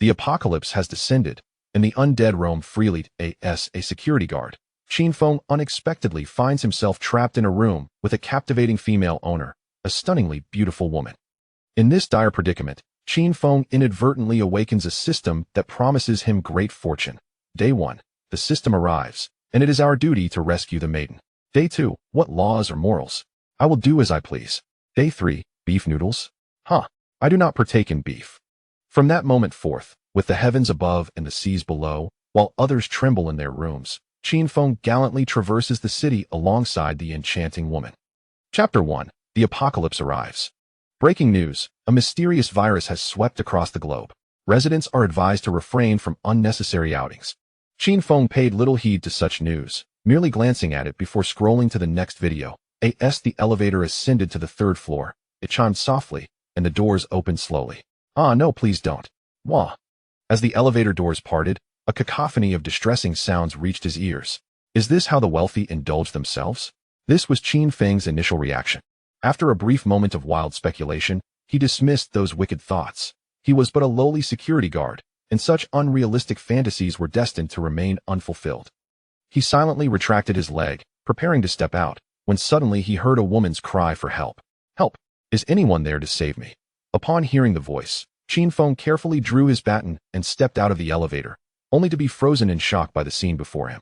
The apocalypse has descended, and the undead roam freely. As a security guard, Qin Feng unexpectedly finds himself trapped in a room with a captivating female owner, a stunningly beautiful woman. In this dire predicament, Qin Feng inadvertently awakens a system that promises him great fortune. Day 1. The system arrives, and it is our duty to rescue the maiden. Day 2. What laws or morals? I will do as I please. Day 3. Beef noodles? I do not partake in beef. From that moment forth, with the heavens above and the seas below, while others tremble in their rooms, Qin Feng gallantly traverses the city alongside the enchanting woman. Chapter 1. The apocalypse arrives. Breaking news: a mysterious virus has swept across the globe. Residents are advised to refrain from unnecessary outings. Qin Feng paid little heed to such news, merely glancing at it before scrolling to the next video. As the elevator ascended to the 3rd floor, it chimed softly, and the doors opened slowly. No, please don't. Wah. As the elevator doors parted, a cacophony of distressing sounds reached his ears. Is this how the wealthy indulge themselves? This was Qin Feng's initial reaction. After a brief moment of wild speculation, he dismissed those wicked thoughts. He was but a lowly security guard, and such unrealistic fantasies were destined to remain unfulfilled. He silently retracted his leg, preparing to step out, when suddenly he heard a woman's cry for help. Help! Is anyone there to save me? Upon hearing the voice, Qin Feng carefully drew his baton and stepped out of the elevator, only to be frozen in shock by the scene before him.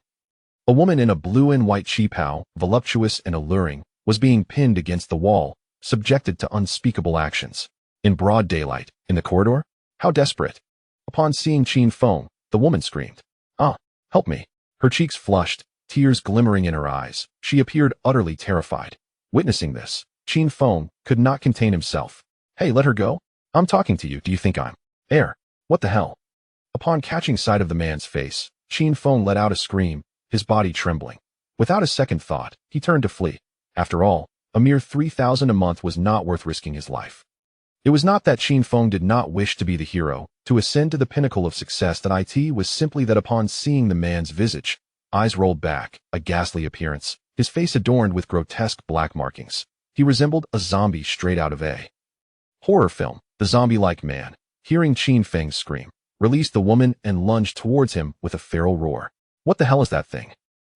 A woman in a blue and white qipao, voluptuous and alluring, was being pinned against the wall, subjected to unspeakable actions. In broad daylight, in the corridor? How desperate! Upon seeing Qin Feng, the woman screamed, help me! Her cheeks flushed, tears glimmering in her eyes. She appeared utterly terrified. Witnessing this, Qin Feng could not contain himself. Hey, let her go. I'm talking to you. Do you think I'm air? What the hell? Upon catching sight of the man's face, Qin Feng let out a scream, his body trembling. Without a second thought, he turned to flee. After all, a mere 3,000 a month was not worth risking his life. It was not that Qin Feng did not wish to be the hero, to ascend to the pinnacle of success. That it was simply that upon seeing the man's visage, eyes rolled back, a ghastly appearance, his face adorned with grotesque black markings, he resembled a zombie straight out of a horror film. The zombie-like man, hearing Qin Feng scream, released the woman and lunged towards him with a feral roar. What the hell is that thing?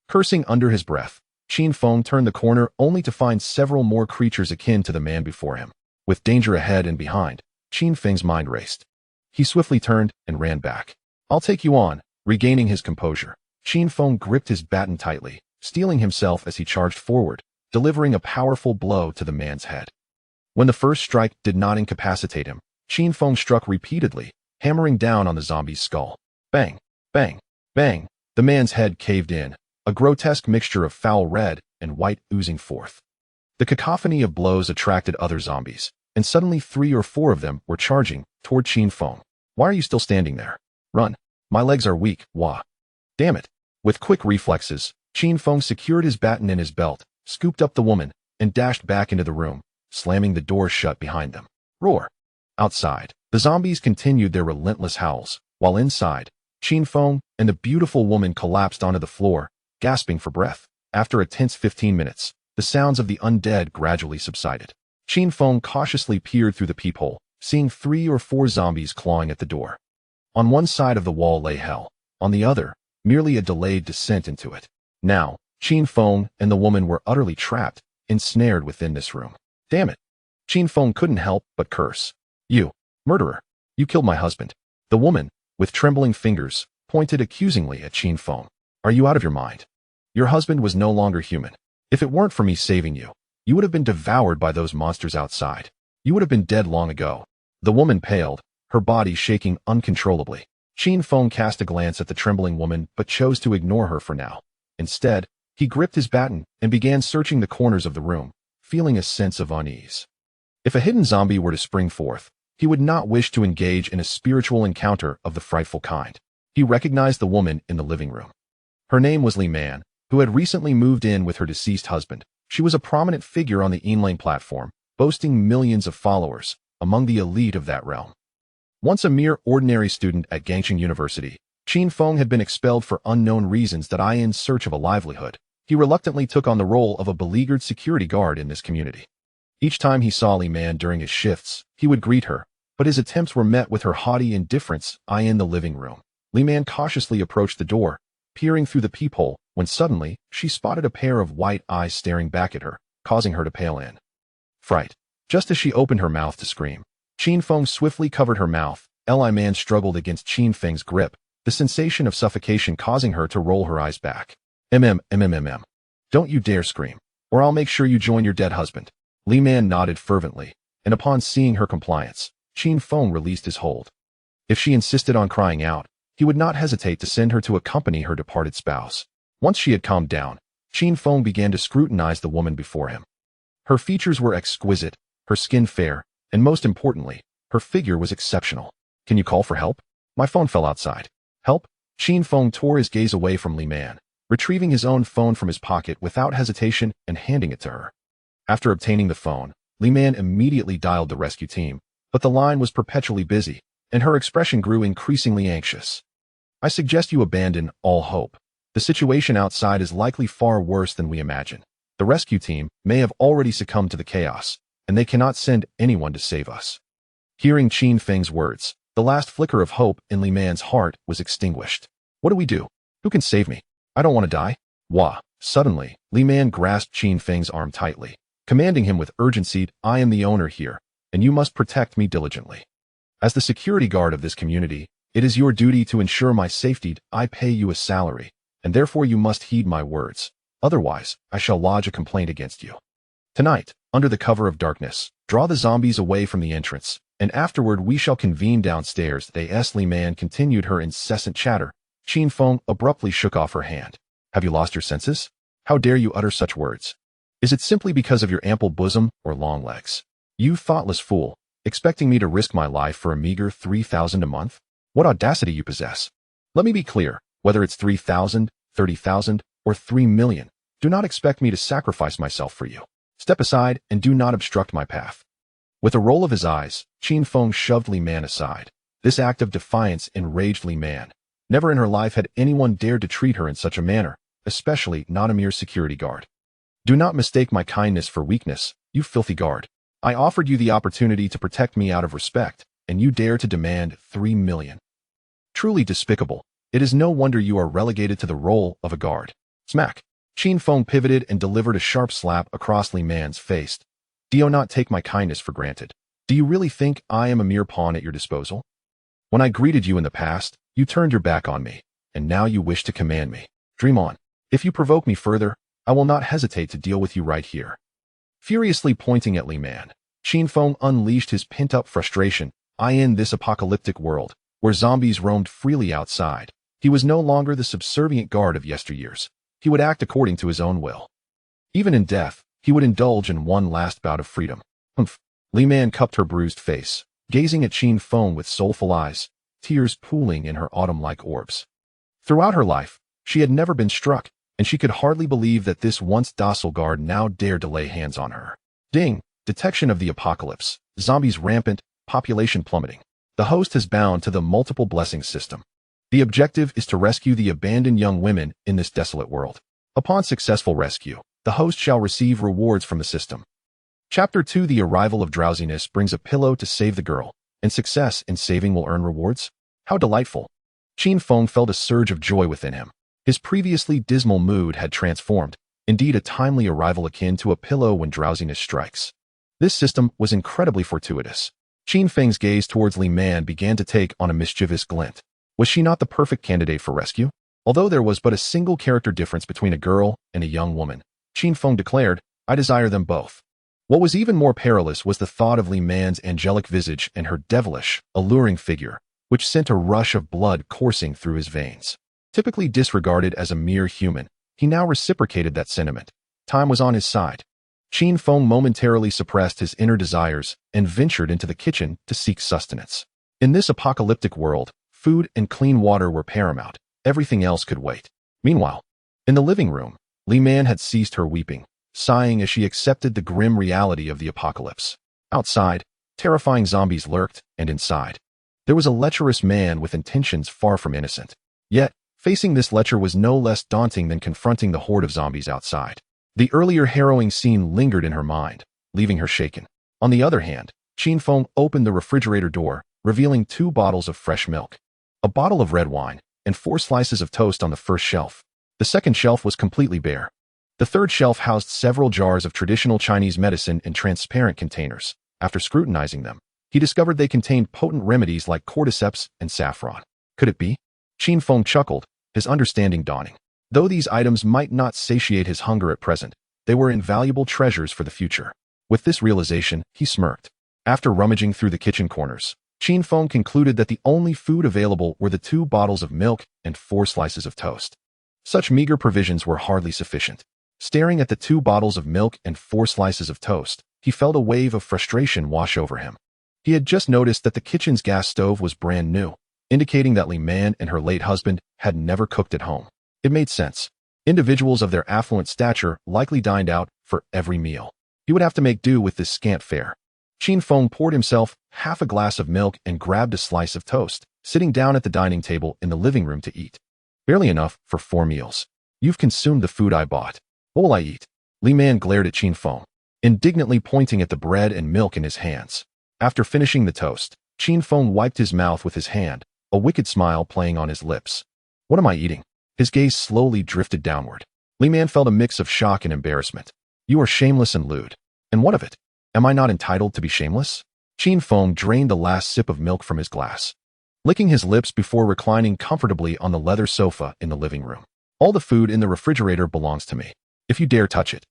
Cursing under his breath, Qin Feng turned the corner only to find several more creatures akin to the man before him. With danger ahead and behind, Qin Feng's mind raced. He swiftly turned and ran back. I'll take you on. Regaining his composure, Qin Feng gripped his baton tightly, steeling himself as he charged forward, delivering a powerful blow to the man's head. When the first strike did not incapacitate him, Qin Feng struck repeatedly, hammering down on the zombie's skull. Bang! Bang! Bang! The man's head caved in, a grotesque mixture of foul red and white oozing forth. The cacophony of blows attracted other zombies, and suddenly 3 or 4 of them were charging toward Qin Feng. Why are you still standing there? Run! My legs are weak. Wah! Damn it! With quick reflexes, Qin Feng secured his baton in his belt, scooped up the woman, and dashed back into the room, slamming the door shut behind them. Roar! Outside, the zombies continued their relentless howls, while inside, Qin Feng and the beautiful woman collapsed onto the floor, gasping for breath. After a tense 15 minutes, the sounds of the undead gradually subsided. Qin Feng cautiously peered through the peephole, seeing 3 or 4 zombies clawing at the door. On one side of the wall lay hell, on the other, merely a delayed descent into it. Now, Qin Feng and the woman were utterly trapped, ensnared within this room. Damn it! Qin Feng couldn't help but curse. You, murderer! You killed my husband. The woman, with trembling fingers, pointed accusingly at Qin Feng. Are you out of your mind? Your husband was no longer human. If it weren't for me saving you, you would have been devoured by those monsters outside. You would have been dead long ago. The woman paled, her body shaking uncontrollably. Qin Feng cast a glance at the trembling woman but chose to ignore her for now. Instead, he gripped his baton and began searching the corners of the room, feeling a sense of unease. If a hidden zombie were to spring forth, he would not wish to engage in a spiritual encounter of the frightful kind. He recognized the woman in the living room. Her name was Li Man, who had recently moved in with her deceased husband. She was a prominent figure on the Yinlang platform, boasting millions of followers, among the elite of that realm. Once a mere ordinary student at Gangcheng University, Qin Feng had been expelled for unknown reasons. In search of a livelihood, he reluctantly took on the role of a beleaguered security guard in this community. Each time he saw Li Man during his shifts, he would greet her, but his attempts were met with her haughty indifference. In the living room, Li Man cautiously approached the door, peering through the peephole, when suddenly she spotted a pair of white eyes staring back at her, causing her to pale in fright. Just as she opened her mouth to scream, Qin Feng swiftly covered her mouth. Li Man struggled against Qin Feng's grip, the sensation of suffocation causing her to roll her eyes back. Don't you dare scream, or I'll make sure you join your dead husband. Li Man nodded fervently, and upon seeing her compliance, Qin Feng released his hold. If she insisted on crying out, he would not hesitate to send her to accompany her departed spouse. Once she had calmed down, Qin Feng began to scrutinize the woman before him. Her features were exquisite, her skin fair, and most importantly, her figure was exceptional. Can you call for help? My phone fell outside. Help? Qin Feng tore his gaze away from Li Man, retrieving his own phone from his pocket without hesitation and handing it to her. After obtaining the phone, Li Man immediately dialed the rescue team, but the line was perpetually busy, and her expression grew increasingly anxious. I suggest you abandon all hope. The situation outside is likely far worse than we imagine. The rescue team may have already succumbed to the chaos, and they cannot send anyone to save us. Hearing Qin Feng's words, the last flicker of hope in Li Man's heart was extinguished. What do we do? Who can save me? I don't want to die. Wah! Suddenly, Li Man grasped Qin Feng's arm tightly, commanding him with urgency, I am the owner here, and you must protect me diligently. As the security guard of this community, it is your duty to ensure my safety. I pay you a salary, and therefore you must heed my words. Otherwise, I shall lodge a complaint against you. Tonight, under the cover of darkness, draw the zombies away from the entrance, and afterward we shall convene downstairs. Li Man continued her incessant chatter. Qin Feng abruptly shook off her hand. Have you lost your senses? How dare you utter such words? Is it simply because of your ample bosom or long legs? You thoughtless fool, expecting me to risk my life for a meager 3,000 a month? What audacity you possess. Let me be clear, whether it's 3,000, 30,000, or 3 million, do not expect me to sacrifice myself for you. Step aside and do not obstruct my path. With a roll of his eyes, Qin Feng shoved Li Man aside. This act of defiance enraged Li Man. Never in her life had anyone dared to treat her in such a manner, especially not a mere security guard. Do not mistake my kindness for weakness, you filthy guard. I offered you the opportunity to protect me out of respect, and you dare to demand 3 million. Truly despicable. It is no wonder you are relegated to the role of a guard. Smack! Qin Feng pivoted and delivered a sharp slap across Li Man's face. Do you not take my kindness for granted? Do you really think I am a mere pawn at your disposal? When I greeted you in the past, you turned your back on me, and now you wish to command me. Dream on. If you provoke me further, I will not hesitate to deal with you right here. Furiously pointing at Li Man, Qin Feng unleashed his pent-up frustration. In this apocalyptic world, where zombies roamed freely outside, he was no longer the subservient guard of yesteryears. He would act according to his own will. Even in death, he would indulge in one last bout of freedom. Humph! Li Man cupped her bruised face, gazing at Qin Feng with soulful eyes, tears pooling in her autumn-like orbs. Throughout her life, she had never been struck, and she could hardly believe that this once docile guard now dared to lay hands on her. Ding! Detection of the apocalypse. Zombies rampant, population plummeting. The host has bound to the multiple blessings system. The objective is to rescue the abandoned young women in this desolate world. Upon successful rescue, the host shall receive rewards from the system. Chapter 2 The arrival of drowsiness brings a pillow to save the girl, and success in saving will earn rewards? How delightful! Qin Feng felt a surge of joy within him. His previously dismal mood had transformed, indeed a timely arrival akin to a pillow when drowsiness strikes. This system was incredibly fortuitous. Qin Feng's gaze towards Li Man began to take on a mischievous glint. Was she not the perfect candidate for rescue? Although there was but a single character difference between a girl and a young woman, Qin Feng declared, I desire them both. What was even more perilous was the thought of Li Man's angelic visage and her devilish, alluring figure, which sent a rush of blood coursing through his veins. Typically disregarded as a mere human, he now reciprocated that sentiment. Time was on his side. Qin Feng momentarily suppressed his inner desires and ventured into the kitchen to seek sustenance. In this apocalyptic world, food and clean water were paramount. Everything else could wait. Meanwhile, in the living room, Li Man had ceased her weeping, sighing as she accepted the grim reality of the apocalypse. Outside, terrifying zombies lurked, and inside, there was a lecherous man with intentions far from innocent. Yet, facing this lecher was no less daunting than confronting the horde of zombies outside. The earlier harrowing scene lingered in her mind, leaving her shaken. On the other hand, Qin Feng opened the refrigerator door, revealing 2 bottles of fresh milk, a bottle of red wine, and 4 slices of toast on the first shelf. The second shelf was completely bare. The third shelf housed several jars of traditional Chinese medicine in transparent containers. After scrutinizing them, he discovered they contained potent remedies like cordyceps and saffron. Could it be? Qin Feng chuckled, his understanding dawning. Though these items might not satiate his hunger at present, they were invaluable treasures for the future. With this realization, he smirked. After rummaging through the kitchen corners, Qin Feng concluded that the only food available were the 2 bottles of milk and 4 slices of toast. Such meager provisions were hardly sufficient. Staring at the 2 bottles of milk and 4 slices of toast, he felt a wave of frustration wash over him. He had just noticed that the kitchen's gas stove was brand new, indicating that Li Man and her late husband had never cooked at home. It made sense. Individuals of their affluent stature likely dined out for every meal. He would have to make do with this scant fare. Qin Feng poured himself half a glass of milk and grabbed a slice of toast, sitting down at the dining table in the living room to eat. Barely enough for 4 meals. You've consumed the food I bought. What will I eat? Li Man glared at Qin Feng, indignantly pointing at the bread and milk in his hands. After finishing the toast, Qin Feng wiped his mouth with his hand, a wicked smile playing on his lips. What am I eating? His gaze slowly drifted downward. Li Man felt a mix of shock and embarrassment. You are shameless and lewd. And what of it? Am I not entitled to be shameless? Qin Feng drained the last sip of milk from his glass, licking his lips before reclining comfortably on the leather sofa in the living room. All the food in the refrigerator belongs to me. If you dare touch it,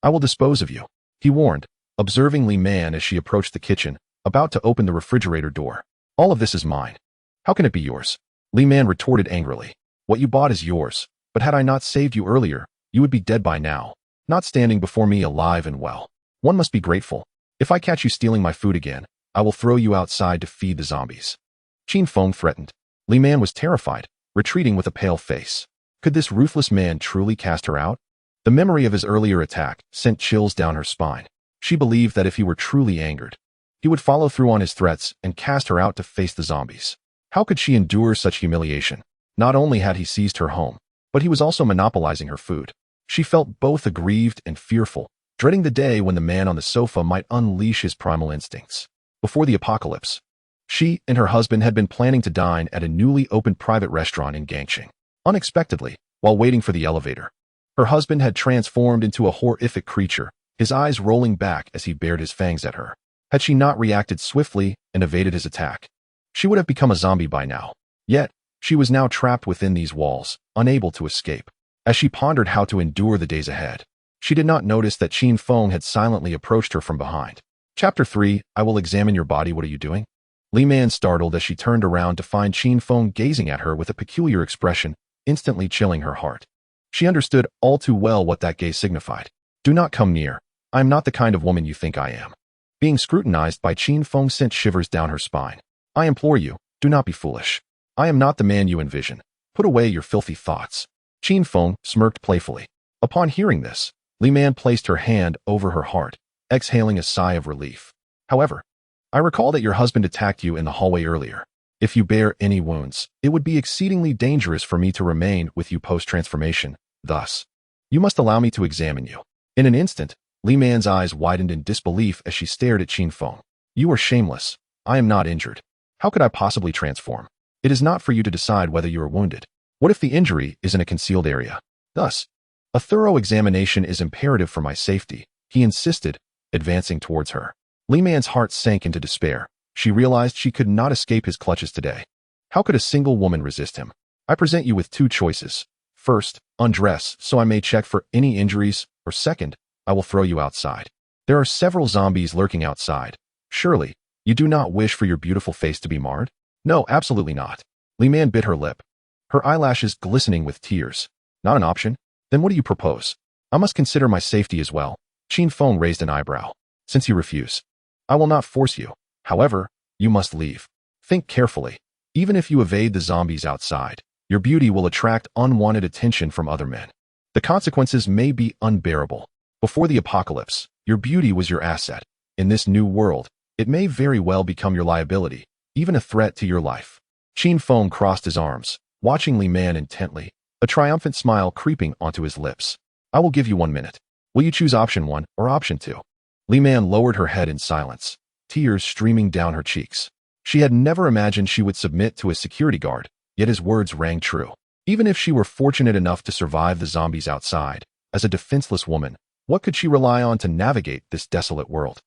I will dispose of you, he warned, observing Li Man as she approached the kitchen, about to open the refrigerator door. All of this is mine. How can it be yours? Li Man retorted angrily. What you bought is yours, but had I not saved you earlier, you would be dead by now, not standing before me alive and well. One must be grateful. If I catch you stealing my food again, I will throw you outside to feed the zombies. Qin Feng threatened. Li Man was terrified, retreating with a pale face. Could this ruthless man truly cast her out? The memory of his earlier attack sent chills down her spine. She believed that if he were truly angered, he would follow through on his threats and cast her out to face the zombies. How could she endure such humiliation? Not only had he seized her home, but he was also monopolizing her food. She felt both aggrieved and fearful, dreading the day when the man on the sofa might unleash his primal instincts. Before the apocalypse, she and her husband had been planning to dine at a newly opened private restaurant in Gangxing. Unexpectedly, while waiting for the elevator, her husband had transformed into a horrific creature, his eyes rolling back as he bared his fangs at her. Had she not reacted swiftly and evaded his attack, she would have become a zombie by now. Yet, she was now trapped within these walls, unable to escape. As she pondered how to endure the days ahead, she did not notice that Qin Feng had silently approached her from behind. Chapter 3, I will examine your body. What are you doing? Li Man startled as she turned around to find Qin Feng gazing at her with a peculiar expression, instantly chilling her heart. She understood all too well what that gaze signified. Do not come near. I am not the kind of woman you think I am. Being scrutinized by Qin Feng sent shivers down her spine. I implore you, do not be foolish. I am not the man you envision. Put away your filthy thoughts. Qin Feng smirked playfully. Upon hearing this, Li Man placed her hand over her heart, exhaling a sigh of relief. However, I recall that your husband attacked you in the hallway earlier. If you bear any wounds, it would be exceedingly dangerous for me to remain with you post-transformation. Thus, you must allow me to examine you. In an instant, Li Man's eyes widened in disbelief as she stared at Qin Feng. You are shameless. I am not injured. How could I possibly transform? It is not for you to decide whether you are wounded. What if the injury is in a concealed area? Thus, a thorough examination is imperative for my safety, he insisted, advancing towards her. Li Man's heart sank into despair. She realized she could not escape his clutches today. How could a single woman resist him? I present you with 2 choices. First, undress so I may check for any injuries, or second, I will throw you outside. There are several zombies lurking outside. Surely, you do not wish for your beautiful face to be marred? No, absolutely not. Li Man bit her lip, her eyelashes glistening with tears. Not an option? Then what do you propose? I must consider my safety as well. Qin Feng raised an eyebrow. Since you refuse, I will not force you. However, you must leave. Think carefully. Even if you evade the zombies outside, your beauty will attract unwanted attention from other men. The consequences may be unbearable. Before the apocalypse, your beauty was your asset. In this new world, it may very well become your liability, even a threat to your life. Qin Feng crossed his arms, watching Li Man intently, a triumphant smile creeping onto his lips. I will give you 1 minute. Will you choose option 1 or option 2? Li Man lowered her head in silence. tears streaming down her cheeks. She had never imagined she would submit to a security guard, yet his words rang true. Even if she were fortunate enough to survive the zombies outside, as a defenseless woman, what could she rely on to navigate this desolate world?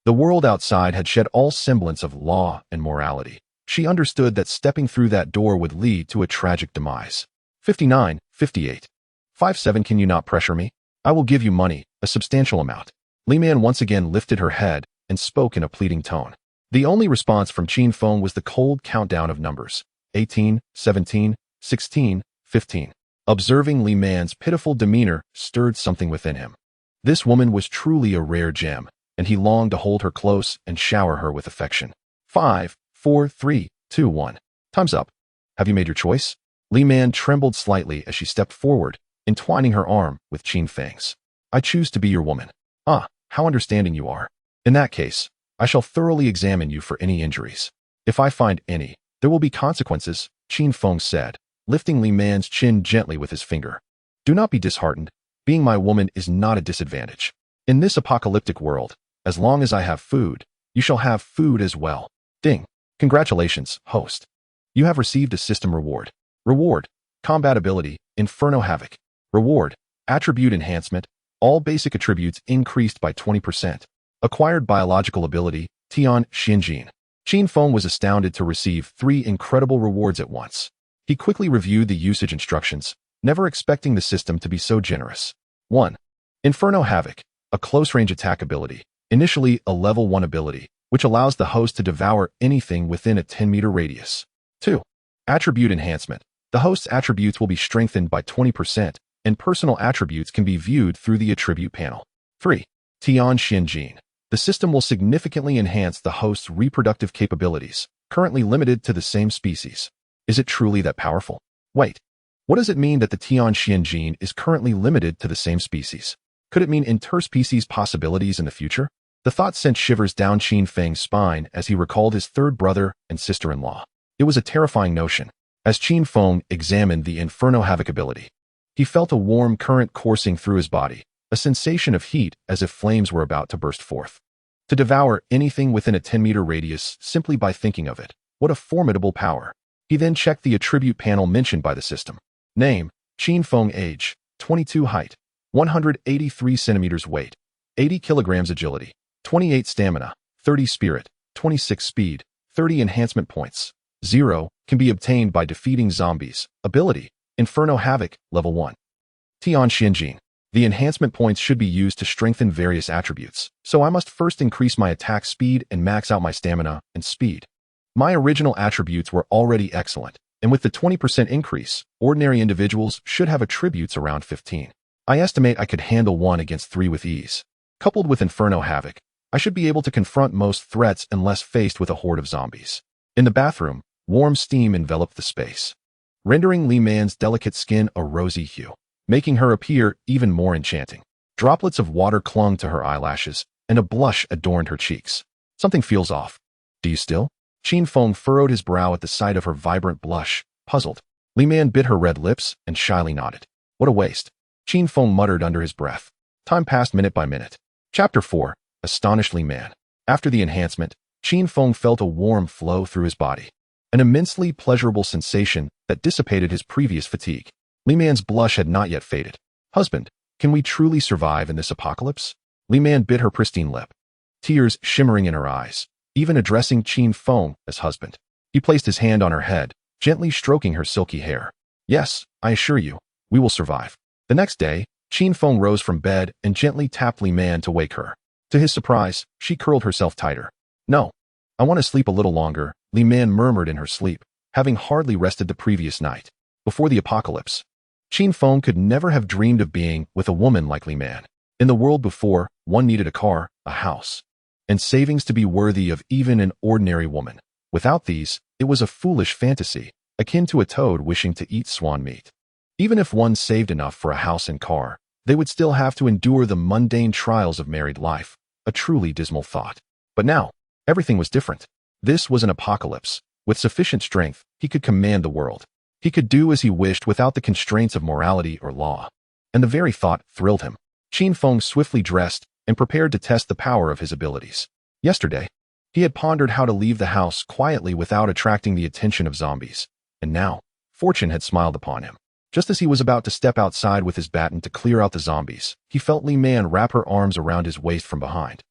The world outside had shed all semblance of law and morality. She understood that stepping through that door would lead to a tragic demise. 59, 58. 57. Can you not pressure me? I will give you money, a substantial amount. Li Man once again lifted her head and spoke in a pleading tone. The only response from Qin Feng was the cold countdown of numbers. 18, 17, 16, 15. Observing Li Man's pitiful demeanor stirred something within him. This woman was truly a rare gem, and he longed to hold her close and shower her with affection. 5, 4, 3, 2, 1. Time's up. Have you made your choice? Li Man trembled slightly as she stepped forward, entwining her arm with Qin Feng's. I choose to be your woman. Ah, how understanding you are. In that case, I shall thoroughly examine you for any injuries. If I find any, there will be consequences, Qin Feng said, lifting Li Man's chin gently with his finger. Do not be disheartened. Being my woman is not a disadvantage. In this apocalyptic world, as long as I have food, you shall have food as well. Ding. Congratulations, host. You have received a system reward. Reward. Combat ability, Inferno Havoc. Reward. Attribute enhancement. All basic attributes increased by 20%. Acquired biological ability, Tian Xinjin. Qin Feng was astounded to receive 3 incredible rewards at once. He quickly reviewed the usage instructions, never expecting the system to be so generous. 1. Inferno Havoc, a close-range attack ability, initially a level 1 ability, which allows the host to devour anything within a 10-meter radius. 2. Attribute enhancement. The host's attributes will be strengthened by 20%, and personal attributes can be viewed through the attribute panel. 3. Tian Xinjin. The system will significantly enhance the host's reproductive capabilities, currently limited to the same species. Is it truly that powerful? Wait. What does it mean that the Tian Xinjin is currently limited to the same species? Could it mean interspecies possibilities in the future? The thought sent shivers down Qin Feng's spine as he recalled his third brother and sister-in-law. It was a terrifying notion. As Qin Feng examined the Inferno Havoc ability, he felt a warm current coursing through his body, a sensation of heat as if flames were about to burst forth. To devour anything within a 10-meter radius simply by thinking of it. What a formidable power. He then checked the attribute panel mentioned by the system. Name, Qin Feng. Age, 22. Height, 183 centimeters. Weight, 80 kilograms. Agility, 28 stamina, 30 spirit, 26 speed, 30 enhancement points. 0 can be obtained by defeating zombies. Ability, Inferno Havoc, level 1. Tian Xinjin. The enhancement points should be used to strengthen various attributes, so I must first increase my attack speed and max out my stamina and speed. My original attributes were already excellent, and with the 20% increase, ordinary individuals should have attributes around 15. I estimate I could handle 1 against 3 with ease. Coupled with Inferno Havoc, I should be able to confront most threats unless faced with a horde of zombies. In the bathroom, warm steam enveloped the space, rendering Li Man's delicate skin a rosy hue, making her appear even more enchanting. Droplets of water clung to her eyelashes, and a blush adorned her cheeks. Something feels off. Do you still? Qin Feng furrowed his brow at the sight of her vibrant blush, puzzled. Li Man bit her red lips and shyly nodded. What a waste. Qin Feng muttered under his breath. Time passed minute by minute. Chapter 4. Astonished Li Man. After the enhancement, Qin Feng felt a warm flow through his body, an immensely pleasurable sensation that dissipated his previous fatigue. Li Man's blush had not yet faded. Husband, can we truly survive in this apocalypse? Li Man bit her pristine lip, tears shimmering in her eyes, even addressing Qin Feng as husband. He placed his hand on her head, gently stroking her silky hair. Yes, I assure you, we will survive. The next day, Qin Feng rose from bed and gently tapped Li Man to wake her. To his surprise, she curled herself tighter. No, I want to sleep a little longer, Li Man murmured in her sleep, having hardly rested the previous night. Before the apocalypse, Qin Feng could never have dreamed of being with a woman like Li Man. In the world before, one needed a car, a house, and savings to be worthy of even an ordinary woman. Without these, it was a foolish fantasy, akin to a toad wishing to eat swan meat. Even if one saved enough for a house and car, they would still have to endure the mundane trials of married life, a truly dismal thought. But now, everything was different. This was an apocalypse. With sufficient strength, he could command the world. He could do as he wished without the constraints of morality or law. And the very thought thrilled him. Qin Feng swiftly dressed and prepared to test the power of his abilities. Yesterday, He had pondered how to leave the house quietly without attracting the attention of zombies, and now, fortune had smiled upon him. Just as he was about to step outside with his baton to clear out the zombies, he felt Li Man wrap her arms around his waist from behind.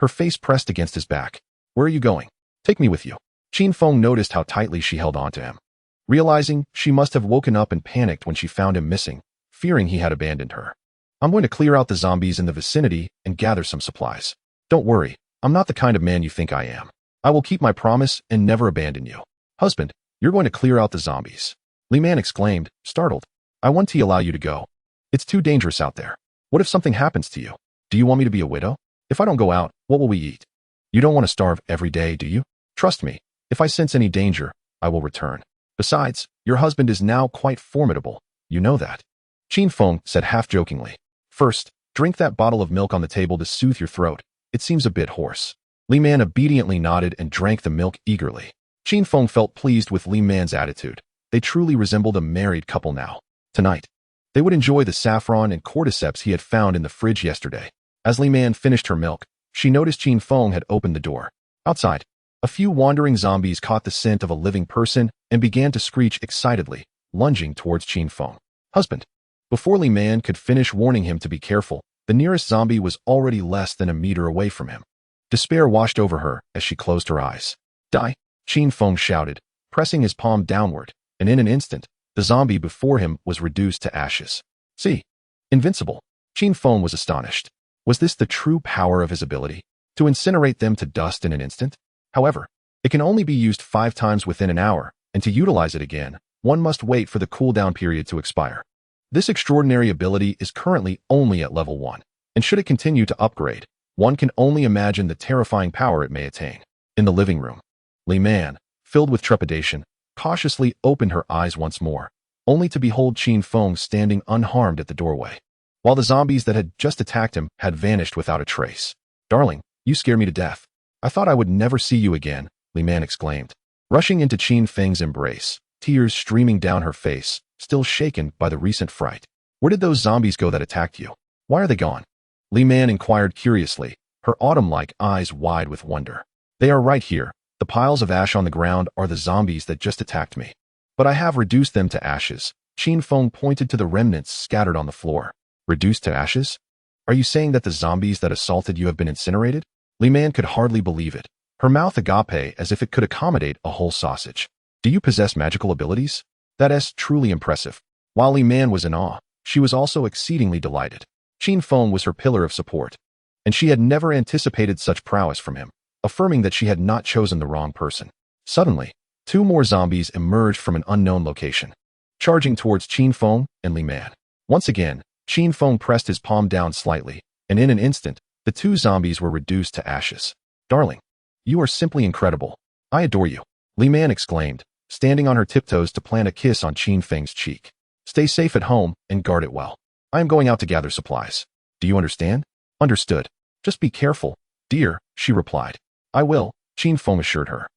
Her face pressed against his back. "Where are you going? Take me with you." Qin Feng noticed how tightly she held on to him. Realizing she must have woken up and panicked when she found him missing, fearing he had abandoned her. "I'm going to clear out the zombies in the vicinity and gather some supplies. Don't worry, I'm not the kind of man you think I am. I will keep my promise and never abandon you." "Husband, you're going to clear out the zombies?" Li Man exclaimed, startled. "I want to allow you to go. It's too dangerous out there. What if something happens to you? Do you want me to be a widow? If I don't go out, what will we eat? You don't want to starve every day, do you? Trust me, if I sense any danger, I will return. Besides, your husband is now quite formidable. You know that." Qin Feng said half-jokingly. "First, drink that bottle of milk on the table to soothe your throat. It seems a bit hoarse." Li Man obediently nodded and drank the milk eagerly. Qin Feng felt pleased with Li Man's attitude. They truly resembled a married couple now. Tonight, they would enjoy the saffron and cordyceps he had found in the fridge yesterday. As Li Man finished her milk, she noticed Qin Feng had opened the door. Outside, a few wandering zombies caught the scent of a living person and began to screech excitedly, lunging towards Qin Feng. "Husband." Before Li Man could finish warning him to be careful, the nearest zombie was already less than a meter away from him. Despair washed over her as she closed her eyes. "Die!" Qin Feng shouted, pressing his palm downward, and in an instant, the zombie before him was reduced to ashes. "See? Invincible." Qin Feng was astonished. Was this the true power of his ability? To incinerate them to dust in an instant? However, it can only be used 5 times within an hour, and to utilize it again, one must wait for the cooldown period to expire. This extraordinary ability is currently only at level 1, and should it continue to upgrade, one can only imagine the terrifying power it may attain. In the living room, Li Man, filled with trepidation, cautiously opened her eyes once more, only to behold Qin Feng standing unharmed at the doorway, while the zombies that had just attacked him had vanished without a trace. "Darling, you scare me to death. I thought I would never see you again," Li Man exclaimed, rushing into Qin Feng's embrace, tears streaming down her face, still shaken by the recent fright. "Where did those zombies go that attacked you? Why are they gone?" Li Man inquired curiously, her autumn-like eyes wide with wonder. "They are right here. The piles of ash on the ground are the zombies that just attacked me. But I have reduced them to ashes." Qin Feng pointed to the remnants scattered on the floor. "Reduced to ashes? Are you saying that the zombies that assaulted you have been incinerated?" Li Man could hardly believe it, her mouth agape as if it could accommodate a whole sausage. "Do you possess magical abilities? That is truly impressive." While Li Man was in awe, she was also exceedingly delighted. Qin Feng was her pillar of support, and she had never anticipated such prowess from him, affirming that she had not chosen the wrong person. Suddenly, 2 more zombies emerged from an unknown location, charging towards Qin Feng and Li Man. Once again, Qin Feng pressed his palm down slightly, and in an instant, the 2 zombies were reduced to ashes. "Darling, you are simply incredible. I adore you," Li Man exclaimed, standing on her tiptoes to plant a kiss on Qin Feng's cheek. "Stay safe at home and guard it well. I am going out to gather supplies. Do you understand?" "Understood. Just be careful, dear," she replied. "I will," Qin Feng assured her.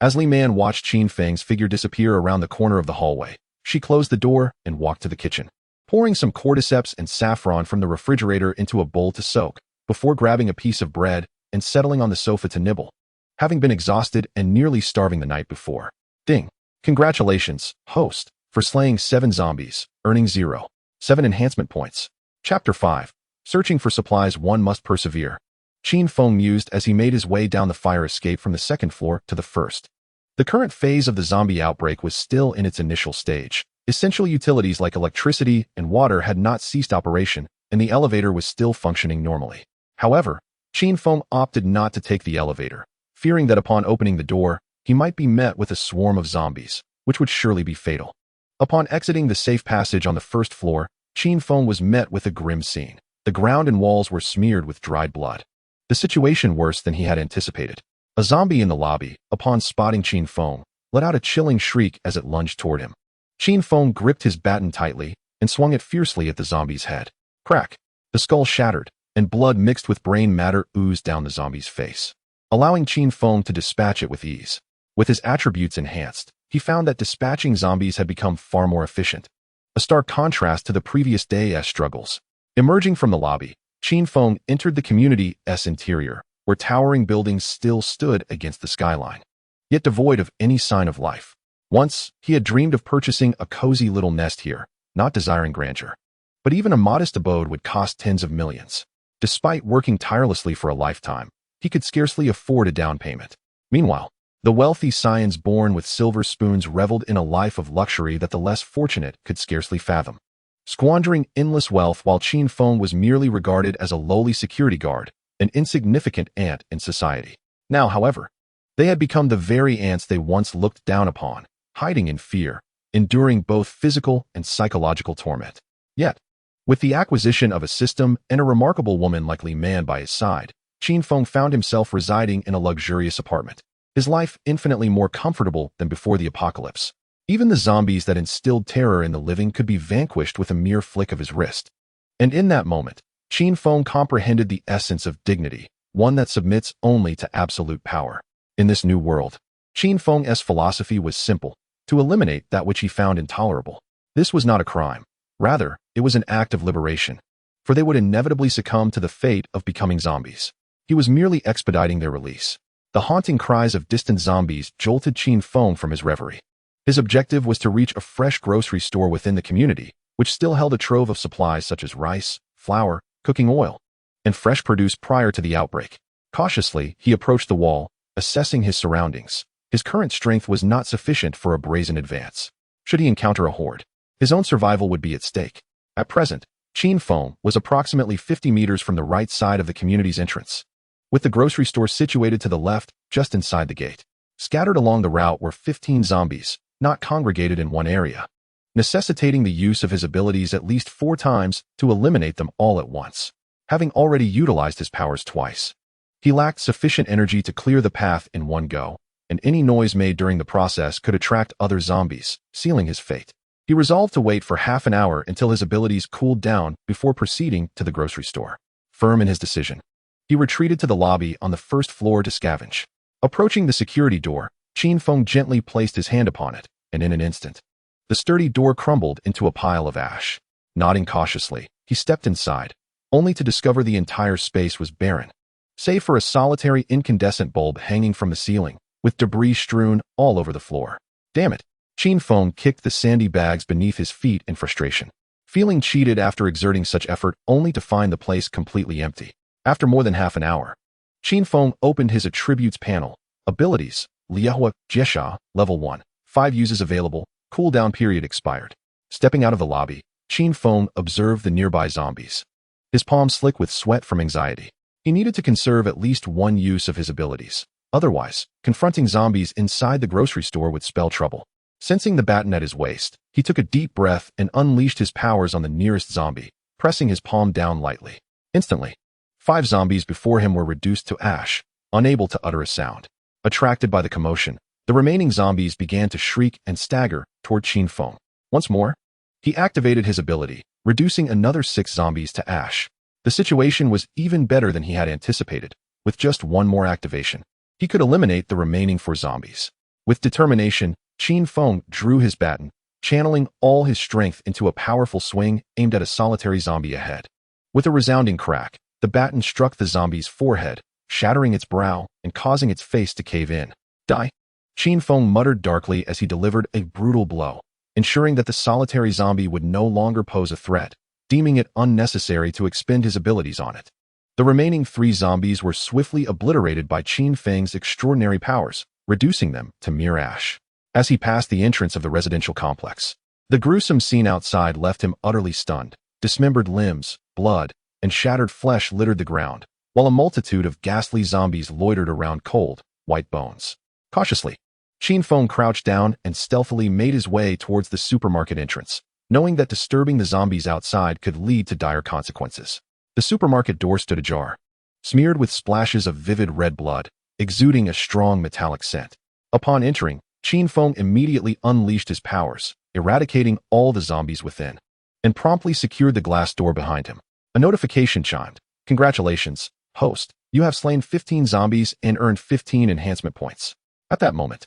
As Li Man watched Qin Feng's figure disappear around the corner of the hallway, she closed the door and walked to the kitchen, pouring some cordyceps and saffron from the refrigerator into a bowl to soak, before grabbing a piece of bread and settling on the sofa to nibble, having been exhausted and nearly starving the night before. Ding! Congratulations, host, for slaying 7 zombies, earning 0.7 enhancement points. Chapter 5. Searching for supplies, one must persevere. Qin Feng mused as he made his way down the fire escape from the 2nd floor to the 1st. The current phase of the zombie outbreak was still in its initial stage. Essential utilities like electricity and water had not ceased operation, and the elevator was still functioning normally. However, Qin Feng opted not to take the elevator, fearing that upon opening the door, he might be met with a swarm of zombies, which would surely be fatal. Upon exiting the safe passage on the 1st floor, Qin Feng was met with a grim scene. The ground and walls were smeared with dried blood. The situation worse than he had anticipated. A zombie in the lobby, upon spotting Qin Feng, let out a chilling shriek as it lunged toward him. Qin Feng gripped his baton tightly and swung it fiercely at the zombie's head. Crack! The skull shattered, and blood mixed with brain matter oozed down the zombie's face, allowing Qin Feng to dispatch it with ease. With his attributes enhanced, he found that dispatching zombies had become far more efficient, a stark contrast to the previous day's struggles. Emerging from the lobby, Qin Feng entered the community's interior, where towering buildings still stood against the skyline, yet devoid of any sign of life. Once, he had dreamed of purchasing a cozy little nest here, not desiring grandeur. But even a modest abode would cost tens of millions. Despite working tirelessly for a lifetime, he could scarcely afford a down payment. Meanwhile, the wealthy scions born with silver spoons reveled in a life of luxury that the less fortunate could scarcely fathom, squandering endless wealth while Qin Feng was merely regarded as a lowly security guard, an insignificant ant in society. Now, however, they had become the very ants they once looked down upon, hiding in fear, enduring both physical and psychological torment. Yet, with the acquisition of a system and a remarkable woman like Li Man by his side, Qin Feng found himself residing in a luxurious apartment, his life infinitely more comfortable than before the apocalypse. Even the zombies that instilled terror in the living could be vanquished with a mere flick of his wrist. And in that moment, Qin Feng comprehended the essence of dignity, one that submits only to absolute power. In this new world, Qin Feng's philosophy was simple: to eliminate that which he found intolerable. This was not a crime. Rather, it was an act of liberation, for they would inevitably succumb to the fate of becoming zombies. He was merely expediting their release. The haunting cries of distant zombies jolted Qin Feng from his reverie. His objective was to reach a fresh grocery store within the community, which still held a trove of supplies such as rice, flour, cooking oil, and fresh produce prior to the outbreak. Cautiously, he approached the wall, assessing his surroundings. His current strength was not sufficient for a brazen advance. Should he encounter a horde, his own survival would be at stake. At present, Qin Feng was approximately 50 meters from the right side of the community's entrance, with the grocery store situated to the left, just inside the gate. Scattered along the route were 15 zombies, not congregated in one area, necessitating the use of his abilities at least 4 times to eliminate them all at once. Having already utilized his powers twice, he lacked sufficient energy to clear the path in one go, and any noise made during the process could attract other zombies, sealing his fate. He resolved to wait for half an hour until his abilities cooled down before proceeding to the grocery store. Firm in his decision, he retreated to the lobby on the first floor to scavenge. Approaching the security door, Qin Feng gently placed his hand upon it, and in an instant, the sturdy door crumbled into a pile of ash. Nodding cautiously, he stepped inside, only to discover the entire space was barren, save for a solitary incandescent bulb hanging from the ceiling, with debris strewn all over the floor. Damn it! Qin Feng kicked the sandy bags beneath his feet in frustration, feeling cheated after exerting such effort only to find the place completely empty. After more than half an hour, Qin Feng opened his attributes panel. Abilities: Liehua Jiesha, Level 1. 5 uses available, cooldown period expired. Stepping out of the lobby, Qin Feng observed the nearby zombies, his palms slick with sweat from anxiety. He needed to conserve at least one use of his abilities. Otherwise, confronting zombies inside the grocery store would spell trouble. Sensing the baton at his waist, he took a deep breath and unleashed his powers on the nearest zombie, pressing his palm down lightly. Instantly, 5 zombies before him were reduced to ash, unable to utter a sound. Attracted by the commotion, the remaining zombies began to shriek and stagger toward Qin Feng. Once more, he activated his ability, reducing another 6 zombies to ash. The situation was even better than he had anticipated. With just one more activation, he could eliminate the remaining 4 zombies. With determination, Qin Feng drew his baton, channeling all his strength into a powerful swing aimed at a solitary zombie ahead. With a resounding crack, the baton struck the zombie's forehead, shattering its brow and causing its face to cave in. Die! Qin Feng muttered darkly as he delivered a brutal blow, ensuring that the solitary zombie would no longer pose a threat, deeming it unnecessary to expend his abilities on it. The remaining 3 zombies were swiftly obliterated by Qin Feng's extraordinary powers, reducing them to mere ash. As he passed the entrance of the residential complex, the gruesome scene outside left him utterly stunned. Dismembered limbs, blood, and shattered flesh littered the ground, while a multitude of ghastly zombies loitered around cold, white bones. Cautiously, Qin Feng crouched down and stealthily made his way towards the supermarket entrance, knowing that disturbing the zombies outside could lead to dire consequences. The supermarket door stood ajar, smeared with splashes of vivid red blood, exuding a strong metallic scent. Upon entering, Qin Feng immediately unleashed his powers, eradicating all the zombies within, and promptly secured the glass door behind him. A notification chimed. Congratulations, host. You have slain 15 zombies and earned 15 enhancement points. At that moment,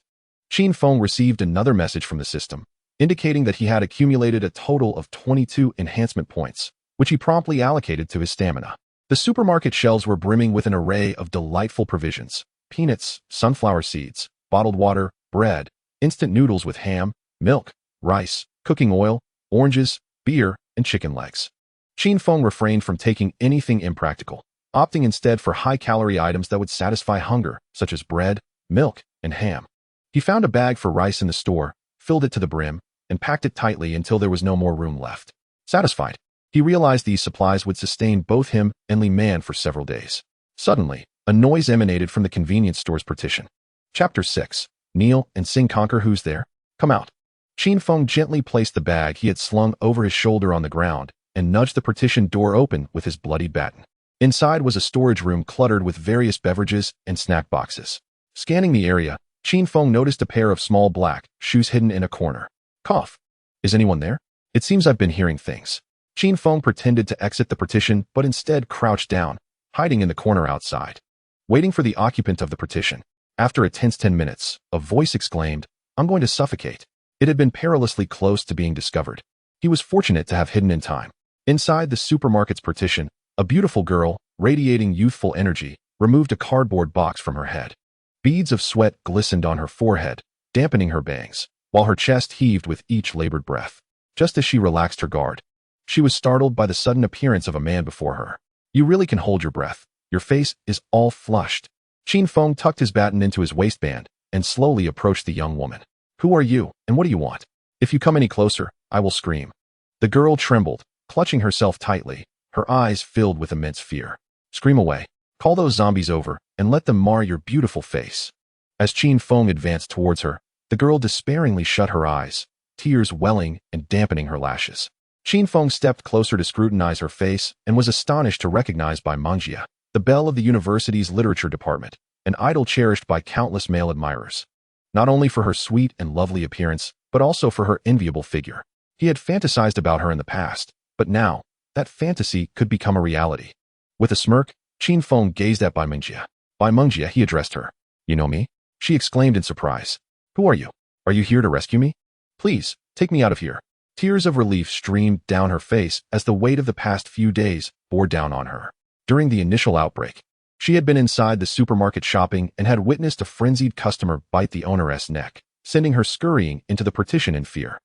Qin Feng received another message from the system, indicating that he had accumulated a total of 22 enhancement points, which he promptly allocated to his stamina. The supermarket shelves were brimming with an array of delightful provisions: peanuts, sunflower seeds, bottled water, bread, instant noodles with ham, milk, rice, cooking oil, oranges, beer, and chicken legs. Qin Feng refrained from taking anything impractical, opting instead for high-calorie items that would satisfy hunger, such as bread, milk, and ham. He found a bag for rice in the store, filled it to the brim, and packed it tightly until there was no more room left. Satisfied, he realized these supplies would sustain both him and Li Man for several days. Suddenly, a noise emanated from the convenience store's partition. Chapter 6. Kneel and sing conquer. Who's there? Come out. Qin Feng gently placed the bag he had slung over his shoulder on the ground and nudged the partition door open with his bloodied baton. Inside was a storage room cluttered with various beverages and snack boxes. Scanning the area, Qin Feng noticed a pair of small black shoes hidden in a corner. Cough. Is anyone there? It seems I've been hearing things. Qin Feng pretended to exit the partition but instead crouched down, hiding in the corner outside. Waiting for the occupant of the partition. After a tense 10 minutes, a voice exclaimed, "I'm going to suffocate." It had been perilously close to being discovered. He was fortunate to have hidden in time. Inside the supermarket's partition, a beautiful girl, radiating youthful energy, removed a cardboard box from her head. Beads of sweat glistened on her forehead, dampening her bangs, while her chest heaved with each labored breath. Just as she relaxed her guard, she was startled by the sudden appearance of a man before her. You really can hold your breath. Your face is all flushed. Qin Feng tucked his baton into his waistband and slowly approached the young woman. Who are you, and what do you want? If you come any closer, I will scream. The girl trembled, clutching herself tightly, her eyes filled with immense fear. Scream away. Call those zombies over and let them mar your beautiful face. As Qin Feng advanced towards her, the girl despairingly shut her eyes, tears welling and dampening her lashes. Qin Feng stepped closer to scrutinize her face and was astonished to recognize Bai Mengjie, the belle of the university's literature department, an idol cherished by countless male admirers. Not only for her sweet and lovely appearance, but also for her enviable figure. He had fantasized about her in the past, but now, that fantasy could become a reality. With a smirk, Qin Feng gazed at Bai Mengjie. Bai Mengjie, he addressed her. You know me? She exclaimed in surprise. Who are you? Are you here to rescue me? Please, take me out of here. Tears of relief streamed down her face as the weight of the past few days bore down on her. During the initial outbreak, she had been inside the supermarket shopping and had witnessed a frenzied customer bite the owner's neck, sending her scurrying into the partition in fear.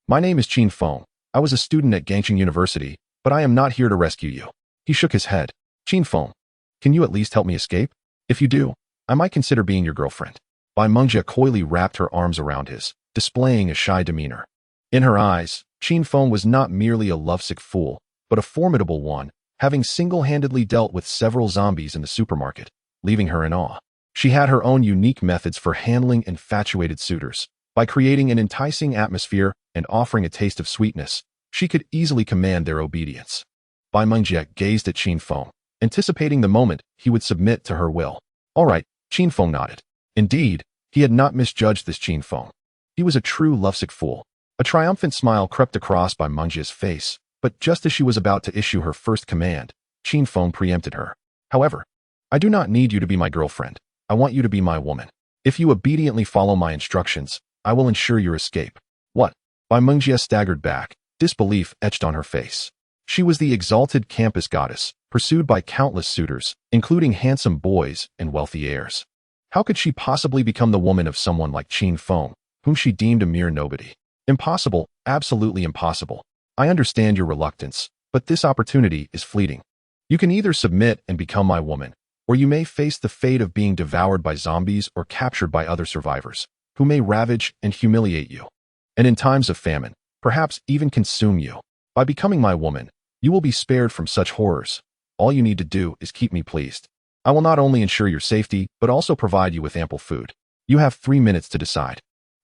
My name is Qin Feng. I was a student at Gangcheng University, but I am not here to rescue you. He shook his head. Qin Feng, can you at least help me escape? If you do, I might consider being your girlfriend. Bai Mengjie coyly wrapped her arms around his, displaying a shy demeanor. In her eyes, Qin Feng was not merely a lovesick fool, but a formidable one, having single-handedly dealt with several zombies in the supermarket, leaving her in awe. She had her own unique methods for handling infatuated suitors. By creating an enticing atmosphere and offering a taste of sweetness, she could easily command their obedience. Bai Mengjie gazed at Qin Feng, anticipating the moment he would submit to her will. All right, Qin Feng nodded. Indeed, he had not misjudged this Qin Feng. He was a true lovesick fool. A triumphant smile crept across Bai Mengjie's face, but just as she was about to issue her first command, Qin Feng preempted her. However, I do not need you to be my girlfriend. I want you to be my woman. If you obediently follow my instructions, I will ensure your escape. What? Bai Mengjie staggered back, disbelief etched on her face. She was the exalted campus goddess, pursued by countless suitors, including handsome boys and wealthy heirs. How could she possibly become the woman of someone like Qin Feng, whom she deemed a mere nobody? Impossible, absolutely impossible. I understand your reluctance, but this opportunity is fleeting. You can either submit and become my woman, or you may face the fate of being devoured by zombies or captured by other survivors, who may ravage and humiliate you. And in times of famine, perhaps even consume you. By becoming my woman, you will be spared from such horrors. All you need to do is keep me pleased. I will not only ensure your safety, but also provide you with ample food. You have 3 minutes to decide.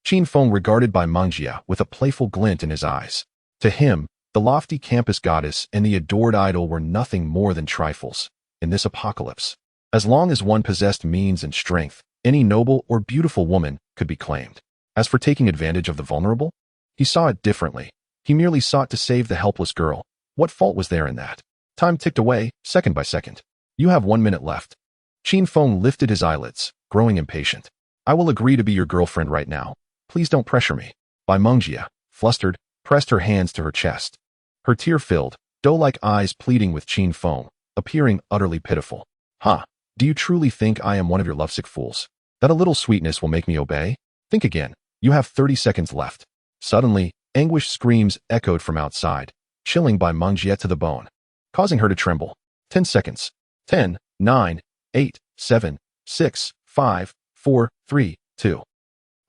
Qin Feng regarded Bai Mengjie with a playful glint in his eyes. To him, the lofty campus goddess and the adored idol were nothing more than trifles in this apocalypse. As long as one possessed means and strength, any noble or beautiful woman could be claimed. As for taking advantage of the vulnerable, he saw it differently. He merely sought to save the helpless girl. What fault was there in that? Time ticked away, second by second. You have 1 minute left. Qin Feng lifted his eyelids, growing impatient. I will agree to be your girlfriend right now. Please don't pressure me. Bai Mengjie, flustered, pressed her hands to her chest. Her tear-filled, doe-like eyes pleading with Qin Feng, appearing utterly pitiful. "Ha! Do you truly think I am one of your lovesick fools? That a little sweetness will make me obey? Think again. You have 30 seconds left." Suddenly, anguished screams echoed from outside, chilling Bai Mengjie to the bone, causing her to tremble. 10 seconds. 10, 9, 8, 7, 6, 5, 4, 3, 2.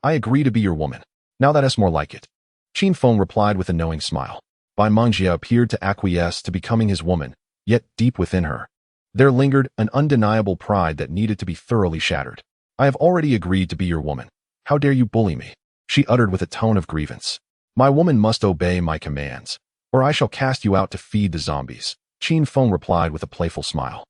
"I agree to be your woman. Now that's more like it." Qin Feng replied with a knowing smile. Bai Mengjie appeared to acquiesce to becoming his woman, yet deep within her, there lingered an undeniable pride that needed to be thoroughly shattered. "I have already agreed to be your woman. How dare you bully me?" she uttered with a tone of grievance. "My woman must obey my commands, or I shall cast you out to feed the zombies," Qin Feng replied with a playful smile.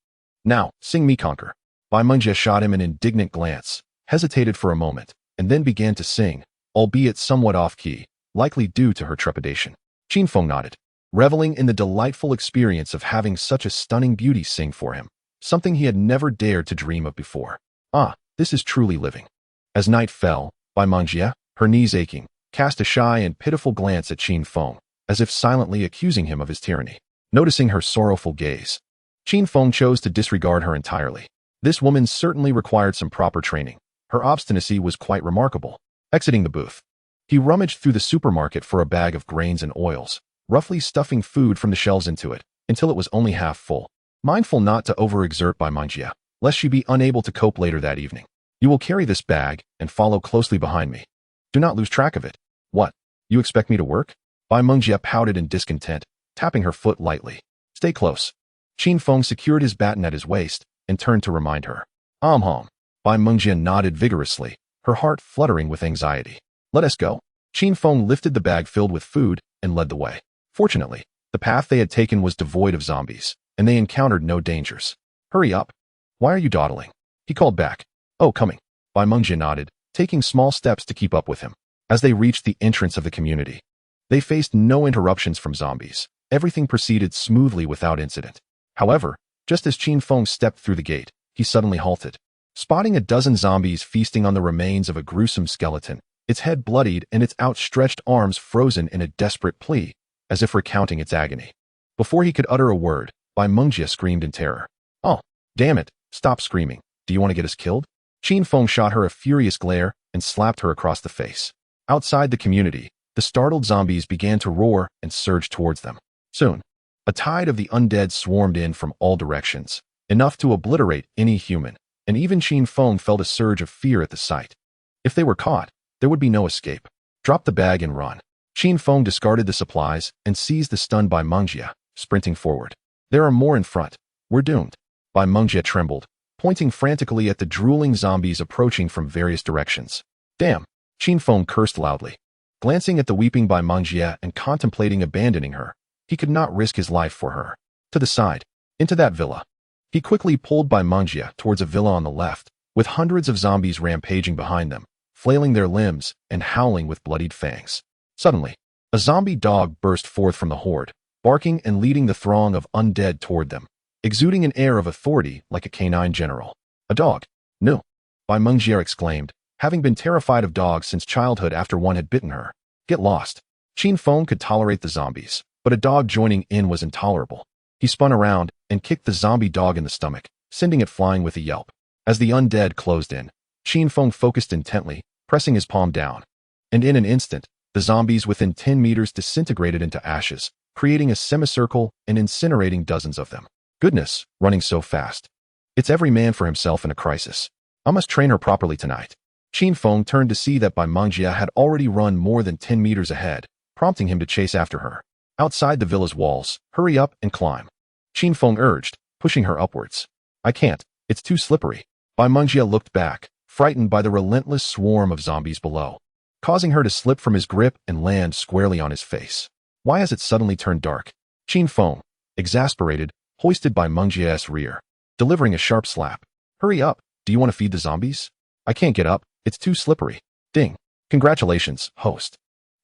"Now, sing me conquer." Bai Mengjie shot him an indignant glance, hesitated for a moment, and then began to sing, albeit somewhat off-key, likely due to her trepidation. Qin Feng nodded, reveling in the delightful experience of having such a stunning beauty sing for him, something he had never dared to dream of before. Ah, this is truly living. As night fell, Bai Mengjie, her knees aching, cast a shy and pitiful glance at Qin Feng, as if silently accusing him of his tyranny. Noticing her sorrowful gaze, Qin Feng chose to disregard her entirely. This woman certainly required some proper training. Her obstinacy was quite remarkable. Exiting the booth, he rummaged through the supermarket for a bag of grains and oils, roughly stuffing food from the shelves into it, until it was only half full. Mindful not to overexert Bai Mengjie, lest she be unable to cope later that evening. "You will carry this bag and follow closely behind me. Do not lose track of it." "What? You expect me to work?" Bai Mengjie pouted in discontent, tapping her foot lightly. "Stay close." Qin Feng secured his baton at his waist and turned to remind her. Hom. Bai Mengjie nodded vigorously, her heart fluttering with anxiety. "Let us go." Qin Feng lifted the bag filled with food and led the way. Fortunately, the path they had taken was devoid of zombies, and they encountered no dangers. "Hurry up. Why are you dawdling?" he called back. "Oh, coming." Bai Mengjie nodded, taking small steps to keep up with him. As they reached the entrance of the community, they faced no interruptions from zombies. Everything proceeded smoothly without incident. However, just as Qin Feng stepped through the gate, he suddenly halted. Spotting a dozen zombies feasting on the remains of a gruesome skeleton, its head bloodied and its outstretched arms frozen in a desperate plea, as if recounting its agony. Before he could utter a word, Bai Mengjie screamed in terror. "Oh, damn it, stop screaming. Do you want to get us killed?" Qin Feng shot her a furious glare and slapped her across the face. Outside the community, the startled zombies began to roar and surge towards them. Soon, a tide of the undead swarmed in from all directions, enough to obliterate any human, and even Qin Feng felt a surge of fear at the sight. If they were caught, there would be no escape. "Drop the bag and run." Qin Feng discarded the supplies and seized the stunned Bai Mengjie, sprinting forward. "There are more in front. We're doomed." Bai Mengjie trembled, pointing frantically at the drooling zombies approaching from various directions. "Damn!" Qin Feng cursed loudly. Glancing at the weeping Bai Mengjie and contemplating abandoning her, he could not risk his life for her. To the side, into that villa. He quickly pulled Bai Mengjie towards a villa on the left, with hundreds of zombies rampaging behind them, flailing their limbs and howling with bloodied fangs. Suddenly, a zombie dog burst forth from the horde, barking and leading the throng of undead toward them, exuding an air of authority like a canine general. "A dog? No!" Bai Mengjie exclaimed, having been terrified of dogs since childhood after one had bitten her. "Get lost." Qin Feng could tolerate the zombies, but a dog joining in was intolerable. He spun around and kicked the zombie dog in the stomach, sending it flying with a yelp. As the undead closed in, Qin Feng focused intently, pressing his palm down. And in an instant, the zombies within 10 meters disintegrated into ashes, creating a semicircle and incinerating dozens of them. Goodness, running so fast. It's every man for himself in a crisis. I must train her properly tonight. Qin Feng turned to see that Bai Mengjie had already run more than 10 meters ahead, prompting him to chase after her. Outside the villa's walls, "Hurry up and climb," Qin Feng urged, pushing her upwards. "I can't. It's too slippery." Bai Mengjie looked back, frightened by the relentless swarm of zombies below, causing her to slip from his grip and land squarely on his face. Why has it suddenly turned dark? Qin Feng, exasperated, hoisted Bai Mengjie's rear, delivering a sharp slap. "Hurry up. Do you want to feed the zombies?" "I can't get up. It's too slippery." Ding. "Congratulations, host.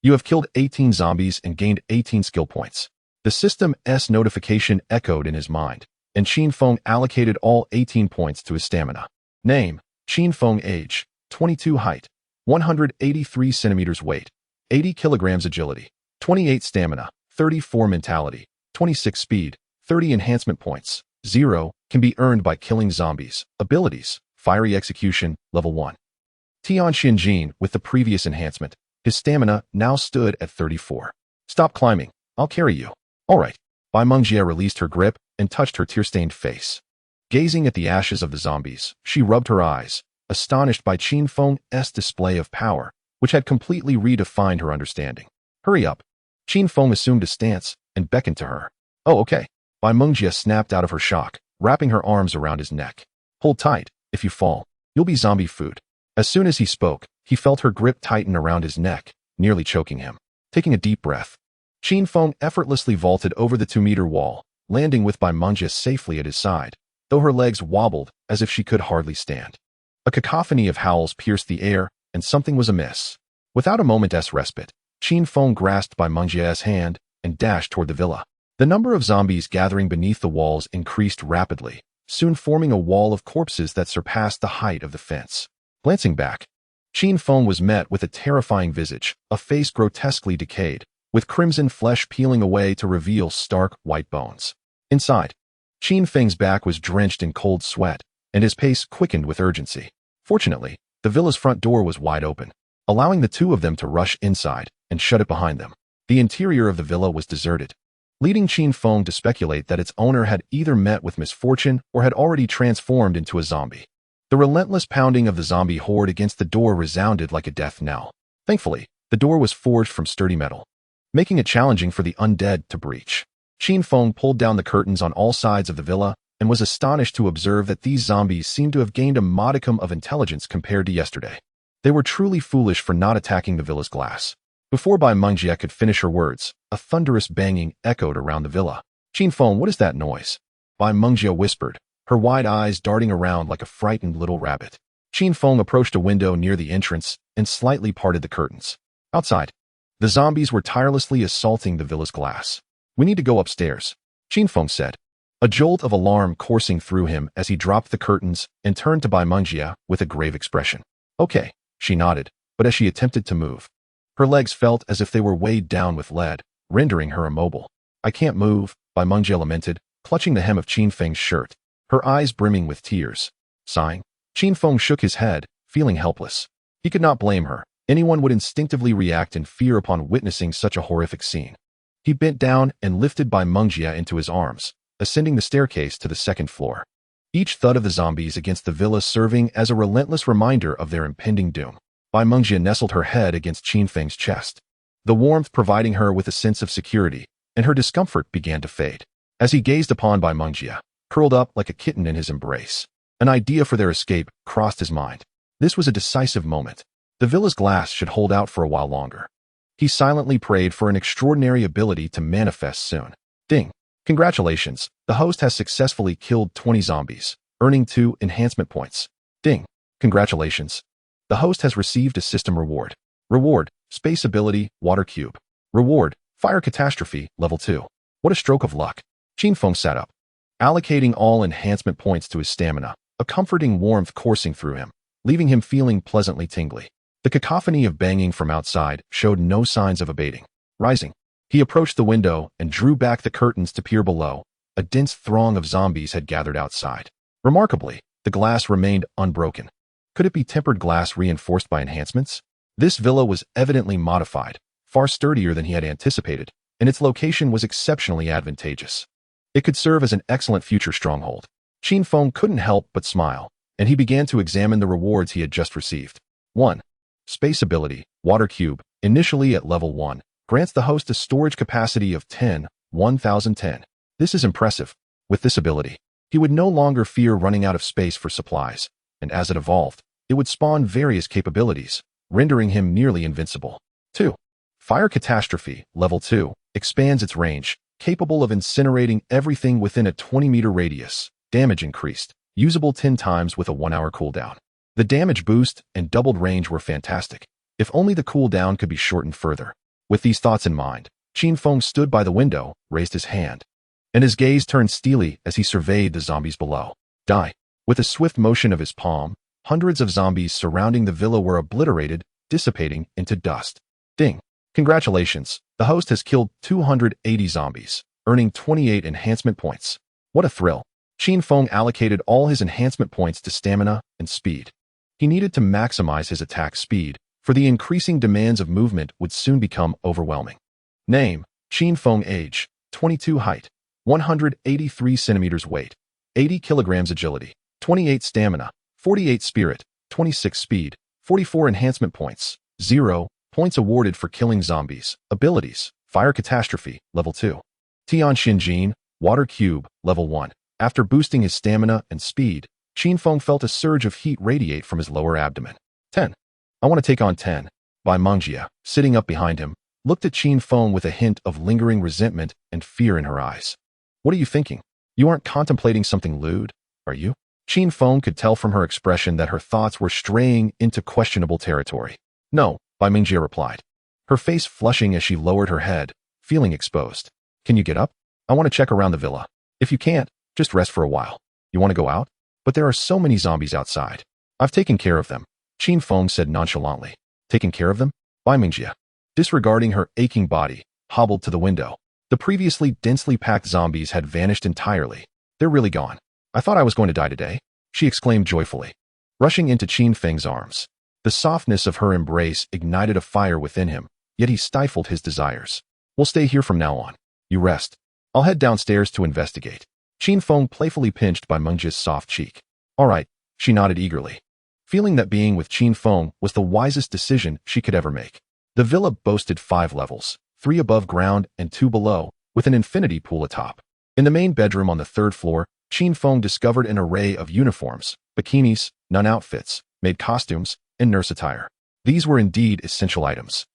You have killed 18 zombies and gained 18 skill points." The system's notification echoed in his mind, and Qin Feng allocated all 18 points to his stamina. Name: Qin Feng. Age: 22. Height: 183 centimeters. Weight: 80 kilograms. Agility: 28 stamina, 34 mentality, 26 speed, 30 enhancement points, 0 can be earned by killing zombies. Abilities: Fiery Execution, level 1. Tian Xinjin, with the previous enhancement, his stamina now stood at 34. Stop climbing. I'll carry you. All right. Bai Mengjie released her grip and touched her tear-stained face. Gazing at the ashes of the zombies, she rubbed her eyes, astonished by Qin Feng's display of power, which had completely redefined her understanding. Hurry up. Qin Feng assumed a stance and beckoned to her. Oh, okay. Bai Mengjie snapped out of her shock, wrapping her arms around his neck. Hold tight. If you fall, you'll be zombie food. As soon as he spoke, he felt her grip tighten around his neck, nearly choking him. Taking a deep breath, Qin Feng effortlessly vaulted over the 2-meter wall, landing with Bai Mengjie safely at his side, though her legs wobbled as if she could hardly stand. A cacophony of howls pierced the air, and something was amiss. Without a moment's respite, Qin Feng grasped Bai Mengjie's hand and dashed toward the villa. The number of zombies gathering beneath the walls increased rapidly, soon forming a wall of corpses that surpassed the height of the fence. Glancing back, Qin Feng was met with a terrifying visage, a face grotesquely decayed, with crimson flesh peeling away to reveal stark, white bones. Inside, Qin Feng's back was drenched in cold sweat, and his pace quickened with urgency. Fortunately, the villa's front door was wide open, allowing the two of them to rush inside and shut it behind them. The interior of the villa was deserted, leading Qin Feng to speculate that its owner had either met with misfortune or had already transformed into a zombie. The relentless pounding of the zombie horde against the door resounded like a death knell. Thankfully, the door was forged from sturdy metal, making it challenging for the undead to breach. Qin Feng pulled down the curtains on all sides of the villa and was astonished to observe that these zombies seemed to have gained a modicum of intelligence compared to yesterday. They were truly foolish for not attacking the villa's glass. Before Bai Mengjie could finish her words, a thunderous banging echoed around the villa. Qin Feng, what is that noise? Bai Mengjie whispered, her wide eyes darting around like a frightened little rabbit. Qin Feng approached a window near the entrance and slightly parted the curtains. Outside, the zombies were tirelessly assaulting the villa's glass. We need to go upstairs, Qin Feng said, a jolt of alarm coursing through him as he dropped the curtains and turned to Bai Mengjie with a grave expression. Okay, she nodded, but as she attempted to move, her legs felt as if they were weighed down with lead, rendering her immobile. I can't move, Bai Mengjie lamented, clutching the hem of Qin Feng's shirt, her eyes brimming with tears. Sighing, Qin Feng shook his head, feeling helpless. He could not blame her. Anyone would instinctively react in fear upon witnessing such a horrific scene. He bent down and lifted Bai Mengjie into his arms, ascending the staircase to the second floor. Each thud of the zombies against the villa serving as a relentless reminder of their impending doom. Bai Mengjie nestled her head against Qin Feng's chest, the warmth providing her with a sense of security, and her discomfort began to fade. As he gazed upon Bai Mengjie, curled up like a kitten in his embrace, an idea for their escape crossed his mind. This was a decisive moment. The villa's glass should hold out for a while longer. He silently prayed for an extraordinary ability to manifest soon. Ding. Congratulations, the host has successfully killed 20 zombies, earning 2 enhancement points. Ding. Congratulations. The host has received a system reward. Reward, Space Ability, Water Cube. Reward, Fire Catastrophe, Level 2. What a stroke of luck. Qin Feng sat up, allocating all enhancement points to his stamina, a comforting warmth coursing through him, leaving him feeling pleasantly tingly. The cacophony of banging from outside showed no signs of abating. Rising, he approached the window and drew back the curtains to peer below. A dense throng of zombies had gathered outside. Remarkably, the glass remained unbroken. Could it be tempered glass reinforced by enhancements? This villa was evidently modified, far sturdier than he had anticipated, and its location was exceptionally advantageous. It could serve as an excellent future stronghold. Qin Feng couldn't help but smile, and he began to examine the rewards he had just received. 1. Space Ability, Water Cube, initially at level 1, grants the host a storage capacity of 10,010. This is impressive. With this ability, he would no longer fear running out of space for supplies, and as it evolved, it would spawn various capabilities, rendering him nearly invincible. 2. Fire Catastrophe, level 2, expands its range, capable of incinerating everything within a 20-meter radius. Damage increased, usable 10 times with a 1-hour cooldown. The damage boost and doubled range were fantastic. If only the cooldown could be shortened further. With these thoughts in mind, Qin Feng stood by the window, raised his hand, and his gaze turned steely as he surveyed the zombies below. Die. With a swift motion of his palm, hundreds of zombies surrounding the villa were obliterated, dissipating into dust. Ding. Congratulations, the host has killed 280 zombies, earning 28 enhancement points. What a thrill. Qin Feng allocated all his enhancement points to stamina and speed. He needed to maximize his attack speed, for the increasing demands of movement would soon become overwhelming. Name: Qin Feng. Age: 22. Height: 183 centimeters. Weight: 80 kilograms. Agility: 28 stamina, 48 spirit, 26 speed, 44 enhancement points, 0 points awarded for killing zombies. Abilities: Fire Catastrophe, Level 2. Tian Xinjin, Water Cube, Level 1. After boosting his stamina and speed, Qin Feng felt a surge of heat radiate from his lower abdomen. 10. I want to take on 10. Bai Mengjie, sitting up behind him, looked at Qin Feng with a hint of lingering resentment and fear in her eyes. What are you thinking? You aren't contemplating something lewd, are you? Qin Feng could tell from her expression that her thoughts were straying into questionable territory. No, Bai Mengjie replied, her face flushing as she lowered her head, feeling exposed. Can you get up? I want to check around the villa. If you can't, just rest for a while. You want to go out? But there are so many zombies outside. I've taken care of them, Qin Feng said nonchalantly. Taken care of them? Bai Mengjie, disregarding her aching body, hobbled to the window. The previously densely packed zombies had vanished entirely. They're really gone. I thought I was going to die today, she exclaimed joyfully, rushing into Qin Feng's arms. The softness of her embrace ignited a fire within him, yet he stifled his desires. We'll stay here from now on. You rest. I'll head downstairs to investigate. Qin Feng playfully pinched Bai Mengjie's soft cheek. All right, she nodded eagerly, feeling that being with Qin Feng was the wisest decision she could ever make. The villa boasted 5 levels, 3 above ground and 2 below, with an infinity pool atop. In the main bedroom on the 3rd floor, Qin Feng discovered an array of uniforms, bikinis, nun outfits, maid costumes, and nurse attire. These were indeed essential items.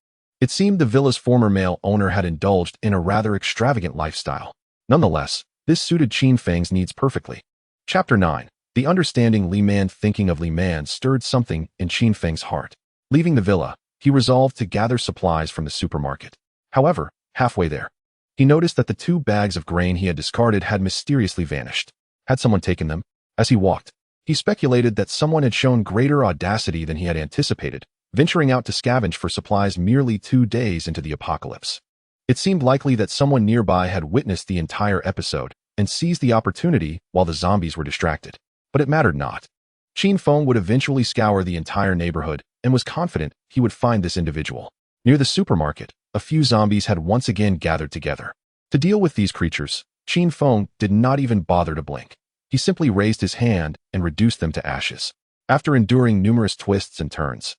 It seemed the villa's former male owner had indulged in a rather extravagant lifestyle. Nonetheless, this suited Qin Feng's needs perfectly. Chapter 9. The understanding Li Man. Thinking of Li Man stirred something in Qin Feng's heart. Leaving the villa, he resolved to gather supplies from the supermarket. However, halfway there, he noticed that the 2 bags of grain he had discarded had mysteriously vanished. Had someone taken them? As he walked, he speculated that someone had shown greater audacity than he had anticipated, venturing out to scavenge for supplies merely 2 days into the apocalypse. It seemed likely that someone nearby had witnessed the entire episode and seized the opportunity while the zombies were distracted. But it mattered not. Qin Feng would eventually scour the entire neighborhood and was confident he would find this individual. Near the supermarket, a few zombies had once again gathered together. To deal with these creatures, Qin Feng did not even bother to blink. He simply raised his hand and reduced them to ashes. After enduring numerous twists and turns,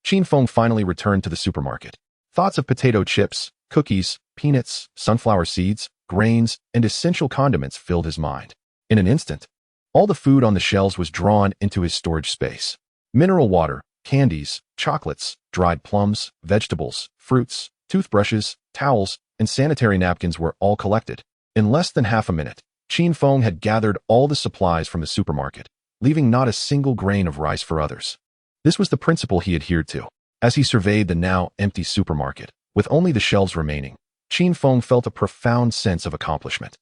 Qin Feng finally returned to the supermarket. Thoughts of potato chips, cookies, peanuts, sunflower seeds, grains, and essential condiments filled his mind. In an instant, all the food on the shelves was drawn into his storage space. Mineral water, candies, chocolates, dried plums, vegetables, fruits, toothbrushes, towels, and sanitary napkins were all collected. In less than half a minute, Qin Feng had gathered all the supplies from the supermarket, leaving not a single grain of rice for others. This was the principle he adhered to. As he surveyed the now empty supermarket, with only the shelves remaining, Qin Feng felt a profound sense of accomplishment.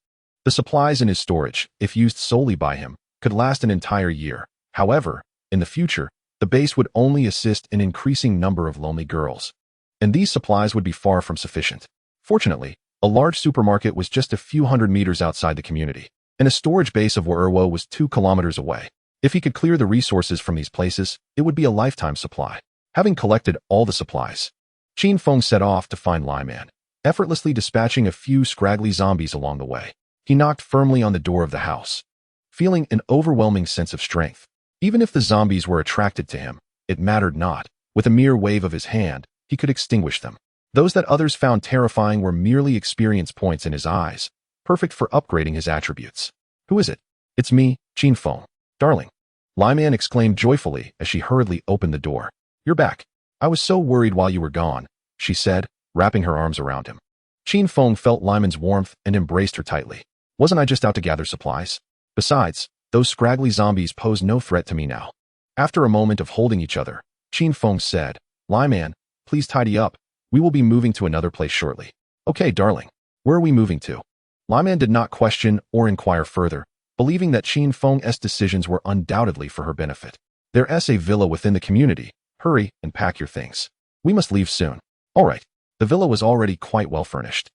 The supplies in his storage, if used solely by him, could last an entire year. However, in the future, the base would only assist an increasing number of lonely girls, and these supplies would be far from sufficient. Fortunately, a large supermarket was just a few hundred meters outside the community, and a storage base of Werwo was 2 kilometers away. If he could clear the resources from these places, it would be a lifetime supply. Having collected all the supplies, Qin Feng set off to find Li Man, effortlessly dispatching a few scraggly zombies along the way. He knocked firmly on the door of the house, feeling an overwhelming sense of strength. Even if the zombies were attracted to him, it mattered not. With a mere wave of his hand, he could extinguish them. Those that others found terrifying were merely experience points in his eyes, perfect for upgrading his attributes. Who is it? It's me, Qin Feng. Darling. Li Man exclaimed joyfully as she hurriedly opened the door. You're back. I was so worried while you were gone, she said, wrapping her arms around him. Qin Feng felt Li Man's warmth and embraced her tightly. Wasn't I just out to gather supplies? Besides, those scraggly zombies pose no threat to me now. After a moment of holding each other, Qin Feng said, Li Man, please tidy up. We will be moving to another place shortly. Okay, darling. Where are we moving to? Li Man did not question or inquire further, believing that Qin Feng's decisions were undoubtedly for her benefit. There's a villa within the community. Hurry and pack your things. We must leave soon. All right. The villa was already quite well furnished.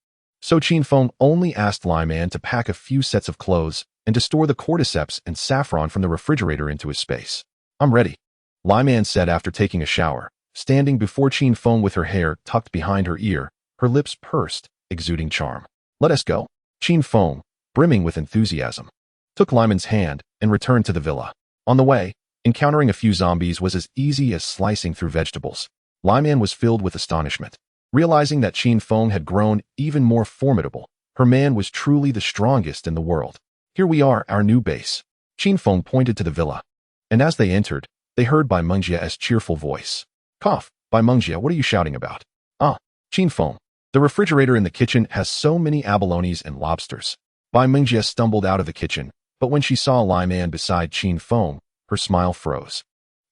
So Qin Feng only asked Lai Man to pack a few sets of clothes and to store the cordyceps and saffron from the refrigerator into his space. I'm ready, Lai Man said after taking a shower, standing before Qin Feng with her hair tucked behind her ear, her lips pursed, exuding charm. Let us go. Qin Feng, brimming with enthusiasm, took Lai Man's hand and returned to the villa. On the way, encountering a few zombies was as easy as slicing through vegetables. Lai Man was filled with astonishment. Realizing that Qin Feng had grown even more formidable, her man was truly the strongest in the world. Here we are, our new base. Qin Feng pointed to the villa. And as they entered, they heard Bai Mengjia's cheerful voice. Cough, Bai Mengjia, what are you shouting about? Ah, Qin Feng. The refrigerator in the kitchen has so many abalones and lobsters. Bai Mengjia stumbled out of the kitchen, but when she saw Lai Man beside Qin Feng, her smile froze,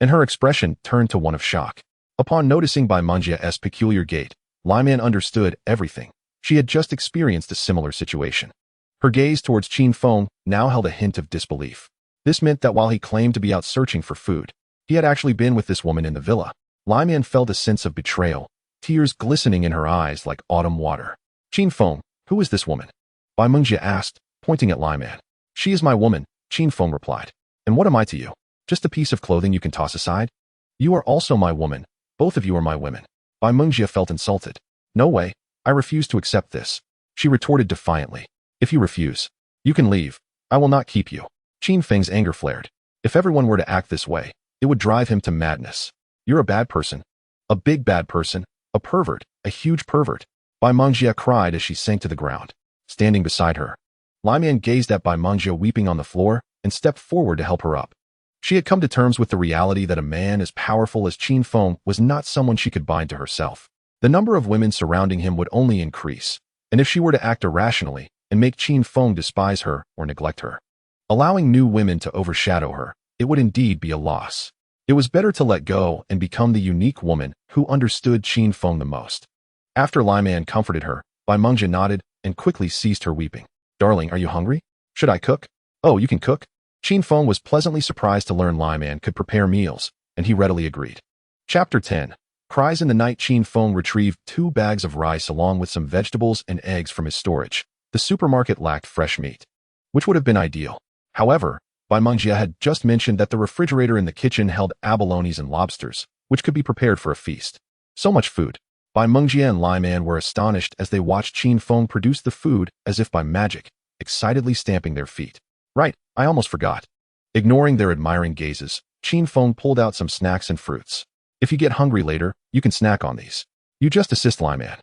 and her expression turned to one of shock. Upon noticing Bai Mengjia's peculiar gait, Lai Man understood everything. She had just experienced a similar situation. Her gaze towards Qin Feng now held a hint of disbelief. This meant that while he claimed to be out searching for food, he had actually been with this woman in the villa. Lai Man felt a sense of betrayal, tears glistening in her eyes like autumn water. Qin Feng, who is this woman? Bai Mengjia asked, pointing at Lai Man. She is my woman, Qin Feng replied. And what am I to you? Just a piece of clothing you can toss aside? You are also my woman. Both of you are my women. Bai Mengjia felt insulted. No way, I refuse to accept this. She retorted defiantly. If you refuse, you can leave. I will not keep you. Qin Feng's anger flared. If everyone were to act this way, it would drive him to madness. You're a bad person. A big bad person. A pervert. A huge pervert. Bai Mengjia cried as she sank to the ground. Standing beside her, Lai Man gazed at Bai Mengjia weeping on the floor and stepped forward to help her up. She had come to terms with the reality that a man as powerful as Qin Feng was not someone she could bind to herself. The number of women surrounding him would only increase, and if she were to act irrationally and make Qin Feng despise her or neglect her, allowing new women to overshadow her, it would indeed be a loss. It was better to let go and become the unique woman who understood Qin Feng the most. After Lai Man comforted her, Bai Mengjia nodded and quickly ceased her weeping. Darling, are you hungry? Should I cook? Oh, you can cook? Qin Feng was pleasantly surprised to learn Lai Man could prepare meals, and he readily agreed. Chapter 10. Cries in the night. Qin Feng retrieved 2 bags of rice along with some vegetables and eggs from his storage. The supermarket lacked fresh meat, which would have been ideal. However, Bai Mengjia had just mentioned that the refrigerator in the kitchen held abalones and lobsters, which could be prepared for a feast. So much food. Bai Mengjia and Lai Man were astonished as they watched Qin Feng produce the food as if by magic, excitedly stamping their feet. Right, I almost forgot. Ignoring their admiring gazes, Qin Feng pulled out some snacks and fruits. If you get hungry later, you can snack on these. You just assist Lai Man.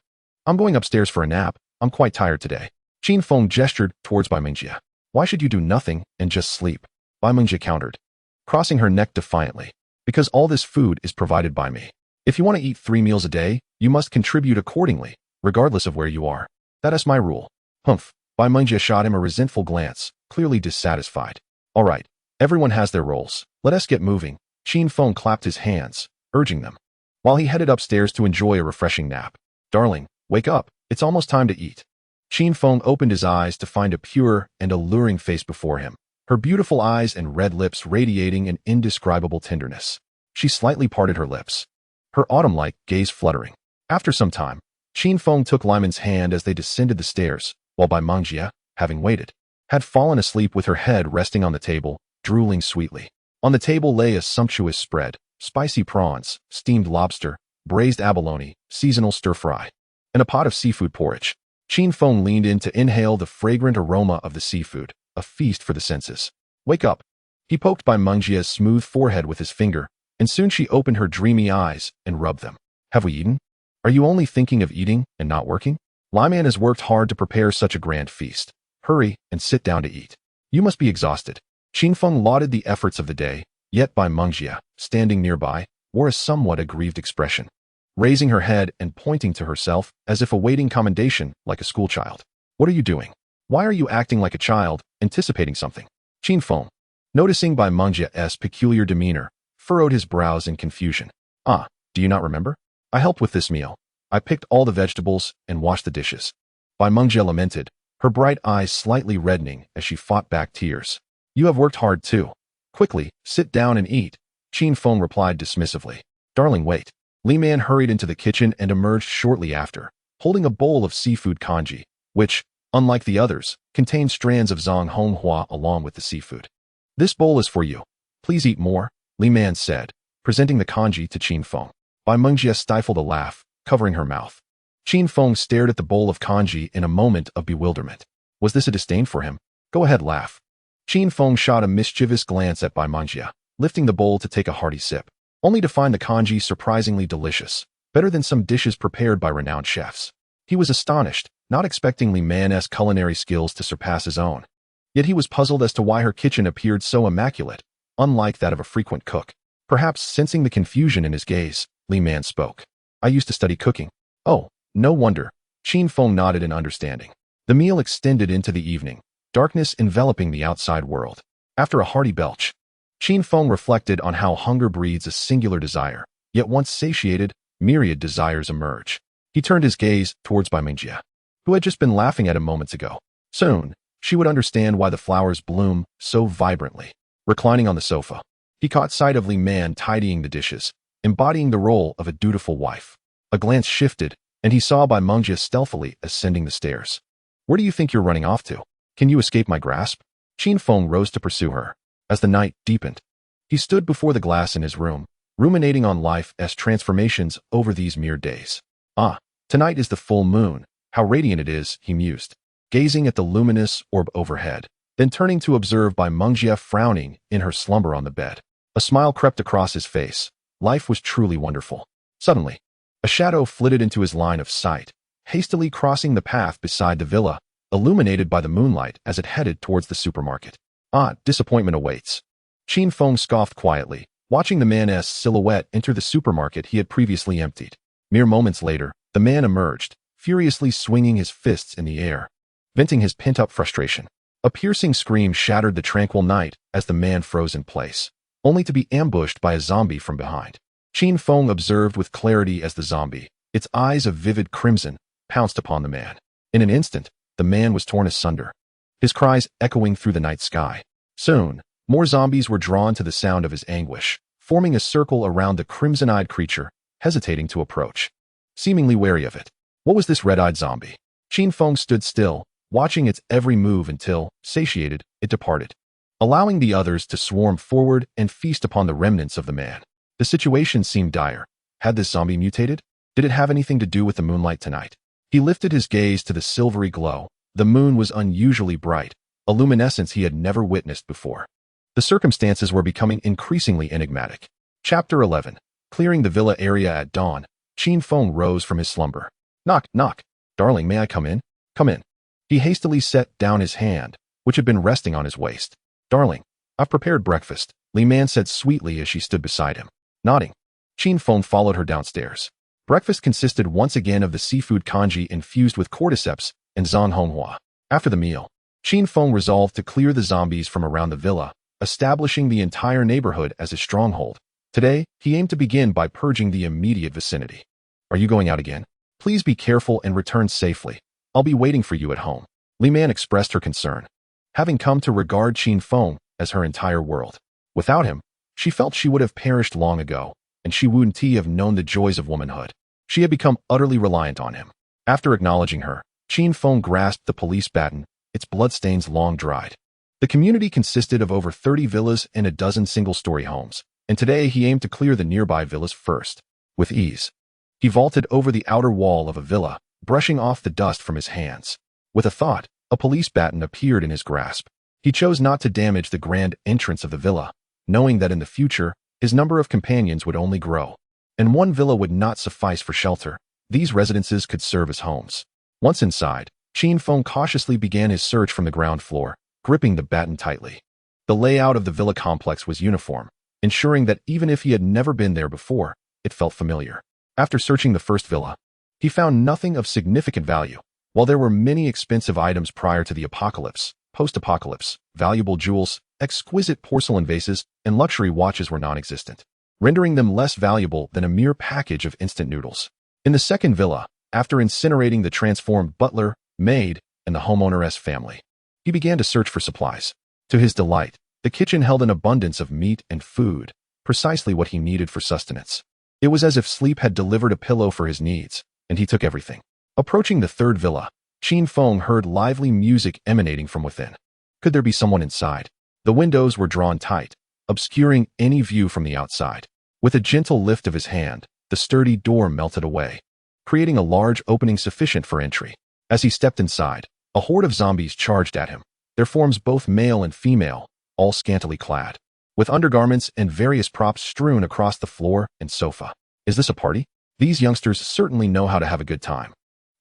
I'm going upstairs for a nap. I'm quite tired today. Qin Feng gestured towards Bai Mengjia. Why should you do nothing and just sleep? Bai Mengjia countered, crossing her neck defiantly. Because all this food is provided by me. If you want to eat 3 meals a day, you must contribute accordingly, regardless of where you are. That is my rule. Humph. Bai Mengjia shot him a resentful glance, clearly dissatisfied. All right, everyone has their roles. Let us get moving. Qin Feng clapped his hands, urging them, while he headed upstairs to enjoy a refreshing nap. Darling, wake up. It's almost time to eat. Qin Feng opened his eyes to find a pure and alluring face before him, her beautiful eyes and red lips radiating an indescribable tenderness. She slightly parted her lips, her autumn-like gaze fluttering. After some time, Qin Feng took Lai Man's hand as they descended the stairs, while Bai Mengjia, having waited, had fallen asleep with her head resting on the table, drooling sweetly. On the table lay a sumptuous spread, spicy prawns, steamed lobster, braised abalone, seasonal stir-fry, and a pot of seafood porridge. Qin Feng leaned in to inhale the fragrant aroma of the seafood, a feast for the senses. Wake up. He poked Bai Mengjia's smooth forehead with his finger, and soon she opened her dreamy eyes and rubbed them. Have we eaten? Are you only thinking of eating and not working? Lai Man has worked hard to prepare such a grand feast. Hurry and sit down to eat. You must be exhausted. Qin Feng lauded the efforts of the day, yet Bai Mengjia, standing nearby, wore a somewhat aggrieved expression, raising her head and pointing to herself as if awaiting commendation like a schoolchild. What are you doing? Why are you acting like a child, anticipating something? Qin Feng, noticing Bai Mengjia's peculiar demeanor, furrowed his brows in confusion. Ah, do you not remember? I helped with this meal. I picked all the vegetables and washed the dishes. Bai Mengjia lamented, her bright eyes slightly reddening as she fought back tears. You have worked hard too. Quickly, sit down and eat. Qin Feng replied dismissively. Darling, wait. Li Man hurried into the kitchen and emerged shortly after, holding a bowl of seafood congee, which, unlike the others, contained strands of zhang honghua along with the seafood. "This bowl is for you. Please eat more," Li Man said, presenting the congee to Qin Feng. Bai Mengjie stifled a laugh, covering her mouth. Qin Feng stared at the bowl of congee in a moment of bewilderment. Was this a disdain for him? "Go ahead, laugh." Qin Feng shot a mischievous glance at Bai Mengjie, lifting the bowl to take a hearty sip, only to find the congee surprisingly delicious, better than some dishes prepared by renowned chefs. He was astonished, not expecting Li Man's culinary skills to surpass his own. Yet he was puzzled as to why her kitchen appeared so immaculate, unlike that of a frequent cook. Perhaps sensing the confusion in his gaze, Li Man spoke. "I used to study cooking." "Oh, no wonder." Qin Feng nodded in understanding. The meal extended into the evening, darkness enveloping the outside world. After a hearty belch, Qin Feng reflected on how hunger breeds a singular desire, yet once satiated, myriad desires emerge. He turned his gaze towards Bai Mengjie, who had just been laughing at him moments ago. Soon, she would understand why the flowers bloom so vibrantly. Reclining on the sofa, he caught sight of Li Man tidying the dishes, embodying the role of a dutiful wife. A glance shifted, and he saw Bai Mengjie stealthily ascending the stairs. "Where do you think you're running off to? Can you escape my grasp?" Qin Feng rose to pursue her. As the night deepened, he stood before the glass in his room, ruminating on life's transformations over these mere days. "Ah, tonight is the full moon. How radiant it is," he mused, gazing at the luminous orb overhead, then turning to observe Bai Mengjie frowning in her slumber on the bed. A smile crept across his face. Life was truly wonderful. Suddenly, a shadow flitted into his line of sight, hastily crossing the path beside the villa, illuminated by the moonlight as it headed towards the supermarket. "Ah, disappointment awaits." Qin Feng scoffed quietly, watching the man's silhouette enter the supermarket he had previously emptied. Mere moments later, the man emerged, furiously swinging his fists in the air, venting his pent-up frustration. A piercing scream shattered the tranquil night as the man froze in place, only to be ambushed by a zombie from behind. Qin Feng observed with clarity as the zombie, its eyes of vivid crimson, pounced upon the man. In an instant, the man was torn asunder, his cries echoing through the night sky. Soon, more zombies were drawn to the sound of his anguish, forming a circle around the crimson-eyed creature, hesitating to approach, seemingly wary of it. What was this red-eyed zombie? Qin Feng stood still, watching its every move until, satiated, it departed, allowing the others to swarm forward and feast upon the remnants of the man. The situation seemed dire. Had this zombie mutated? Did it have anything to do with the moonlight tonight? He lifted his gaze to the silvery glow. The moon was unusually bright, a luminescence he had never witnessed before. The circumstances were becoming increasingly enigmatic. Chapter 11. Clearing the villa area at dawn, Qin Feng rose from his slumber. "Knock, knock. Darling, may I come in?" "Come in." He hastily set down his hand, which had been resting on his waist. "Darling, I've prepared breakfast," Li Man said sweetly as she stood beside him. Nodding, Qin Feng followed her downstairs. Breakfast consisted once again of the seafood congee infused with cordyceps and zhang honghua. After the meal, Qin Feng resolved to clear the zombies from around the villa, establishing the entire neighborhood as his stronghold. Today, he aimed to begin by purging the immediate vicinity. "Are you going out again? Please be careful and return safely. I'll be waiting for you at home." Li Man expressed her concern, having come to regard Qin Feng as her entire world. Without him, she felt she would have perished long ago, and she wouldn't have known the joys of womanhood. She had become utterly reliant on him. After acknowledging her, Qin Feng grasped the police baton, its bloodstains long dried. The community consisted of over 30 villas and a dozen single-story homes, and today he aimed to clear the nearby villas first. With ease, he vaulted over the outer wall of a villa, brushing off the dust from his hands. With a thought, a police baton appeared in his grasp. He chose not to damage the grand entrance of the villa, knowing that in the future, his number of companions would only grow, and one villa would not suffice for shelter. These residences could serve as homes. Once inside, Qin Feng cautiously began his search from the ground floor, gripping the baton tightly. The layout of the villa complex was uniform, ensuring that even if he had never been there before, it felt familiar. After searching the first villa, he found nothing of significant value. While there were many expensive items prior to the apocalypse, post-apocalypse, valuable jewels, exquisite porcelain vases, and luxury watches were non-existent, rendering them less valuable than a mere package of instant noodles. In the second villa, after incinerating the transformed butler, maid, and the homeowner's family, he began to search for supplies. To his delight, the kitchen held an abundance of meat and food, precisely what he needed for sustenance. It was as if sleep had delivered a pillow for his needs, and he took everything. Approaching the third villa, Qin Feng heard lively music emanating from within. Could there be someone inside? The windows were drawn tight, obscuring any view from the outside. With a gentle lift of his hand, the sturdy door melted away, creating a large opening sufficient for entry. As he stepped inside, a horde of zombies charged at him, their forms both male and female, all scantily clad, with undergarments and various props strewn across the floor and sofa. Is this a party? These youngsters certainly know how to have a good time.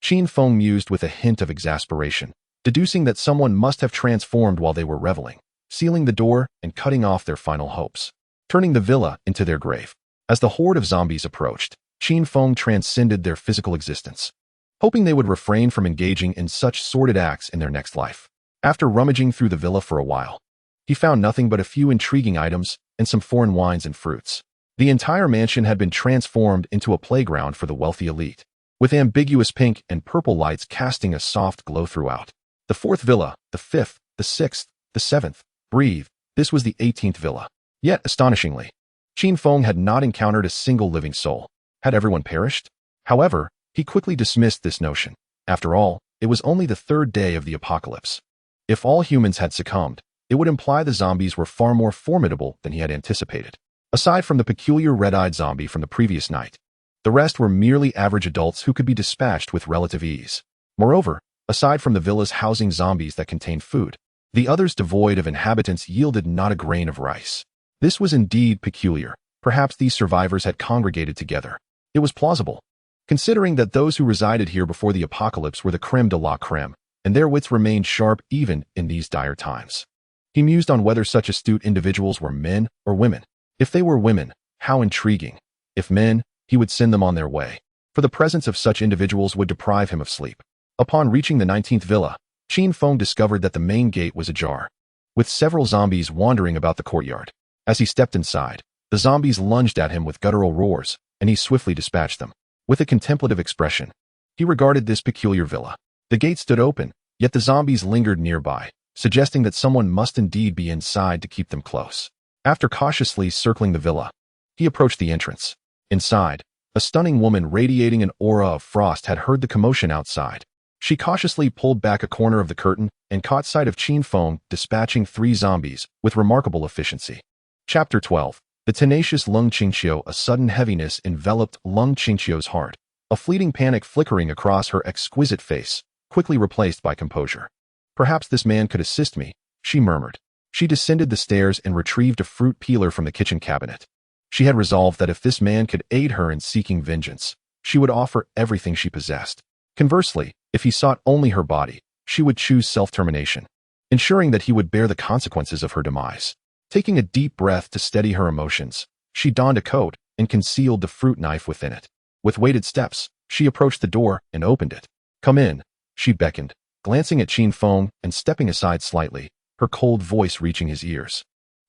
Qin Feng mused with a hint of exasperation, deducing that someone must have transformed while they were reveling, sealing the door and cutting off their final hopes, turning the villa into their grave. As the horde of zombies approached, Qin Feng transcended their physical existence, hoping they would refrain from engaging in such sordid acts in their next life. After rummaging through the villa for a while, he found nothing but a few intriguing items and some foreign wines and fruits. The entire mansion had been transformed into a playground for the wealthy elite, with ambiguous pink and purple lights casting a soft glow throughout. The fourth villa, the fifth, the sixth, the seventh. Breathe. This was the 18th villa. Yet, astonishingly, Qin Feng had not encountered a single living soul. Had everyone perished? However, he quickly dismissed this notion. After all, it was only the third day of the apocalypse. If all humans had succumbed, it would imply the zombies were far more formidable than he had anticipated. Aside from the peculiar red-eyed zombie from the previous night, the rest were merely average adults who could be dispatched with relative ease. Moreover, aside from the villas housing zombies that contained food, the others devoid of inhabitants yielded not a grain of rice. This was indeed peculiar. Perhaps these survivors had congregated together. It was plausible, considering that those who resided here before the apocalypse were the creme de la creme, and their wits remained sharp even in these dire times. He mused on whether such astute individuals were men or women. If they were women, how intriguing. If men, he would send them on their way, for the presence of such individuals would deprive him of sleep. Upon reaching the 19th villa, Qin Feng discovered that the main gate was ajar, with several zombies wandering about the courtyard. As he stepped inside, the zombies lunged at him with guttural roars, and he swiftly dispatched them. With a contemplative expression, he regarded this peculiar villa. The gate stood open, yet the zombies lingered nearby, suggesting that someone must indeed be inside to keep them close. After cautiously circling the villa, he approached the entrance. Inside, a stunning woman radiating an aura of frost had heard the commotion outside. She cautiously pulled back a corner of the curtain and caught sight of Qin Feng dispatching 3 zombies with remarkable efficiency. Chapter 12. The tenacious Lung Qingqiu. A sudden heaviness enveloped Lung Qingqiu's heart, a fleeting panic flickering across her exquisite face, quickly replaced by composure. Perhaps this man could assist me, she murmured. She descended the stairs and retrieved a fruit peeler from the kitchen cabinet. She had resolved that if this man could aid her in seeking vengeance, she would offer everything she possessed. Conversely, if he sought only her body, she would choose self-termination, ensuring that he would bear the consequences of her demise. Taking a deep breath to steady her emotions, she donned a coat and concealed the fruit knife within it. With weighted steps, she approached the door and opened it. "Come in," she beckoned, glancing at Qin Feng and stepping aside slightly, her cold voice reaching his ears.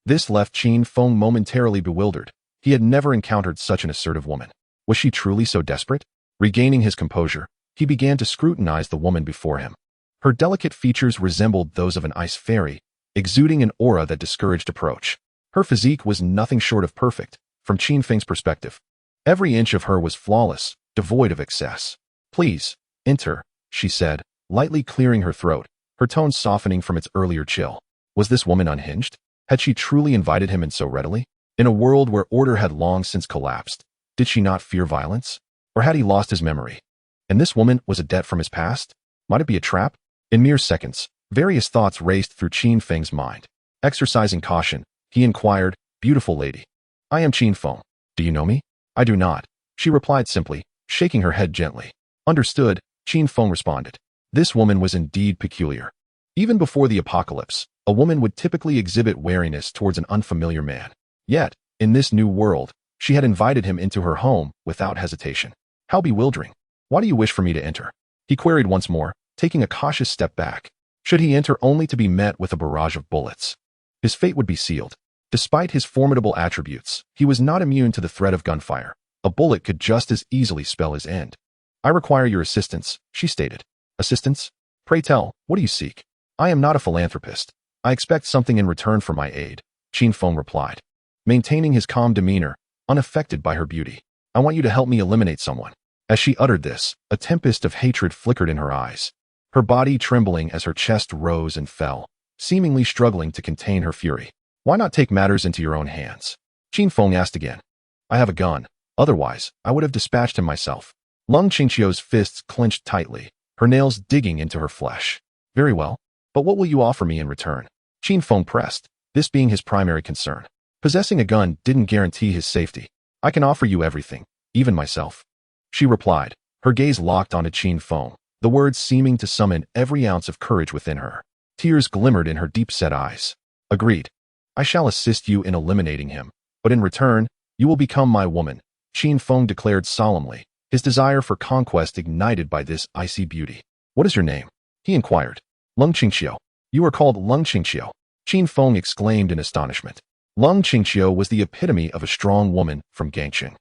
This left Qin Feng momentarily bewildered. He had never encountered such an assertive woman. Was she truly so desperate? Regaining his composure, he began to scrutinize the woman before him. Her delicate features resembled those of an ice fairy, exuding an aura that discouraged approach. Her physique was nothing short of perfect, from Qin Feng's perspective. Every inch of her was flawless, devoid of excess. "Please, enter," she said, lightly clearing her throat, her tone softening from its earlier chill. Was this woman unhinged? Had she truly invited him in so readily? In a world where order had long since collapsed, did she not fear violence? Or had he lost his memory? And this woman was a debt from his past? Might it be a trap? In mere seconds, various thoughts raced through Qin Feng's mind. Exercising caution, he inquired, "Beautiful lady, I am Qin Feng. Do you know me?" "I do not," she replied simply, shaking her head gently. "Understood," Qin Feng responded. This woman was indeed peculiar. Even before the apocalypse, a woman would typically exhibit wariness towards an unfamiliar man. Yet, in this new world, she had invited him into her home without hesitation. How bewildering. "Why do you wish for me to enter?" he queried once more, taking a cautious step back. Should he enter only to be met with a barrage of bullets? His fate would be sealed. Despite his formidable attributes, he was not immune to the threat of gunfire. A bullet could just as easily spell his end. "I require your assistance," she stated. "Assistance? Pray tell, what do you seek?" "I am not a philanthropist. I expect something in return for my aid," Qin Feng replied, maintaining his calm demeanor, unaffected by her beauty. "I want you to help me eliminate someone." As she uttered this, a tempest of hatred flickered in her eyes. her body trembling as her chest rose and fell, seemingly struggling to contain her fury. Why not take matters into your own hands? Qin Feng asked again. I have a gun. Otherwise, I would have dispatched him myself. Lung Qingqiu's fists clenched tightly, her nails digging into her flesh. Very well, but what will you offer me in return? Qin Feng pressed, this being his primary concern. Possessing a gun didn't guarantee his safety. I can offer you everything, even myself. She replied, her gaze locked onto Qin Feng, the words seeming to summon every ounce of courage within her. Tears glimmered in her deep-set eyes. Agreed. I shall assist you in eliminating him, but in return, you will become my woman, Qin Feng declared solemnly, his desire for conquest ignited by this icy beauty. What is your name? He inquired. Lung Qingqiu. You are called Lung Qingqiu. Qin Feng exclaimed in astonishment. Lung Qingqiu was the epitome of a strong woman from Gangcheng.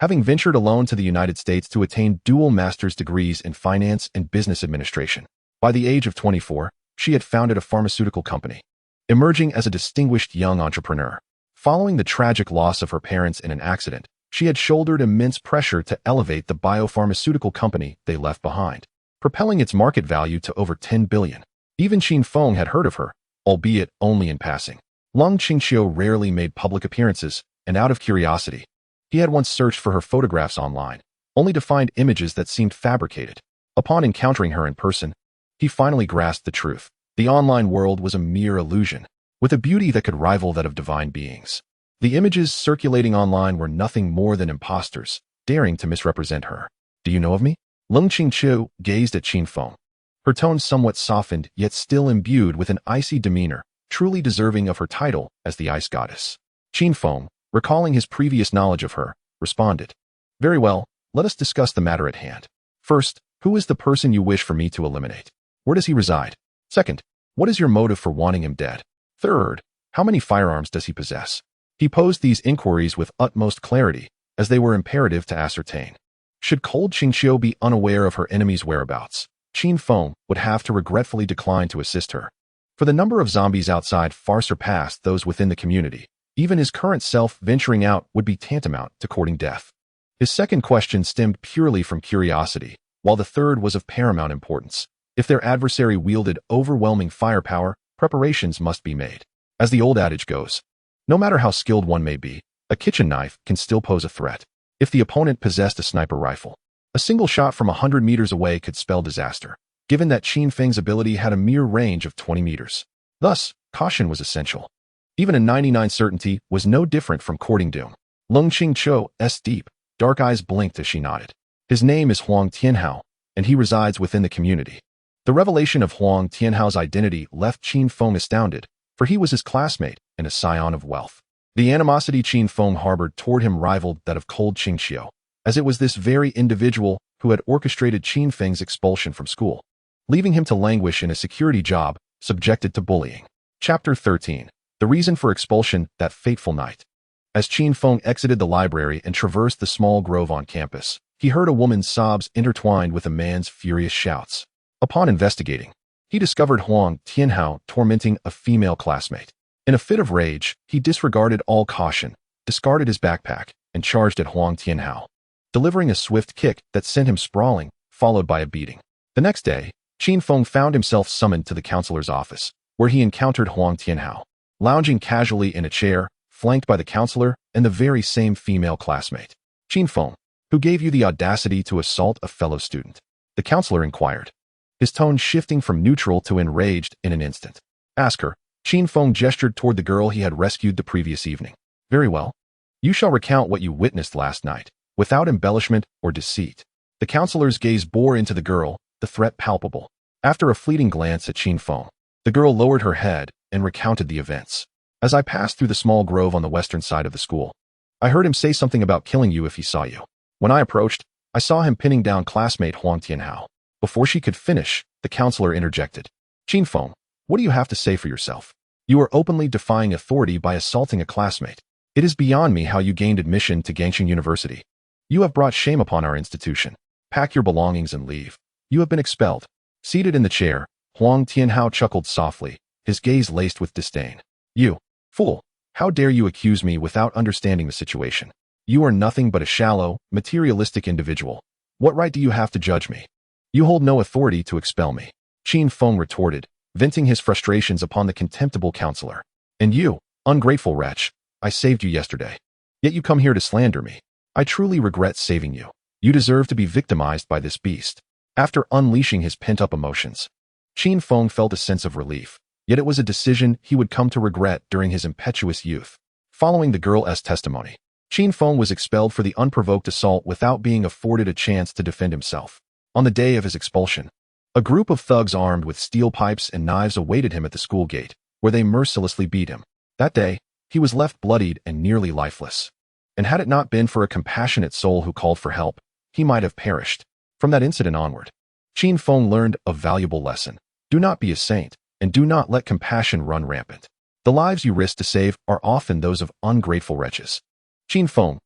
Having ventured alone to the United States to attain dual master's degrees in finance and business administration, by the age of 24, she had founded a pharmaceutical company, emerging as a distinguished young entrepreneur. Following the tragic loss of her parents in an accident, she had shouldered immense pressure to elevate the biopharmaceutical company they left behind, propelling its market value to over 10 billion. Even Qin Feng had heard of her, albeit only in passing. Lung Qingqiu rarely made public appearances, and out of curiosity, he had once searched for her photographs online, only to find images that seemed fabricated. Upon encountering her in person, he finally grasped the truth. The online world was a mere illusion, with a beauty that could rival that of divine beings. The images circulating online were nothing more than imposters, daring to misrepresent her. Do you know of me? Lung Qingqiu gazed at Qin Feng, her tone somewhat softened yet still imbued with an icy demeanor, truly deserving of her title as the ice goddess. Qin Feng, recalling his previous knowledge of her, responded, Very well, let us discuss the matter at hand. First, who is the person you wish for me to eliminate? Where does he reside? Second, what is your motive for wanting him dead? Third, how many firearms does he possess? He posed these inquiries with utmost clarity, as they were imperative to ascertain. Should cold Qingqiu be unaware of her enemy's whereabouts, Qin Feng would have to regretfully decline to assist her. For the number of zombies outside far surpassed those within the community. Even his current self venturing out would be tantamount to courting death. His second question stemmed purely from curiosity, while the third was of paramount importance. If their adversary wielded overwhelming firepower, preparations must be made. As the old adage goes, no matter how skilled one may be, a kitchen knife can still pose a threat. If the opponent possessed a sniper rifle, a single shot from 100 meters away could spell disaster, given that Qin Feng's ability had a mere range of 20 meters. Thus, caution was essential. Even a 99 certainty was no different from courting doom. Lung Qingqiu's deep, dark eyes blinked as she nodded. His name is Huang Tianhao, and he resides within the community. The revelation of Huang Tianhao's identity left Qin Feng astounded, for he was his classmate and a scion of wealth. The animosity Qin Feng harbored toward him rivaled that of cold Qingqiu, as it was this very individual who had orchestrated Qin Feng's expulsion from school, leaving him to languish in a security job subjected to bullying. Chapter 13. The reason for expulsion that fateful night. As Qin Feng exited the library and traversed the small grove on campus, he heard a woman's sobs intertwined with a man's furious shouts. Upon investigating, he discovered Huang Tianhao tormenting a female classmate. In a fit of rage, he disregarded all caution, discarded his backpack, and charged at Huang Tianhao, delivering a swift kick that sent him sprawling, followed by a beating. The next day, Qin Feng found himself summoned to the counselor's office, where he encountered Huang Tianhao, lounging casually in a chair, flanked by the counselor and the very same female classmate. Qin Feng, who gave you the audacity to assault a fellow student? The counselor inquired, his tone shifting from neutral to enraged in an instant. Ask her. Qin Feng gestured toward the girl he had rescued the previous evening. Very well. You shall recount what you witnessed last night, without embellishment or deceit. The counselor's gaze bore into the girl, the threat palpable. After a fleeting glance at Qin Feng, the girl lowered her head and recounted the events. As I passed through the small grove on the western side of the school, I heard him say something about killing you if he saw you. When I approached, I saw him pinning down classmate Huang Tianhao. Before she could finish, the counselor interjected. Qin Feng, what do you have to say for yourself? You are openly defying authority by assaulting a classmate. It is beyond me how you gained admission to Gangcheng University. You have brought shame upon our institution. Pack your belongings and leave. You have been expelled. Seated in the chair, Huang Tianhao chuckled softly, his gaze laced with disdain. You, fool, how dare you accuse me without understanding the situation? You are nothing but a shallow, materialistic individual. What right do you have to judge me? You hold no authority to expel me. Qin Feng retorted, venting his frustrations upon the contemptible counselor. And you, ungrateful wretch, I saved you yesterday. Yet you come here to slander me. I truly regret saving you. You deserve to be victimized by this beast. After unleashing his pent-up emotions, Qin Feng felt a sense of relief, yet it was a decision he would come to regret during his impetuous youth. Following the girl's testimony, Qin Feng was expelled for the unprovoked assault without being afforded a chance to defend himself. On the day of his expulsion, a group of thugs armed with steel pipes and knives awaited him at the school gate, where they mercilessly beat him. That day, he was left bloodied and nearly lifeless. And had it not been for a compassionate soul who called for help, he might have perished. From that incident onward, Qin Feng learned a valuable lesson. Do not be a saint, and do not let compassion run rampant. The lives you risk to save are often those of ungrateful wretches. Qin Feng.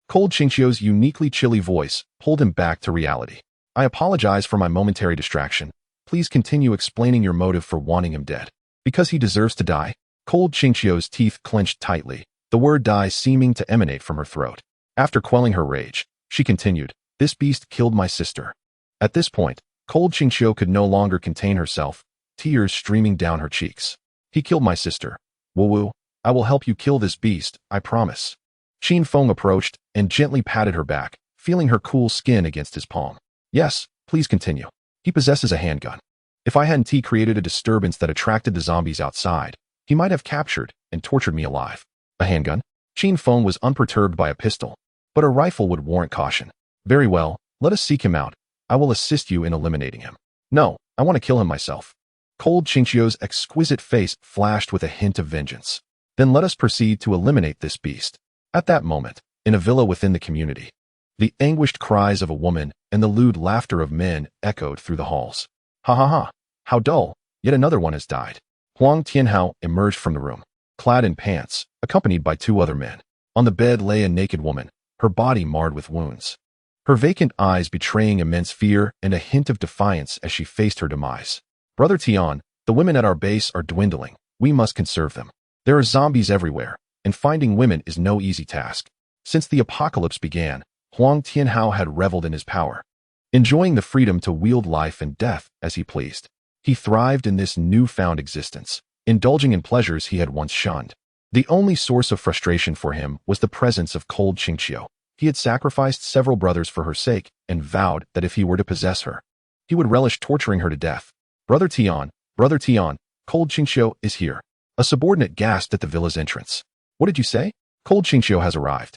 Cold Qingqiu's uniquely chilly voice pulled him back to reality. I apologize for my momentary distraction. Please continue explaining your motive for wanting him dead. Because he deserves to die? Cold Qingqiu's teeth clenched tightly, the word die seeming to emanate from her throat. After quelling her rage, she continued, this beast killed my sister. At this point, Cold Qingqiu could no longer contain herself, tears streaming down her cheeks. He killed my sister. Wu, I will help you kill this beast, I promise. Qin Feng approached and gently patted her back, feeling her cool skin against his palm. Yes, please continue. He possesses a handgun. If I hadn't created a disturbance that attracted the zombies outside, he might have captured and tortured me alive. A handgun? Qin Feng was unperturbed by a pistol, but a rifle would warrant caution. Very well, let us seek him out. I will assist you in eliminating him. No, I want to kill him myself. Cold Qingqiu's exquisite face flashed with a hint of vengeance. Then let us proceed to eliminate this beast. At that moment, in a villa within the community, the anguished cries of a woman and the lewd laughter of men echoed through the halls. Ha ha ha, how dull, yet another one has died. Huang Tianhao emerged from the room, clad in pants, accompanied by two other men. On the bed lay a naked woman, her body marred with wounds, her vacant eyes betraying immense fear and a hint of defiance as she faced her demise. Brother Tian, the women at our base are dwindling. We must conserve them. There are zombies everywhere, and finding women is no easy task. Since the apocalypse began, Huang Tianhao had reveled in his power, enjoying the freedom to wield life and death as he pleased. He thrived in this newfound existence, indulging in pleasures he had once shunned. The only source of frustration for him was the presence of Cold Qingqiu. He had sacrificed several brothers for her sake and vowed that if he were to possess her, he would relish torturing her to death. Brother Tian, Cold Qingqiu is here. A subordinate gasped at the villa's entrance. What did you say? Cold Qingqiu has arrived.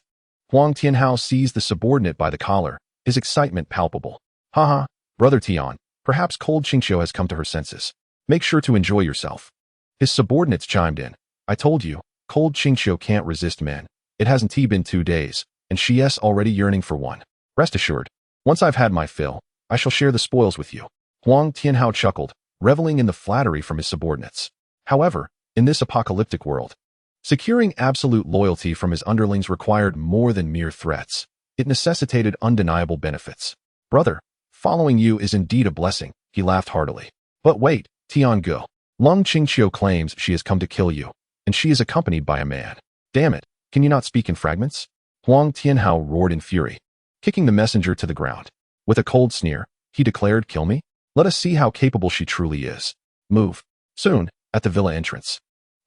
Huang Tianhao seized the subordinate by the collar, his excitement palpable. Haha, Brother Tian, perhaps Cold Qingqiu has come to her senses. Make sure to enjoy yourself. His subordinates chimed in. I told you, Cold Qingqiu can't resist men. It hasn't been 2 days, and she's already yearning for one. Rest assured, once I've had my fill, I shall share the spoils with you. Huang Tianhao chuckled, reveling in the flattery from his subordinates. However, in this apocalyptic world, securing absolute loyalty from his underlings required more than mere threats. It necessitated undeniable benefits. Brother, following you is indeed a blessing, he laughed heartily. But wait, Tiangu. Lung Qingqiu claims she has come to kill you, and she is accompanied by a man. Damn it, can you not speak in fragments? Huang Tianhao roared in fury, kicking the messenger to the ground. With a cold sneer, he declared, kill me? Let us see how capable she truly is. Move. Soon, at the villa entrance,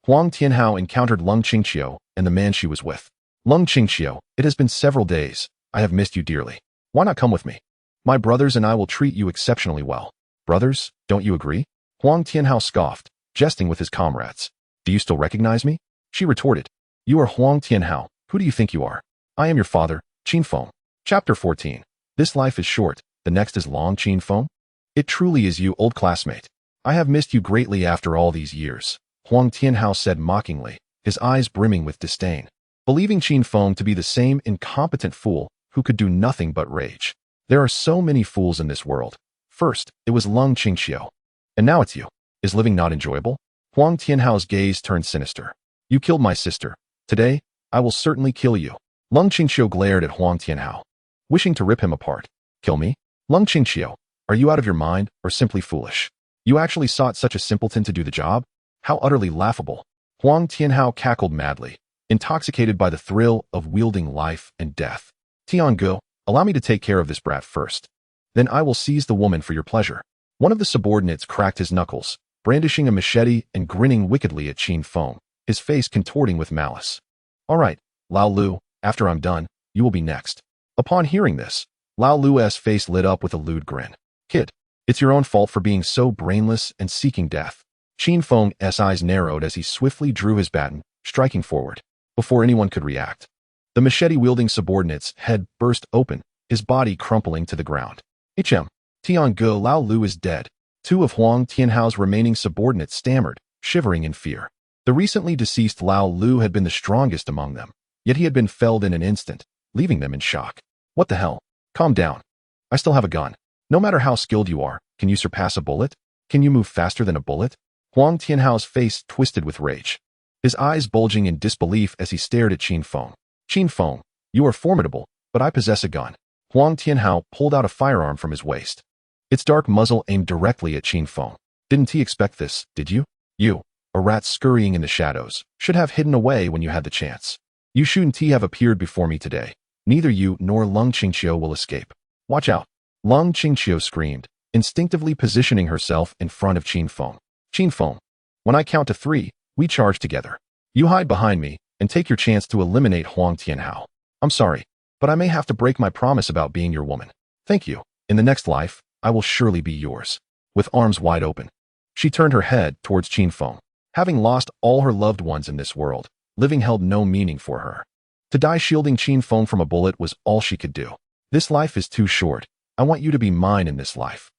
Huang Tianhao encountered Lung Qingqiu and the man she was with. Lung Qingqiu, it has been several days. I have missed you dearly. Why not come with me? My brothers and I will treat you exceptionally well. Brothers, don't you agree? Huang Tianhao scoffed, jesting with his comrades. Do you still recognize me? She retorted. You are Huang Tianhao. Who do you think you are? I am your father, Qin Feng. Chapter 14. This life is short, the next is long, Qin Feng. It truly is you, old classmate. I have missed you greatly after all these years, Huang Tianhao said mockingly, his eyes brimming with disdain, believing Qin Feng to be the same incompetent fool who could do nothing but rage. There are so many fools in this world. First, it was Lung Qingqiu. And now it's you. Is living not enjoyable? Huang Tianhao's gaze turned sinister. You killed my sister. Today, I will certainly kill you. Lung Qingqiu glared at Huang Tianhao, wishing to rip him apart. Kill me? Lung Qingqiu, are you out of your mind or simply foolish? You actually sought such a simpleton to do the job? How utterly laughable. Huang Tianhao cackled madly, intoxicated by the thrill of wielding life and death. Tiangu, allow me to take care of this brat first. Then I will seize the woman for your pleasure. One of the subordinates cracked his knuckles, brandishing a machete and grinning wickedly at Qin Feng, his face contorting with malice. All right, Lao Lu, after I'm done, you will be next. Upon hearing this, Lao Lu's face lit up with a lewd grin. Kid, it's your own fault for being so brainless and seeking death. Qin Feng's eyes narrowed as he swiftly drew his baton, striking forward. Before anyone could react, the machete-wielding subordinate's head burst open, his body crumpling to the ground. Tiange Lao Lu is dead. Two of Huang Tianhao's remaining subordinates stammered, shivering in fear. The recently deceased Lao Lu had been the strongest among them, yet he had been felled in an instant, leaving them in shock. What the hell? Calm down. I still have a gun. No matter how skilled you are, can you surpass a bullet? Can you move faster than a bullet? Huang Tianhao's face twisted with rage, his eyes bulging in disbelief as he stared at Qin Feng. Qin Feng, you are formidable, but I possess a gun. Huang Tianhao pulled out a firearm from his waist, its dark muzzle aimed directly at Qin Feng. Didn't he expect this, did you? You, a rat scurrying in the shadows, should have hidden away when you had the chance. You shouldn't have appeared before me today. Neither you nor Lung Qingqiu will escape. Watch out. Lung Qingqiu screamed, instinctively positioning herself in front of Qin Feng. Qin Feng, when I count to 3, we charge together. You hide behind me and take your chance to eliminate Huang Tianhao. I'm sorry, but I may have to break my promise about being your woman. Thank you. In the next life, I will surely be yours. With arms wide open, she turned her head towards Qin Feng. Having lost all her loved ones in this world, living held no meaning for her. To die shielding Qin Feng from a bullet was all she could do. This life is too short. I want you to be mine in this life.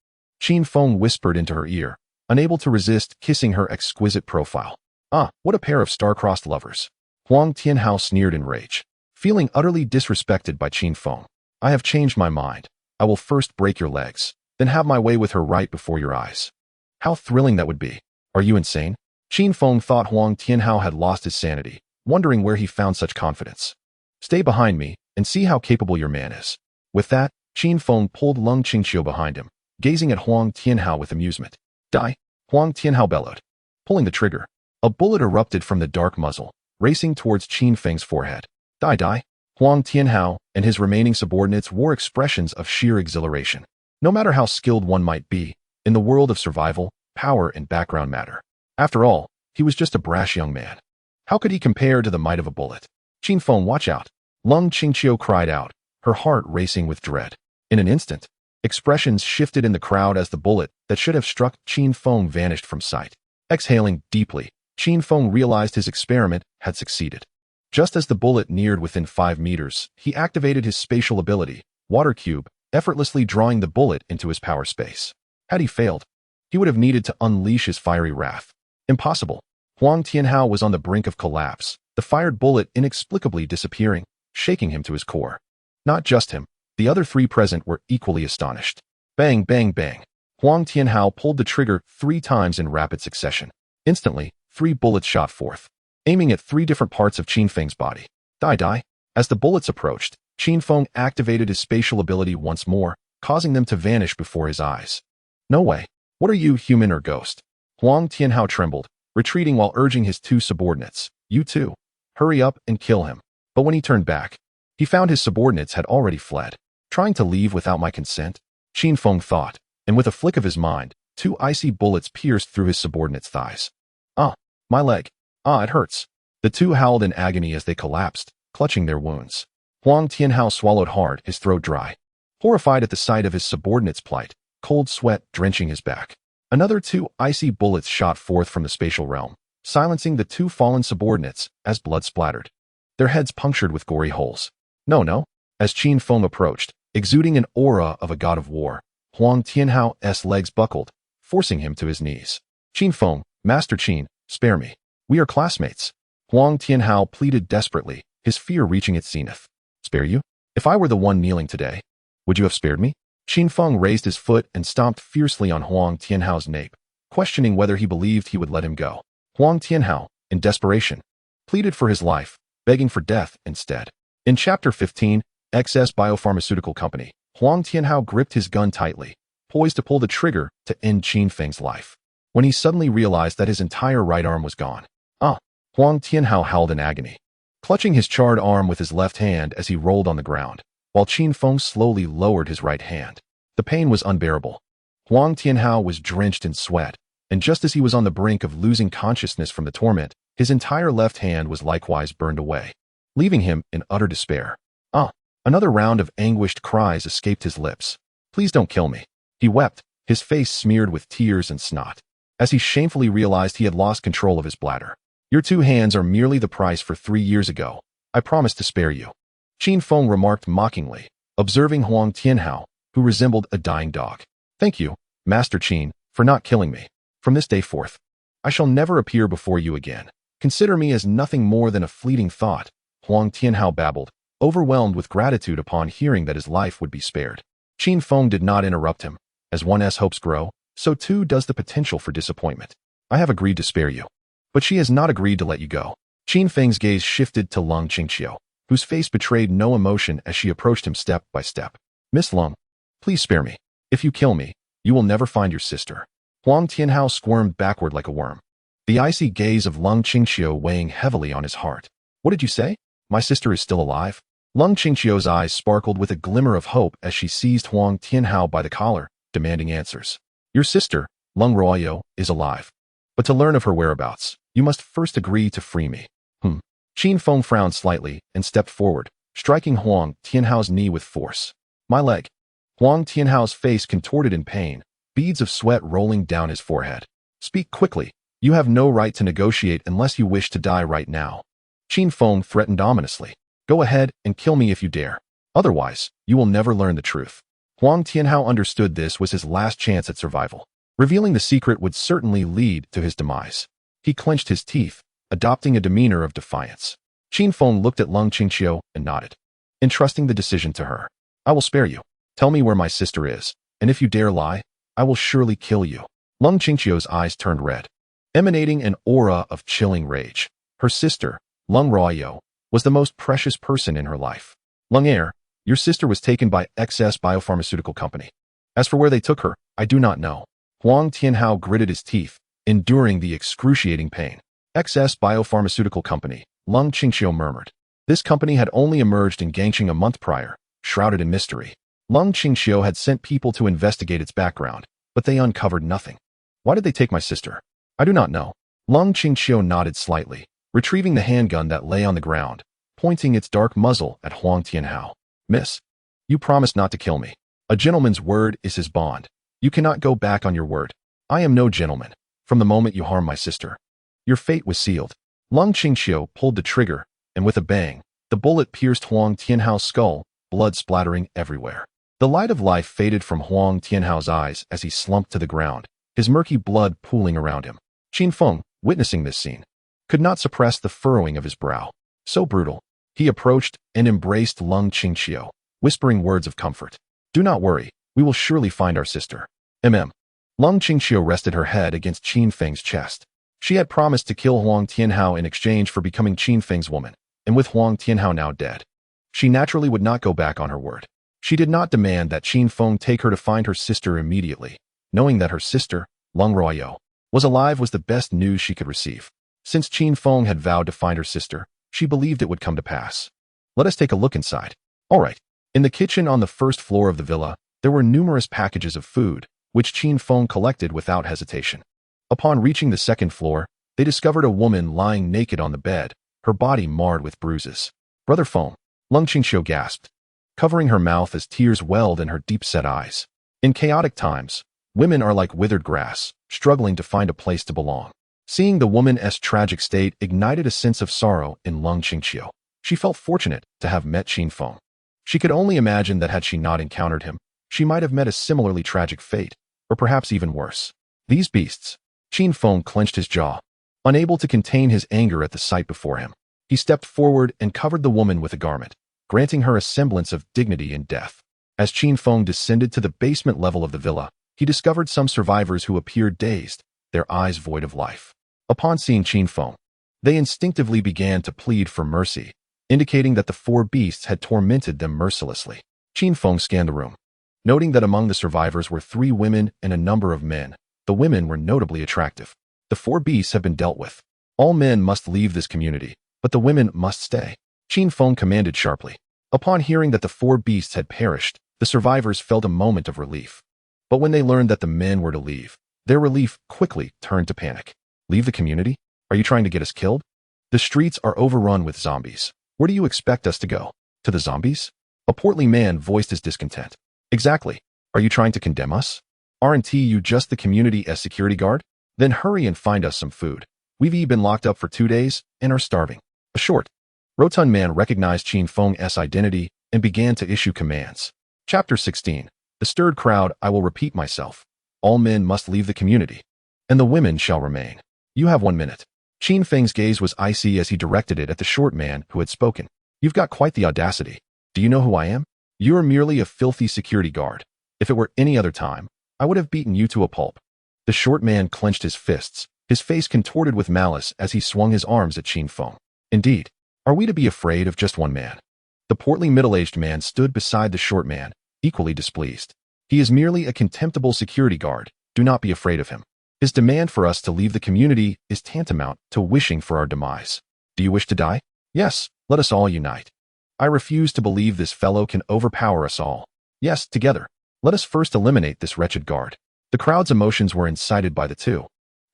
Qin Feng whispered into her ear, unable to resist kissing her exquisite profile. Ah, what a pair of star-crossed lovers. Huang Tianhao sneered in rage, feeling utterly disrespected by Qin Feng. I have changed my mind. I will first break your legs, then have my way with her right before your eyes. How thrilling that would be. Are you insane? Qin Feng thought Huang Tianhao had lost his sanity, wondering where he found such confidence. Stay behind me and see how capable your man is. With that, Qin Feng pulled Lung Qingqiu behind him, gazing at Huang Tianhao with amusement. Die! Huang Tianhao bellowed. Pulling the trigger, a bullet erupted from the dark muzzle, racing towards Qin Feng's forehead. Die! Huang Tianhao and his remaining subordinates wore expressions of sheer exhilaration. No matter how skilled one might be, in the world of survival, power and background matter. After all, he was just a brash young man. How could he compare to the might of a bullet? Qin Feng, watch out! Lung Qingqiu cried out, her heart racing with dread. In an instant, expressions shifted in the crowd as the bullet that should have struck Qin Feng vanished from sight. Exhaling deeply, Qin Feng realized his experiment had succeeded. Just as the bullet neared within 5 meters, he activated his spatial ability, Water Cube, effortlessly drawing the bullet into his power space. Had he failed, he would have needed to unleash his fiery wrath. Impossible. Huang Tianhao was on the brink of collapse, the fired bullet inexplicably disappearing, shaking him to his core. Not just him, the other 3 present were equally astonished. Bang, bang, bang. Huang Tianhao pulled the trigger 3 times in rapid succession. Instantly, 3 bullets shot forth, aiming at 3 different parts of Qin Feng's body. Die! As the bullets approached, Qin Feng activated his spatial ability once more, causing them to vanish before his eyes. No way. What are you, human or ghost? Huang Tianhao trembled, retreating while urging his 2 subordinates. You too. Hurry up and kill him. But when he turned back, he found his subordinates had already fled. Trying to leave without my consent? Qin Feng thought, and with a flick of his mind, 2 icy bullets pierced through his subordinate's thighs. Ah, my leg. Ah, it hurts. The 2 howled in agony as they collapsed, clutching their wounds. Huang Tianhao swallowed hard, his throat dry. Horrified at the sight of his subordinate's plight, cold sweat drenching his back. Another 2 icy bullets shot forth from the spatial realm, silencing the 2 fallen subordinates as blood splattered, their heads punctured with gory holes. No. As Qin Feng approached, exuding an aura of a god of war, Huang Tianhao's legs buckled, forcing him to his knees. Qin Feng, Master Qin, spare me. We are classmates. Huang Tianhao pleaded desperately, his fear reaching its zenith. Spare you? If I were the one kneeling today, would you have spared me? Qin Feng raised his foot and stomped fiercely on Huang Tianhao's nape, questioning whether he believed he would let him go. Huang Tianhao, in desperation, pleaded for his life, begging for death instead. In Chapter 15, XS Biopharmaceutical Company, Huang Tianhao gripped his gun tightly, poised to pull the trigger to end Qin Feng's life, when he suddenly realized that his entire right arm was gone. Ah! Huang Tianhao howled in agony, clutching his charred arm with his left hand as he rolled on the ground, while Qin Feng slowly lowered his right hand. The pain was unbearable. Huang Tianhao was drenched in sweat, and just as he was on the brink of losing consciousness from the torment, his entire left hand was likewise burned away, leaving him in utter despair. Another round of anguished cries escaped his lips. "Please don't kill me." He wept, his face smeared with tears and snot, as he shamefully realized he had lost control of his bladder. "Your 2 hands are merely the price for 3 years ago. I promise to spare you," Qin Feng remarked mockingly, observing Huang Tianhao, who resembled a dying dog. "Thank you, Master Qin, for not killing me. From this day forth, I shall never appear before you again. Consider me as nothing more than a fleeting thought," Huang Tianhao babbled, overwhelmed with gratitude upon hearing that his life would be spared. Qin Feng did not interrupt him. As one's hopes grow, so too does the potential for disappointment. "I have agreed to spare you, but she has not agreed to let you go." Qin Feng's gaze shifted to Lung Qingqiu, whose face betrayed no emotion as she approached him step by step. "Miss Lung, please spare me. If you kill me, you will never find your sister." Huang Tianhao squirmed backward like a worm, the icy gaze of Lung Qingqiu weighing heavily on his heart. "What did you say? My sister is still alive?" Lung Qingqiu's eyes sparkled with a glimmer of hope as she seized Huang Tianhao by the collar, demanding answers. "Your sister, Lung Ruoyou, is alive. But to learn of her whereabouts, you must first agree to free me." Qin Feng frowned slightly and stepped forward, striking Huang Tianhao's knee with force. "My leg." Huang Tianhao's face contorted in pain, beads of sweat rolling down his forehead. "Speak quickly. You have no right to negotiate unless you wish to die right now." Qin Feng threatened ominously. "Go ahead and kill me if you dare. Otherwise, you will never learn the truth." Huang Tianhao understood this was his last chance at survival. Revealing the secret would certainly lead to his demise. He clenched his teeth, adopting a demeanor of defiance. Qin Feng looked at Lung Qingqiu and nodded, entrusting the decision to her. "I will spare you. Tell me where my sister is, and if you dare lie, I will surely kill you." Lung Qingqiu's eyes turned red, emanating an aura of chilling rage. Her sister, Lung Ruoyou, was the most precious person in her life. "Lung Heir, your sister was taken by XS Biopharmaceutical Company. As for where they took her, I do not know." Huang Tianhao gritted his teeth, enduring the excruciating pain. "XS Biopharmaceutical Company," Lung Qingqiu murmured. This company had only emerged in Gangcheng a month prior, shrouded in mystery. Lung Qingqiu had sent people to investigate its background, but they uncovered nothing. "Why did they take my sister?" "I do not know." Lung Qingqiu nodded slightly, retrieving the handgun that lay on the ground, pointing its dark muzzle at Huang Tianhao. "Miss, you promised not to kill me. A gentleman's word is his bond. You cannot go back on your word. I am no gentleman. From the moment you harmed my sister, your fate was sealed." Lung Qingqiu pulled the trigger, and with a bang, the bullet pierced Huang Tianhao's skull, blood splattering everywhere. The light of life faded from Huang Tianhao's eyes as he slumped to the ground, his murky blood pooling around him. Qin Feng, witnessing this scene, could not suppress the furrowing of his brow. So brutal. He approached and embraced Lung Qingqiu, whispering words of comfort. "Do not worry, we will surely find our sister." Lung Qingqiu rested her head against Qin Feng's chest. She had promised to kill Huang Tianhao in exchange for becoming Qin Feng's woman, and with Huang Tianhao now dead, she naturally would not go back on her word. She did not demand that Qin Feng take her to find her sister immediately. Knowing that her sister, Lung Ruoyou, was alive was the best news she could receive. Since Qin Feng had vowed to find her sister, she believed it would come to pass. "Let us take a look inside." All right. In the kitchen on the first floor of the villa, there were numerous packages of food, which Qin Feng collected without hesitation. Upon reaching the second floor, they discovered a woman lying naked on the bed, her body marred with bruises. "Brother Feng," Lung Qingqiu gasped, covering her mouth as tears welled in her deep-set eyes. In chaotic times, women are like withered grass, struggling to find a place to belong. Seeing the woman's tragic state ignited a sense of sorrow in Lung Qingqiu. She felt fortunate to have met Qin Feng. She could only imagine that had she not encountered him, she might have met a similarly tragic fate, or perhaps even worse. These beasts. Qin Feng clenched his jaw, unable to contain his anger at the sight before him. He stepped forward and covered the woman with a garment, granting her a semblance of dignity in death. As Qin Feng descended to the basement level of the villa, he discovered some survivors who appeared dazed, their eyes void of life. Upon seeing Qin Feng, they instinctively began to plead for mercy, indicating that the 4 beasts had tormented them mercilessly. Qin Feng scanned the room, noting that among the survivors were 3 women and a number of men. The women were notably attractive. The 4 beasts have been dealt with. All men must leave this community, but the women must stay. Qin Feng commanded sharply. Upon hearing that the 4 beasts had perished, the survivors felt a moment of relief. But when they learned that the men were to leave, their relief quickly turned to panic. Leave the community? Are you trying to get us killed? The streets are overrun with zombies. Where do you expect us to go? To the zombies? A portly man voiced his discontent. Exactly. Are you trying to condemn us? Aren't you just the community as security guard? Then hurry and find us some food. We've been locked up for 2 days and are starving. A short, rotund man recognized Qin Feng's identity and began to issue commands. Chapter 16. The stirred crowd. I will repeat myself. All men must leave the community, and the women shall remain. You have 1 minute. Qin Feng's gaze was icy as he directed it at the short man who had spoken. You've got quite the audacity. Do you know who I am? You are merely a filthy security guard. If it were any other time, I would have beaten you to a pulp. The short man clenched his fists, his face contorted with malice as he swung his arms at Qin Feng. Indeed, are we to be afraid of just one man? The portly middle-aged man stood beside the short man, equally displeased. He is merely a contemptible security guard. Do not be afraid of him. His demand for us to leave the community is tantamount to wishing for our demise. Do you wish to die? Yes, let us all unite. I refuse to believe this fellow can overpower us all. Yes, together. Let us first eliminate this wretched guard. The crowd's emotions were incited by the two.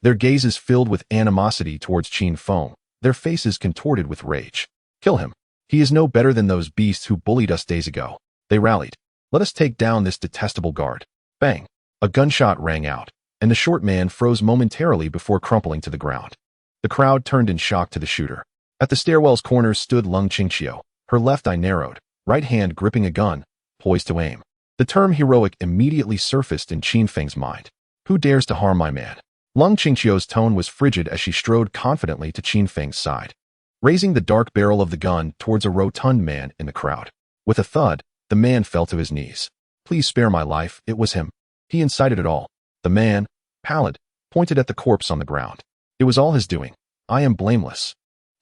Their gazes filled with animosity towards Qin Feng, their faces contorted with rage. Kill him. He is no better than those beasts who bullied us days ago. They rallied. Let us take down this detestable guard. Bang! A gunshot rang out, and the short man froze momentarily before crumpling to the ground. The crowd turned in shock to the shooter. At the stairwell's corners stood Lung Qingqiu, her left eye narrowed, right hand gripping a gun, poised to aim. The term heroic immediately surfaced in Qin Feng's mind. Who dares to harm my man? Lung Qingqiu's tone was frigid as she strode confidently to Qin Feng's side, raising the dark barrel of the gun towards a rotund man in the crowd. With a thud, the man fell to his knees. Please spare my life, it was him. He incited it all. The man, pallid, pointed at the corpse on the ground. It was all his doing. I am blameless.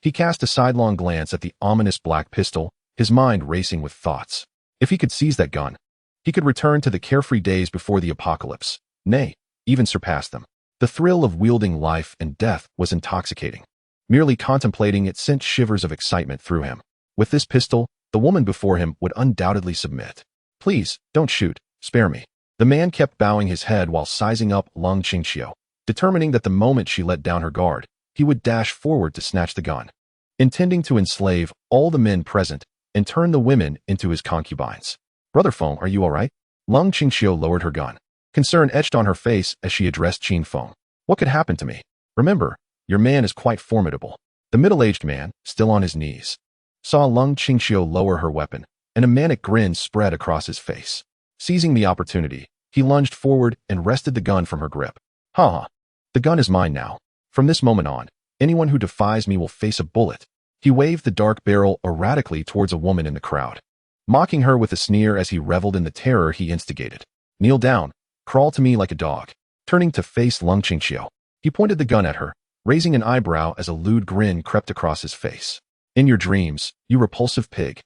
He cast a sidelong glance at the ominous black pistol, his mind racing with thoughts. If he could seize that gun, he could return to the carefree days before the apocalypse, nay, even surpass them. The thrill of wielding life and death was intoxicating. Merely contemplating it sent shivers of excitement through him. With this pistol, the woman before him would undoubtedly submit. Please, don't shoot, spare me. The man kept bowing his head while sizing up Lung Qingqiu, determining that the moment she let down her guard, he would dash forward to snatch the gun, intending to enslave all the men present and turn the women into his concubines. Brother Feng, are you all right? Lung Qingqiu lowered her gun. Concern etched on her face as she addressed Qin Feng. What could happen to me? Remember, your man is quite formidable. The middle-aged man, still on his knees, saw Lung Qingqiu lower her weapon, and a manic grin spread across his face. Seizing the opportunity, he lunged forward and wrested the gun from her grip. Ha! The gun is mine now. From this moment on, anyone who defies me will face a bullet. He waved the dark barrel erratically towards a woman in the crowd, mocking her with a sneer as he reveled in the terror he instigated. Kneel down. Crawl to me like a dog. Turning to face Lung Qingqiu, he pointed the gun at her, raising an eyebrow as a lewd grin crept across his face. In your dreams, you repulsive pig.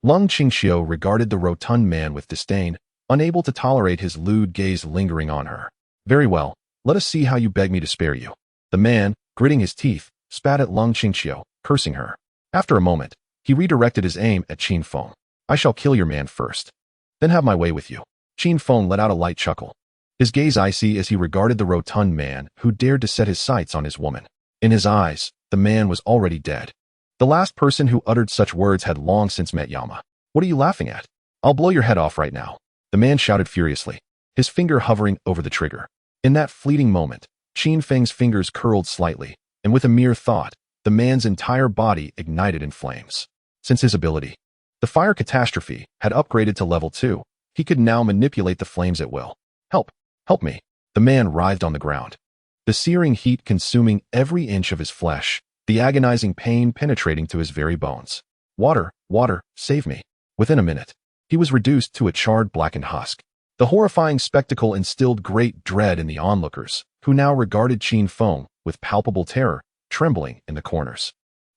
Lung Qingqiu regarded the rotund man with disdain, unable to tolerate his lewd gaze lingering on her. Very well, let us see how you beg me to spare you. The man, gritting his teeth, spat at Lung Qingqiu, cursing her. After a moment, he redirected his aim at Qin Feng. I shall kill your man first, then have my way with you. Qin Feng let out a light chuckle, his gaze icy as he regarded the rotund man who dared to set his sights on his woman. In his eyes, the man was already dead. The last person who uttered such words had long since met Yama. What are you laughing at? I'll blow your head off right now. The man shouted furiously, his finger hovering over the trigger. In that fleeting moment, Qin Feng's fingers curled slightly, and with a mere thought, the man's entire body ignited in flames. Since his ability, the fire catastrophe, had upgraded to level 2, he could now manipulate the flames at will. Help! Help me! The man writhed on the ground, the searing heat consuming every inch of his flesh, the agonizing pain penetrating to his very bones. Water! Water! Save me! Within a minute, he was reduced to a charred blackened husk. The horrifying spectacle instilled great dread in the onlookers, who now regarded Qin Feng with palpable terror, trembling in the corners.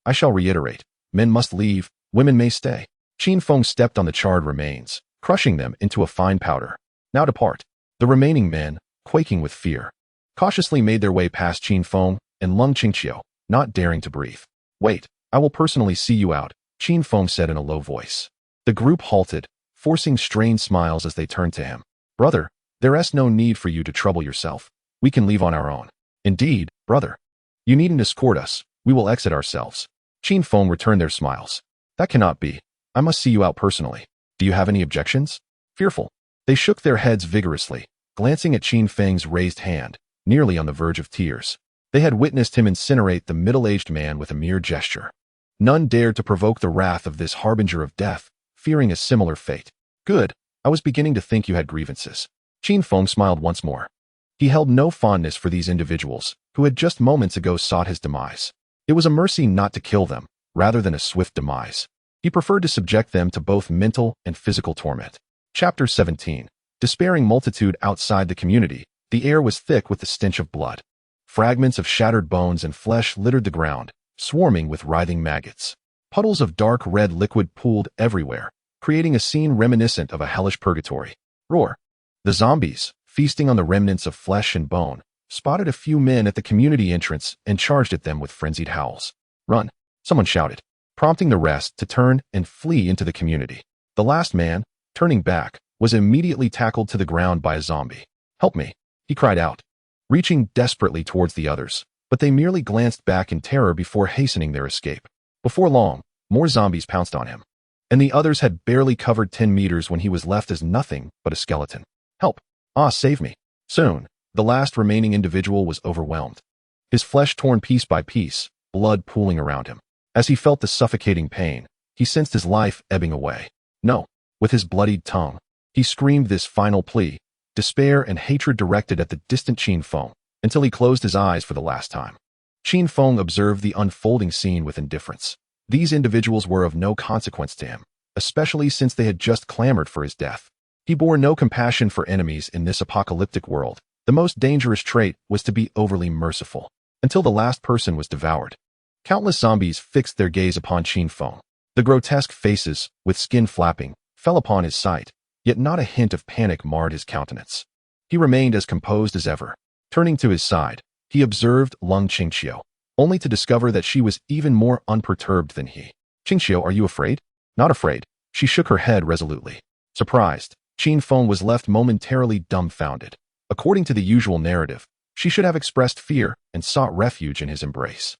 I shall reiterate, men must leave, women may stay. Qin Feng stepped on the charred remains, crushing them into a fine powder. Now depart. The remaining men, quaking with fear, cautiously made their way past Qin Feng and Lung Qingqiu, not daring to breathe. Wait, I will personally see you out, Qin Feng said in a low voice. The group halted, forcing strained smiles as they turned to him. Brother, There's no need for you to trouble yourself. We can leave on our own. Indeed, brother. You needn't escort us. We will exit ourselves. Qin Feng returned their smiles. That cannot be. I must see you out personally. Do you have any objections? Fearful. They shook their heads vigorously, glancing at Qin Feng's raised hand, nearly on the verge of tears. They had witnessed him incinerate the middle-aged man with a mere gesture. None dared to provoke the wrath of this harbinger of death, fearing a similar fate. Good. I was beginning to think you had grievances. Qin Feng smiled once more. He held no fondness for these individuals, who had just moments ago sought his demise. It was a mercy not to kill them, rather than a swift demise. He preferred to subject them to both mental and physical torment. Chapter 17. Despairing multitude outside the community. The air was thick with the stench of blood. Fragments of shattered bones and flesh littered the ground, swarming with writhing maggots. Puddles of dark red liquid pooled everywhere, creating a scene reminiscent of a hellish purgatory. Roar. The zombies, feasting on the remnants of flesh and bone, spotted a few men at the community entrance and charged at them with frenzied howls. Run, someone shouted, prompting the rest to turn and flee into the community. The last man, turning back, was immediately tackled to the ground by a zombie. Help me, he cried out, reaching desperately towards the others, but they merely glanced back in terror before hastening their escape. Before long, more zombies pounced on him, and the others had barely covered 10 meters when he was left as nothing but a skeleton. Help! Ah, save me! Soon, the last remaining individual was overwhelmed. His flesh torn piece by piece, blood pooling around him. As he felt the suffocating pain, he sensed his life ebbing away. No! With his bloodied tongue, he screamed this final plea, despair and hatred directed at the distant Qin Feng, until he closed his eyes for the last time. Qin Feng observed the unfolding scene with indifference. These individuals were of no consequence to him, especially since they had just clamored for his death. He bore no compassion for enemies in this apocalyptic world. The most dangerous trait was to be overly merciful, until the last person was devoured. Countless zombies fixed their gaze upon Qin Feng. The grotesque faces, with skin flapping, fell upon his sight, yet not a hint of panic marred his countenance. He remained as composed as ever. Turning to his side, he observed Lung Qingqiu, only to discover that she was even more unperturbed than he. Qingqiu, are you afraid? Not afraid. She shook her head resolutely. Surprised, Qin Feng was left momentarily dumbfounded. According to the usual narrative, she should have expressed fear and sought refuge in his embrace.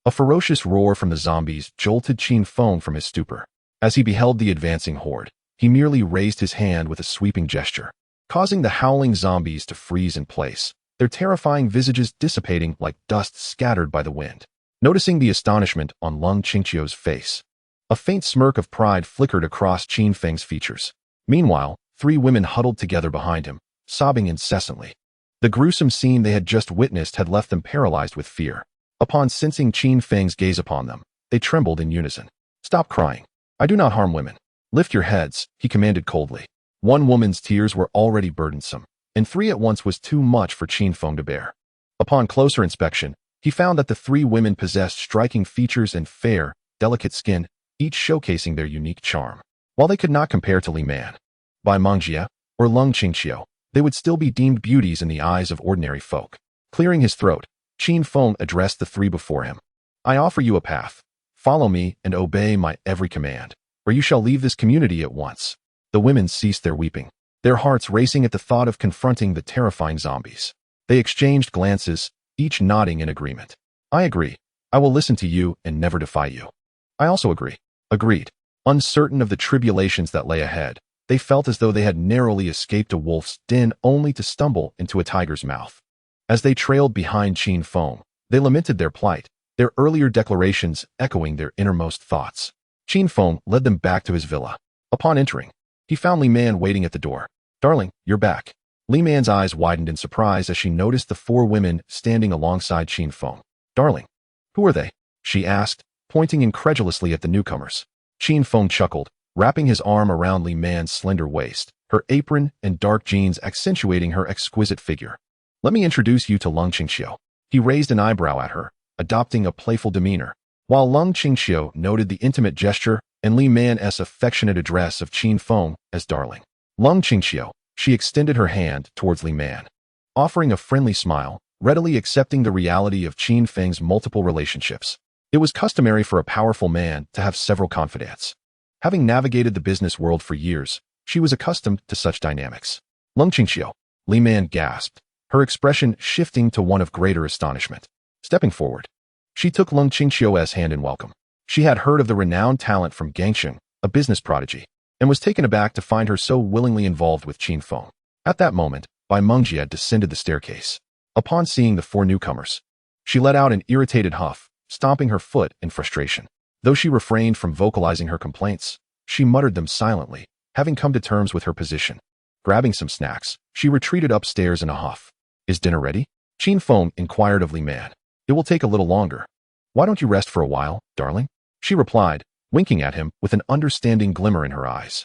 A ferocious roar from the zombies jolted Qin Feng from his stupor. As he beheld the advancing horde, he merely raised his hand with a sweeping gesture, causing the howling zombies to freeze in place, their terrifying visages dissipating like dust scattered by the wind. Noticing the astonishment on Lung Qingqiu's face, a faint smirk of pride flickered across Qin Feng's features. Meanwhile, 3 women huddled together behind him, sobbing incessantly. The gruesome scene they had just witnessed had left them paralyzed with fear. Upon sensing Qin Feng's gaze upon them, they trembled in unison. Stop crying. I do not harm women. Lift your heads, he commanded coldly. One woman's tears were already burdensome, and 3 at once was too much for Qin Feng to bear. Upon closer inspection, he found that the 3 women possessed striking features and fair, delicate skin, each showcasing their unique charm. While they could not compare to Li Man, Bai Mengjie, or Lung Qingqiu, they would still be deemed beauties in the eyes of ordinary folk. Clearing his throat, Qin Feng addressed the 3 before him. I offer you a path. Follow me and obey my every command, or you shall leave this community at once. The women ceased their weeping, their hearts racing at the thought of confronting the terrifying zombies. They exchanged glances, each nodding in agreement. I agree. I will listen to you and never defy you. I also agree. Agreed. Uncertain of the tribulations that lay ahead, they felt as though they had narrowly escaped a wolf's den only to stumble into a tiger's mouth. As they trailed behind Qin Feng, they lamented their plight, their earlier declarations echoing their innermost thoughts. Qin Feng led them back to his villa. Upon entering, he found Li Man waiting at the door. Darling, you're back. Li Man's eyes widened in surprise as she noticed the 4 women standing alongside Qin Feng. Darling, who are they? She asked, pointing incredulously at the newcomers. Qin Feng chuckled, wrapping his arm around Li Man's slender waist, her apron and dark jeans accentuating her exquisite figure. Let me introduce you to Lung Qingqiu. He raised an eyebrow at her, adopting a playful demeanor, while Lung Qingqiu noted the intimate gesture and Li Man's affectionate address of Qin Feng as darling. Lung Qingqiu, she extended her hand towards Li Man, offering a friendly smile, readily accepting the reality of Qin Feng's multiple relationships. It was customary for a powerful man to have several confidants. Having navigated the business world for years, she was accustomed to such dynamics. Lung Qingqiu, Li Man gasped, her expression shifting to one of greater astonishment. Stepping forward, she took Lung Qingqiu's hand in welcome. She had heard of the renowned talent from Gangsheng, a business prodigy, and was taken aback to find her so willingly involved with Qin Feng. At that moment, Bai Mengjie descended the staircase. Upon seeing the four newcomers, she let out an irritated huff, stomping her foot in frustration. Though she refrained from vocalizing her complaints, she muttered them silently, having come to terms with her position. Grabbing some snacks, she retreated upstairs in a huff. Is dinner ready? Qin Feng inquired of Li Man. It will take a little longer. Why don't you rest for a while, darling? She replied, winking at him with an understanding glimmer in her eyes.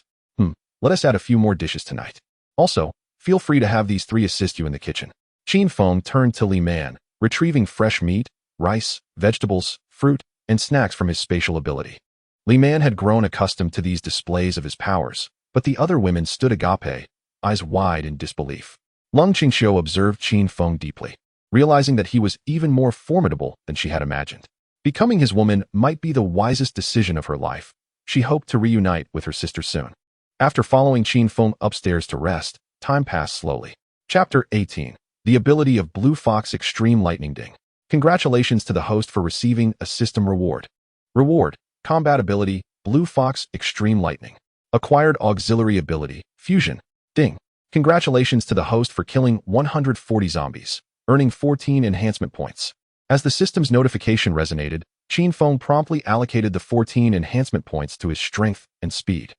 Let us add a few more dishes tonight. Also, feel free to have these three assist you in the kitchen. Qin Feng turned to Li Man, retrieving fresh meat, rice, vegetables, fruit, and snacks from his spatial ability. Li Man had grown accustomed to these displays of his powers, but the other women stood agape, eyes wide in disbelief. Lung Qingqiu observed Qin Feng deeply, realizing that he was even more formidable than she had imagined. Becoming his woman might be the wisest decision of her life. She hoped to reunite with her sister soon. After following Qin Feng upstairs to rest, time passed slowly. Chapter 18. The ability of Blue Fox Extreme Lightning Ding. Congratulations to the host for receiving a system reward. Reward: Combat Ability, Blue Fox Extreme Lightning. Acquired Auxiliary Ability, Fusion. Ding. Congratulations to the host for killing 140 zombies, earning 14 enhancement points. As the system's notification resonated, Qin Feng promptly allocated the 14 enhancement points to his strength and speed.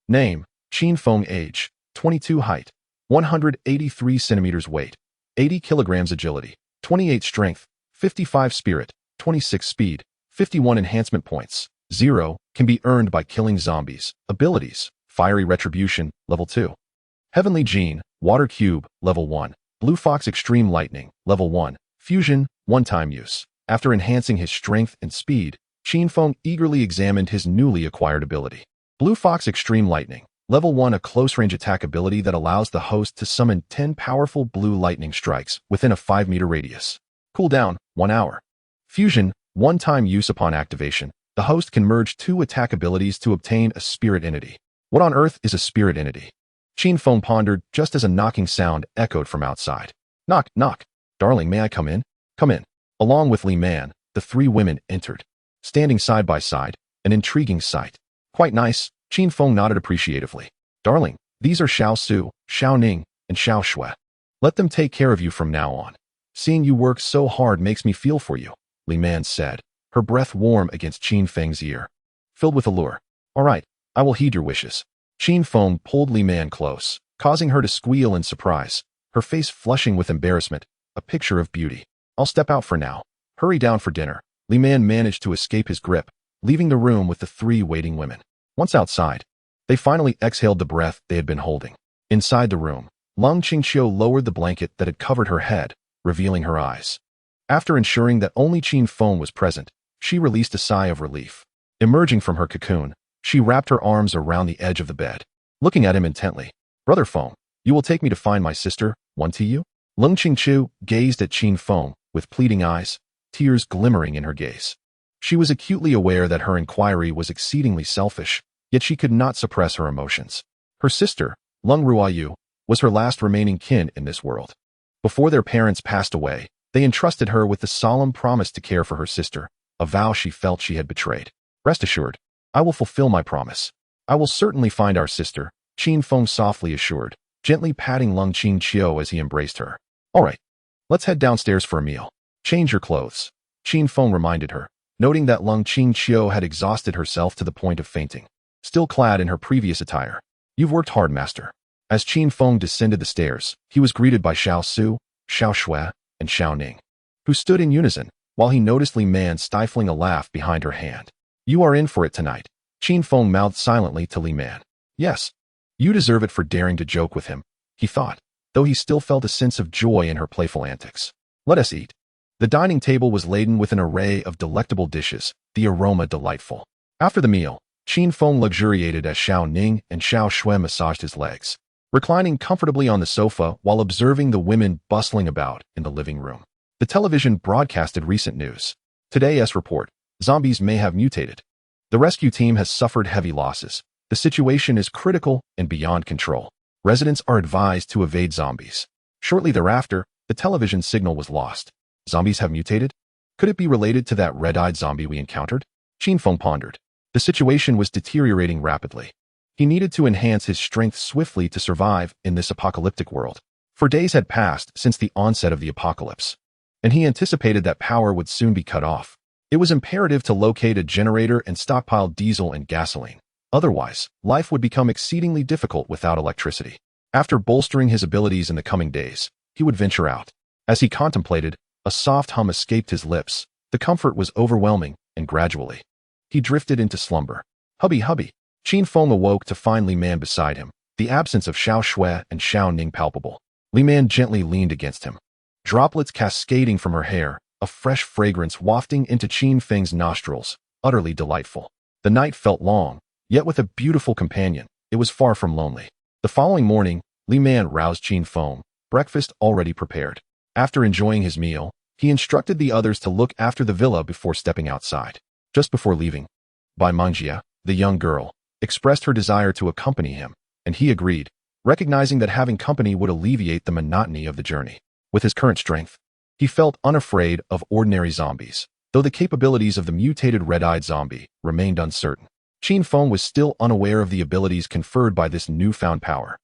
Name: Qin Feng. Age: 22. Height: 183 centimeters. Weight: 80 kilograms. Agility: 28 strength, 55 spirit, 26 speed, 51 enhancement points. 0 can be earned by killing zombies. Abilities: Fiery Retribution, Level 2. Heavenly Gene, Water Cube, Level 1. Blue Fox Extreme Lightning, Level 1. Fusion, one-time use. After enhancing his strength and speed, Qin Feng eagerly examined his newly acquired ability. Blue Fox Extreme Lightning, Level 1. A close-range attack ability that allows the host to summon 10 powerful blue lightning strikes within a 5-meter radius. Cooldown: 1 hour. Fusion, one-time use. Upon activation, the host can merge 2 attack abilities to obtain a spirit entity. What on earth is a spirit entity? Qin Feng pondered just as a knocking sound echoed from outside. Knock, knock. Darling, may I come in? Come in. Along with Li Man, the 3 women entered. Standing side by side, an intriguing sight. Quite nice, Qin Feng nodded appreciatively. Darling, these are Xiao Su, Xiao Ning, and Xiao Shui. Let them take care of you from now on. Seeing you work so hard makes me feel for you, Li Man said, her breath warm against Qin Feng's ear. Filled with allure. All right, I will heed your wishes. Qin Feng pulled Li Man close, causing her to squeal in surprise, her face flushing with embarrassment, a picture of beauty. I'll step out for now. Hurry down for dinner. Li Man managed to escape his grip, leaving the room with the 3 waiting women. Once outside, they finally exhaled the breath they had been holding. Inside the room, Lung Qingqiu lowered the blanket that had covered her head, revealing her eyes. After ensuring that only Qin Feng was present, she released a sigh of relief. Emerging from her cocoon, she wrapped her arms around the edge of the bed. Looking at him intently, Brother Feng, you will take me to find my sister, Wan Tiyu? Lung Qingqiu gazed at Qin Feng with pleading eyes, tears glimmering in her gaze. She was acutely aware that her inquiry was exceedingly selfish, yet she could not suppress her emotions. Her sister, Lung Ruoyu, was her last remaining kin in this world. Before their parents passed away, they entrusted her with the solemn promise to care for her sister, a vow she felt she had betrayed. Rest assured, I will fulfill my promise. I will certainly find our sister, Qin Feng softly assured, gently patting Lung Qingqiu as he embraced her. All right, let's head downstairs for a meal. Change your clothes, Qin Feng reminded her, noting that Lung Qingqiu had exhausted herself to the point of fainting. Still clad in her previous attire. You've worked hard, master. As Qin Feng descended the stairs, he was greeted by Xiao Su, Xiao Shui, and Xiao Ning, who stood in unison, while he noticed Li Man stifling a laugh behind her hand. You are in for it tonight, Qin Feng mouthed silently to Li Man. Yes, you deserve it for daring to joke with him, he thought, though he still felt a sense of joy in her playful antics. Let us eat. The dining table was laden with an array of delectable dishes, the aroma delightful. After the meal, Qin Feng luxuriated as Xiao Ning and Xiao Shui massaged his legs, reclining comfortably on the sofa while observing the women bustling about in the living room. The television broadcasted recent news. Today's report, zombies may have mutated. The rescue team has suffered heavy losses. The situation is critical and beyond control. Residents are advised to evade zombies. Shortly thereafter, the television signal was lost. Zombies have mutated? Could it be related to that red-eyed zombie we encountered? Qin Feng pondered. The situation was deteriorating rapidly. He needed to enhance his strength swiftly to survive in this apocalyptic world. For days had passed since the onset of the apocalypse, and he anticipated that power would soon be cut off. It was imperative to locate a generator and stockpile diesel and gasoline. Otherwise, life would become exceedingly difficult without electricity. After bolstering his abilities in the coming days, he would venture out. As he contemplated, a soft hum escaped his lips. The comfort was overwhelming, and gradually, he drifted into slumber. Hubby. Qin Feng awoke to find Li Man beside him, the absence of Xiao Shui and Xiao Ning palpable. Li Man gently leaned against him, droplets cascading from her hair, a fresh fragrance wafting into Qin Feng's nostrils, utterly delightful. The night felt long, yet with a beautiful companion, it was far from lonely. The following morning, Li Man roused Qin Feng, breakfast already prepared. After enjoying his meal, he instructed the others to look after the villa before stepping outside. Just before leaving, Bai Mengjie, the young girl, expressed her desire to accompany him, and he agreed, recognizing that having company would alleviate the monotony of the journey. With his current strength, he felt unafraid of ordinary zombies, though the capabilities of the mutated red-eyed zombie remained uncertain. Qin Feng was still unaware of the abilities conferred by this newfound power.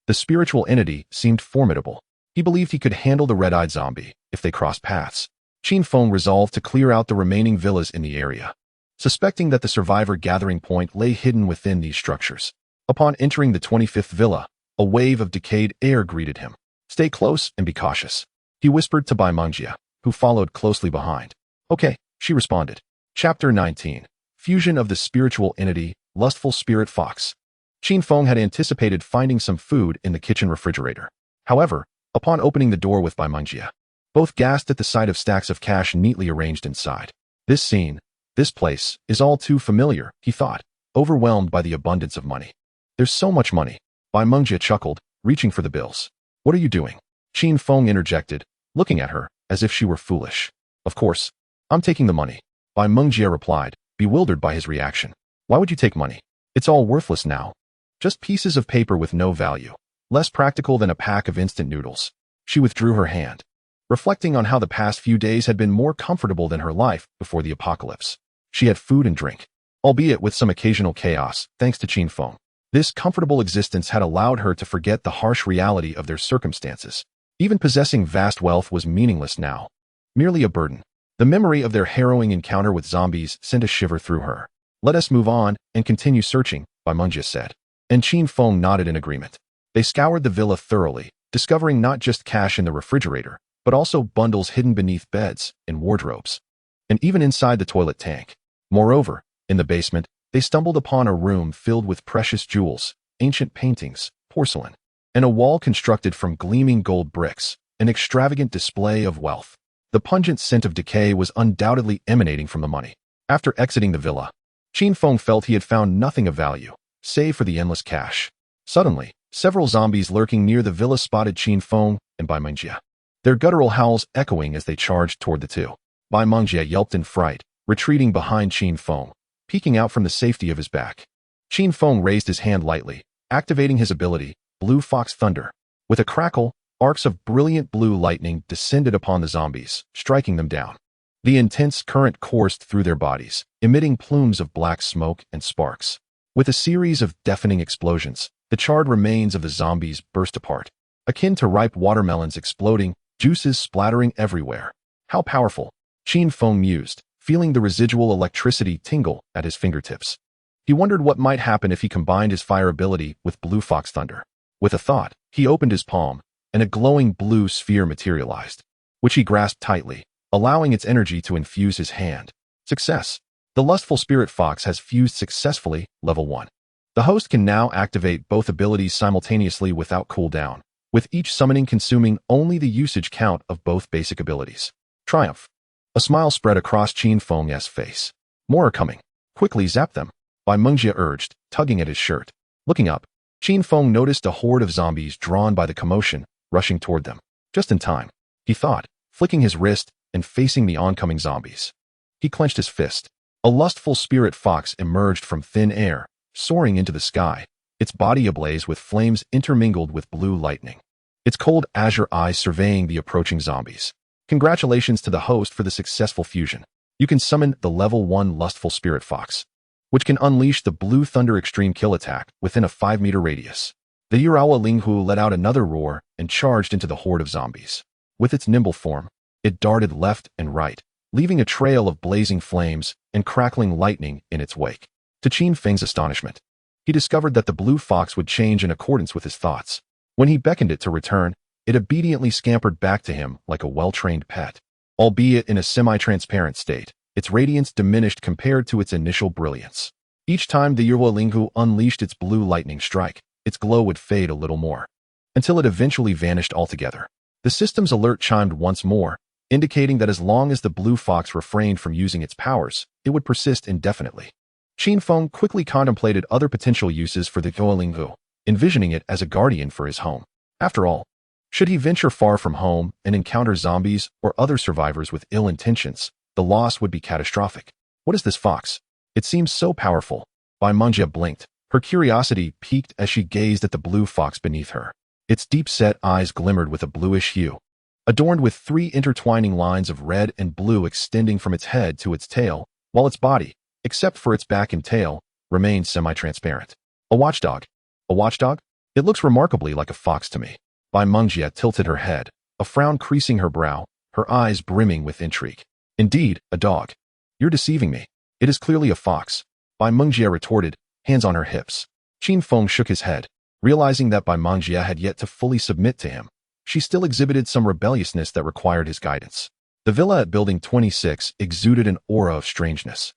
The spiritual entity seemed formidable. He believed he could handle the red-eyed zombie if they crossed paths. Qin Feng resolved to clear out the remaining villas in the area, suspecting that the survivor gathering point lay hidden within these structures. Upon entering the 25th villa, a wave of decayed air greeted him. Stay close and be cautious, he whispered to Bai Mengjie, who followed closely behind. Okay, she responded. Chapter 19. Fusion of the spiritual entity, lustful spirit fox. Qin Feng had anticipated finding some food in the kitchen refrigerator. However, upon opening the door with Bai Mengjie, both gasped at the sight of stacks of cash neatly arranged inside. This scene, this place, is all too familiar, he thought, overwhelmed by the abundance of money. There's so much money. Bai Mengjie chuckled, reaching for the bills. What are you doing? Qin Feng interjected, looking at her as if she were foolish. Of course, I'm taking the money, Bai Mengjie replied, bewildered by his reaction. Why would you take money? It's all worthless now. Just pieces of paper with no value, less practical than a pack of instant noodles. She withdrew her hand, reflecting on how the past few days had been more comfortable than her life before the apocalypse. She had food and drink, albeit with some occasional chaos, thanks to Qin Feng. This comfortable existence had allowed her to forget the harsh reality of their circumstances. Even possessing vast wealth was meaningless now, merely a burden. The memory of their harrowing encounter with zombies sent a shiver through her. Let us move on and continue searching, Bai Mengjie said. And Qin Feng nodded in agreement. They scoured the villa thoroughly, discovering not just cash in the refrigerator, but also bundles hidden beneath beds and wardrobes, and even inside the toilet tank. Moreover, in the basement, they stumbled upon a room filled with precious jewels, ancient paintings, porcelain, and a wall constructed from gleaming gold bricks, an extravagant display of wealth. The pungent scent of decay was undoubtedly emanating from the money. After exiting the villa, Qin Feng felt he had found nothing of value, save for the endless cash. Suddenly, several zombies lurking near the villa spotted Qin Feng and Bai Mengjie, their guttural howls echoing as they charged toward the two. Bai Mengjie yelped in fright, retreating behind Qin Feng, peeking out from the safety of his back. Qin Feng raised his hand lightly, activating his ability, Blue Fox Thunder. With a crackle, arcs of brilliant blue lightning descended upon the zombies, striking them down. The intense current coursed through their bodies, emitting plumes of black smoke and sparks. With a series of deafening explosions, the charred remains of the zombies burst apart, akin to ripe watermelons exploding, juices splattering everywhere. How powerful, Qin Feng mused, feeling the residual electricity tingle at his fingertips. He wondered what might happen if he combined his fire ability with Blue Fox Thunder. With a thought, he opened his palm, and a glowing blue sphere materialized, which he grasped tightly, allowing its energy to infuse his hand. Success! The lustful spirit fox has fused successfully, level 1. The host can now activate both abilities simultaneously without cooldown, with each summoning consuming only the usage count of both basic abilities. Triumph! A smile spread across Qin Feng's face. More are coming. Quickly zap them, Bai Mengjie urged, tugging at his shirt. Looking up, Qin Feng noticed a horde of zombies drawn by the commotion, rushing toward them. Just in time, he thought, flicking his wrist and facing the oncoming zombies. He clenched his fist. A lustful spirit fox emerged from thin air, soaring into the sky, its body ablaze with flames intermingled with blue lightning. its cold azure eyes surveying the approaching zombies. Congratulations to the host for the successful fusion. You can summon the level 1 Lustful Spirit Fox, which can unleash the Blue Thunder Extreme Kill attack within a 5-meter radius. The Yurawa Linghu let out another roar and charged into the horde of zombies. With its nimble form, it darted left and right, leaving a trail of blazing flames and crackling lightning in its wake. To Qin Feng's astonishment, he discovered that the blue fox would change in accordance with his thoughts. When he beckoned it to return, it obediently scampered back to him like a well-trained pet. Albeit in a semi-transparent state, its radiance diminished compared to its initial brilliance. Each time the Yurawa Linghu unleashed its blue lightning strike, its glow would fade a little more, until it eventually vanished altogether. The system's alert chimed once more, indicating that as long as the blue fox refrained from using its powers, it would persist indefinitely. Qin Feng quickly contemplated other potential uses for the Yurawa Linghu, envisioning it as a guardian for his home. After all, should he venture far from home and encounter zombies or other survivors with ill intentions, the loss would be catastrophic. What is this fox? It seems so powerful. Bai Mengjie blinked. Her curiosity piqued as she gazed at the blue fox beneath her. Its deep-set eyes glimmered with a bluish hue, adorned with 3 intertwining lines of red and blue extending from its head to its tail, while its body, except for its back and tail, remained semi-transparent. A watchdog. A watchdog? It looks remarkably like a fox to me. Bai Mengjie tilted her head, a frown creasing her brow, her eyes brimming with intrigue. Indeed, a dog. You're deceiving me. It is clearly a fox. Bai Mengjie retorted, hands on her hips. Qin Feng shook his head, realizing that Bai Mengjie had yet to fully submit to him. She still exhibited some rebelliousness that required his guidance. The villa at Building 26 exuded an aura of strangeness.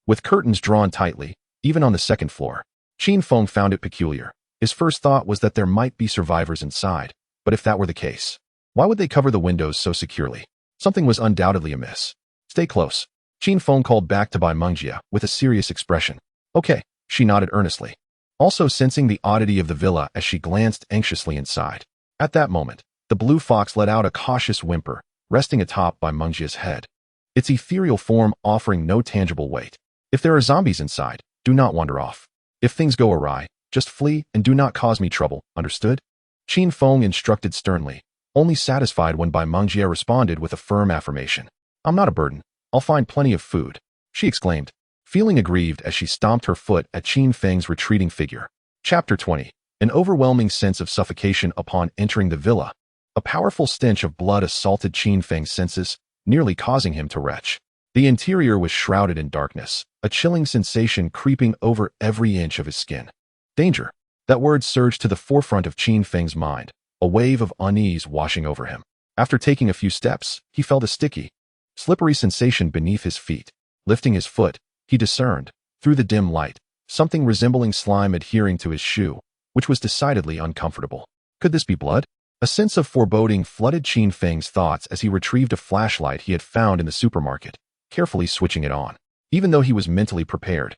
With curtains drawn tightly, even on the second floor, Qin Feng found it peculiar. His first thought was that there might be survivors inside, but if that were the case, why would they cover the windows so securely? Something was undoubtedly amiss. Stay close. Qin Feng called back to Bai Mengjie with a serious expression. Okay, she nodded earnestly, also sensing the oddity of the villa as she glanced anxiously inside. At that moment, the blue fox let out a cautious whimper, resting atop Bai Mengjie's head, its ethereal form offering no tangible weight. If there are zombies inside, do not wander off. If things go awry, just flee and do not cause me trouble, understood? Qin Feng instructed sternly, only satisfied when Bai Mengjie responded with a firm affirmation. I'm not a burden. I'll find plenty of food, she exclaimed, feeling aggrieved as she stomped her foot at Qin Feng's retreating figure. Chapter 20. An overwhelming sense of suffocation upon entering the villa. A powerful stench of blood assaulted Qin Feng's senses, nearly causing him to retch. The interior was shrouded in darkness, a chilling sensation creeping over every inch of his skin. Danger. That word surged to the forefront of Qin Feng's mind, a wave of unease washing over him. After taking a few steps, he felt a sticky, slippery sensation beneath his feet. Lifting his foot, he discerned, through the dim light, something resembling slime adhering to his shoe, which was decidedly uncomfortable. Could this be blood? A sense of foreboding flooded Qin Feng's thoughts as he retrieved a flashlight he had found in the supermarket, carefully switching it on. Even though he was mentally prepared,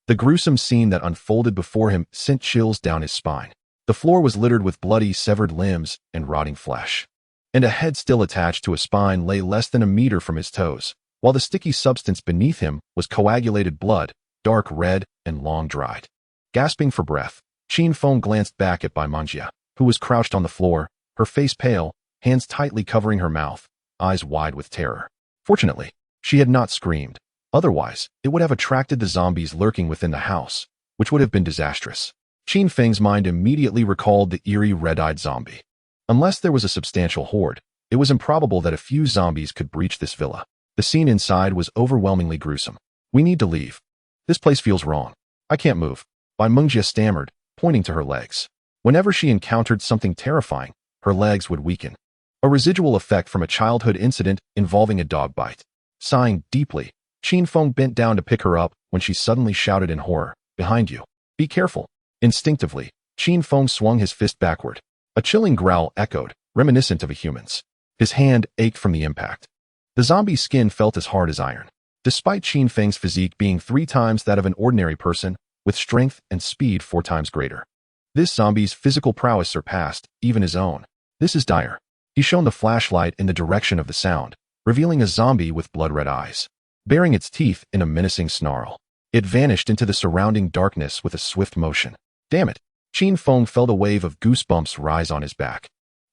the gruesome scene that unfolded before him sent chills down his spine. The floor was littered with bloody, severed limbs and rotting flesh, and a head still attached to a spine lay less than a meter from his toes, while the sticky substance beneath him was coagulated blood, dark red and long-dried. Gasping for breath, Qin Feng glanced back at Bai Mengjie, who was crouched on the floor, her face pale, hands tightly covering her mouth, eyes wide with terror. Fortunately, she had not screamed. Otherwise, it would have attracted the zombies lurking within the house, which would have been disastrous. Qin Feng's mind immediately recalled the eerie red-eyed zombie. Unless there was a substantial horde, it was improbable that a few zombies could breach this villa. The scene inside was overwhelmingly gruesome. We need to leave. This place feels wrong. I can't move. Bai Mengjie stammered, pointing to her legs. Whenever she encountered something terrifying, her legs would weaken. A residual effect from a childhood incident involving a dog bite. Sighing deeply, Qin Feng bent down to pick her up when she suddenly shouted in horror, "Behind you. Be careful." Instinctively, Qin Feng swung his fist backward. A chilling growl echoed, reminiscent of a human's. His hand ached from the impact. The zombie's skin felt as hard as iron. Despite Qin Feng's physique being 3 times that of an ordinary person, with strength and speed 4 times greater, this zombie's physical prowess surpassed even his own. This is dire. He shone the flashlight in the direction of the sound, revealing a zombie with blood-red eyes, baring its teeth in a menacing snarl. It vanished into the surrounding darkness with a swift motion. Damn it! Qin Feng felt a wave of goosebumps rise on his back.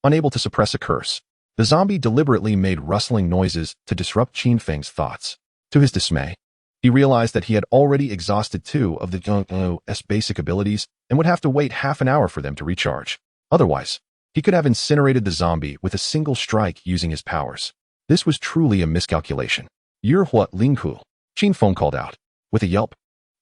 unable to suppress a curse. The zombie deliberately made rustling noises to disrupt Qin Feng's thoughts. To his dismay, he realized that he had already exhausted 2 of the basic abilities and would have to wait half an hour for them to recharge. Otherwise, he could have incinerated the zombie with a single strike using his powers. This was truly a miscalculation. Yurhua Linghu, Qin Feng called out. With a yelp,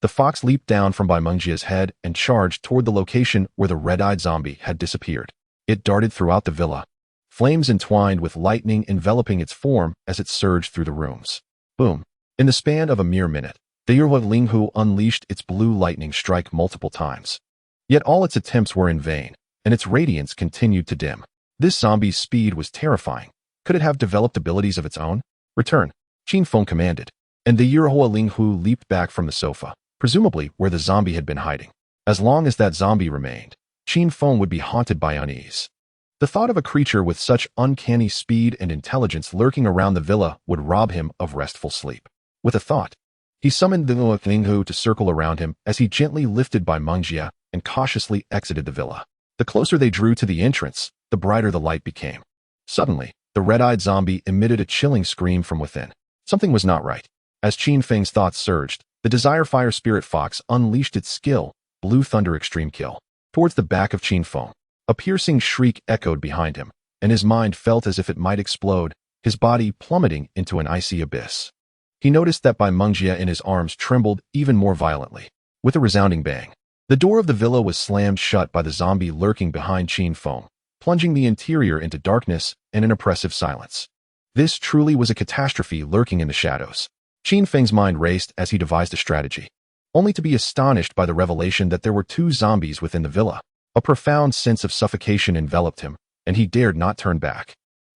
the fox leaped down from Bai Mengjia's head and charged toward the location where the red-eyed zombie had disappeared. It darted throughout the villa, flames entwined with lightning enveloping its form as it surged through the rooms. Boom. In the span of a mere minute, the Yurhua Linghu unleashed its blue lightning strike multiple times. Yet all its attempts were in vain, and its radiance continued to dim. This zombie's speed was terrifying. Could it have developed abilities of its own? Return, Qin Feng commanded, and the Yurhua Linghu leaped back from the sofa, presumably where the zombie had been hiding. As long as that zombie remained, Qin Feng would be haunted by unease. The thought of a creature with such uncanny speed and intelligence lurking around the villa would rob him of restful sleep. With a thought, he summoned the Linghu to circle around him as he gently lifted Bai Mengjia and cautiously exited the villa. The closer they drew to the entrance, the brighter the light became. Suddenly, the red-eyed zombie emitted a chilling scream from within. Something was not right. As Qin Feng's thoughts surged, the Desire Fire Spirit Fox unleashed its skill, Blue Thunder Extreme Kill, towards the back of Qin Feng. A piercing shriek echoed behind him, and his mind felt as if it might explode, his body plummeting into an icy abyss. He noticed that Bai Mengjia in his arms trembled even more violently. With a resounding bang, the door of the villa was slammed shut by the zombie lurking behind Qin Feng, plunging the interior into darkness and an oppressive silence. This truly was a catastrophe lurking in the shadows. Qin Feng's mind raced as he devised a strategy, only to be astonished by the revelation that there were 2 zombies within the villa. A profound sense of suffocation enveloped him, and he dared not turn back,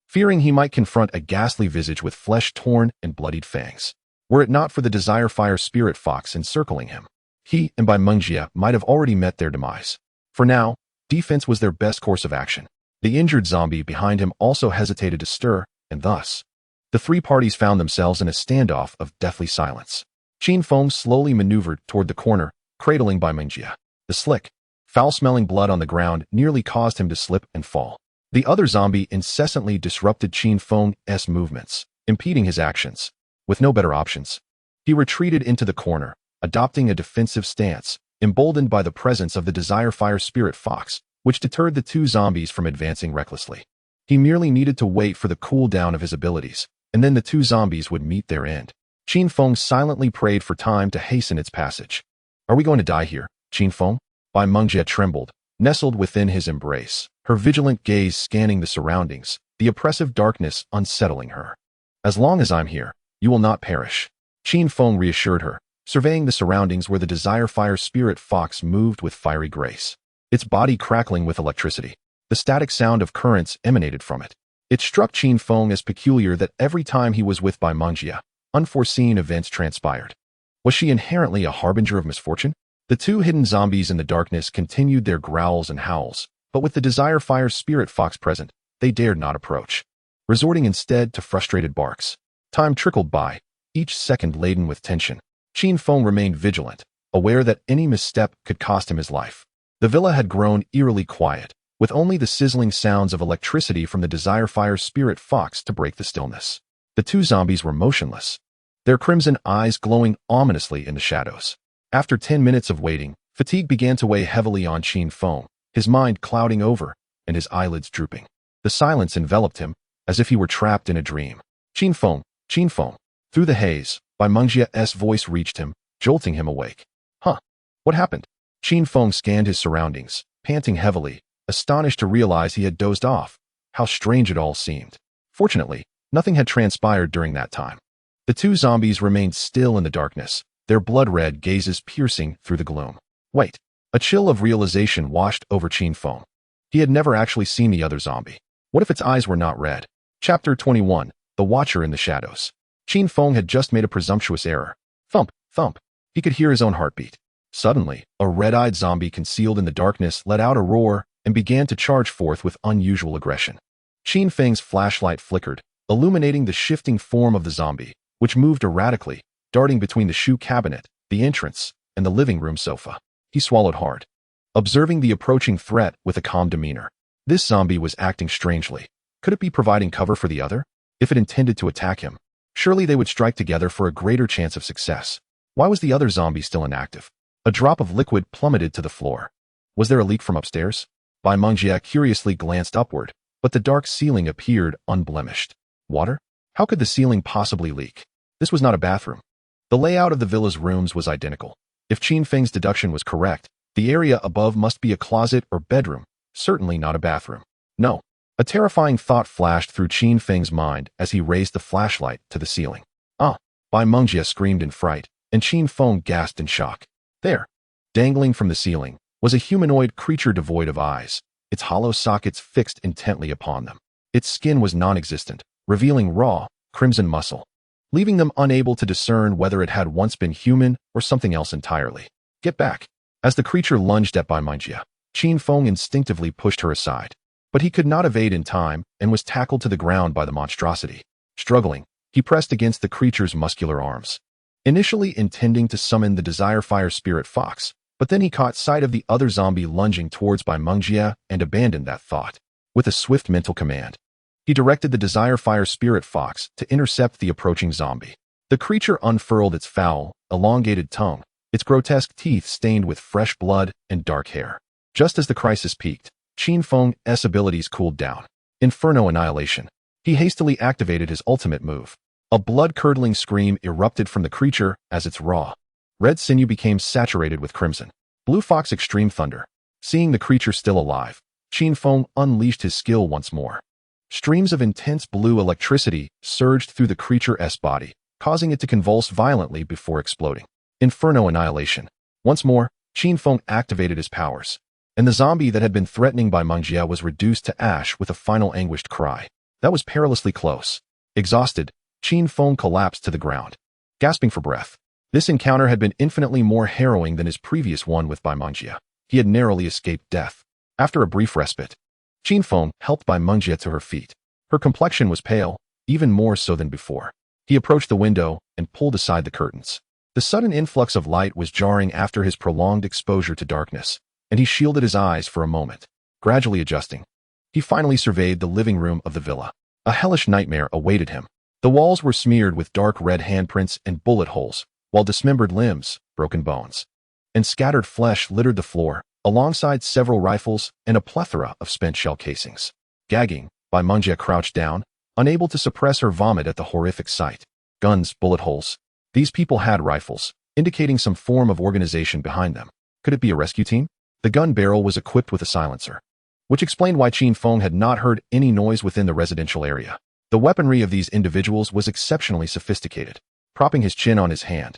fearing he might confront a ghastly visage with flesh torn and bloodied fangs. Were it not for the Desire Fire Spirit Fox encircling him, he and Bai Mengjia might have already met their demise. For now, defense was their best course of action. The injured zombie behind him also hesitated to stir, and thus, the 3 parties found themselves in a standoff of deathly silence. Qin Feng slowly maneuvered toward the corner, cradling Bai Mengjia. The slick, foul-smelling blood on the ground nearly caused him to slip and fall. The other zombie incessantly disrupted Qin Feng's movements, impeding his actions. With no better options, he retreated into the corner, adopting a defensive stance, emboldened by the presence of the Desire Fire Spirit Fox, which deterred the 2 zombies from advancing recklessly. He merely needed to wait for the cooldown of his abilities, and then the 2 zombies would meet their end. Qin Feng silently prayed for time to hasten its passage. Are we going to die here, Qin Feng? Bai Mengjia trembled, nestled within his embrace, her vigilant gaze scanning the surroundings, the oppressive darkness unsettling her. As long as I'm here, you will not perish, Qin Feng reassured her, surveying the surroundings where the Desire Fire Spirit Fox moved with fiery grace, its body crackling with electricity. The static sound of currents emanated from it. It struck Qin Feng as peculiar that every time he was with Bai Mengjia, unforeseen events transpired. Was she inherently a harbinger of misfortune? The 2 hidden zombies in the darkness continued their growls and howls, but with the Desire Fire Spirit Fox present, they dared not approach, resorting instead to frustrated barks. Time trickled by, each second laden with tension. Qin Feng remained vigilant, aware that any misstep could cost him his life. The villa had grown eerily quiet, with only the sizzling sounds of electricity from the Desire Fire Spirit Fox to break the stillness. The 2 zombies were motionless, their crimson eyes glowing ominously in the shadows. After 10 minutes of waiting, fatigue began to weigh heavily on Qin Feng, his mind clouding over and his eyelids drooping. The silence enveloped him, as if he were trapped in a dream. Qin Feng, Qin Feng. Through the haze, Bai Mengjia's voice reached him, jolting him awake. Huh? What happened? Qin Feng scanned his surroundings, panting heavily, astonished to realize he had dozed off. How strange it all seemed. Fortunately, nothing had transpired during that time. The 2 zombies remained still in the darkness, their blood-red gazes piercing through the gloom. Wait. A chill of realization washed over Qin Feng. He had never actually seen the other zombie. What if its eyes were not red? Chapter 21, The Watcher in the Shadows. Qin Feng had just made a presumptuous error. Thump, thump. He could hear his own heartbeat. Suddenly, a red-eyed zombie concealed in the darkness let out a roar and began to charge forth with unusual aggression. Qin Feng's flashlight flickered, illuminating the shifting form of the zombie, which moved erratically, darting between the shoe cabinet, the entrance, and the living room sofa. He swallowed hard, observing the approaching threat with a calm demeanor. This zombie was acting strangely. Could it be providing cover for the other? If it intended to attack him, surely they would strike together for a greater chance of success. Why was the other zombie still inactive? A drop of liquid plummeted to the floor. Was there a leak from upstairs? Bai Mengjie curiously glanced upward, but the dark ceiling appeared unblemished. Water? How could the ceiling possibly leak? This was not a bathroom. The layout of the villa's rooms was identical. If Qin Feng's deduction was correct, the area above must be a closet or bedroom, certainly not a bathroom. No. A terrifying thought flashed through Qin Feng's mind as he raised the flashlight to the ceiling. Ah! Bai Mengjie screamed in fright, and Qin Feng gasped in shock. There, dangling from the ceiling, was a humanoid creature devoid of eyes, its hollow sockets fixed intently upon them. Its skin was non-existent, revealing raw, crimson muscle, leaving them unable to discern whether it had once been human or something else entirely. Get back! As the creature lunged at Bai Mengjie, Qin Feng instinctively pushed her aside. But he could not evade in time and was tackled to the ground by the monstrosity. Struggling, he pressed against the creature's muscular arms, initially intending to summon the Desire Fire Spirit Fox, but then he caught sight of the other zombie lunging towards Bai Mengjie and abandoned that thought. With a swift mental command, he directed the Desire Fire Spirit Fox to intercept the approaching zombie. The creature unfurled its foul, elongated tongue, its grotesque teeth stained with fresh blood and dark hair. Just as the crisis peaked, Qin Feng's abilities cooled down. Inferno Annihilation. He hastily activated his ultimate move. A blood-curdling scream erupted from the creature as its raw red sinew became saturated with crimson. Blue Fox Extreme Thunder. Seeing the creature still alive, Qin Feng unleashed his skill once more. Streams of intense blue electricity surged through the creature's body, causing it to convulse violently before exploding. Inferno Annihilation. Once more, Qin Feng activated his powers, and the zombie that had been threatening Bai Mengjie was reduced to ash with a final anguished cry. That was perilously close. Exhausted, Qin Feng collapsed to the ground, gasping for breath. This encounter had been infinitely more harrowing than his previous one with Bai Mengjie. He had narrowly escaped death. After a brief respite, Qin Feng helped Bai Mengjie to her feet. Her complexion was pale, even more so than before. He approached the window and pulled aside the curtains. The sudden influx of light was jarring after his prolonged exposure to darkness, and he shielded his eyes for a moment. Gradually adjusting, he finally surveyed the living room of the villa. A hellish nightmare awaited him. The walls were smeared with dark red handprints and bullet holes, while dismembered limbs, broken bones, and scattered flesh littered the floor, alongside several rifles and a plethora of spent shell casings. Gagging, Bai Mengjie crouched down, unable to suppress her vomit at the horrific sight. Guns, bullet holes. These people had rifles, indicating some form of organization behind them. Could it be a rescue team? The gun barrel was equipped with a silencer, which explained why Qin Feng had not heard any noise within the residential area. The weaponry of these individuals was exceptionally sophisticated. Propping his chin on his hand,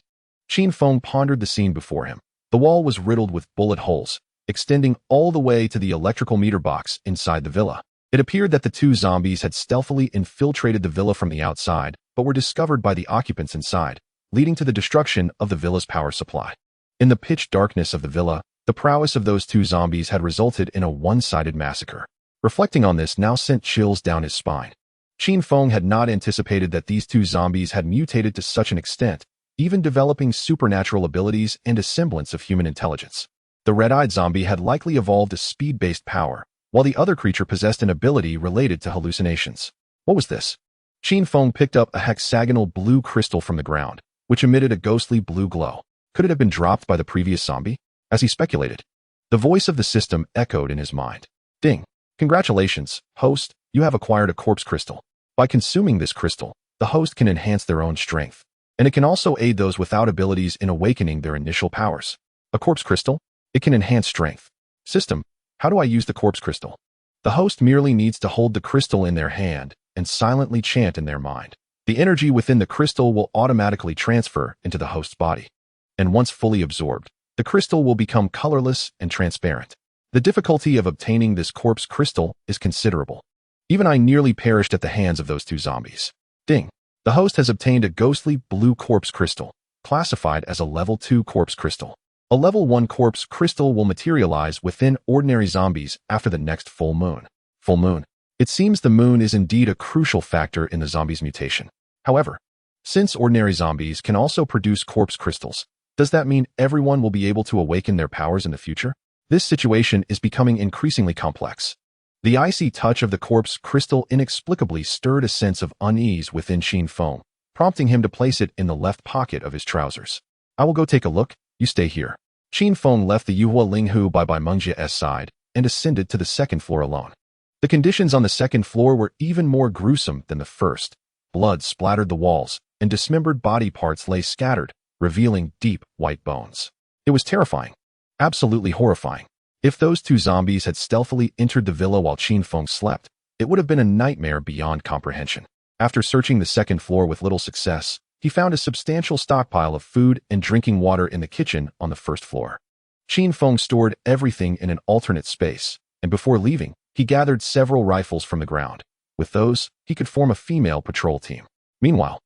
Qin Feng pondered the scene before him. The wall was riddled with bullet holes, extending all the way to the electrical meter box inside the villa. It appeared that the two zombies had stealthily infiltrated the villa from the outside, but were discovered by the occupants inside, leading to the destruction of the villa's power supply. In the pitch darkness of the villa, the prowess of those two zombies had resulted in a one-sided massacre. Reflecting on this now sent chills down his spine. Qin Feng had not anticipated that these two zombies had mutated to such an extent, even developing supernatural abilities and a semblance of human intelligence. The red-eyed zombie had likely evolved a speed-based power, while the other creature possessed an ability related to hallucinations. What was this? Qin Feng picked up a hexagonal blue crystal from the ground, which emitted a ghostly blue glow. Could it have been dropped by the previous zombie? As he speculated, the voice of the system echoed in his mind. Ding! Congratulations, host, you have acquired a corpse crystal. By consuming this crystal, the host can enhance their own strength, and it can also aid those without abilities in awakening their initial powers. A corpse crystal? It can enhance strength. System, how do I use the corpse crystal? The host merely needs to hold the crystal in their hand and silently chant in their mind. The energy within the crystal will automatically transfer into the host's body, and once fully absorbed, the crystal will become colorless and transparent. The difficulty of obtaining this corpse crystal is considerable. Even I nearly perished at the hands of those two zombies. Ding! The host has obtained a ghostly blue corpse crystal, classified as a level 2 corpse crystal. A level 1 corpse crystal will materialize within ordinary zombies after the next full moon. Full moon. It seems the moon is indeed a crucial factor in the zombie's mutation. However, since ordinary zombies can also produce corpse crystals, does that mean everyone will be able to awaken their powers in the future? This situation is becoming increasingly complex. The icy touch of the corpse crystal inexplicably stirred a sense of unease within Qin Feng, prompting him to place it in the left pocket of his trousers. I will go take a look, you stay here. Qin Feng left the Yuhua Linghu by Mengjia's side and ascended to the second floor alone. The conditions on the second floor were even more gruesome than the first. Blood splattered the walls, and dismembered body parts lay scattered, revealing deep, white bones. It was terrifying. Absolutely horrifying. If those two zombies had stealthily entered the villa while Qin Feng slept, it would have been a nightmare beyond comprehension. After searching the second floor with little success, he found a substantial stockpile of food and drinking water in the kitchen on the first floor. Qin Feng stored everything in an alternate space, and before leaving, he gathered several rifles from the ground. With those, he could form a female patrol team. Meanwhile,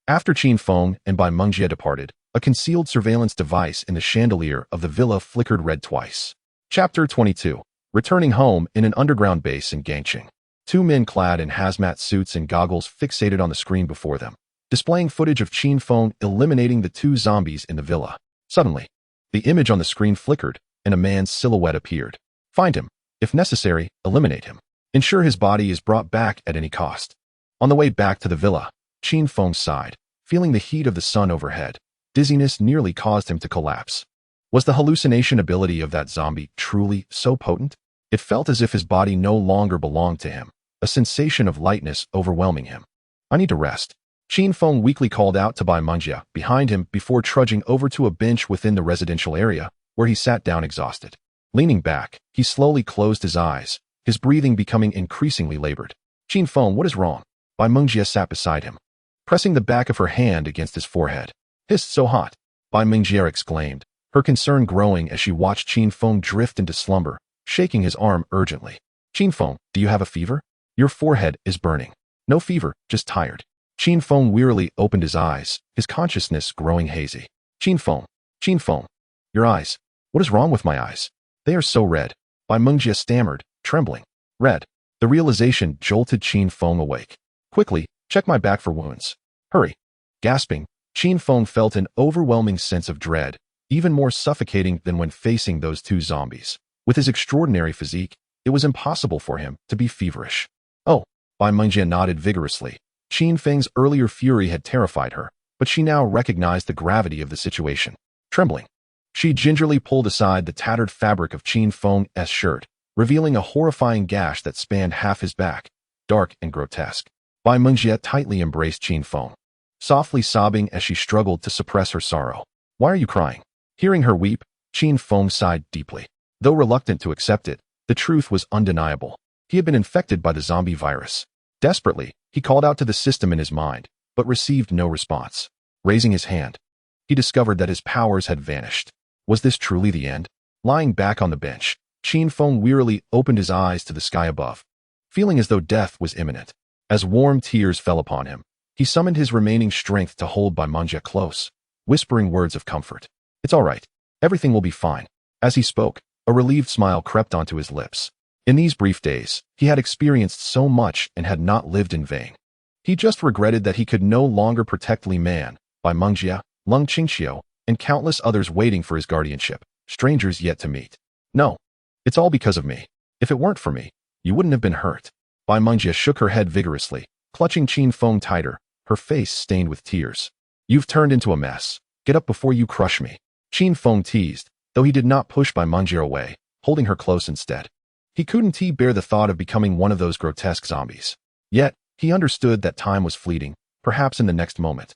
after Qin Feng and Bai Mengjie departed, a concealed surveillance device in the chandelier of the villa flickered red twice. Chapter 22. Returning home in an underground base in Gangqing. Two men clad in hazmat suits and goggles fixated on the screen before them, displaying footage of Qin Feng eliminating the two zombies in the villa. Suddenly, the image on the screen flickered, and a man's silhouette appeared. Find him. If necessary, eliminate him. Ensure his body is brought back at any cost. On the way back to the villa, Qin Feng sighed, feeling the heat of the sun overhead. Dizziness nearly caused him to collapse. Was the hallucination ability of that zombie truly so potent? It felt as if his body no longer belonged to him, a sensation of lightness overwhelming him. I need to rest. Qin Feng weakly called out to Bai Mengjie behind him before trudging over to a bench within the residential area, where he sat down exhausted. Leaning back, he slowly closed his eyes, his breathing becoming increasingly labored. Qin Feng, what is wrong? Bai Mengjie sat beside him, pressing the back of her hand against his forehead. Hissed so hot, Bai Mengjie exclaimed, her concern growing as she watched Qin Feng drift into slumber, shaking his arm urgently. Qin Feng, do you have a fever? Your forehead is burning. No fever, just tired. Qin Feng wearily opened his eyes, his consciousness growing hazy. Qin Feng, your eyes. What is wrong with my eyes? They are so red. Bai Mengjie stammered, trembling. Red. The realization jolted Qin Feng awake. Quickly, check my back for wounds. Hurry. Gasping, Qin Feng felt an overwhelming sense of dread, even more suffocating than when facing those two zombies. With his extraordinary physique, it was impossible for him to be feverish. Oh, Bai Mengjie nodded vigorously. Qin Feng's earlier fury had terrified her, but she now recognized the gravity of the situation. Trembling, she gingerly pulled aside the tattered fabric of Qin Feng's shirt, revealing a horrifying gash that spanned half his back, dark and grotesque. Bai Mengjie tightly embraced Qin Feng, softly sobbing as she struggled to suppress her sorrow. Why are you crying? Hearing her weep, Qin Feng sighed deeply. Though reluctant to accept it, the truth was undeniable. He had been infected by the zombie virus. Desperately, he called out to the system in his mind, but received no response. Raising his hand, he discovered that his powers had vanished. Was this truly the end? Lying back on the bench, Qin Feng wearily opened his eyes to the sky above, feeling as though death was imminent. As warm tears fell upon him, he summoned his remaining strength to hold Bai Mengjie close, whispering words of comfort. It's all right. Everything will be fine. As he spoke, a relieved smile crept onto his lips. In these brief days, he had experienced so much and had not lived in vain. He just regretted that he could no longer protect Li Man, Bai Mengjie, Lung Qingxiu, and countless others waiting for his guardianship, strangers yet to meet. No, it's all because of me. If it weren't for me, you wouldn't have been hurt. Bai Mengjie shook her head vigorously, clutching Qin Feng tighter, her face stained with tears. You've turned into a mess. Get up before you crush me. Qin Feng teased, though he did not push Bai Mengjie away, holding her close instead. He couldn't bear the thought of becoming one of those grotesque zombies. Yet, he understood that time was fleeting, perhaps in the next moment.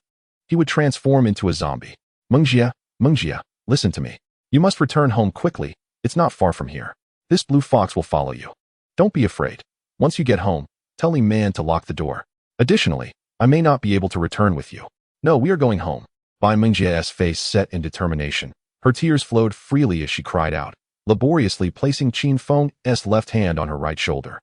He would transform into a zombie. Mengjie, listen to me. You must return home quickly. It's not far from here. This blue fox will follow you. Don't be afraid. Once you get home, tell Li Man to lock the door. Additionally, I may not be able to return with you. No, we are going home. Bai Mengjie's face set in determination. Her tears flowed freely as she cried out, laboriously placing Qin Feng's left hand on her right shoulder,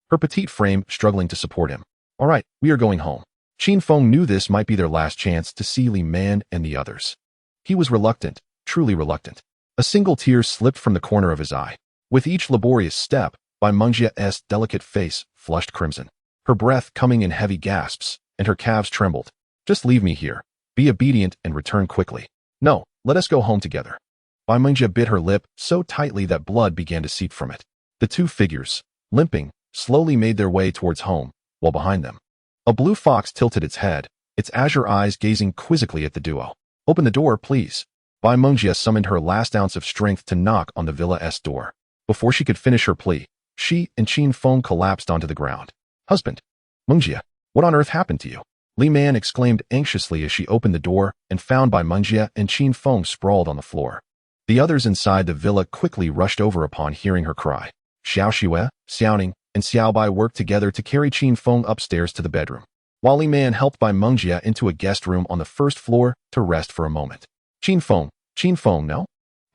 her petite frame struggling to support him. All right, we are going home. Qin Feng knew this might be their last chance to see Li Man and the others. He was reluctant, truly reluctant. A single tear slipped from the corner of his eye. With each laborious step, Bai Mengjie's delicate face flushed crimson, her breath coming in heavy gasps, and her calves trembled. Just leave me here. Be obedient and return quickly. No, let us go home together. Bai Mengjie bit her lip so tightly that blood began to seep from it. The two figures, limping, slowly made their way towards home, while behind them, a blue fox tilted its head, its azure eyes gazing quizzically at the duo. "Open the door, please." Bai Mengjie summoned her last ounce of strength to knock on the villa's door. Before she could finish her plea, she and Qin Feng collapsed onto the ground. "Husband, Mengjie, what on earth happened to you?" Li Man exclaimed anxiously as she opened the door and found Bai Mengjie and Qin Feng sprawled on the floor. The others inside the villa quickly rushed over upon hearing her cry. Xiao Xue, Xiaoning, and Xiao Bai worked together to carry Qin Feng upstairs to the bedroom, while Li Man helped Bai Mengjie into a guest room on the first floor to rest for a moment. Qin Feng, no?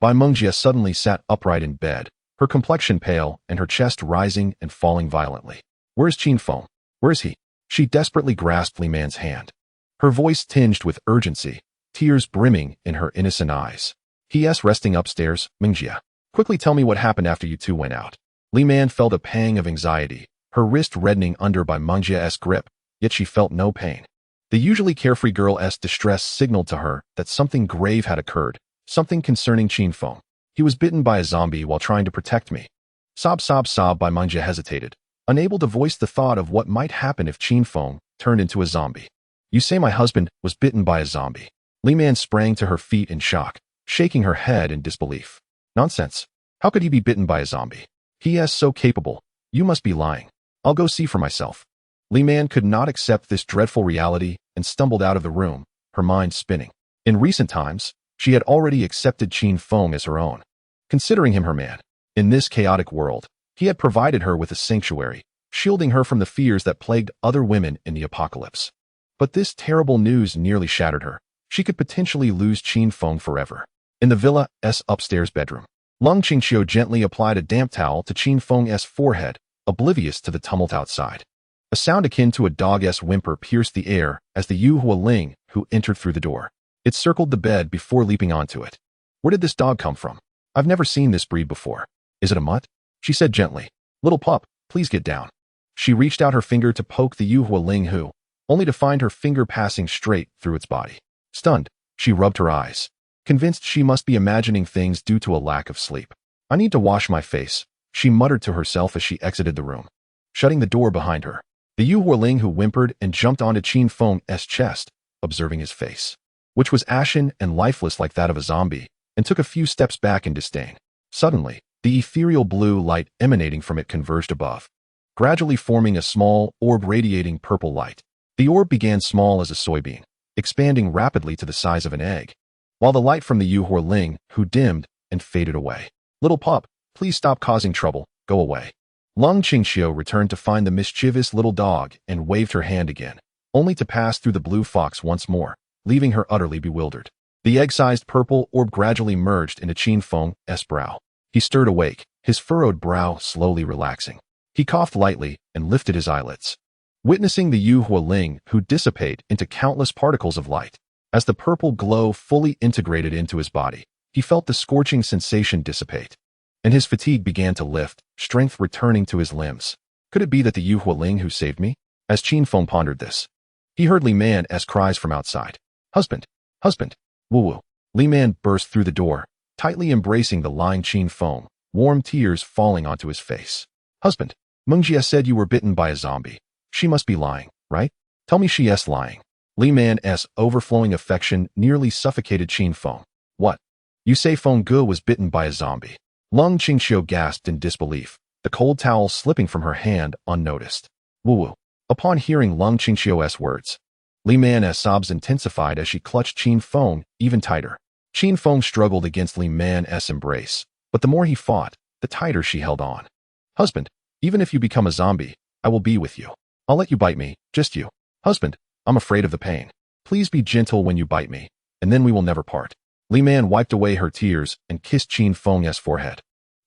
Bai Mengjie suddenly sat upright in bed, her complexion pale and her chest rising and falling violently. "Where's Qin Feng? Where is he?" She desperately grasped Li Man's hand, her voice tinged with urgency, tears brimming in her innocent eyes. "He.s. resting upstairs, Mengjie. Quickly tell me what happened after you two went out." Li Man felt a pang of anxiety, her wrist reddening under Bai Mengjie's grip, yet she felt no pain. The usually carefree girl's distress signaled to her that something grave had occurred, something concerning Qin Feng. "He was bitten by a zombie while trying to protect me." Sob. Bai Mengjie hesitated, unable to voice the thought of what might happen if Qin Feng turned into a zombie. "You say my husband was bitten by a zombie?" Li Man sprang to her feet in shock, shaking her head in disbelief. "Nonsense. How could he be bitten by a zombie? He is so capable. You must be lying. I'll go see for myself." Li Man could not accept this dreadful reality and stumbled out of the room, her mind spinning. In recent times, she had already accepted Qin Feng as her own, considering him her man. In this chaotic world, he had provided her with a sanctuary, shielding her from the fears that plagued other women in the apocalypse. But this terrible news nearly shattered her. She could potentially lose Qin Feng forever. In the villa's upstairs bedroom, Lung Qingxiu gently applied a damp towel to Qin Feng's forehead, oblivious to the tumult outside. A sound akin to a dog's whimper pierced the air as the Yu Hualing who entered through the door. It circled the bed before leaping onto it. "Where did this dog come from? I've never seen this breed before. Is it a mutt?" she said gently. "Little pup, please get down." She reached out her finger to poke the Yu Hualing who, only to find her finger passing straight through its body. Stunned, she rubbed her eyes, convinced she must be imagining things due to a lack of sleep. "I need to wash my face," she muttered to herself as she exited the room, shutting the door behind her. The Yu Hualing who whimpered and jumped onto Qin Feng's chest, observing his face, which was ashen and lifeless like that of a zombie, and took a few steps back in disdain. Suddenly, the ethereal blue light emanating from it converged above, gradually forming a small orb radiating purple light. The orb began small as a soybean, expanding rapidly to the size of an egg, while the light from the Yu Hualing who dimmed and faded away. "Little pup, please stop causing trouble, go away." Lung Qingxiu returned to find the mischievous little dog and waved her hand again, only to pass through the blue fox once more, leaving her utterly bewildered. The egg-sized purple orb gradually merged into Qin Feng's brow. He stirred awake, his furrowed brow slowly relaxing. He coughed lightly and lifted his eyelids, witnessing the Yu Hualing who dissipate into countless particles of light. As the purple glow fully integrated into his body, he felt the scorching sensation dissipate, and his fatigue began to lift, strength returning to his limbs. Could it be that the Yu Hualing who saved me? As Qin Feng pondered this, he heard Li Man's cries from outside. "Husband! Husband! Woo-woo!" Li Man burst through the door, tightly embracing the lying Qin Feng, warm tears falling onto his face. "Husband, Mengjie said you were bitten by a zombie. She must be lying, right? Tell me she's lying." Li Man's overflowing affection nearly suffocated Qin Feng. "What? You say Feng Ge was bitten by a zombie?" Lung Qingxiu gasped in disbelief, the cold towel slipping from her hand unnoticed. "Woo-woo." Upon hearing Lung Qingxiu's words, Li Man's sobs intensified as she clutched Qin Feng even tighter. Qin Feng struggled against Li Man's embrace, but the more he fought, the tighter she held on. "Husband, even if you become a zombie, I will be with you. I'll let you bite me, just you. Husband, I'm afraid of the pain. Please be gentle when you bite me, and then we will never part." Li Man wiped away her tears and kissed Qin Feng's forehead,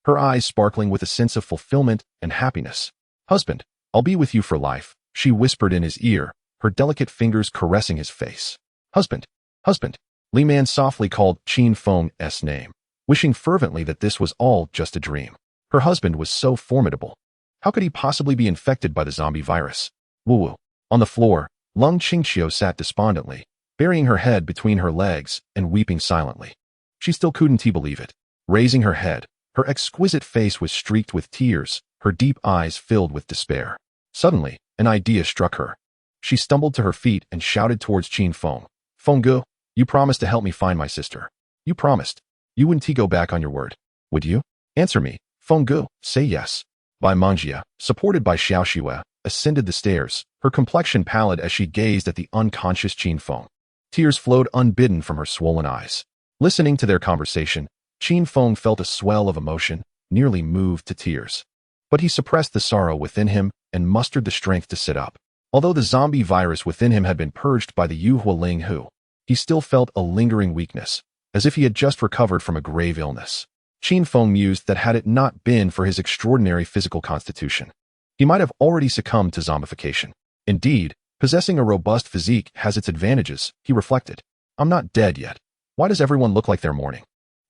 her eyes sparkling with a sense of fulfillment and happiness. "Husband, I'll be with you for life," she whispered in his ear, her delicate fingers caressing his face. "Husband, husband." Li Man softly called Qin Feng's name, wishing fervently that this was all just a dream. Her husband was so formidable. How could he possibly be infected by the zombie virus? Woo-woo. On the floor, Lung Qingxiu sat despondently, burying her head between her legs and weeping silently. She still couldn't believe it. Raising her head, her exquisite face was streaked with tears, her deep eyes filled with despair. Suddenly, an idea struck her. She stumbled to her feet and shouted towards Qin Feng. "Fenggu, you promised to help me find my sister. You promised. You wouldn't go back on your word, would you? Answer me, Fenggu, say yes." Bai Mangjia, supported by Xiao Xue, ascended the stairs, her complexion pallid as she gazed at the unconscious Qin Feng. Tears flowed unbidden from her swollen eyes. Listening to their conversation, Qin Feng felt a swell of emotion, nearly moved to tears. But he suppressed the sorrow within him and mustered the strength to sit up. Although the zombie virus within him had been purged by the Yu Hualing Hu, he still felt a lingering weakness, as if he had just recovered from a grave illness. Qin Feng mused that had it not been for his extraordinary physical constitution, he might have already succumbed to zombification. Indeed, possessing a robust physique has its advantages, he reflected. I'm not dead yet. Why does everyone look like they're mourning?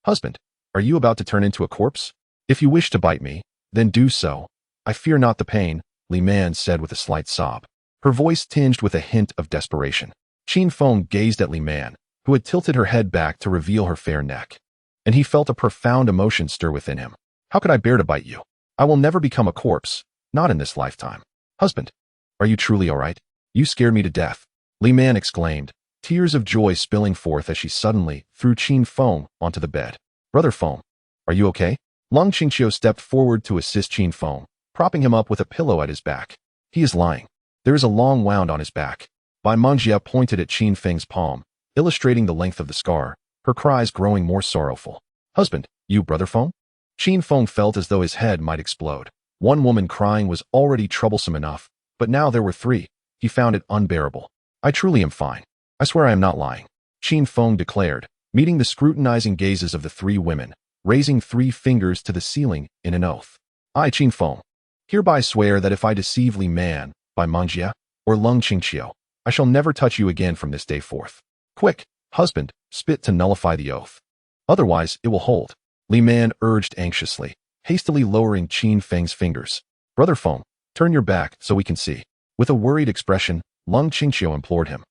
Husband, are you about to turn into a corpse? If you wish to bite me, then do so. I fear not the pain, Li Man said with a slight sob. Her voice tinged with a hint of desperation. Qin Feng gazed at Li Man, who had tilted her head back to reveal her fair neck. And he felt a profound emotion stir within him. How could I bear to bite you? I will never become a corpse, not in this lifetime. Husband, are you truly all right? You scared me to death, Li Man exclaimed, tears of joy spilling forth as she suddenly threw Qin Feng onto the bed. Brother Feng, are you okay? Lung Qingqiu stepped forward to assist Qin Feng, propping him up with a pillow at his back. He is lying. There is a long wound on his back. Bai Mangjia pointed at Qin Feng's palm, illustrating the length of the scar, her cries growing more sorrowful. Husband, you Brother Feng? Qin Feng felt as though his head might explode. One woman crying was already troublesome enough, but now there were three. He found it unbearable. I truly am fine. I swear I am not lying, Qin Feng declared, meeting the scrutinizing gazes of the three women, raising 3 fingers to the ceiling in an oath. I, Qin Feng, hereby swear that if I deceive Li Man, Bai Mangjia, or Lung Qingqiu, I shall never touch you again from this day forth. Quick, husband, spit to nullify the oath. Otherwise, it will hold, Li Man urged anxiously, hastily lowering Qin Feng's fingers. Brother Feng, turn your back so we can see. With a worried expression, Lung Qingqiu implored him.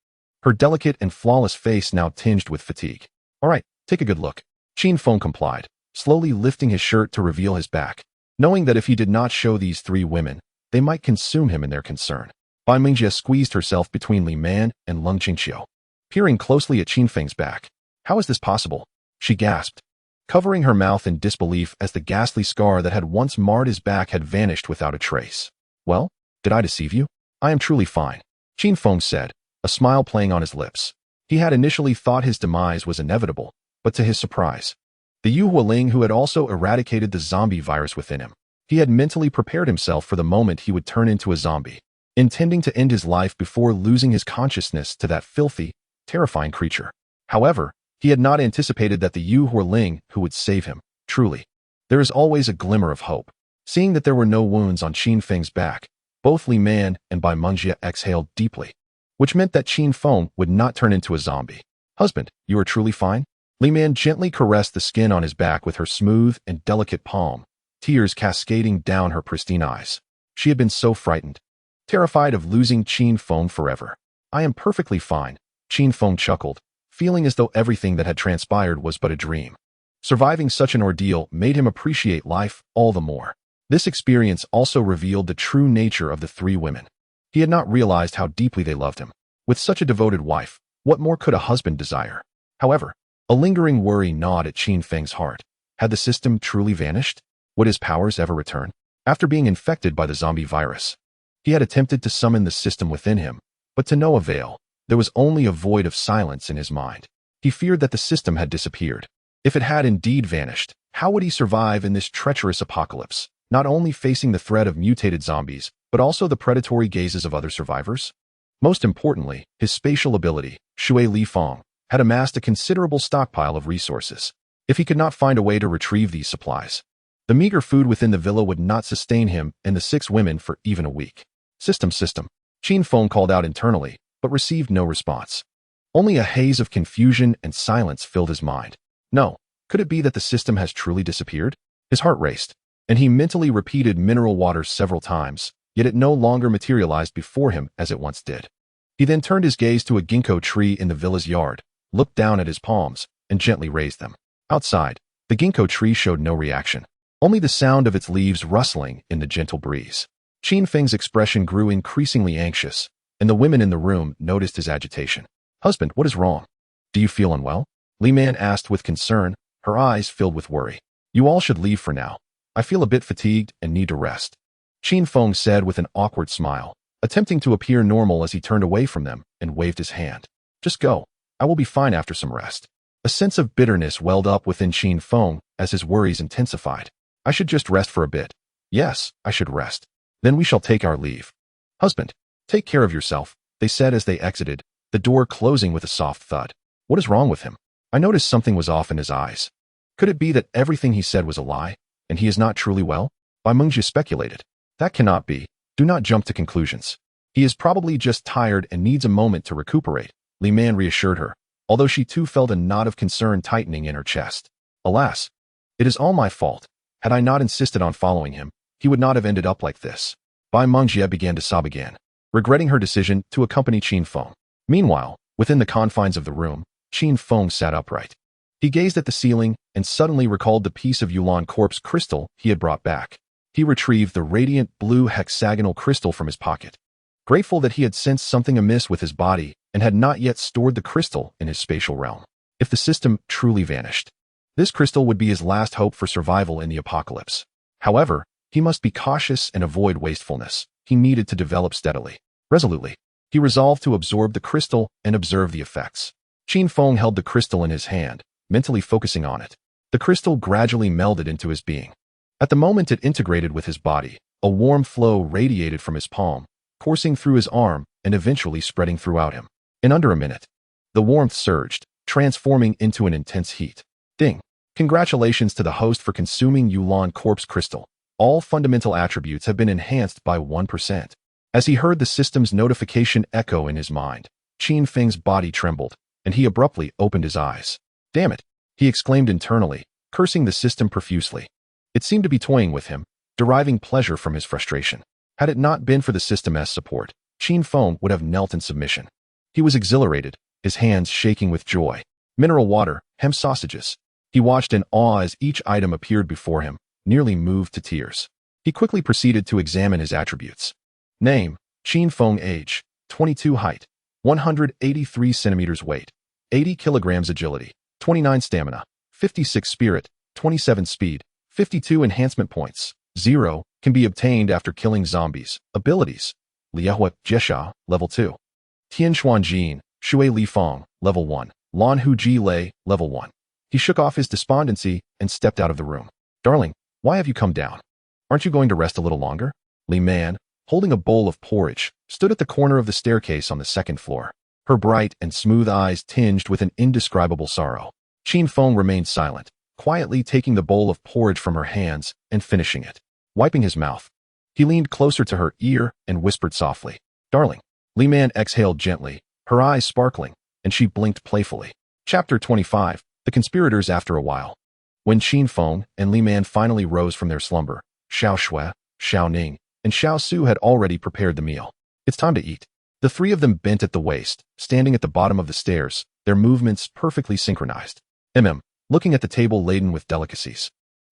Her delicate and flawless face now tinged with fatigue. All right, take a good look. Qin Feng complied, slowly lifting his shirt to reveal his back, knowing that if he did not show these 3 women, they might consume him in their concern. Bai Mangjia squeezed herself between Li Man and Lung Qingqiu, peering closely at Qin Feng's back. How is this possible? She gasped, covering her mouth in disbelief as the ghastly scar that had once marred his back had vanished without a trace. Well, did I deceive you? I am truly fine, Qin Feng said, a smile playing on his lips. He had initially thought his demise was inevitable, but to his surprise, the Yu Hualing who had also eradicated the zombie virus within him, he had mentally prepared himself for the moment he would turn into a zombie, intending to end his life before losing his consciousness to that filthy, terrifying creature. However, he had not anticipated that the Yu Hualing who would save him. Truly, there is always a glimmer of hope. Seeing that there were no wounds on Qin Feng's back, both Li Man and Bai Mangjia exhaled deeply, which meant that Qin Feng would not turn into a zombie. Husband, you are truly fine? Li Man gently caressed the skin on his back with her smooth and delicate palm, tears cascading down her pristine eyes. She had been so frightened, terrified of losing Qin Feng forever. I am perfectly fine, Qin Feng chuckled, feeling as though everything that had transpired was but a dream. Surviving such an ordeal made him appreciate life all the more. This experience also revealed the true nature of the 3 women. He had not realized how deeply they loved him. With such a devoted wife, what more could a husband desire? However, a lingering worry gnawed at Qin Feng's heart. Had the system truly vanished? Would his powers ever return? After being infected by the zombie virus, he had attempted to summon the system within him, but to no avail. There was only a void of silence in his mind. He feared that the system had disappeared. If it had indeed vanished, how would he survive in this treacherous apocalypse? Not only facing the threat of mutated zombies, but also the predatory gazes of other survivors? Most importantly, his spatial ability, Shui Li Feng, had amassed a considerable stockpile of resources. If he could not find a way to retrieve these supplies, the meager food within the villa would not sustain him and the 6 women for even a week. System. Qin Feng called out internally, but received no response. Only a haze of confusion and silence filled his mind. No, could it be that the system has truly disappeared? His heart raced, and he mentally repeated mineral water several times, yet it no longer materialized before him as it once did. He then turned his gaze to a ginkgo tree in the villa's yard, looked down at his palms, and gently raised them. Outside, the ginkgo tree showed no reaction. only the sound of its leaves rustling in the gentle breeze. Qin Feng's expression grew increasingly anxious, and the women in the room noticed his agitation. "Husband, what is wrong? Do you feel unwell?" Li Man asked with concern, her eyes filled with worry. "You all should leave for now. I feel a bit fatigued and need to rest," Qin Feng said with an awkward smile, attempting to appear normal as he turned away from them and waved his hand. "Just go. I will be fine after some rest." A sense of bitterness welled up within Qin Feng as his worries intensified. "I should just rest for a bit. Yes, I should rest. Then we shall take our leave." "Husband, take care of yourself," they said as they exited, the door closing with a soft thud. "What is wrong with him?" I noticed something was off in his eyes. Could it be that everything he said was a lie, and he is not truly well? Bai Mengjie speculated. That cannot be. Do not jump to conclusions. He is probably just tired and needs a moment to recuperate, Li Man reassured her, although she too felt a knot of concern tightening in her chest. Alas, it is all my fault. Had I not insisted on following him, he would not have ended up like this. Bai Mengjie began to sob again, regretting her decision to accompany Qin Feng. Meanwhile, within the confines of the room, Qin Feng sat upright. He gazed at the ceiling and suddenly recalled the piece of Yulan corpse crystal he had brought back. He retrieved the radiant blue hexagonal crystal from his pocket. Grateful that he had sensed something amiss with his body and had not yet stored the crystal in his spatial realm. If the system truly vanished, this crystal would be his last hope for survival in the apocalypse. However, he must be cautious and avoid wastefulness. He needed to develop steadily. Resolutely, he resolved to absorb the crystal and observe the effects. Qin Feng held the crystal in his hand, mentally focusing on it. The crystal gradually melded into his being. At the moment it integrated with his body, a warm flow radiated from his palm, coursing through his arm and eventually spreading throughout him. In under a minute, the warmth surged, transforming into an intense heat. Ding! Congratulations to the host for consuming Yulan corpse crystal. All fundamental attributes have been enhanced by 1%. As he heard the system's notification echo in his mind, Qin Feng's body trembled, and he abruptly opened his eyes. "Damn it," he exclaimed internally, cursing the system profusely. It seemed to be toying with him, deriving pleasure from his frustration. Had it not been for the system's support, Qin Feng would have knelt in submission. He was exhilarated, his hands shaking with joy. Mineral water, hem sausages. He watched in awe as each item appeared before him, nearly moved to tears. He quickly proceeded to examine his attributes. Name, Qin Feng. Age, 22. Height, 183 centimeters. Weight, 80 kilograms. Agility, 29 stamina, 56 spirit, 27 speed, 52 enhancement points. 0 can be obtained after killing zombies. Abilities: Liehua Jisha, level 2. Tianshuan Jin, Shui Li Feng, level 1. Lan Hu Ji Lei, level 1. He shook off his despondency and stepped out of the room. "Darling, why have you come down? Aren't you going to rest a little longer?" Li Man, holding a bowl of porridge, stood at the corner of the staircase on the second floor, her bright and smooth eyes tinged with an indescribable sorrow. Qin Feng remained silent, quietly taking the bowl of porridge from her hands and finishing it. Wiping his mouth, he leaned closer to her ear and whispered softly, "Darling." Li Man exhaled gently, her eyes sparkling, and she blinked playfully. Chapter 25, The Conspirators. After a while, when Qin Feng and Li Man finally rose from their slumber, Xiao Shui, Xiao Ning, and Xiao Su had already prepared the meal. "It's time to eat." The three of them bent at the waist, standing at the bottom of the stairs, their movements perfectly synchronized. Looking at the table laden with delicacies.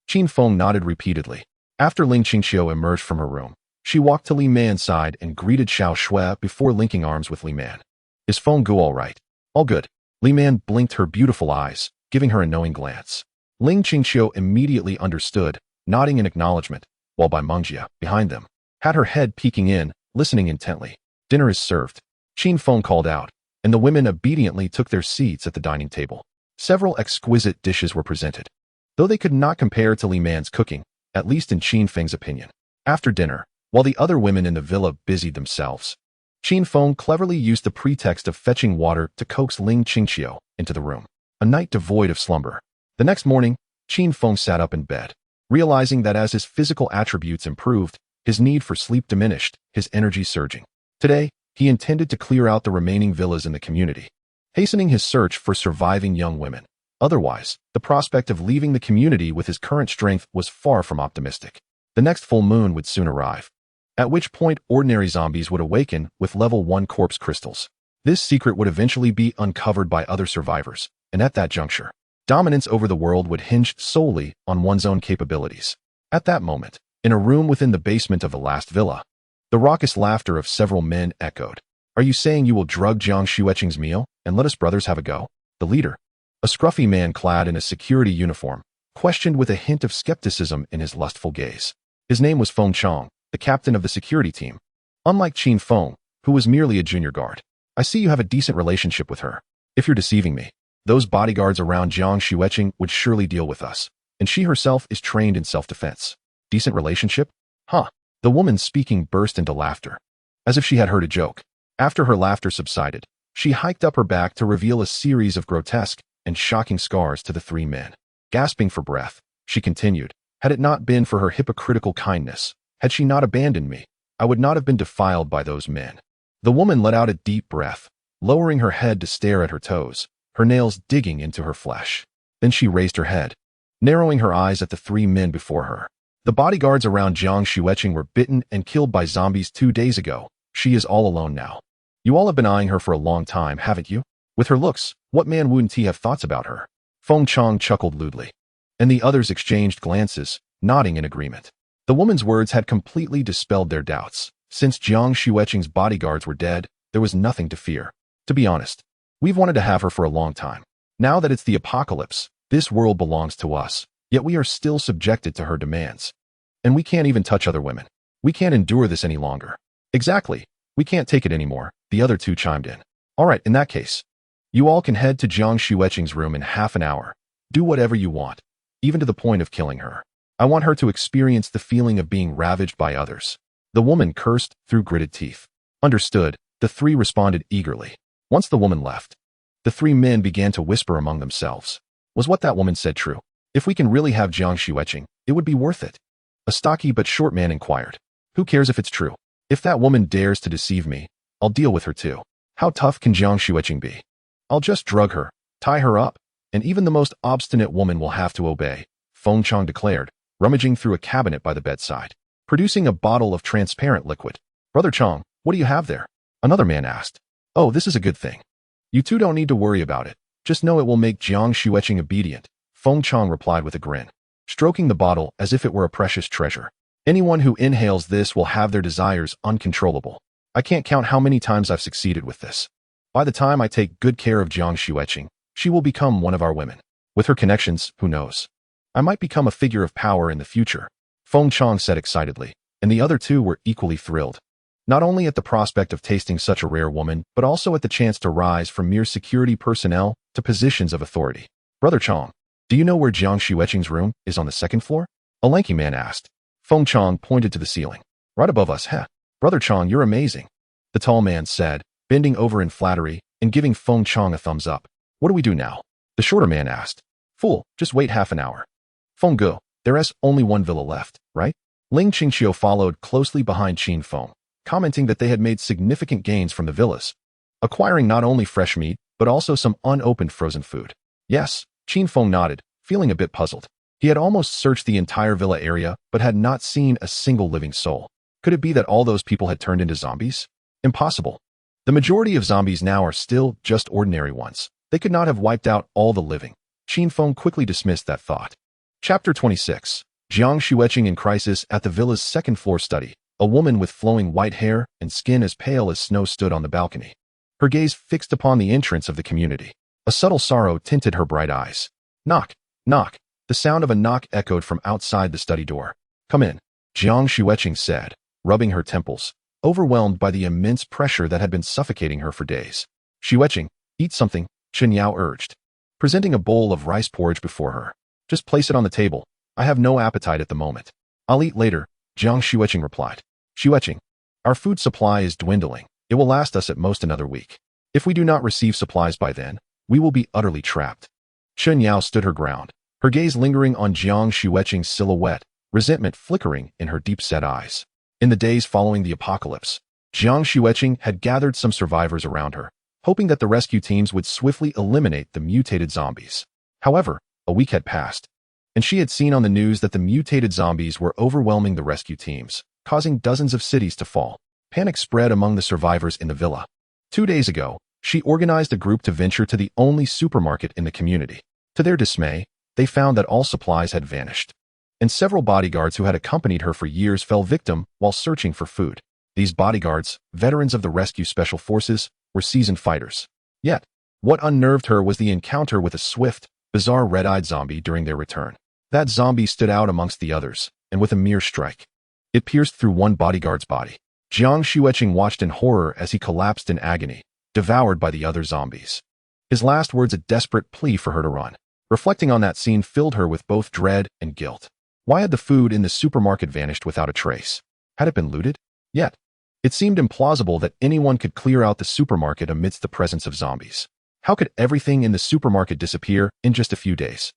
Qin Feng nodded repeatedly. After Ling Qingqiu emerged from her room, she walked to Li Man's side and greeted Xiao Shui before linking arms with Li Man. "Is Feng Gu all right?" "All good." Li Man blinked her beautiful eyes, giving her a knowing glance. Ling Qingqiu immediately understood, nodding in acknowledgement, while Bai Mengjie, behind them, had her head peeking in, listening intently. "Dinner is served," Qin Feng called out, and the women obediently took their seats at the dining table. Several exquisite dishes were presented, though they could not compare to Li Man's cooking, at least in Qin Feng's opinion. After dinner, while the other women in the villa busied themselves, Qin Feng cleverly used the pretext of fetching water to coax Ling Qingqiu into the room. A night devoid of slumber. The next morning, Qin Feng sat up in bed, realizing that as his physical attributes improved, his need for sleep diminished, his energy surging. Today, he intended to clear out the remaining villas in the community, hastening his search for surviving young women. Otherwise, the prospect of leaving the community with his current strength was far from optimistic. The next full moon would soon arrive, at which point ordinary zombies would awaken with level 1 corpse crystals. This secret would eventually be uncovered by other survivors, and at that juncture, dominance over the world would hinge solely on one's own capabilities. At that moment, in a room within the basement of the last villa, the raucous laughter of several men echoed. Are you saying you will drug Jiang Xueqing's meal and let us brothers have a go? The leader, a scruffy man clad in a security uniform, questioned with a hint of skepticism in his lustful gaze. His name was Feng Chong, the captain of the security team. Unlike Qin Feng, who was merely a junior guard. I see you have a decent relationship with her. If you're deceiving me, those bodyguards around Jiang Xueqing would surely deal with us, and she herself is trained in self-defense. Decent relationship? Huh. The woman speaking burst into laughter, as if she had heard a joke. After her laughter subsided, she hiked up her back to reveal a series of grotesque and shocking scars to the three men. Gasping for breath, she continued, had it not been for her hypocritical kindness, had she not abandoned me, I would not have been defiled by those men. The woman let out a deep breath, lowering her head to stare at her toes, her nails digging into her flesh. Then she raised her head, narrowing her eyes at the three men before her. The bodyguards around Jiang Xueqing were bitten and killed by zombies 2 days ago. She is all alone now. You all have been eyeing her for a long time, haven't you? With her looks, what man wouldn't he have thoughts about her? Feng Chong chuckled lewdly, and the others exchanged glances, nodding in agreement. The woman's words had completely dispelled their doubts. Since Jiang Xueqing's bodyguards were dead, there was nothing to fear. To be honest, we've wanted to have her for a long time. Now that it's the apocalypse, this world belongs to us, yet we are still subjected to her demands. And we can't even touch other women. We can't endure this any longer. Exactly. We can't take it anymore, the other two chimed in. All right, in that case, you all can head to Jiang Xueqing's room in half an hour. Do whatever you want, even to the point of killing her. I want her to experience the feeling of being ravaged by others. The woman cursed through gritted teeth. Understood, the three responded eagerly. Once the woman left, the three men began to whisper among themselves. Was what that woman said true? If we can really have Jiang Xueqing, it would be worth it. A stocky but short man inquired. Who cares if it's true? If that woman dares to deceive me, I'll deal with her too. How tough can Jiang Xueqing be? I'll just drug her, tie her up, and even the most obstinate woman will have to obey, Feng Chong declared, rummaging through a cabinet by the bedside, producing a bottle of transparent liquid. Brother Chong, what do you have there? Another man asked. Oh, this is a good thing. You two don't need to worry about it. Just know it will make Jiang Xueqing obedient, Feng Chong replied with a grin, stroking the bottle as if it were a precious treasure. Anyone who inhales this will have their desires uncontrollable. I can't count how many times I've succeeded with this. By the time I take good care of Jiang Xueqing, she will become one of our women. With her connections, who knows? I might become a figure of power in the future, Feng Chong said excitedly, and the other two were equally thrilled. Not only at the prospect of tasting such a rare woman, but also at the chance to rise from mere security personnel to positions of authority. Brother Chong, do you know where Jiang Xueqing's room is on the second floor? A lanky man asked. Feng Chong pointed to the ceiling. Right above us, heh? Brother Chong, you're amazing, the tall man said, bending over in flattery and giving Feng Chong a thumbs up. What do we do now? The shorter man asked. Fool, just wait half an hour. Feng Go, there's only one villa left, right? Ling Qingqiu followed closely behind Qin Feng, commenting that they had made significant gains from the villas, acquiring not only fresh meat, but also some unopened frozen food. Yes, Qin Feng nodded, feeling a bit puzzled. He had almost searched the entire villa area, but had not seen a single living soul. Could it be that all those people had turned into zombies? Impossible. The majority of zombies now are still just ordinary ones. They could not have wiped out all the living. Qin Feng quickly dismissed that thought. Chapter 26. Jiang Xueqing in crisis at the villa's second-floor study. A woman with flowing white hair and skin as pale as snow stood on the balcony, her gaze fixed upon the entrance of the community. A subtle sorrow tinted her bright eyes. Knock, knock. The sound of a knock echoed from outside the study door. Come in, Jiang Xueqing said, rubbing her temples, overwhelmed by the immense pressure that had been suffocating her for days. Xueqing, eat something, Chen Yao urged, presenting a bowl of rice porridge before her. Just place it on the table. I have no appetite at the moment. I'll eat later, Jiang Xueqing replied. Xueqing, our food supply is dwindling. It will last us at most another week. If we do not receive supplies by then, we will be utterly trapped. Chen Yao stood her ground, her gaze lingering on Jiang Xueqing's silhouette, resentment flickering in her deep-set eyes. In the days following the apocalypse, Jiang Xueqing had gathered some survivors around her, hoping that the rescue teams would swiftly eliminate the mutated zombies. However, a week had passed, and she had seen on the news that the mutated zombies were overwhelming the rescue teams, causing dozens of cities to fall. Panic spread among the survivors in the villa. 2 days ago, she organized a group to venture to the only supermarket in the community. To their dismay, they found that all supplies had vanished. and several bodyguards who had accompanied her for years fell victim while searching for food. These bodyguards, veterans of the rescue special forces, were seasoned fighters. Yet, what unnerved her was the encounter with a swift, bizarre red-eyed zombie during their return. That zombie stood out amongst the others, and with a mere strike, it pierced through one bodyguard's body. Jiang Xueqing watched in horror as he collapsed in agony, devoured by the other zombies. His last words a desperate plea for her to run. Reflecting on that scene filled her with both dread and guilt. Why had the food in the supermarket vanished without a trace? Had it been looted? Yet, it seemed implausible that anyone could clear out the supermarket amidst the presence of zombies. How could everything in the supermarket disappear in just a few days?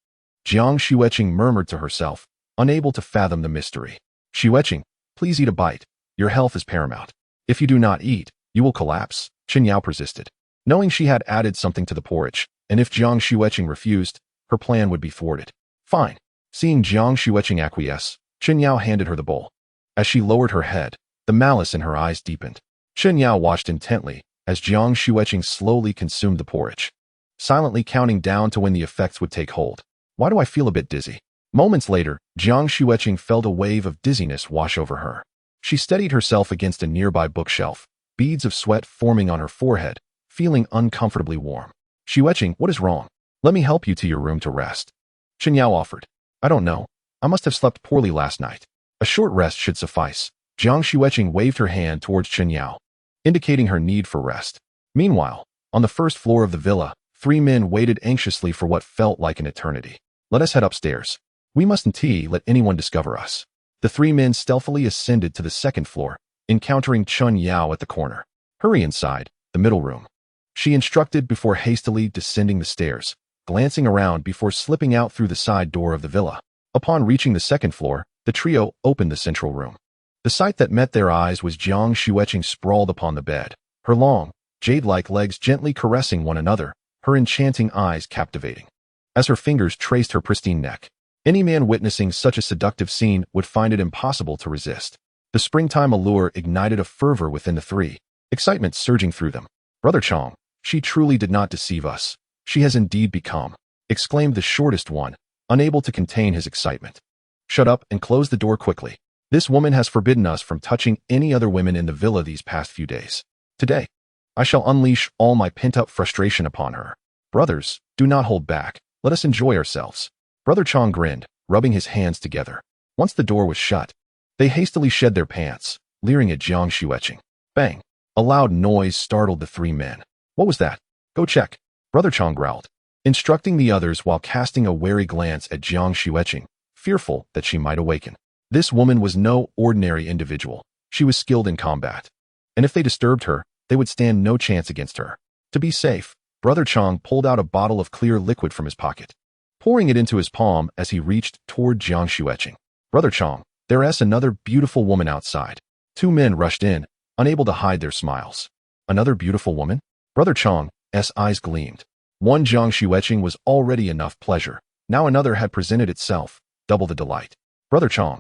Jiang Xueqing murmured to herself, unable to fathom the mystery. Xueqing, please eat a bite. Your health is paramount. If you do not eat, you will collapse, Chen Yao persisted. Knowing she had added something to the porridge, and if Jiang Xueqing refused, her plan would be thwarted. Fine. Seeing Jiang Xueqing acquiesce, Chen Yao handed her the bowl. As she lowered her head, the malice in her eyes deepened. Chen Yao watched intently as Jiang Xueqing slowly consumed the porridge, silently counting down to when the effects would take hold. Why do I feel a bit dizzy? Moments later, Jiang Xueqing felt a wave of dizziness wash over her. She steadied herself against a nearby bookshelf, beads of sweat forming on her forehead, feeling uncomfortably warm. Xueqing, what is wrong? Let me help you to your room to rest. Chen Yao offered. I don't know. I must have slept poorly last night. A short rest should suffice. Jiang Xueqing waved her hand towards Chen Yao, indicating her need for rest. Meanwhile, on the first floor of the villa, 3 men waited anxiously for what felt like an eternity. Let us head upstairs. We mustn't let anyone discover us. The 3 men stealthily ascended to the second floor, encountering Chen Yao at the corner. Hurry inside, the middle room, she instructed before hastily descending the stairs, glancing around before slipping out through the side door of the villa. Upon reaching the second floor, the trio opened the central room. The sight that met their eyes was Jiang Xueqing sprawled upon the bed, her long, jade-like legs gently caressing one another, her enchanting eyes captivating. As her fingers traced her pristine neck, any man witnessing such a seductive scene would find it impossible to resist. The springtime allure ignited a fervor within the 3, excitement surging through them. Brother Chong, she truly did not deceive us. She has indeed become, exclaimed the shortest one, unable to contain his excitement. Shut up and close the door quickly. This woman has forbidden us from touching any other women in the villa these past few days. Today, I shall unleash all my pent-up frustration upon her. Brothers, do not hold back. Let us enjoy ourselves. Brother Chong grinned, rubbing his hands together. Once the door was shut, they hastily shed their pants, leering at Jiang Xueqing. Bang! A loud noise startled the 3 men. What was that? Go check. Brother Chong growled, instructing the others while casting a wary glance at Jiang Xueqing, fearful that she might awaken. This woman was no ordinary individual. She was skilled in combat, and if they disturbed her, they would stand no chance against her. To be safe, Brother Chong pulled out a bottle of clear liquid from his pocket, pouring it into his palm as he reached toward Jiang Xueqing. Brother Chong, there's another beautiful woman outside. 2 men rushed in, unable to hide their smiles. Another beautiful woman? Brother Chong's eyes gleamed. One Jiang Xueqing was already enough pleasure. Now another had presented itself, double the delight. Brother Chong,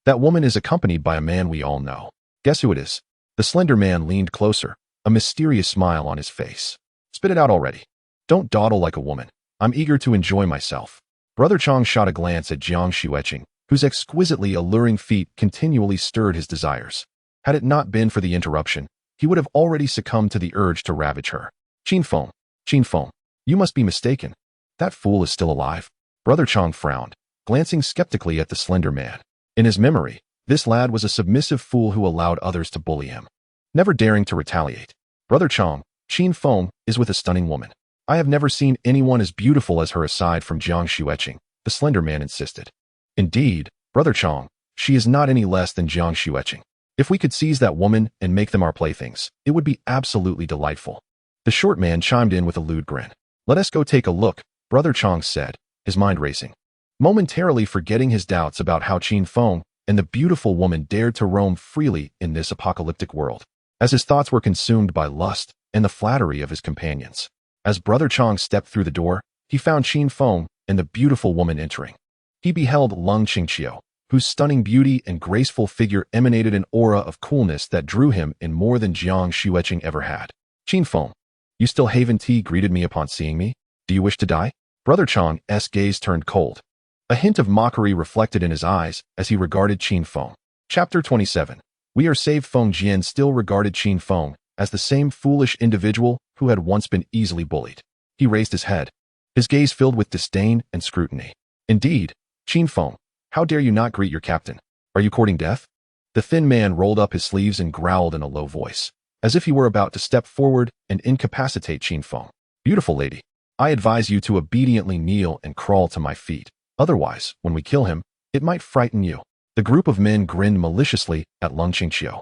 that woman is accompanied by a man we all know. Guess who it is? The slender man leaned closer, a mysterious smile on his face. Spit it out already. Don't dawdle like a woman. I'm eager to enjoy myself. Brother Chong shot a glance at Jiang Xueqing, whose exquisitely alluring feet continually stirred his desires. Had it not been for the interruption, he would have already succumbed to the urge to ravage her. Qin Feng, you must be mistaken. That fool is still alive. Brother Chong frowned, glancing skeptically at the slender man. In his memory, this lad was a submissive fool who allowed others to bully him, never daring to retaliate. Brother Chong, Qin Feng is with a stunning woman. I have never seen anyone as beautiful as her aside from Jiang Xueqing, the slender man insisted. Indeed, Brother Chong, she is not any less than Jiang Xueqing. If we could seize that woman and make them our playthings, it would be absolutely delightful. The short man chimed in with a lewd grin. Let us go take a look, Brother Chong said, his mind racing, momentarily forgetting his doubts about how Qin Feng and the beautiful woman dared to roam freely in this apocalyptic world, as his thoughts were consumed by lust and the flattery of his companions. As Brother Chong stepped through the door, he found Qin Feng and the beautiful woman entering. He beheld Lung Qingqiu, whose stunning beauty and graceful figure emanated an aura of coolness that drew him in more than Jiang Xueqing ever had. Qin Feng, you still haven't greeted me upon seeing me? Do you wish to die? Brother Chong's gaze turned cold. a hint of mockery reflected in his eyes as he regarded Qin Feng. Chapter 27. We are saved. Feng Jian still regarded Qin Feng as the same foolish individual who had once been easily bullied. He raised his head, his gaze filled with disdain and scrutiny. Indeed, Qin Feng, how dare you not greet your captain? Are you courting death? The thin man rolled up his sleeves and growled in a low voice, as if he were about to step forward and incapacitate Qin Feng. Beautiful lady, I advise you to obediently kneel and crawl to my feet. Otherwise, when we kill him, it might frighten you. The group of men grinned maliciously at Lung Qingqiu,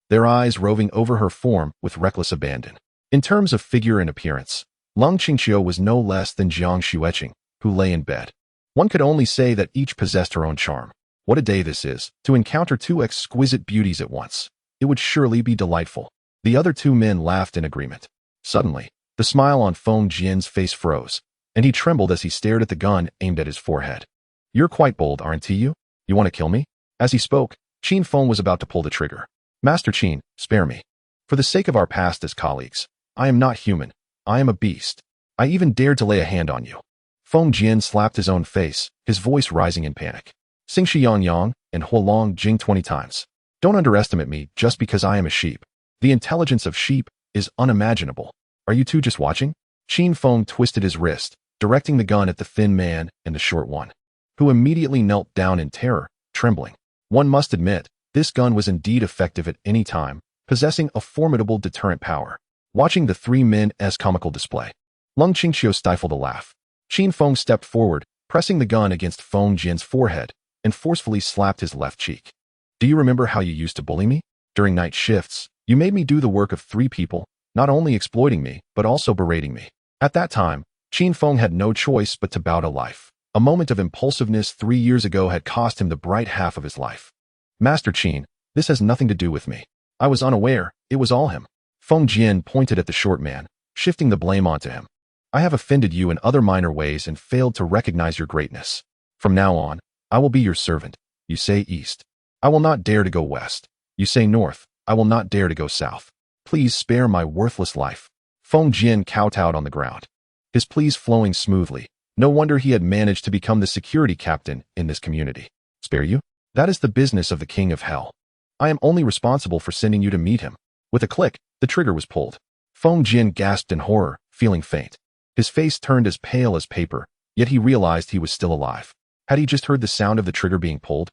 their eyes roving over her form with reckless abandon. In terms of figure and appearance, Lung Qingqiu was no less than Jiang Xueqing, who lay in bed. One could only say that each possessed her own charm. What a day this is, to encounter two exquisite beauties at once. It would surely be delightful. The other two men laughed in agreement. Suddenly, the smile on Feng Jian's face froze, and he trembled as he stared at the gun aimed at his forehead. You're quite bold, aren't you? You want to kill me? As he spoke, Qin Feng was about to pull the trigger. Master Qin, spare me. For the sake of our past as colleagues, I am not human. I am a beast. I even dared to lay a hand on you. Feng Jian slapped his own face, his voice rising in panic. Sing Shi Yang Yang and Huolong Jing 20 times. Don't underestimate me just because I am a sheep. The intelligence of sheep is unimaginable. Are you two just watching? Qin Feng twisted his wrist, directing the gun at the thin man and the short one, who immediately knelt down in terror, trembling. One must admit, this gun was indeed effective at any time, possessing a formidable deterrent power. Watching the three men's comical display, Lung Qingqiu stifled a laugh. Qin Feng stepped forward, pressing the gun against Feng Jian's forehead, and forcefully slapped his left cheek. Do you remember how you used to bully me? During night shifts, you made me do the work of 3 people, not only exploiting me, but also berating me. At that time, Qin Feng had no choice but to bow to life. A moment of impulsiveness 3 years ago had cost him the bright half of his life. Master Qin, this has nothing to do with me. I was unaware, it was all him. Feng Jian pointed at the short man, shifting the blame onto him. I have offended you in other minor ways and failed to recognize your greatness. From now on, I will be your servant. You say east. I will not dare to go west. You say north. I will not dare to go south. Please spare my worthless life. Feng Jian kowtowed on the ground, his pleas flowing smoothly. No wonder he had managed to become the security captain in this community. Spare you? That is the business of the king of hell. I am only responsible for sending you to meet him. With a click, the trigger was pulled. Feng Jian gasped in horror, feeling faint. His face turned as pale as paper, yet he realized he was still alive. Had he just heard the sound of the trigger being pulled?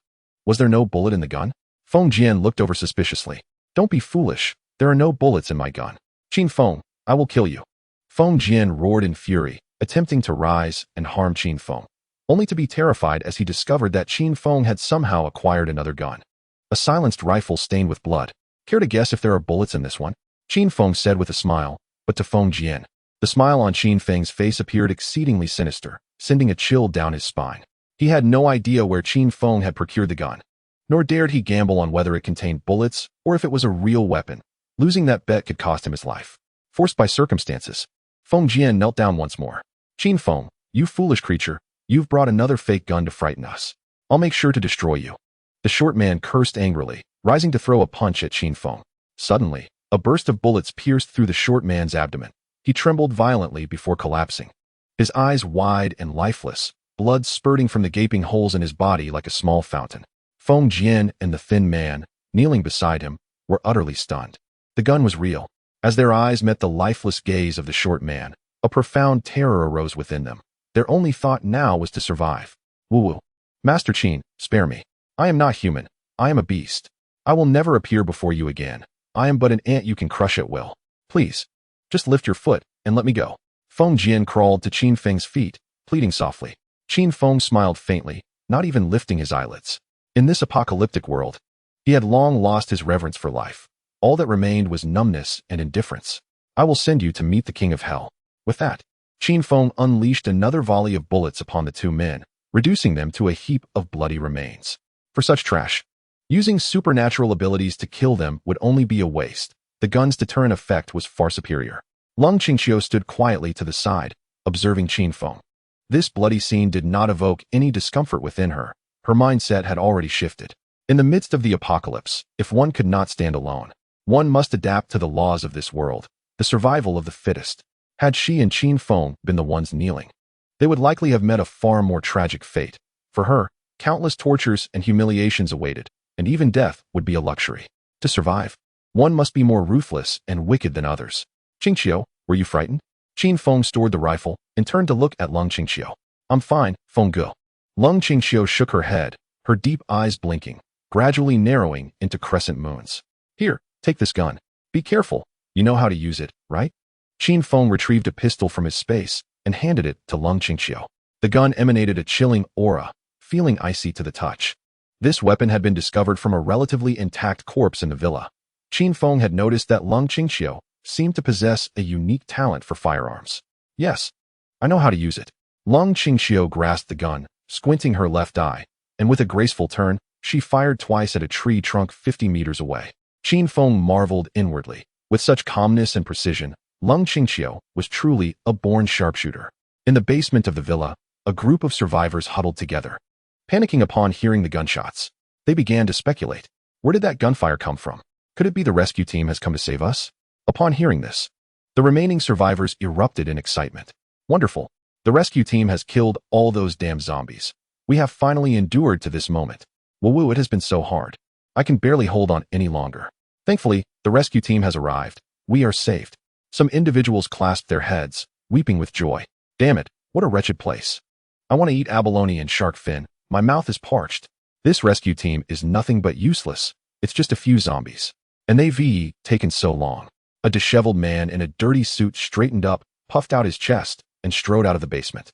Was there no bullet in the gun? Feng Jian looked over suspiciously. Don't be foolish. There are no bullets in my gun. Qin Feng, I will kill you. Feng Jian roared in fury, attempting to rise and harm Qin Feng, only to be terrified as he discovered that Qin Feng had somehow acquired another gun. A silenced rifle stained with blood. Care to guess if there are bullets in this one? Qin Feng said with a smile, but to Feng Jian. The smile on Qin Feng's face appeared exceedingly sinister, sending a chill down his spine. He had no idea where Qin Feng had procured the gun, nor dared he gamble on whether it contained bullets or if it was a real weapon. Losing that bet could cost him his life. Forced by circumstances, Feng Jian knelt down once more. Qin Feng, you foolish creature, you've brought another fake gun to frighten us. I'll make sure to destroy you. The short man cursed angrily, rising to throw a punch at Qin Feng. Suddenly, a burst of bullets pierced through the short man's abdomen. He trembled violently before collapsing, his eyes wide and lifeless, blood spurting from the gaping holes in his body like a small fountain. Feng Jian and the thin man, kneeling beside him, were utterly stunned. The gun was real. As their eyes met the lifeless gaze of the short man, a profound terror arose within them. Their only thought now was to survive. Woo-woo. Master Qin, spare me. I am not human. I am a beast. I will never appear before you again. I am but an ant you can crush at will. Please, just lift your foot and let me go. Feng Jian crawled to Qin Feng's feet, pleading softly. Qin Feng smiled faintly, not even lifting his eyelids. In this apocalyptic world, he had long lost his reverence for life. All that remained was numbness and indifference. I will send you to meet the king of hell. With that, Qin Feng unleashed another volley of bullets upon the two men, reducing them to a heap of bloody remains. For such trash, using supernatural abilities to kill them would only be a waste. The gun's deterrent effect was far superior. Lung Qingqiu stood quietly to the side, observing Qin Feng. This bloody scene did not evoke any discomfort within her. Her mindset had already shifted. In the midst of the apocalypse, if one could not stand alone, one must adapt to the laws of this world, the survival of the fittest. Had she and Qin Feng been the ones kneeling, they would likely have met a far more tragic fate. For her, countless tortures and humiliations awaited, and even death would be a luxury. To survive, one must be more ruthless and wicked than others. Qingqiu, were you frightened? Qin Feng stored the rifle and turned to look at Lung Qingqiu. I'm fine, Feng Ge. Lung Qingqiu shook her head, her deep eyes blinking, gradually narrowing into crescent moons. Here, take this gun. Be careful. You know how to use it, right? Qin Feng retrieved a pistol from his space and handed it to Lung Qingqiu. The gun emanated a chilling aura, feeling icy to the touch. This weapon had been discovered from a relatively intact corpse in the villa. Qin Feng had noticed that Lung Qingqiu seemed to possess a unique talent for firearms. Yes, I know how to use it. Lung Qingqiu grasped the gun, squinting her left eye, and with a graceful turn, she fired twice at a tree trunk 50 meters away. Qin Feng marveled inwardly. With such calmness and precision, Lung Qingqiu was truly a born sharpshooter. In the basement of the villa, a group of survivors huddled together. Panicking upon hearing the gunshots, they began to speculate. Where did that gunfire come from? Could it be the rescue team has come to save us? Upon hearing this, the remaining survivors erupted in excitement. Wonderful. The rescue team has killed all those damn zombies. We have finally endured to this moment. Woo, it has been so hard. I can barely hold on any longer. Thankfully, the rescue team has arrived. We are saved. Some individuals clasped their heads, weeping with joy. Damn it, what a wretched place. I want to eat abalone and shark fin. My mouth is parched. This rescue team is nothing but useless. It's just a few zombies. And they've taken so long. A disheveled man in a dirty suit straightened up, puffed out his chest, and strode out of the basement,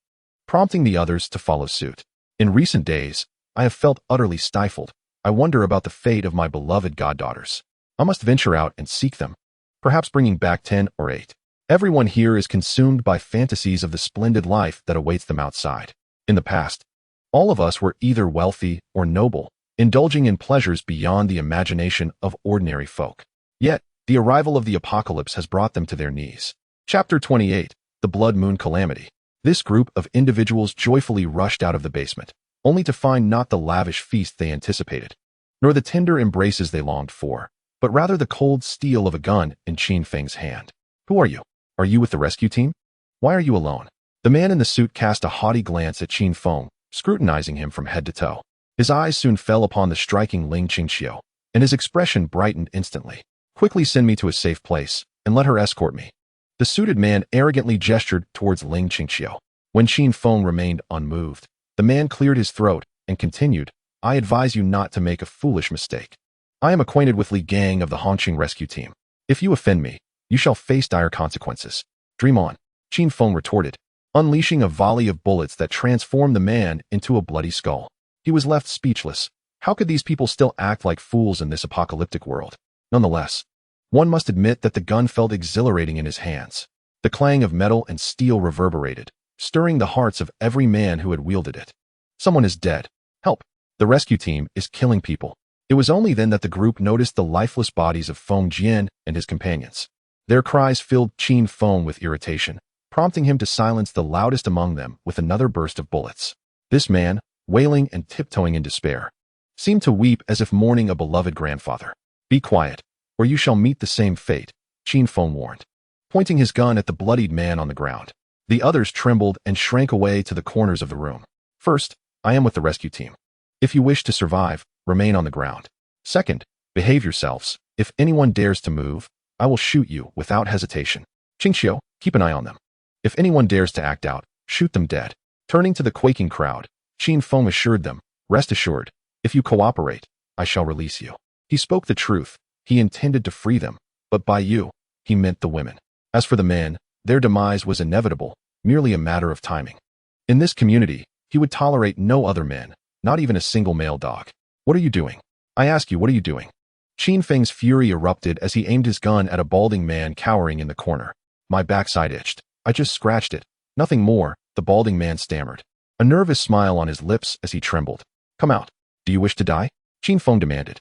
prompting the others to follow suit. In recent days, I have felt utterly stifled. I wonder about the fate of my beloved goddaughters. I must venture out and seek them, perhaps bringing back 10 or 8. Everyone here is consumed by fantasies of the splendid life that awaits them outside. In the past, all of us were either wealthy or noble, indulging in pleasures beyond the imagination of ordinary folk. Yet, the arrival of the apocalypse has brought them to their knees. Chapter 28, The Blood Moon Calamity. This group of individuals joyfully rushed out of the basement, only to find not the lavish feast they anticipated, nor the tender embraces they longed for, but rather the cold steel of a gun in Qin Feng's hand. Who are you? Are you with the rescue team? Why are you alone? The man in the suit cast a haughty glance at Qin Feng, scrutinizing him from head to toe. His eyes soon fell upon the striking Ling Qingqiu, and his expression brightened instantly. Quickly send me to a safe place, and let her escort me. The suited man arrogantly gestured towards Ling Qingqiu. When Qin Feng remained unmoved, the man cleared his throat and continued, I advise you not to make a foolish mistake. I am acquainted with Li Gang of the Hongqing rescue team. If you offend me, you shall face dire consequences. Dream on, Qin Feng retorted, unleashing a volley of bullets that transformed the man into a bloody skull. He was left speechless. How could these people still act like fools in this apocalyptic world? Nonetheless, one must admit that the gun felt exhilarating in his hands. The clang of metal and steel reverberated, stirring the hearts of every man who had wielded it. Someone is dead. Help! The rescue team is killing people. It was only then that the group noticed the lifeless bodies of Feng Jian and his companions. Their cries filled Qin Feng with irritation, prompting him to silence the loudest among them with another burst of bullets. This man, wailing and tiptoeing in despair, seemed to weep as if mourning a beloved grandfather. Be quiet, or you shall meet the same fate, Qin Feng warned, pointing his gun at the bloodied man on the ground. The others trembled and shrank away to the corners of the room. First, I am with the rescue team. If you wish to survive, remain on the ground. Second, behave yourselves. If anyone dares to move, I will shoot you without hesitation. Qingqiu, keep an eye on them. If anyone dares to act out, shoot them dead. Turning to the quaking crowd, Qin Feng assured them, rest assured, if you cooperate, I shall release you. He spoke the truth. He intended to free them, but by you, he meant the women. As for the men, their demise was inevitable, merely a matter of timing. In this community, he would tolerate no other men, not even a single male dog. What are you doing? I ask you, what are you doing? Qin Feng's fury erupted as he aimed his gun at a balding man cowering in the corner. My backside itched. I just scratched it. Nothing more, the balding man stammered, a nervous smile on his lips as he trembled. Come out. Do you wish to die? Qin Feng demanded.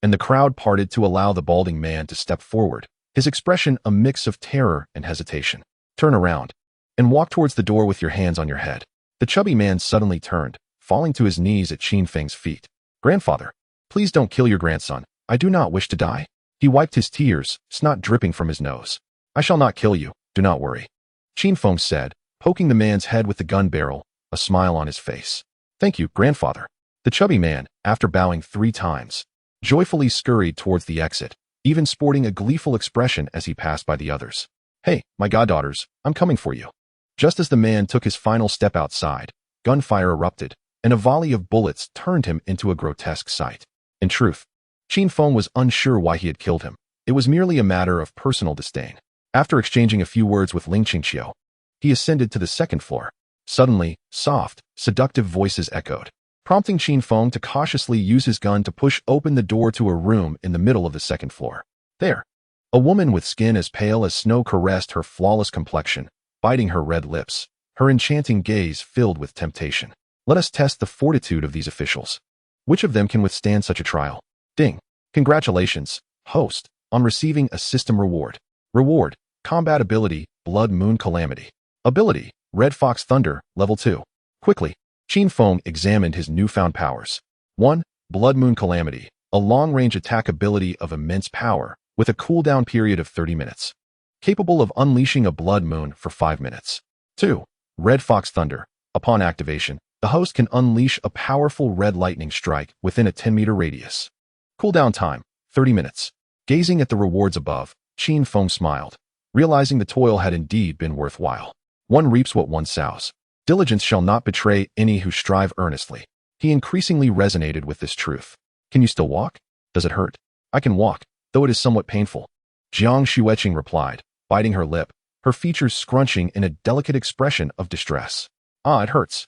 And the crowd parted to allow the balding man to step forward, his expression a mix of terror and hesitation. Turn around and walk towards the door with your hands on your head. The chubby man suddenly turned, falling to his knees at Qin Feng's feet. Grandfather, please don't kill your grandson. I do not wish to die. He wiped his tears, snot dripping from his nose. I shall not kill you, do not worry, Qin Feng said, poking the man's head with the gun barrel, a smile on his face. Thank you, grandfather. The chubby man, after bowing 3 times, joyfully scurried towards the exit, even sporting a gleeful expression as he passed by the others. Hey, my goddaughters, I'm coming for you. Just as the man took his final step outside, gunfire erupted, and a volley of bullets turned him into a grotesque sight. In truth, Qin Feng was unsure why he had killed him. It was merely a matter of personal disdain. After exchanging a few words with Ling Qingqiu, he ascended to the 2nd floor. Suddenly, soft, seductive voices echoed, prompting Qin Feng to cautiously use his gun to push open the door to a room in the middle of the 2nd floor. There, a woman with skin as pale as snow caressed her flawless complexion, biting her red lips, her enchanting gaze filled with temptation. Let us test the fortitude of these officials. Which of them can withstand such a trial? Ding. Congratulations, host, on receiving a system reward. Reward, combat ability, Blood Moon Calamity. Ability, Red Fox Thunder, level 2. Quickly, Qin Feng examined his newfound powers. 1. Blood Moon Calamity, a long-range attack ability of immense power, with a cooldown period of 30 minutes. Capable of unleashing a blood moon for 5 minutes. 2. Red Fox Thunder. Upon activation, the host can unleash a powerful red lightning strike within a 10-meter radius. Cooldown time, 30 minutes. Gazing at the rewards above, Qin Feng smiled, realizing the toil had indeed been worthwhile. One reaps what one sows. Diligence shall not betray any who strive earnestly. He increasingly resonated with this truth. Can you still walk? Does it hurt? I can walk, though it is somewhat painful. Jiang Xueqing replied, biting her lip, her features scrunching in a delicate expression of distress. Ah, it hurts.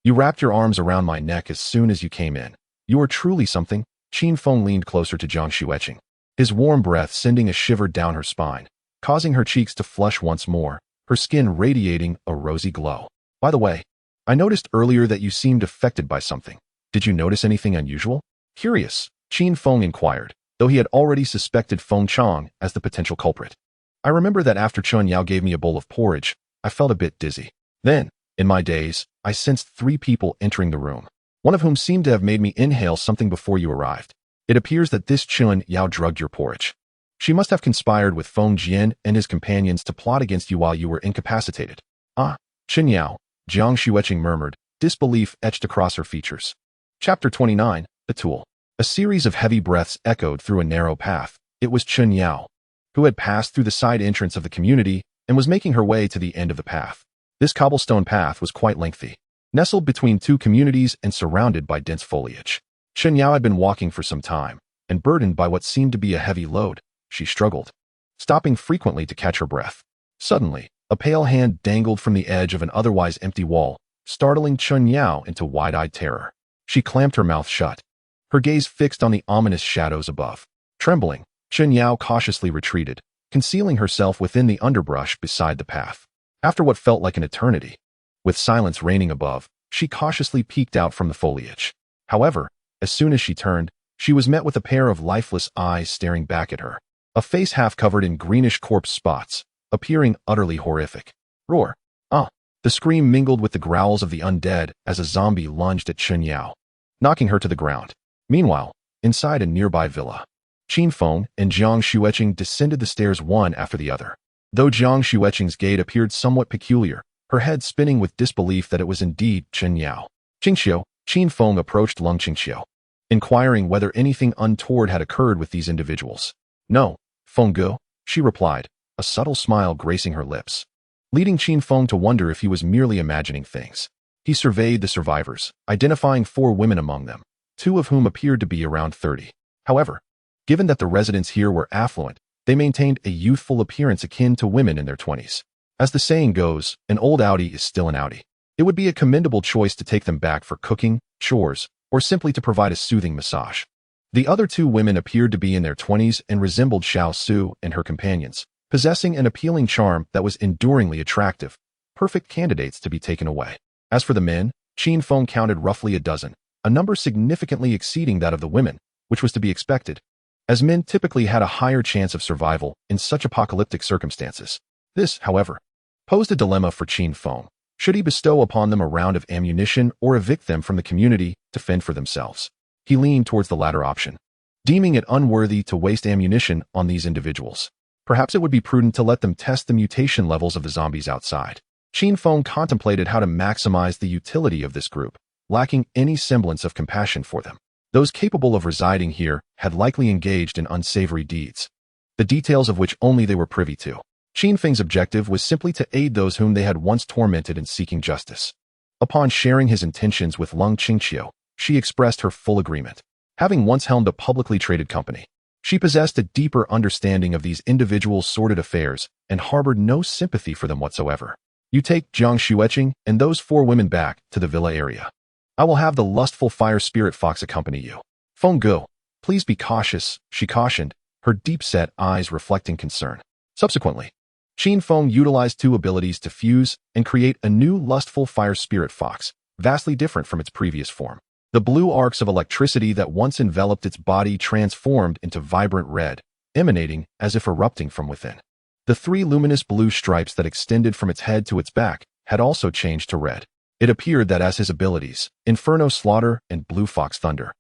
You wrapped your arms around my neck as soon as you came in. You are truly something. Qin Feng leaned closer to Jiang Xueqing, his warm breath sending a shiver down her spine, causing her cheeks to flush once more, her skin radiating a rosy glow. By the way, I noticed earlier that you seemed affected by something. Did you notice anything unusual? Curious, Qin Feng inquired, though he had already suspected Feng Chang as the potential culprit. I remember that after Chun Yao gave me a bowl of porridge, I felt a bit dizzy. Then, in my daze, I sensed 3 people entering the room, one of whom seemed to have made me inhale something before you arrived. It appears that this Chun Yao drugged your porridge. She must have conspired with Feng Jian and his companions to plot against you while you were incapacitated. Ah, Chun Yao, Jiang Xueqing murmured, disbelief etched across her features. Chapter 29, The Tool. A series of heavy breaths echoed through a narrow path. It was Chun Yao, who had passed through the side entrance of the community and was making her way to the end of the path. This cobblestone path was quite lengthy, nestled between 2 communities and surrounded by dense foliage. Chun Yao had been walking for some time, and burdened by what seemed to be a heavy load, she struggled, stopping frequently to catch her breath. Suddenly, a pale hand dangled from the edge of an otherwise empty wall, startling Chun Yao into wide-eyed terror. She clamped her mouth shut, her gaze fixed on the ominous shadows above. Trembling, Chun Yao cautiously retreated, concealing herself within the underbrush beside the path. After what felt like an eternity, with silence reigning above, she cautiously peeked out from the foliage. However, as soon as she turned, she was met with a pair of lifeless eyes staring back at her, a face half covered in greenish corpse spots, appearing utterly horrific. Roar! Ah! The scream mingled with the growls of the undead as a zombie lunged at Chun Yao, knocking her to the ground. Meanwhile, inside a nearby villa, Qin Feng and Jiang Xueqing descended the stairs one after the other. Though Jiang Xueqing's gait appeared somewhat peculiar, her head spinning with disbelief that it was indeed Chun Yao. Qingqiu, Qin Feng approached Lung Qingqiu, inquiring whether anything untoward had occurred with these individuals. No, Feng Gu, she replied, a subtle smile gracing her lips, leading Qin Feng to wonder if he was merely imagining things. He surveyed the survivors, identifying 4 women among them, 2 of whom appeared to be around 30. However, given that the residents here were affluent, they maintained a youthful appearance akin to women in their 20s. As the saying goes, an old Audi is still an Audi. It would be a commendable choice to take them back for cooking, chores, or simply to provide a soothing massage. The other 2 women appeared to be in their 20s and resembled Xiao Su and her companions, possessing an appealing charm that was enduringly attractive, perfect candidates to be taken away. As for the men, Qin Feng counted roughly a dozen, a number significantly exceeding that of the women, which was to be expected, as men typically had a higher chance of survival in such apocalyptic circumstances. This, however, posed a dilemma for Qin Feng. Should he bestow upon them a round of ammunition or evict them from the community to fend for themselves? He leaned towards the latter option, deeming it unworthy to waste ammunition on these individuals. Perhaps it would be prudent to let them test the mutation levels of the zombies outside. Qin Feng contemplated how to maximize the utility of this group, lacking any semblance of compassion for them. Those capable of residing here had likely engaged in unsavory deeds, the details of which only they were privy to. Qin Feng's objective was simply to aid those whom they had once tormented in seeking justice. Upon sharing his intentions with Lung Qingqiu, she expressed her full agreement. Having once helmed a publicly traded company, she possessed a deeper understanding of these individuals' sordid affairs and harbored no sympathy for them whatsoever. You take Jiang Xueqing and those 4 women back to the villa area. I will have the lustful fire spirit fox accompany you. Feng Gu, please be cautious, she cautioned, her deep-set eyes reflecting concern. Subsequently, Qin Feng utilized 2 abilities to fuse and create a new lustful fire spirit fox, vastly different from its previous form. The blue arcs of electricity that once enveloped its body transformed into vibrant red, emanating as if erupting from within. The 3 luminous blue stripes that extended from its head to its back had also changed to red. It appeared that as his abilities, Inferno Slaughter and Blue Fox Thunder,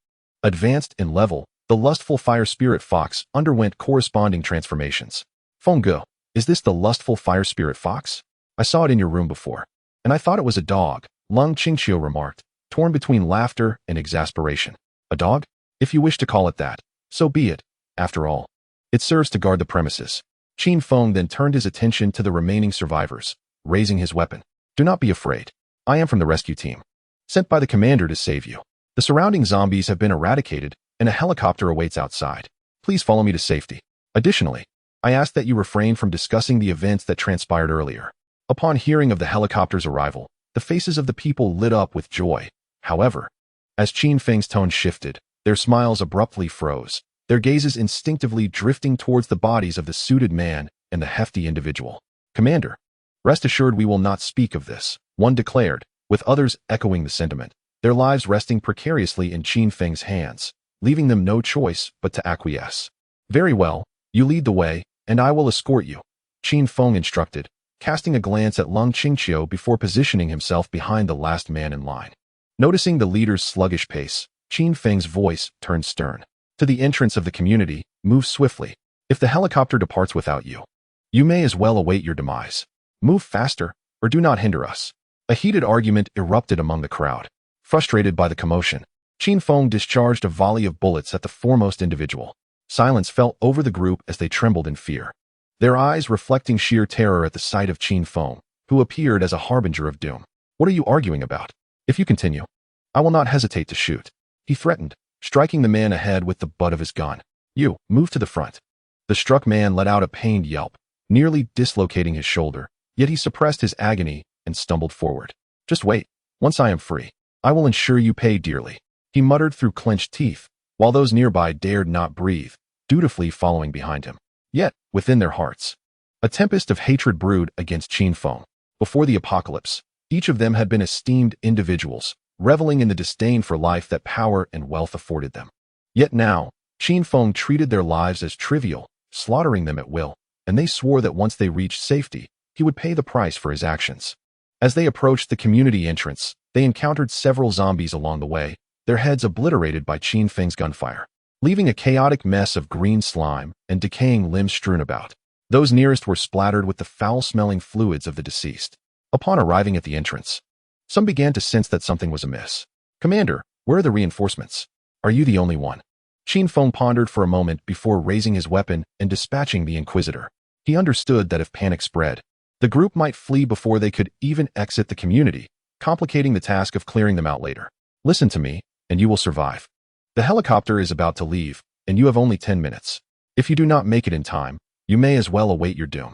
advanced in level, the lustful fire spirit fox underwent corresponding transformations. Feng Gu, is this the lustful fire spirit fox? I saw it in your room before, and I thought it was a dog, Lung Qingqiu remarked, torn between laughter and exasperation. A dog? If you wish to call it that, so be it. After all, it serves to guard the premises. Qin Feng then turned his attention to the remaining survivors, raising his weapon. Do not be afraid. I am from the rescue team, sent by the commander to save you. The surrounding zombies have been eradicated, and a helicopter awaits outside. Please follow me to safety. Additionally, I ask that you refrain from discussing the events that transpired earlier. Upon hearing of the helicopter's arrival, the faces of the people lit up with joy. However, as Qin Feng's tone shifted, their smiles abruptly froze, their gazes instinctively drifting towards the bodies of the suited man and the hefty individual. Commander, rest assured we will not speak of this, one declared, with others echoing the sentiment, their lives resting precariously in Qin Feng's hands, leaving them no choice but to acquiesce. Very well, you lead the way, and I will escort you, Qin Feng instructed, casting a glance at Lung Qingqiu before positioning himself behind the last man in line. Noticing the leader's sluggish pace, Qin Feng's voice turned stern. To the entrance of the community, move swiftly. If the helicopter departs without you, you may as well await your demise. Move faster, or do not hinder us. A heated argument erupted among the crowd. Frustrated by the commotion, Qin Feng discharged a volley of bullets at the foremost individual. Silence fell over the group as they trembled in fear, their eyes reflecting sheer terror at the sight of Qin Feng, who appeared as a harbinger of doom. What are you arguing about? If you continue, I will not hesitate to shoot, he threatened, striking the man ahead with the butt of his gun. You, move to the front. The struck man let out a pained yelp, nearly dislocating his shoulder, yet he suppressed his agony and stumbled forward. Just wait. Once I am free, I will ensure you pay dearly, he muttered through clenched teeth, while those nearby dared not breathe, dutifully following behind him. Yet, within their hearts, a tempest of hatred brewed against Qin Feng. Before the apocalypse, each of them had been esteemed individuals, reveling in the disdain for life that power and wealth afforded them. Yet now, Qin Feng treated their lives as trivial, slaughtering them at will, and they swore that once they reached safety, he would pay the price for his actions. As they approached the community entrance, they encountered several zombies along the way, their heads obliterated by Qin Feng's gunfire, leaving a chaotic mess of green slime and decaying limbs strewn about. Those nearest were splattered with the foul-smelling fluids of the deceased. Upon arriving at the entrance, some began to sense that something was amiss. Commander, where are the reinforcements? Are you the only one? Qin Feng pondered for a moment before raising his weapon and dispatching the Inquisitor. He understood that if panic spread, the group might flee before they could even exit the community, complicating the task of clearing them out later. Listen to me, and you will survive. The helicopter is about to leave, and you have only 10 minutes. If you do not make it in time, you may as well await your doom.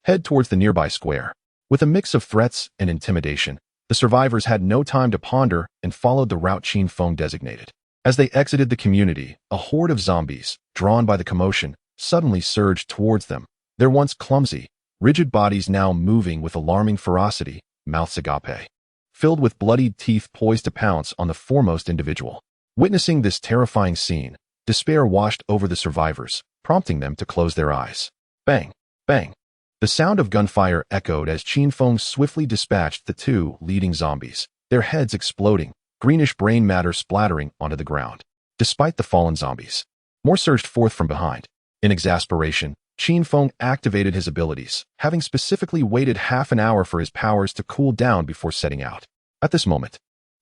Head towards the nearby square. With a mix of threats and intimidation, the survivors had no time to ponder and followed the route Qin Feng designated. As they exited the community, a horde of zombies, drawn by the commotion, suddenly surged towards them, their once clumsy, rigid bodies now moving with alarming ferocity, mouths agape, filled with bloodied teeth poised to pounce on the foremost individual. Witnessing this terrifying scene, despair washed over the survivors, prompting them to close their eyes. Bang! Bang! The sound of gunfire echoed as Qin Feng swiftly dispatched the 2 leading zombies, their heads exploding, greenish brain matter splattering onto the ground. Despite the fallen zombies, more surged forth from behind. In exasperation, Qin Feng activated his abilities, having specifically waited half an hour for his powers to cool down before setting out. At this moment,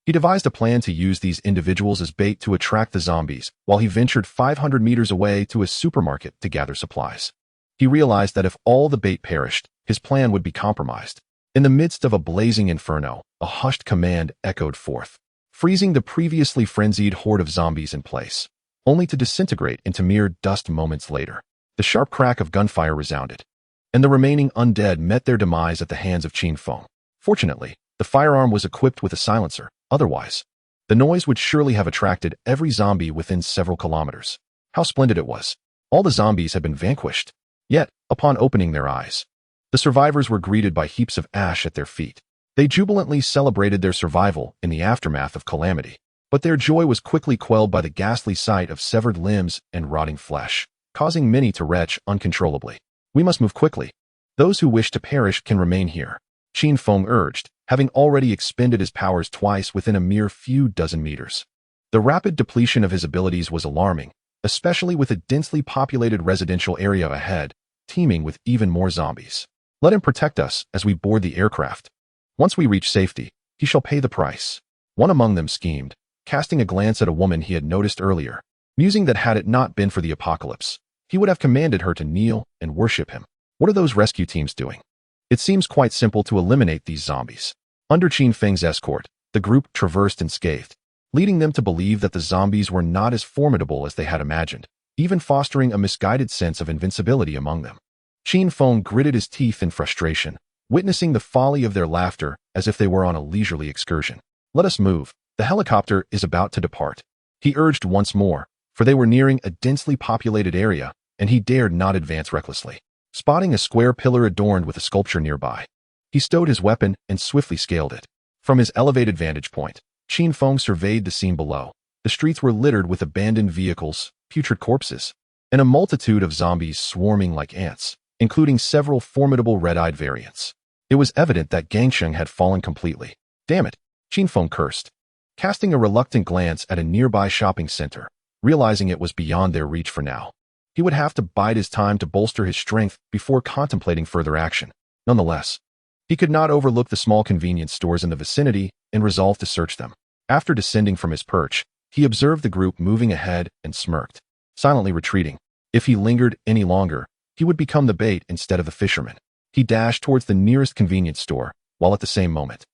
He devised a plan to use these individuals as bait to attract the zombies, while he ventured 500 meters away to a supermarket to gather supplies. He realized that if all the bait perished, his plan would be compromised. In the midst of a blazing inferno, a hushed command echoed forth, freezing the previously frenzied horde of zombies in place, only to disintegrate into mere dust moments later. The sharp crack of gunfire resounded, and the remaining undead met their demise at the hands of Qin Feng. Fortunately, the firearm was equipped with a silencer. Otherwise, the noise would surely have attracted every zombie within several kilometers. How splendid it was. All the zombies had been vanquished. Yet, upon opening their eyes, the survivors were greeted by heaps of ash at their feet. They jubilantly celebrated their survival in the aftermath of calamity. But their joy was quickly quelled by the ghastly sight of severed limbs and rotting flesh, causing many to retch uncontrollably. We must move quickly. Those who wish to perish can remain here, Qin Feng urged, having already expended his powers twice within a mere few dozen meters. The rapid depletion of his abilities was alarming, especially with a densely populated residential area ahead, teeming with even more zombies. Let him protect us as we board the aircraft. Once we reach safety, he shall pay the price. One among them schemed, casting a glance at a woman he had noticed earlier, musing that had it not been for the apocalypse, he would have commanded her to kneel and worship him. What are those rescue teams doing? It seems quite simple to eliminate these zombies. Under Qin Feng's escort, the group traversed unscathed, leading them to believe that the zombies were not as formidable as they had imagined, even fostering a misguided sense of invincibility among them. Qin Feng gritted his teeth in frustration, witnessing the folly of their laughter as if they were on a leisurely excursion. Let us move. The helicopter is about to depart, he urged once more, for they were nearing a densely populated area, and he dared not advance recklessly. Spotting a square pillar adorned with a sculpture nearby, he stowed his weapon and swiftly scaled it. From his elevated vantage point, Qin Feng surveyed the scene below. The streets were littered with abandoned vehicles, putrid corpses, and a multitude of zombies swarming like ants, including several formidable red-eyed variants. It was evident that Gangsheng had fallen completely. Damn it, Qin Feng cursed, casting a reluctant glance at a nearby shopping center, realizing it was beyond their reach for now. He would have to bide his time to bolster his strength before contemplating further action. Nonetheless, he could not overlook the small convenience stores in the vicinity and resolved to search them. After descending from his perch, he observed the group moving ahead and smirked, silently retreating. If he lingered any longer, he would become the bait instead of the fisherman. He dashed towards the nearest convenience store, while at the same moment,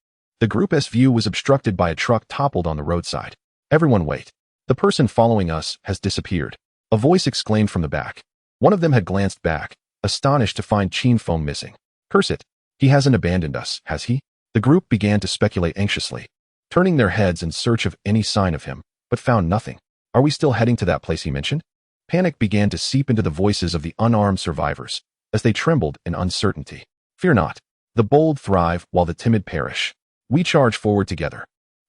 the group's view was obstructed by a truck toppled on the roadside. Everyone wait. The person following us has disappeared, a voice exclaimed from the back. One of them had glanced back, astonished to find Qin Feng missing. Curse it. He hasn't abandoned us, has he? The group began to speculate anxiously, turning their heads in search of any sign of him, but found nothing. Are we still heading to that place he mentioned? Panic began to seep into the voices of the unarmed survivors, as they trembled in uncertainty. Fear not. The bold thrive while the timid perish. We charge forward together.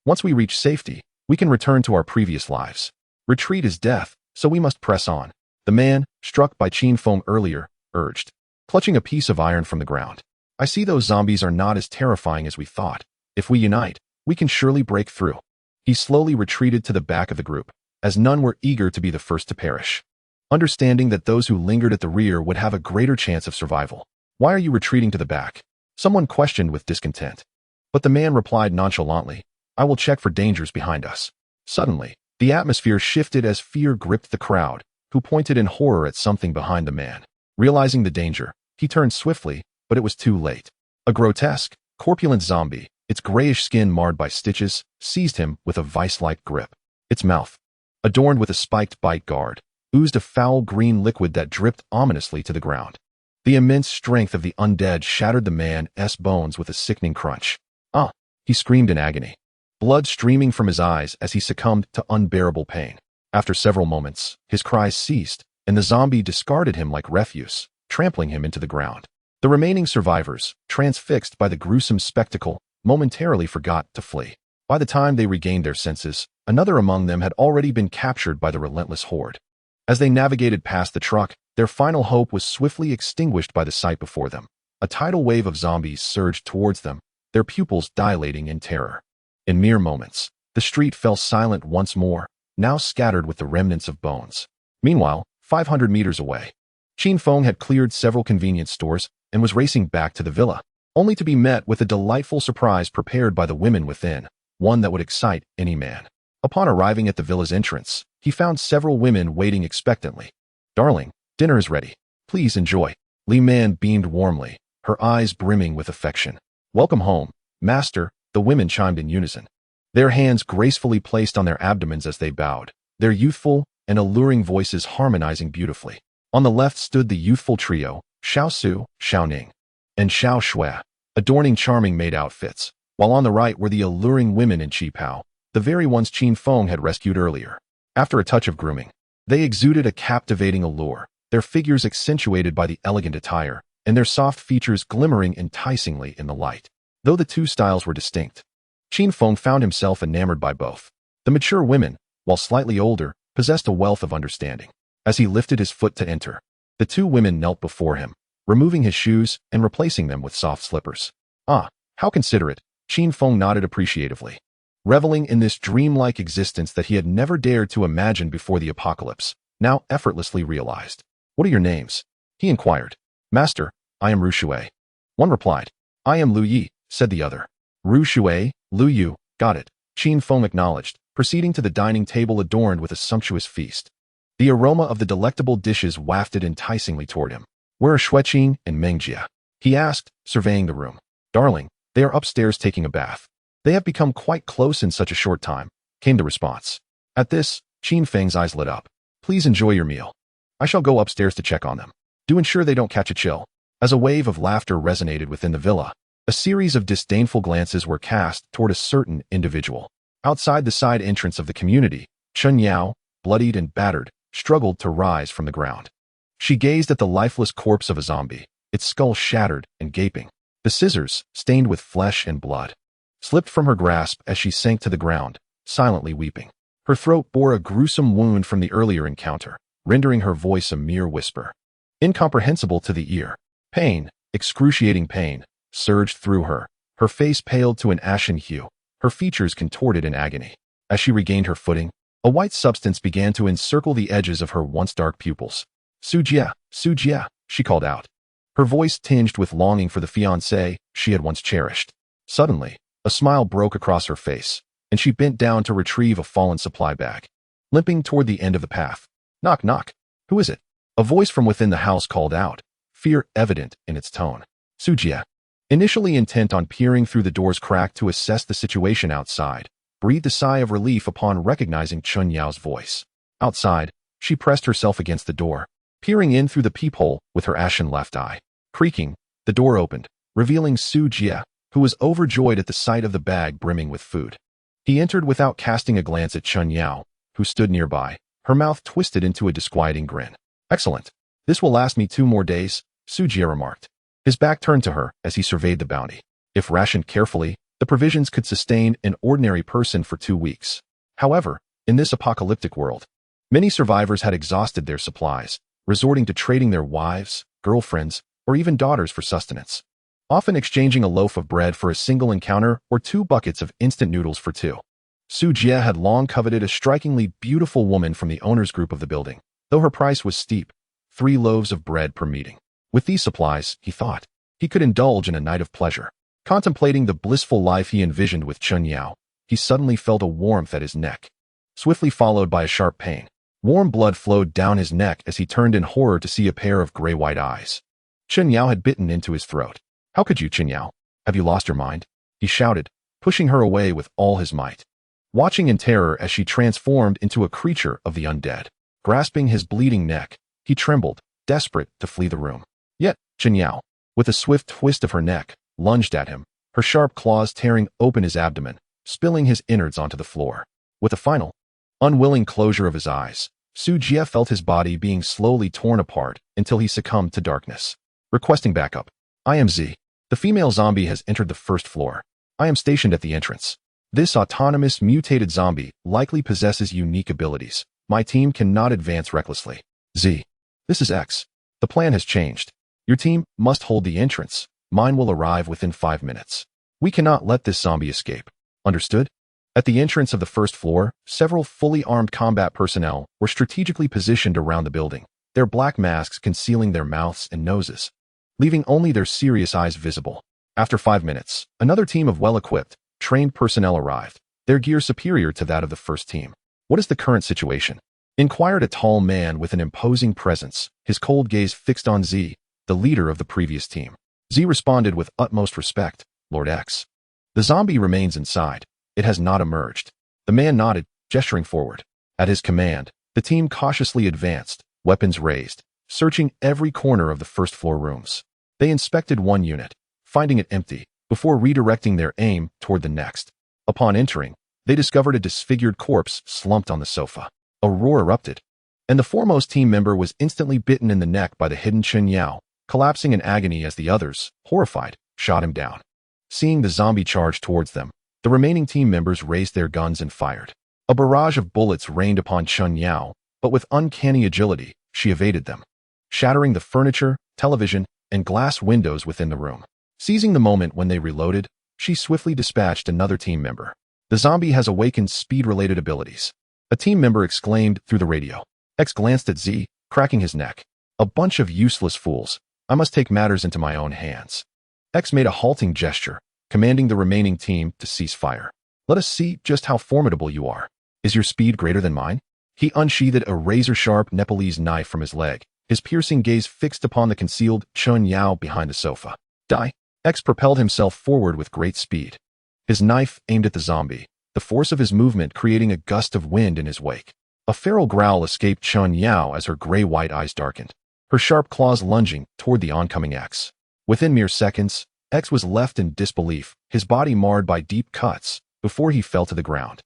Once we reach safety, we can return to our previous lives. Retreat is death, so we must press on. The man, struck by Qin Feng earlier, urged, clutching a piece of iron from the ground. I see those zombies are not as terrifying as we thought. If we unite, we can surely break through. He slowly retreated to the back of the group, as none were eager to be the first to perish, understanding that those who lingered at the rear would have a greater chance of survival. Why are you retreating to the back? Someone questioned with discontent. But the man replied nonchalantly, I will check for dangers behind us. Suddenly, the atmosphere shifted as fear gripped the crowd, who pointed in horror at something behind the man. Realizing the danger, he turned swiftly, but it was too late. A grotesque, corpulent zombie, its grayish skin marred by stitches, seized him with a vice-like grip. Its mouth, adorned with a spiked bite guard, oozed a foul green liquid that dripped ominously to the ground. The immense strength of the undead shattered the man's bones with a sickening crunch. Ah! He screamed in agony, blood streaming from his eyes as he succumbed to unbearable pain. After several moments, his cries ceased, and the zombie discarded him like refuse, trampling him into the ground. The remaining survivors, transfixed by the gruesome spectacle, momentarily forgot to flee. By the time they regained their senses, another among them had already been captured by the relentless horde. As they navigated past the truck, their final hope was swiftly extinguished by the sight before them. A tidal wave of zombies surged towards them, their pupils dilating in terror. In mere moments, the street fell silent once more, now scattered with the remnants of bones. Meanwhile, 500 meters away, Qin Feng had cleared several convenience stores and was racing back to the villa, only to be met with a delightful surprise prepared by the women within. one that would excite any man. Upon arriving at the villa's entrance, he found several women waiting expectantly. "Darling, dinner is ready. Please enjoy." Li Man beamed warmly, her eyes brimming with affection. "Welcome home, master," the women chimed in unison, their hands gracefully placed on their abdomens as they bowed, their youthful and alluring voices harmonizing beautifully. On the left stood the youthful trio, Xiao Su, Xiao Ning, and Xiao Shui, adorning charming maid outfits, while on the right were the alluring women in Qi Pao, the very ones Qin Feng had rescued earlier. After a touch of grooming, they exuded a captivating allure, their figures accentuated by the elegant attire, and their soft features glimmering enticingly in the light. Though the two styles were distinct, Qin Feng found himself enamored by both. The mature women, while slightly older, possessed a wealth of understanding. As he lifted his foot to enter, the two women knelt before him, removing his shoes and replacing them with soft slippers. "Ah, how considerate," Qin Feng nodded appreciatively, reveling in this dreamlike existence that he had never dared to imagine before the apocalypse, now effortlessly realized. "What are your names?" he inquired. "Master, I am Ru Shui." One replied. "I am Lu Yi," said the other. "Ru Shui, Lu Yu, got it," Qin Feng acknowledged, proceeding to the dining table adorned with a sumptuous feast. The aroma of the delectable dishes wafted enticingly toward him. "Where are Xueqing and Mengjia?" he asked, surveying the room. "Darling, they are upstairs taking a bath. They have become quite close in such a short time," came the response. At this, Qin Feng's eyes lit up. "Please enjoy your meal. I shall go upstairs to check on them. Do ensure they don't catch a chill." As a wave of laughter resonated within the villa, a series of disdainful glances were cast toward a certain individual. Outside the side entrance of the community, Chen Yao, bloodied and battered, struggled to rise from the ground. She gazed at the lifeless corpse of a zombie, its skull shattered and gaping. The scissors, stained with flesh and blood, slipped from her grasp as she sank to the ground, silently weeping. Her throat bore a gruesome wound from the earlier encounter, rendering her voice a mere whisper, incomprehensible to the ear. Pain, excruciating pain, surged through her. Her face paled to an ashen hue, her features contorted in agony. As she regained her footing, a white substance began to encircle the edges of her once dark pupils. Sujia, she called out, her voice tinged with longing for the fiancé she had once cherished. Suddenly, a smile broke across her face, and she bent down to retrieve a fallen supply bag. Limping toward the end of the path. "Knock, knock. Who is it?" A voice from within the house called out, fear evident in its tone. Sujia, initially intent on peering through the door's crack to assess the situation outside, breathed a sigh of relief upon recognizing Chen Yao's voice. Outside, she pressed herself against the door, peering in through the peephole with her ashen left eye. Creaking, the door opened, revealing Su Jia, who was overjoyed at the sight of the bag brimming with food. He entered without casting a glance at Chen Yao, who stood nearby, her mouth twisted into a disquieting grin. "Excellent. This will last me 2 more days," Su Jia remarked. His back turned to her as he surveyed the bounty. If rationed carefully, the provisions could sustain an ordinary person for 2 weeks. However, in this apocalyptic world, many survivors had exhausted their supplies, resorting to trading their wives, girlfriends, or even daughters for sustenance, often exchanging a loaf of bread for a single encounter or 2 buckets of instant noodles for 2. Su Jia had long coveted a strikingly beautiful woman from the owner's group of the building, though her price was steep, 3 loaves of bread per meeting. With these supplies, he thought, he could indulge in a night of pleasure. Contemplating the blissful life he envisioned with Chen Yao, he suddenly felt a warmth at his neck, swiftly followed by a sharp pain. Warm blood flowed down his neck as he turned in horror to see a pair of gray-white eyes. Chen Yao had bitten into his throat. "How could you, Chen Yao? Have you lost your mind?" he shouted, pushing her away with all his might. Watching in terror as she transformed into a creature of the undead. Grasping his bleeding neck, he trembled, desperate to flee the room. Yet, Chen Yao, with a swift twist of her neck, lunged at him, her sharp claws tearing open his abdomen, spilling his innards onto the floor. With a final, unwilling closure of his eyes, Su Jia felt his body being slowly torn apart until he succumbed to darkness. Requesting backup. "I am Z. The female zombie has entered the 1st floor. I am stationed at the entrance. This autonomous mutated zombie likely possesses unique abilities. My team cannot advance recklessly. Z. This is X. The plan has changed. Your team must hold the entrance. Mine will arrive within 5 minutes. We cannot let this zombie escape. Understood?" At the entrance of the 1st floor, several fully armed combat personnel were strategically positioned around the building, their black masks concealing their mouths and noses, leaving only their serious eyes visible. After 5 minutes, another team of well-equipped, trained personnel arrived, their gear superior to that of the first team. What is the current situation? Inquired a tall man with an imposing presence, his cold gaze fixed on Z, the leader of the previous team. Z responded with utmost respect, Lord X. The zombie remains inside. It has not emerged. The man nodded, gesturing forward. At his command, the team cautiously advanced, weapons raised, searching every corner of the first-floor rooms. They inspected one unit, finding it empty, before redirecting their aim toward the next. Upon entering, they discovered a disfigured corpse slumped on the sofa. A roar erupted, and the foremost team member was instantly bitten in the neck by the hidden Chen Yao, collapsing in agony as the others, horrified, shot him down. Seeing the zombie charge towards them, the remaining team members raised their guns and fired. A barrage of bullets rained upon Chen Yao, but with uncanny agility, she evaded them, shattering the furniture, television, and glass windows within the room. Seizing the moment when they reloaded, she swiftly dispatched another team member. The zombie has awakened speed-related abilities. A team member exclaimed through the radio. X glanced at Z, cracking his neck. A bunch of useless fools. I must take matters into my own hands. X made a halting gesture, commanding the remaining team to cease fire. Let us see just how formidable you are. Is your speed greater than mine? He unsheathed a razor-sharp Nepalese knife from his leg, his piercing gaze fixed upon the concealed Chen Yao behind the sofa. Die. X propelled himself forward with great speed. His knife aimed at the zombie, the force of his movement creating a gust of wind in his wake. A feral growl escaped Chen Yao as her gray-white eyes darkened, her sharp claws lunging toward the oncoming X. Within mere seconds, X was left in disbelief, his body marred by deep cuts, before he fell to the ground,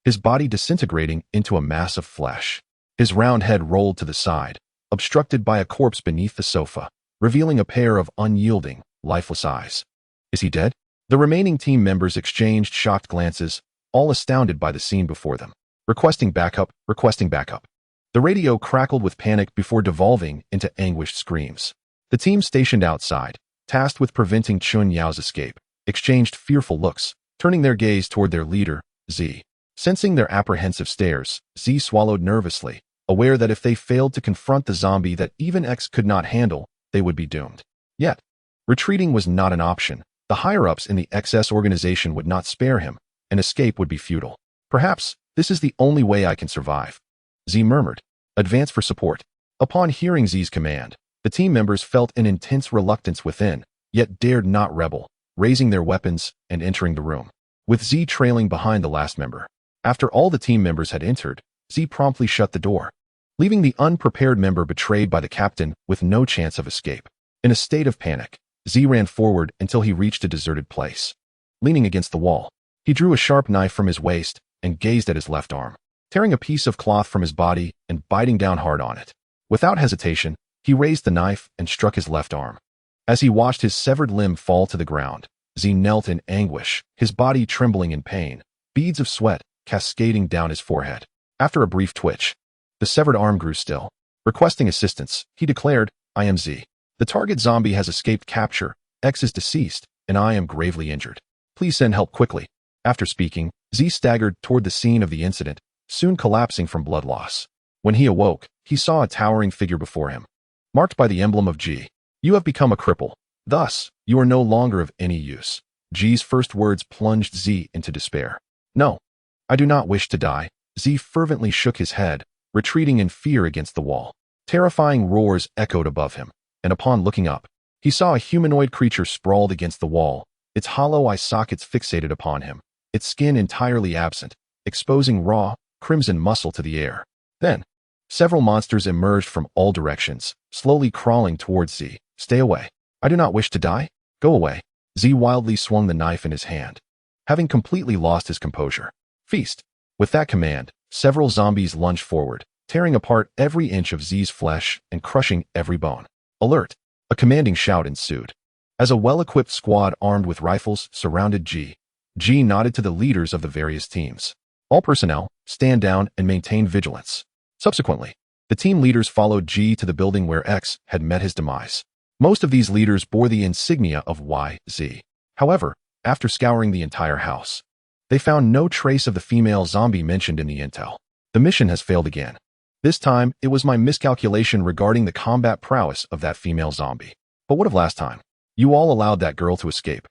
his body disintegrating into a mass of flesh. His round head rolled to the side, obstructed by a corpse beneath the sofa, revealing a pair of unyielding, lifeless eyes. Is he dead? The remaining team members exchanged shocked glances, all astounded by the scene before them. Requesting backup, requesting backup. The radio crackled with panic before devolving into anguished screams. The team stationed outside, tasked with preventing Chen Yao's escape, exchanged fearful looks, turning their gaze toward their leader, Z. Sensing their apprehensive stares, Z swallowed nervously, aware that if they failed to confront the zombie that even X could not handle, they would be doomed. Yet, retreating was not an option. The higher-ups in the XS organization would not spare him, and escape would be futile. Perhaps, this is the only way I can survive. Z murmured. Advance for support. Upon hearing Z's command, the team members felt an intense reluctance within, yet dared not rebel, raising their weapons and entering the room, with Z trailing behind the last member. After all the team members had entered, Z promptly shut the door, leaving the unprepared member betrayed by the captain with no chance of escape. In a state of panic, Z ran forward until he reached a deserted place. Leaning against the wall, he drew a sharp knife from his waist and gazed at his left arm, tearing a piece of cloth from his body and biting down hard on it. Without hesitation, he raised the knife and struck his left arm. As he watched his severed limb fall to the ground, Z knelt in anguish, his body trembling in pain, beads of sweat cascading down his forehead. After a brief twitch, the severed arm grew still. Requesting assistance, he declared, I am Z. The target zombie has escaped capture, X is deceased, and I am gravely injured. Please send help quickly. After speaking, Z staggered toward the scene of the incident, soon collapsing from blood loss. When he awoke, he saw a towering figure before him, marked by the emblem of G. You have become a cripple. Thus, you are no longer of any use. G's first words plunged Z into despair. No, I do not wish to die. Z fervently shook his head, retreating in fear against the wall. Terrifying roars echoed above him, and upon looking up, he saw a humanoid creature sprawled against the wall, its hollow eye sockets fixated upon him, its skin entirely absent, exposing raw, crimson muscle to the air. Then, several monsters emerged from all directions, slowly crawling towards Z. Stay away. I do not wish to die. Go away. Z wildly swung the knife in his hand, having completely lost his composure. Feast. With that command, several zombies lunged forward, tearing apart every inch of Z's flesh and crushing every bone. Alert! A commanding shout ensued. As a well-equipped squad armed with rifles surrounded G. G nodded to the leaders of the various teams. All personnel, stand down and maintain vigilance. Subsequently, the team leaders followed G to the building where X had met his demise. Most of these leaders bore the insignia of YZ. However, after scouring the entire house, they found no trace of the female zombie mentioned in the intel. The mission has failed again. This time, it was my miscalculation regarding the combat prowess of that female zombie. But what of last time? You all allowed that girl to escape.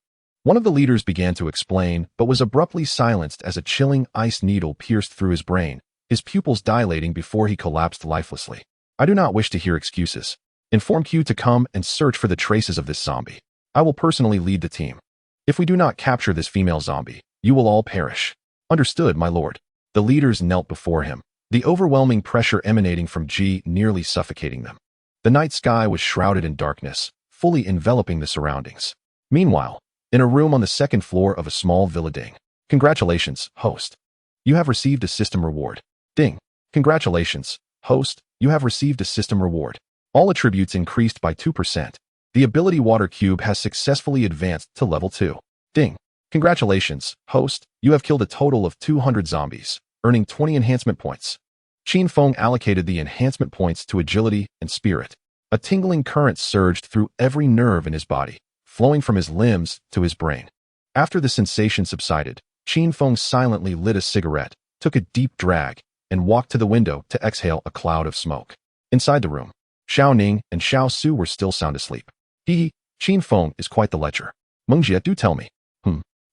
One of the leaders began to explain, but was abruptly silenced as a chilling ice needle pierced through his brain, his pupils dilating before he collapsed lifelessly. I do not wish to hear excuses. Inform Q to come and search for the traces of this zombie. I will personally lead the team. If we do not capture this female zombie, you will all perish. Understood, my lord. The leaders knelt before him, the overwhelming pressure emanating from G nearly suffocating them. The night sky was shrouded in darkness, fully enveloping the surroundings. Meanwhile, in a room on the second floor of a small villa, ding. Congratulations, host. You have received a system reward. Ding. Congratulations, host. You have received a system reward. All attributes increased by 2%. The ability Water Cube has successfully advanced to level 2. Ding. Congratulations, host. You have killed a total of 200 zombies, earning 20 enhancement points. Qin Feng allocated the enhancement points to agility and spirit. A tingling current surged through every nerve in his body, flowing from his limbs to his brain. After the sensation subsided, Qin Feng silently lit a cigarette, took a deep drag, and walked to the window to exhale a cloud of smoke. Inside the room, Xiao Ning and Xiao Su were still sound asleep. Qin Feng is quite the lecher. Mengjie, do tell me.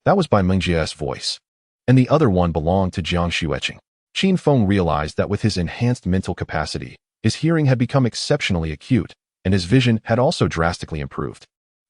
That was by Mengjie's voice. And the other one belonged to Jiang Xueqing. Qin Feng realized that with his enhanced mental capacity, his hearing had become exceptionally acute, and his vision had also drastically improved,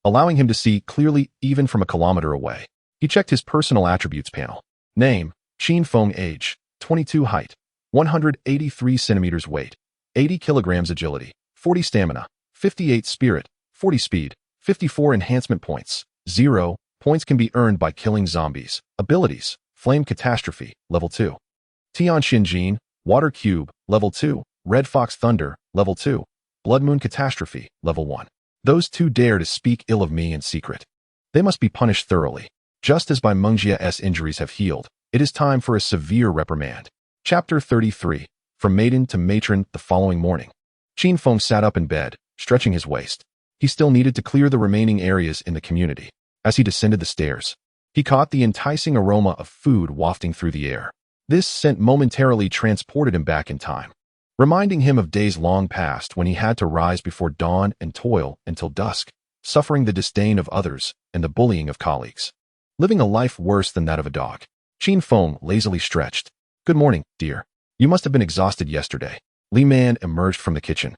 allowing him to see clearly even from a kilometer away. He checked his personal attributes panel. Name, Qin Feng. Age, 22. Height, 183 centimeters. Weight, 80 kilograms. Agility, 40 stamina, 58 spirit, 40 speed, 54 enhancement points. 0 points can be earned by killing zombies. Abilities, Flame Catastrophe, level 2. Tianxin Jin, Water Cube, level 2. Red Fox Thunder, level 2. Blood Moon Catastrophe, level 1. Those two dare to speak ill of me in secret. They must be punished thoroughly. Just as by Mengjie's injuries have healed, it is time for a severe reprimand. Chapter 33. From Maiden to Matron. The following morning, Qin Feng sat up in bed, stretching his waist. He still needed to clear the remaining areas in the community. As he descended the stairs, he caught the enticing aroma of food wafting through the air. This scent momentarily transported him back in time, reminding him of days long past when he had to rise before dawn and toil until dusk, suffering the disdain of others and the bullying of colleagues. Living a life worse than that of a dog. Qin Feng lazily stretched. Good morning, dear. You must have been exhausted yesterday. Li Man emerged from the kitchen,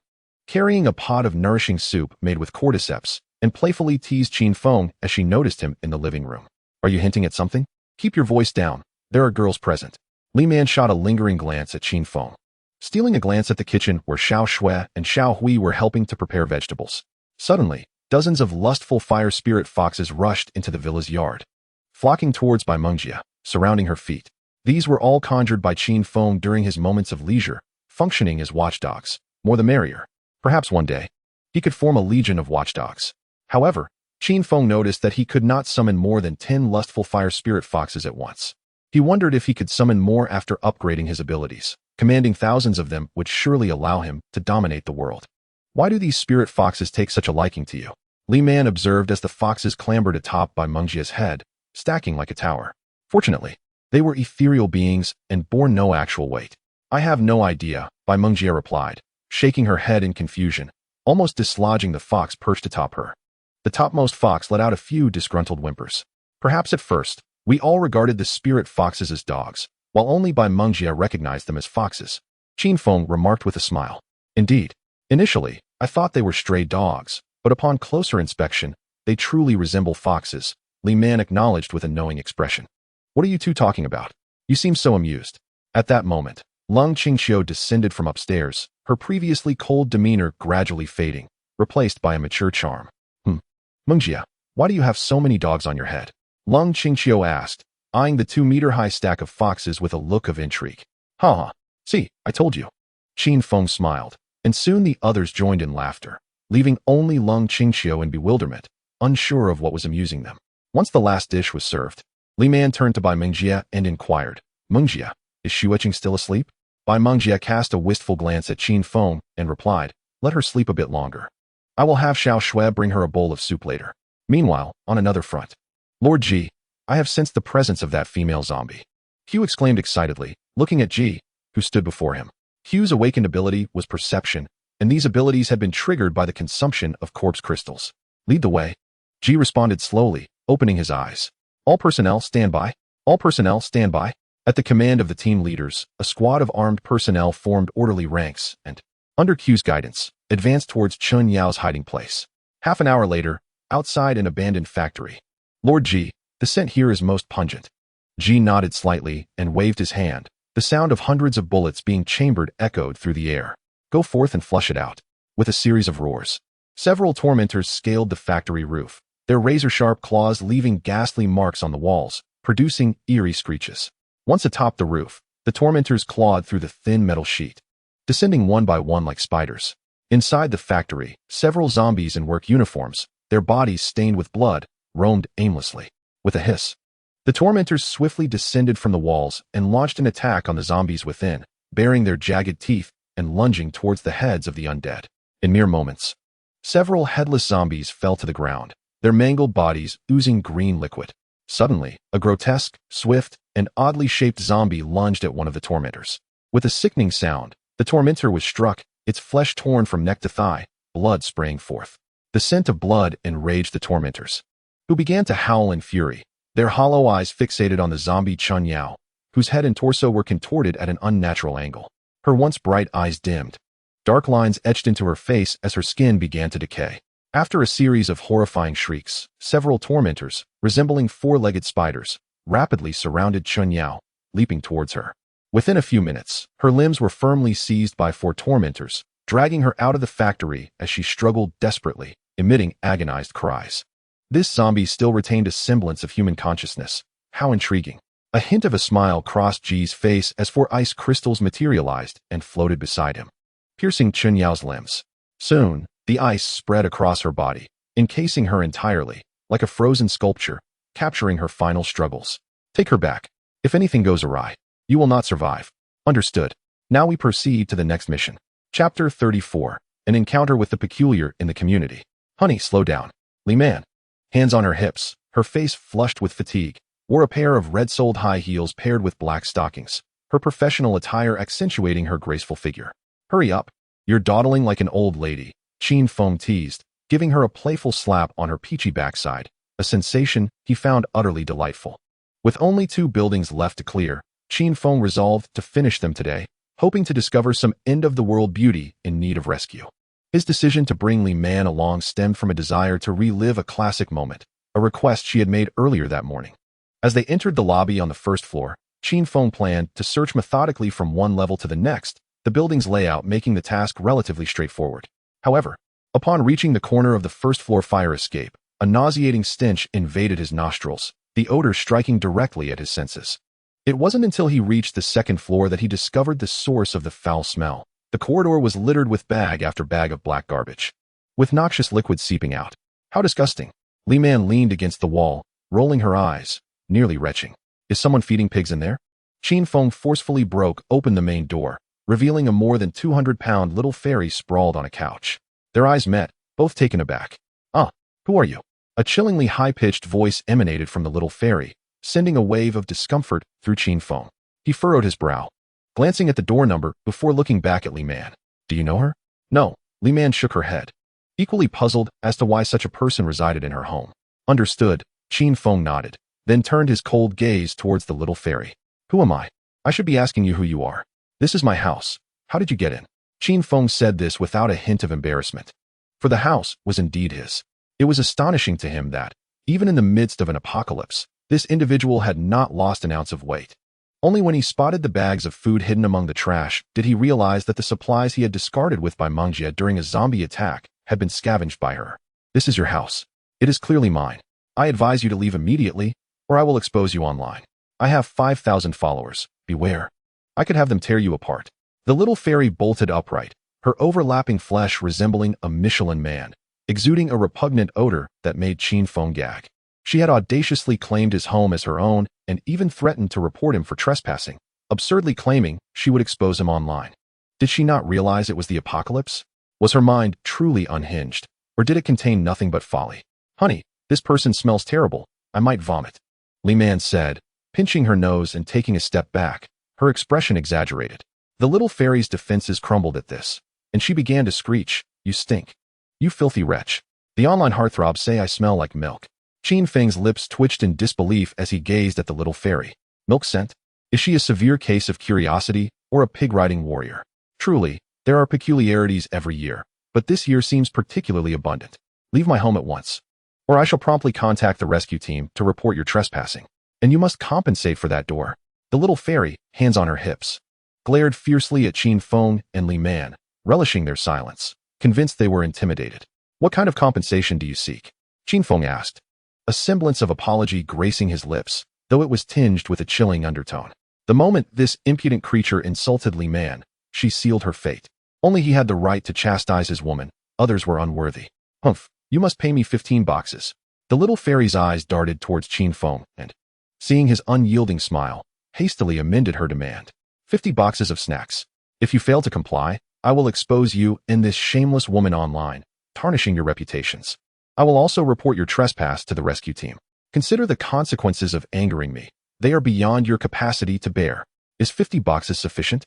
carrying a pot of nourishing soup made with cordyceps, and playfully teased Qin Feng as she noticed him in the living room. Are you hinting at something? Keep your voice down. There are girls present. Li Man shot a lingering glance at Qin Feng, stealing a glance at the kitchen where Xiao Shui and Xiao Hui were helping to prepare vegetables. Suddenly, dozens of lustful fire spirit foxes rushed into the villa's yard, flocking towards Bai Mengjie, surrounding her feet. These were all conjured by Qin Feng during his moments of leisure, functioning as watchdogs. More the merrier. Perhaps one day, he could form a legion of watchdogs. However, Qin Feng noticed that he could not summon more than 10 lustful fire spirit foxes at once. He wondered if he could summon more after upgrading his abilities. Commanding thousands of them would surely allow him to dominate the world. Why do these spirit foxes take such a liking to you? Li Man observed as the foxes clambered atop Bai Mengjie's head, stacking like a tower. Fortunately, they were ethereal beings and bore no actual weight. I have no idea, Bai Mengjie replied, shaking her head in confusion, almost dislodging the fox perched atop her. The topmost fox let out a few disgruntled whimpers. Perhaps at first, we all regarded the spirit foxes as dogs, while only Bai Mengjie recognized them as foxes. Qin Feng remarked with a smile. Indeed, initially, I thought they were stray dogs, but upon closer inspection, they truly resemble foxes, Li Man acknowledged with a knowing expression. What are you two talking about? You seem so amused. At that moment, Lung Qingxiu descended from upstairs, her previously cold demeanor gradually fading, replaced by a mature charm. Mengjie, why do you have so many dogs on your head? Lung Qingxiu asked, eyeing the 2-meter-high stack of foxes with a look of intrigue. Ha! See, I told you. Qin Feng smiled, and soon the others joined in laughter, leaving only Lung Qingxiu in bewilderment, unsure of what was amusing them. Once the last dish was served, Li Man turned to Bai Mengjie and inquired, Mengjie, is Xueqing still asleep? Bai Mengjie cast a wistful glance at Qin Feng and replied, let her sleep a bit longer. I will have Xiao Shui bring her a bowl of soup later. Meanwhile, on another front, Lord Ji, I have sensed the presence of that female zombie. Hugh exclaimed excitedly, looking at Ji, who stood before him. Hugh's awakened ability was perception, and these abilities had been triggered by the consumption of corpse crystals. Lead the way. Ji responded slowly, opening his eyes. All personnel stand by. All personnel stand by. At the command of the team leaders, a squad of armed personnel formed orderly ranks and, under Q's guidance, advanced towards Chun Yao's hiding place. Half an hour later, outside an abandoned factory. Lord Ji, the scent here is most pungent. Ji nodded slightly and waved his hand. The sound of hundreds of bullets being chambered echoed through the air. Go forth and flush it out. With a series of roars, several tormentors scaled the factory roof, their razor-sharp claws leaving ghastly marks on the walls, producing eerie screeches. Once atop the roof, the tormentors clawed through the thin metal sheet, descending one by one like spiders. Inside the factory, several zombies in work uniforms, their bodies stained with blood, roamed aimlessly. With a hiss, the tormentors swiftly descended from the walls and launched an attack on the zombies within, baring their jagged teeth and lunging towards the heads of the undead. In mere moments, several headless zombies fell to the ground, their mangled bodies oozing green liquid. Suddenly, a grotesque, swift, and oddly shaped zombie lunged at one of the tormentors. With a sickening sound, the tormentor was struck, its flesh torn from neck to thigh, blood spraying forth. The scent of blood enraged the tormentors, who began to howl in fury, their hollow eyes fixated on the zombie Chun Yao, whose head and torso were contorted at an unnatural angle. Her once bright eyes dimmed. Dark lines etched into her face as her skin began to decay. After a series of horrifying shrieks, several tormentors, resembling four-legged spiders, rapidly surrounded Chun Yao, leaping towards her. Within a few minutes, her limbs were firmly seized by four tormentors, dragging her out of the factory as she struggled desperately, emitting agonized cries. This zombie still retained a semblance of human consciousness. How intriguing. A hint of a smile crossed Ji's face as four ice crystals materialized and floated beside him, piercing Chun Yao's limbs. Soon, the ice spread across her body, encasing her entirely, like a frozen sculpture, capturing her final struggles. Take her back. If anything goes awry, you will not survive. Understood. Now we proceed to the next mission. Chapter 34. An encounter with the peculiar in the community. Honey, slow down. Li Man, hands on her hips, her face flushed with fatigue, wore a pair of red-soled high heels paired with black stockings, her professional attire accentuating her graceful figure. Hurry up. You're dawdling like an old lady, Qin Feng teased, giving her a playful slap on her peachy backside, a sensation he found utterly delightful. With only 2 buildings left to clear, Qin Feng resolved to finish them today, hoping to discover some end-of-the-world beauty in need of rescue. His decision to bring Li Man along stemmed from a desire to relive a classic moment, a request she had made earlier that morning. As they entered the lobby on the first floor, Qin Feng planned to search methodically from one level to the next, the building's layout making the task relatively straightforward. However, upon reaching the corner of the first-floor fire escape, a nauseating stench invaded his nostrils, the odor striking directly at his senses. It wasn't until he reached the second floor that he discovered the source of the foul smell. The corridor was littered with bag after bag of black garbage, with noxious liquid seeping out. How disgusting. Li Man leaned against the wall, rolling her eyes, nearly retching. Is someone feeding pigs in there? Qin Feng forcefully broke open the main door, revealing a more than 200-pound little fairy sprawled on a couch. Their eyes met, both taken aback. Who are you? A chillingly high-pitched voice emanated from the little fairy, sending a wave of discomfort through Qin Feng. He furrowed his brow, glancing at the door number before looking back at Li Man. Do you know her? No. Li Man shook her head, equally puzzled as to why such a person resided in her home. Understood. Qin Feng nodded, then turned his cold gaze towards the little fairy. Who am I? I should be asking you who you are. This is my house. How did you get in? Qin Feng said this without a hint of embarrassment, for the house was indeed his. It was astonishing to him that, even in the midst of an apocalypse, this individual had not lost an ounce of weight. Only when he spotted the bags of food hidden among the trash did he realize that the supplies he had discarded with by Mengjie during a zombie attack had been scavenged by her. This is your house. It is clearly mine. I advise you to leave immediately, or I will expose you online. I have 5,000 followers. Beware. I could have them tear you apart. The little fairy bolted upright, her overlapping flesh resembling a Michelin man, exuding a repugnant odor that made Qin Feng gag. She had audaciously claimed his home as her own and even threatened to report him for trespassing, absurdly claiming she would expose him online. Did she not realize it was the apocalypse? Was her mind truly unhinged, or did it contain nothing but folly? Honey, this person smells terrible. I might vomit. Li Man said, pinching her nose and taking a step back, her expression exaggerated. The little fairy's defenses crumbled at this, and she began to screech, You stink. You filthy wretch. The online heartthrobs say I smell like milk. Qin Feng's lips twitched in disbelief as he gazed at the little fairy. Milk scent? Is she a severe case of curiosity or a pig-riding warrior? Truly, there are peculiarities every year, but this year seems particularly abundant. Leave my home at once, or I shall promptly contact the rescue team to report your trespassing. And you must compensate for that door. The little fairy, hands on her hips, glared fiercely at Qin Feng and Li Man, relishing their silence, convinced they were intimidated. What kind of compensation do you seek? Qin Feng asked, a semblance of apology gracing his lips, though it was tinged with a chilling undertone. The moment this impudent creature insulted Li Man, she sealed her fate. Only he had the right to chastise his woman, others were unworthy. Humph, you must pay me 15 boxes. The little fairy's eyes darted towards Qin Feng and, seeing his unyielding smile, hastily amended her demand. 50 boxes of snacks. If you fail to comply, I will expose you and this shameless woman online, tarnishing your reputations. I will also report your trespass to the rescue team. Consider the consequences of angering me. They are beyond your capacity to bear. Is 50 boxes sufficient?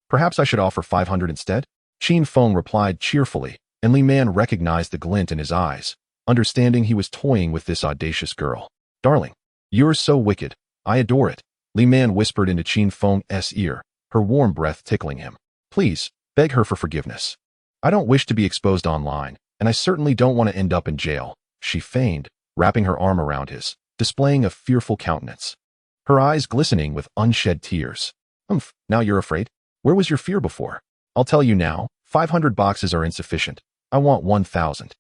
Perhaps I should offer 500 instead? Qin Feng replied cheerfully, and Li Man recognized the glint in his eyes, understanding he was toying with this audacious girl. Darling, you're so wicked. I adore it. Li Man whispered into Qin Feng's ear, her warm breath tickling him. Please, beg her for forgiveness. I don't wish to be exposed online, and I certainly don't want to end up in jail, she feigned, wrapping her arm around his, displaying a fearful countenance. Her eyes glistening with unshed tears. Now you're afraid? Where was your fear before? I'll tell you now, 500 boxes are insufficient. I want 1,000.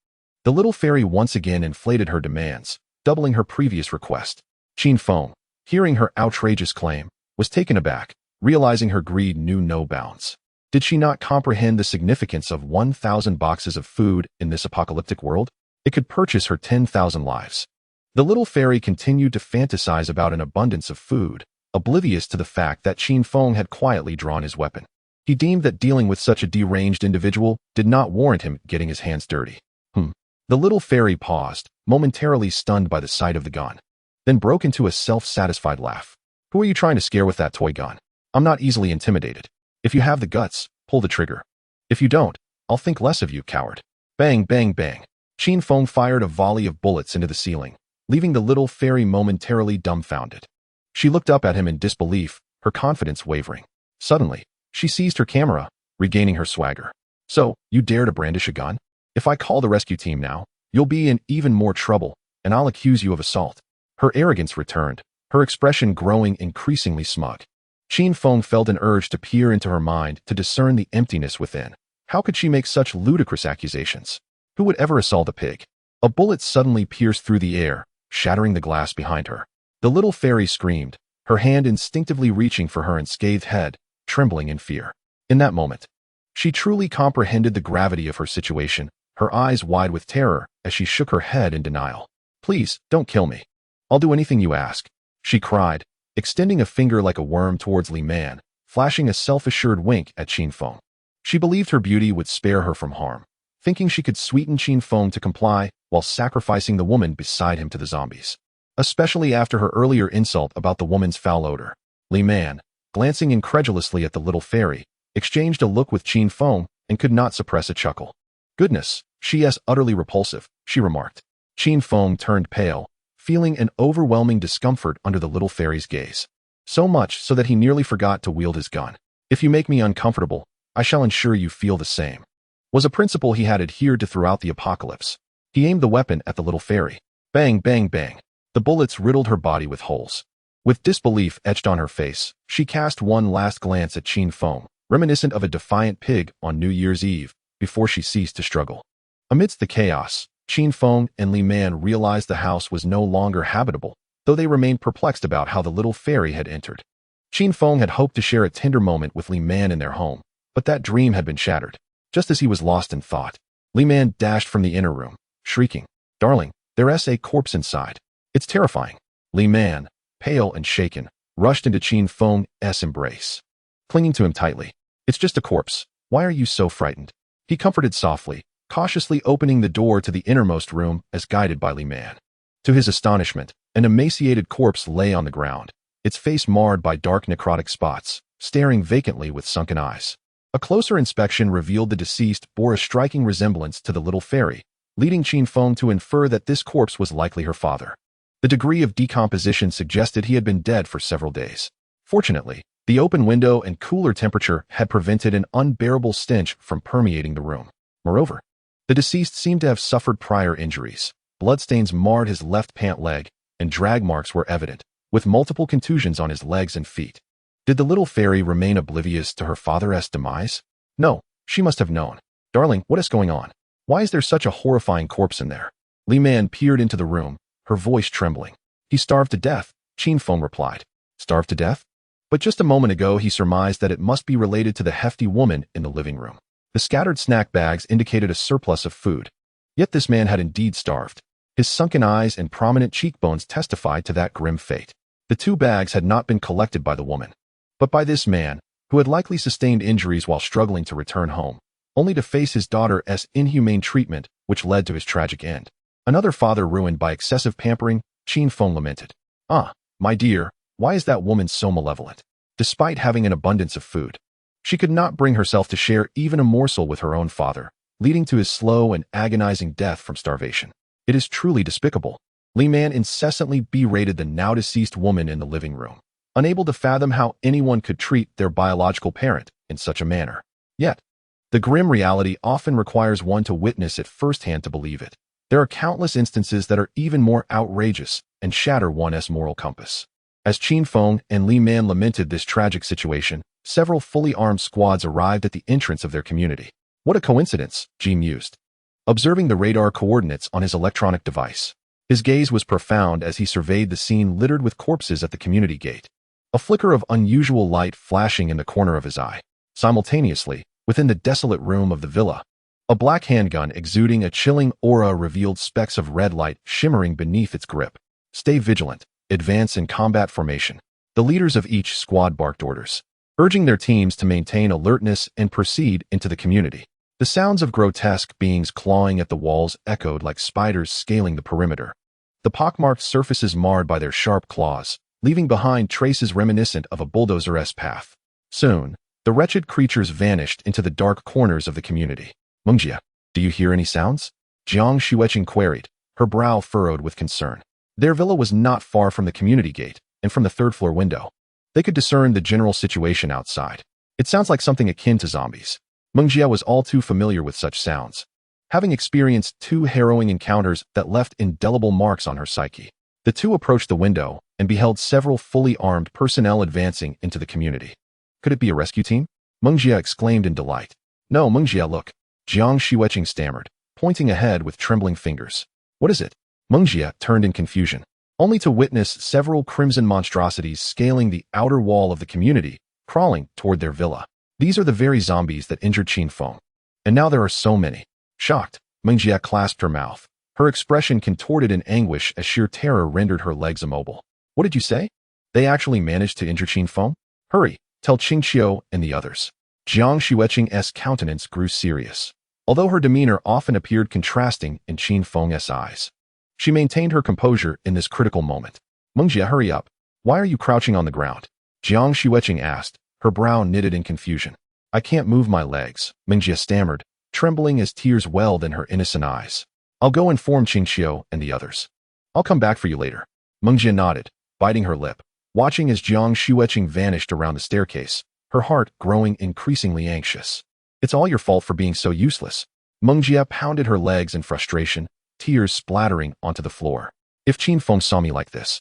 The little fairy once again inflated her demands, doubling her previous request. Qin Feng, hearing her outrageous claim, was taken aback, realizing her greed knew no bounds. Did she not comprehend the significance of 1,000 boxes of food in this apocalyptic world? It could purchase her 10,000 lives. The little fairy continued to fantasize about an abundance of food, oblivious to the fact that Qin Feng had quietly drawn his weapon. He deemed that dealing with such a deranged individual did not warrant him getting his hands dirty. The little fairy paused, momentarily stunned by the sight of the gun, then broke into a self-satisfied laugh. Who are you trying to scare with that toy gun? I'm not easily intimidated. If you have the guts, pull the trigger. If you don't, I'll think less of you, coward. Bang, bang, bang. Qin Feng fired a volley of bullets into the ceiling, leaving the little fairy momentarily dumbfounded. She looked up at him in disbelief, her confidence wavering. Suddenly, she seized her camera, regaining her swagger. So, you dare to brandish a gun? If I call the rescue team now, you'll be in even more trouble, and I'll accuse you of assault. Her arrogance returned, her expression growing increasingly smug. Qin Feng felt an urge to peer into her mind to discern the emptiness within. How could she make such ludicrous accusations? Who would ever assault a pig? A bullet suddenly pierced through the air, shattering the glass behind her. The little fairy screamed, her hand instinctively reaching for her unscathed head, trembling in fear. In that moment, she truly comprehended the gravity of her situation, her eyes wide with terror as she shook her head in denial. Please, don't kill me. I'll do anything you ask, she cried, extending a finger like a worm towards Li Man, flashing a self-assured wink at Qin Feng. She believed her beauty would spare her from harm, thinking she could sweeten Qin Feng to comply while sacrificing the woman beside him to the zombies. Especially after her earlier insult about the woman's foul odor. Li Man, glancing incredulously at the little fairy, exchanged a look with Qin Feng and could not suppress a chuckle. Goodness, she is utterly repulsive, she remarked. Qin Feng turned pale, feeling an overwhelming discomfort under the little fairy's gaze. So much so that he nearly forgot to wield his gun. If you make me uncomfortable, I shall ensure you feel the same. Was a principle he had adhered to throughout the apocalypse. He aimed the weapon at the little fairy. Bang, bang, bang. The bullets riddled her body with holes. With disbelief etched on her face, she cast one last glance at Qin Feng, reminiscent of a defiant pig on New Year's Eve, before she ceased to struggle. Amidst the chaos, Qin Feng and Li Man realized the house was no longer habitable, though they remained perplexed about how the little fairy had entered. Qin Feng had hoped to share a tender moment with Li Man in their home, but that dream had been shattered. Just as he was lost in thought, Li Man dashed from the inner room, shrieking, "Darling, there's a corpse inside. It's terrifying." Li Man, pale and shaken, rushed into Qin Feng's embrace, clinging to him tightly. "It's just a corpse. Why are you so frightened?" He comforted softly, cautiously opening the door to the innermost room as guided by Li Man. To his astonishment, an emaciated corpse lay on the ground, its face marred by dark necrotic spots, staring vacantly with sunken eyes. A closer inspection revealed the deceased bore a striking resemblance to the little fairy, leading Qin Feng to infer that this corpse was likely her father. The degree of decomposition suggested he had been dead for several days. Fortunately, the open window and cooler temperature had prevented an unbearable stench from permeating the room. Moreover, the deceased seemed to have suffered prior injuries. Bloodstains marred his left pant leg, and drag marks were evident, with multiple contusions on his legs and feet. Did the little fairy remain oblivious to her father's demise? No, she must have known. Darling, what is going on? Why is there such a horrifying corpse in there? Li Man peered into the room, her voice trembling. He starved to death, Qin Feng replied. Starved to death? But just a moment ago he surmised that it must be related to the hefty woman in the living room. The scattered snack bags indicated a surplus of food. Yet this man had indeed starved. His sunken eyes and prominent cheekbones testified to that grim fate. The 2 bags had not been collected by the woman, but by this man, who had likely sustained injuries while struggling to return home, only to face his daughter's inhumane treatment, which led to his tragic end. Another father ruined by excessive pampering, Qin Feng lamented. Ah, my dear, why is that woman so malevolent? Despite having an abundance of food, she could not bring herself to share even a morsel with her own father, leading to his slow and agonizing death from starvation. It is truly despicable. Li Man incessantly berated the now-deceased woman in the living room, unable to fathom how anyone could treat their biological parent in such a manner. Yet, the grim reality often requires one to witness it firsthand to believe it. There are countless instances that are even more outrageous and shatter one's moral compass. As Qin Feng and Li Man lamented this tragic situation, several fully armed squads arrived at the entrance of their community. What a coincidence, Ji mused, observing the radar coordinates on his electronic device. His gaze was profound as he surveyed the scene littered with corpses at the community gate. A flicker of unusual light flashing in the corner of his eye. Simultaneously, within the desolate room of the villa, a black handgun exuding a chilling aura revealed specks of red light shimmering beneath its grip. Stay vigilant. Advance in combat formation. The leaders of each squad barked orders, urging their teams to maintain alertness and proceed into the community. The sounds of grotesque beings clawing at the walls echoed like spiders scaling the perimeter. The pockmarked surfaces marred by their sharp claws, leaving behind traces reminiscent of a bulldozer-esque path. Soon, the wretched creatures vanished into the dark corners of the community. Mengjia, do you hear any sounds? Jiang Shueqing queried, her brow furrowed with concern. Their villa was not far from the community gate, and from the third-floor window, they could discern the general situation outside. It sounds like something akin to zombies. Mengjia was all too familiar with such sounds, having experienced 2 harrowing encounters that left indelible marks on her psyche. The 2 approached the window and beheld several fully armed personnel advancing into the community. Could it be a rescue team? Mengjia exclaimed in delight. No, Mengjia, look. Jiang Shueqing stammered, pointing ahead with trembling fingers. What is it? Mengjia turned in confusion, only to witness several crimson monstrosities scaling the outer wall of the community, crawling toward their villa. These are the very zombies that injured Qin Feng. And now there are so many. Shocked, Mengjia clasped her mouth, her expression contorted in anguish as sheer terror rendered her legs immobile. What did you say? They actually managed to injure Qin Feng? Hurry, tell Qingqiu and the others. Jiang Shueqing's countenance grew serious, although her demeanor often appeared contrasting in Qin Feng's eyes. She maintained her composure in this critical moment. Mengjia, hurry up. Why are you crouching on the ground? Jiang Shueqing asked, her brow knitted in confusion. I can't move my legs, Mengjia stammered, trembling as tears welled in her innocent eyes. I'll go inform Qingqiu and the others. I'll come back for you later. Mengjia nodded, biting her lip, watching as Jiang Shueqing vanished around the staircase, her heart growing increasingly anxious. It's all your fault for being so useless. Mengjia pounded her legs in frustration, tears splattering onto the floor. If Qin Feng saw me like this,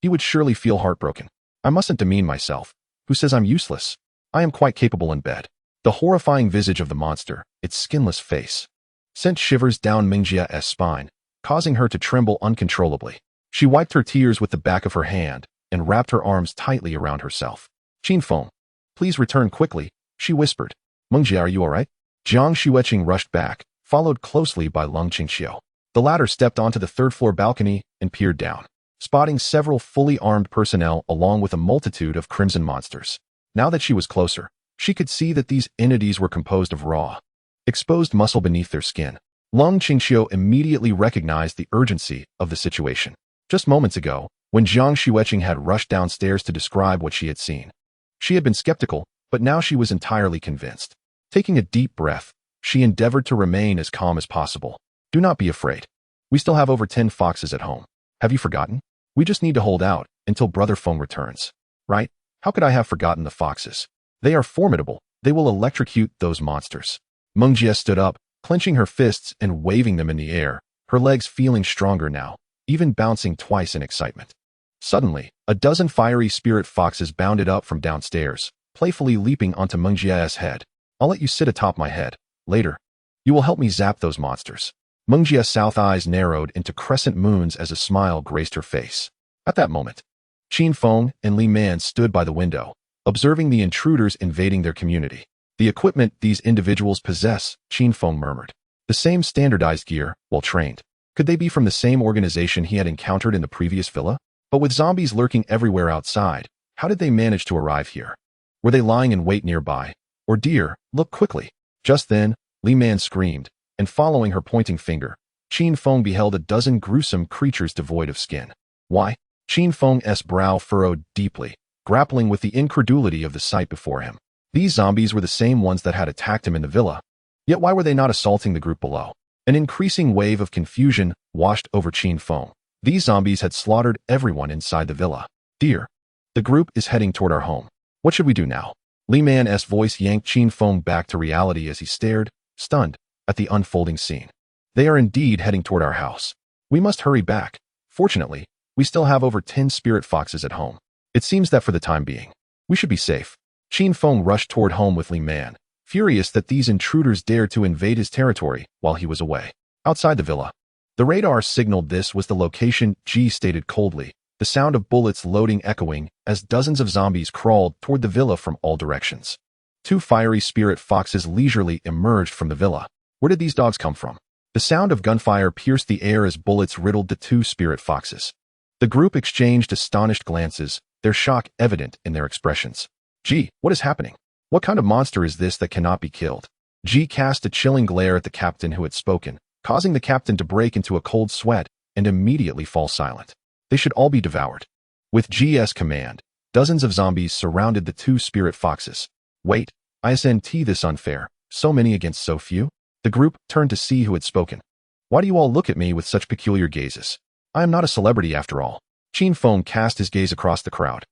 he would surely feel heartbroken. I mustn't demean myself. Who says I'm useless? I am quite capable in bed. The horrifying visage of the monster, its skinless face, sent shivers down Mengjia's spine, causing her to tremble uncontrollably. She wiped her tears with the back of her hand and wrapped her arms tightly around herself. Qin Feng, please return quickly, she whispered. Mengjia, are you all right? Jiang Shueqing rushed back, followed closely by Lung Qingqiu. The latter stepped onto the third-floor balcony and peered down, spotting several fully armed personnel along with a multitude of crimson monsters. Now that she was closer, she could see that these entities were composed of raw, exposed muscle beneath their skin. Lung Qingqiu immediately recognized the urgency of the situation. Just moments ago, when Jiang Shueqing had rushed downstairs to describe what she had seen, she had been skeptical, but now she was entirely convinced. Taking a deep breath, she endeavored to remain as calm as possible. Do not be afraid. We still have over 10 foxes at home. Have you forgotten? We just need to hold out until Brother Feng returns. Right? How could I have forgotten the foxes? They are formidable. They will electrocute those monsters. Meng Jie stood up, clenching her fists and waving them in the air, her legs feeling stronger now, even bouncing twice in excitement. Suddenly, a dozen fiery spirit foxes bounded up from downstairs, playfully leaping onto Meng Jie's head. I'll let you sit atop my head. Later, you will help me zap those monsters. Meng Jie's south eyes narrowed into crescent moons as a smile graced her face. At that moment, Qin Feng and Li Man stood by the window, observing the intruders invading their community. The equipment these individuals possess, Qin Feng murmured. The same standardized gear, well trained. Could they be from the same organization he had encountered in the previous villa? But with zombies lurking everywhere outside, how did they manage to arrive here? Were they lying in wait nearby? Or dear, look quickly. Just then, Li Man screamed, and following her pointing finger, Qin Feng beheld a dozen gruesome creatures devoid of skin. Why? Qin Feng's brow furrowed deeply, grappling with the incredulity of the sight before him. These zombies were the same ones that had attacked him in the villa. Yet why were they not assaulting the group below? An increasing wave of confusion washed over Qin Feng. These zombies had slaughtered everyone inside the villa. Dear, the group is heading toward our home. What should we do now? Li Man's voice yanked Qin Feng back to reality as he stared, stunned, at the unfolding scene. They are indeed heading toward our house. We must hurry back. Fortunately, we still have over 10 spirit foxes at home. It seems that for the time being, we should be safe. Qin Feng rushed toward home with Li Man, furious that these intruders dared to invade his territory while he was away. Outside the villa, the radar signaled this was the location. G stated coldly, the sound of bullets loading echoing as dozens of zombies crawled toward the villa from all directions. 2 fiery spirit foxes leisurely emerged from the villa. Where did these dogs come from? The sound of gunfire pierced the air as bullets riddled the 2 spirit foxes. The group exchanged astonished glances, their shock evident in their expressions. Gee, what is happening? What kind of monster is this that cannot be killed? G cast a chilling glare at the captain who had spoken, causing the captain to break into a cold sweat and immediately fall silent. They should all be devoured. With G's command, dozens of zombies surrounded the 2 spirit foxes. Wait, isn't this unfair? So many against so few? The group turned to see who had spoken. Why do you all look at me with such peculiar gazes? I am not a celebrity after all. Qin Feng cast his gaze across the crowd,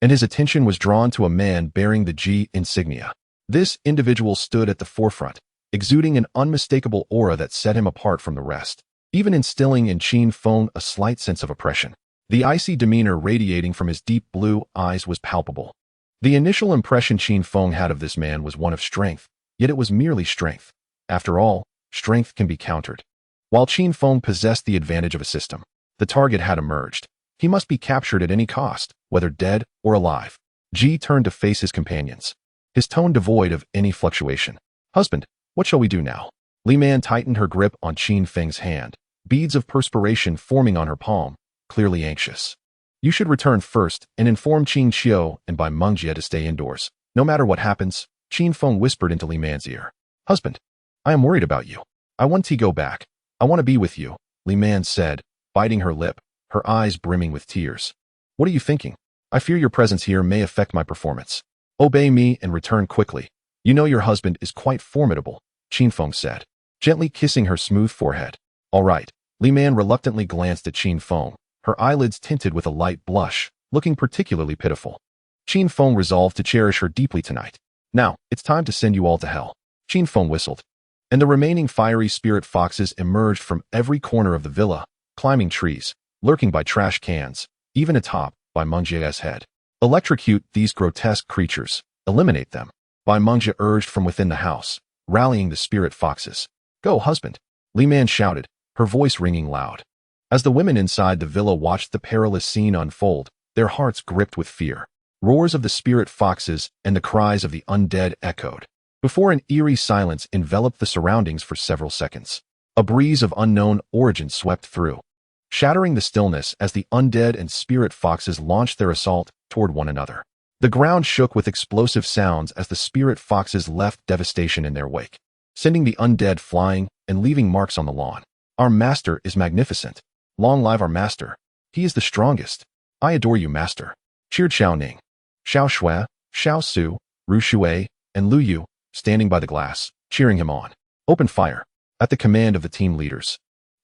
and his attention was drawn to a man bearing the G insignia. This individual stood at the forefront, exuding an unmistakable aura that set him apart from the rest, even instilling in Qin Feng a slight sense of oppression. The icy demeanor radiating from his deep blue eyes was palpable. The initial impression Qin Feng had of this man was one of strength, yet it was merely strength. After all, strength can be countered. While Qin Feng possessed the advantage of a system, the target had emerged. He must be captured at any cost, whether dead or alive. G turned to face his companions, his tone devoid of any fluctuation. Husband, what shall we do now? Li Man tightened her grip on Qin Feng's hand, beads of perspiration forming on her palm, clearly anxious. You should return first and inform Qin Xiu and by Meng Jie to stay indoors. No matter what happens, Qin Feng whispered into Li Man's ear. Husband, I am worried about you. I want to go back. I want to be with you, Li Man said, biting her lip, her eyes brimming with tears. What are you thinking? I fear your presence here may affect my performance. Obey me and return quickly. You know your husband is quite formidable, Qin Feng said, gently kissing her smooth forehead. All right. Li Man reluctantly glanced at Qin Feng, her eyelids tinted with a light blush, looking particularly pitiful. Qin Feng resolved to cherish her deeply tonight. Now, it's time to send you all to hell. Qin Feng whistled, and the remaining fiery spirit foxes emerged from every corner of the villa, climbing trees, lurking by trash cans, even atop by Meng Jie's head. Electrocute these grotesque creatures. Eliminate them. Bai Mengjie urged from within the house, rallying the spirit foxes. Go, husband, Li Man shouted, her voice ringing loud. As the women inside the villa watched the perilous scene unfold, their hearts gripped with fear. Roars of the spirit foxes and the cries of the undead echoed, before an eerie silence enveloped the surroundings for several seconds. A breeze of unknown origin swept through, shattering the stillness as the undead and spirit foxes launched their assault toward one another. The ground shook with explosive sounds as the spirit foxes left devastation in their wake, sending the undead flying and leaving marks on the lawn. Our master is magnificent. Long live our master. He is the strongest. I adore you, master, cheered Xiao Ning. Xiao Shui, Xiao Su, Ru Shui, and Lu Yu, standing by the glass, cheering him on. Open fire. At the command of the team leaders,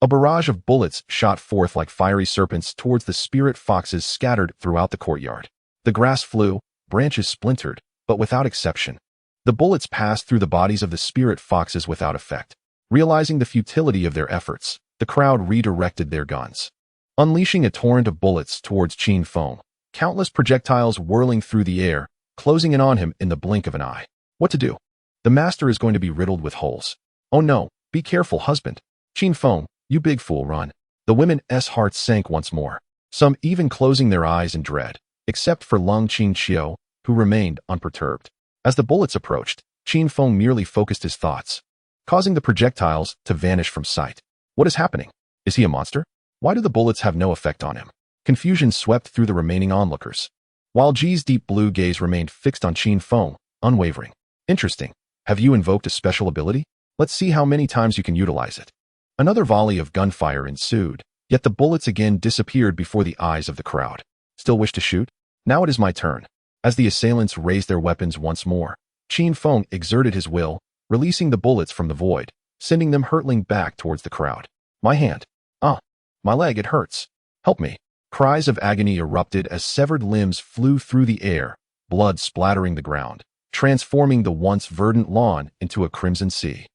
A barrage of bullets shot forth like fiery serpents towards the spirit foxes scattered throughout the courtyard. The grass flew, branches splintered, but without exception. The bullets passed through the bodies of the spirit foxes without effect. Realizing the futility of their efforts, the crowd redirected their guns, unleashing a torrent of bullets towards Qin Feng, countless projectiles whirling through the air, closing in on him in the blink of an eye. What to do? The master is going to be riddled with holes. Oh no, be careful, husband. Qin Feng, you big fool, run. The women's hearts sank once more, some even closing their eyes in dread, except for Lung Qinqiu, who remained unperturbed. As the bullets approached, Qin Feng merely focused his thoughts, causing the projectiles to vanish from sight. What is happening? Is he a monster? Why do the bullets have no effect on him? Confusion swept through the remaining onlookers, while Ji's deep blue gaze remained fixed on Qin Feng, unwavering. Interesting. Have you invoked a special ability? Let's see how many times you can utilize it. Another volley of gunfire ensued, yet the bullets again disappeared before the eyes of the crowd. Still wish to shoot? Now it is my turn. As the assailants raised their weapons once more, Qin Feng exerted his will, releasing the bullets from the void, sending them hurtling back towards the crowd. My hand. My leg, it hurts. Help me. Cries of agony erupted as severed limbs flew through the air, blood splattering the ground, transforming the once verdant lawn into a crimson sea.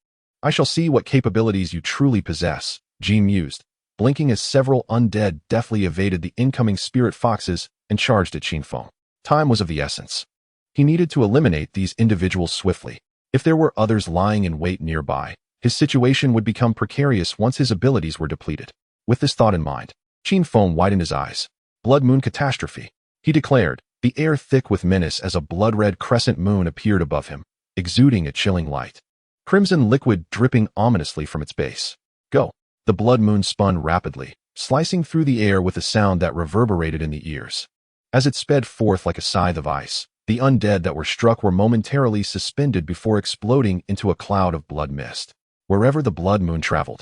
I shall see what capabilities you truly possess, Ji mused, blinking as several undead deftly evaded the incoming spirit foxes and charged at Qin Feng. Time was of the essence. He needed to eliminate these individuals swiftly. If there were others lying in wait nearby, his situation would become precarious once his abilities were depleted. With this thought in mind, Qin Feng widened his eyes. Blood moon catastrophe, he declared, the air thick with menace as a blood-red crescent moon appeared above him, exuding a chilling light. Crimson liquid dripping ominously from its base. Go. The blood moon spun rapidly, slicing through the air with a sound that reverberated in the ears. As it sped forth like a scythe of ice, the undead that were struck were momentarily suspended before exploding into a cloud of blood mist. Wherever the blood moon traveled,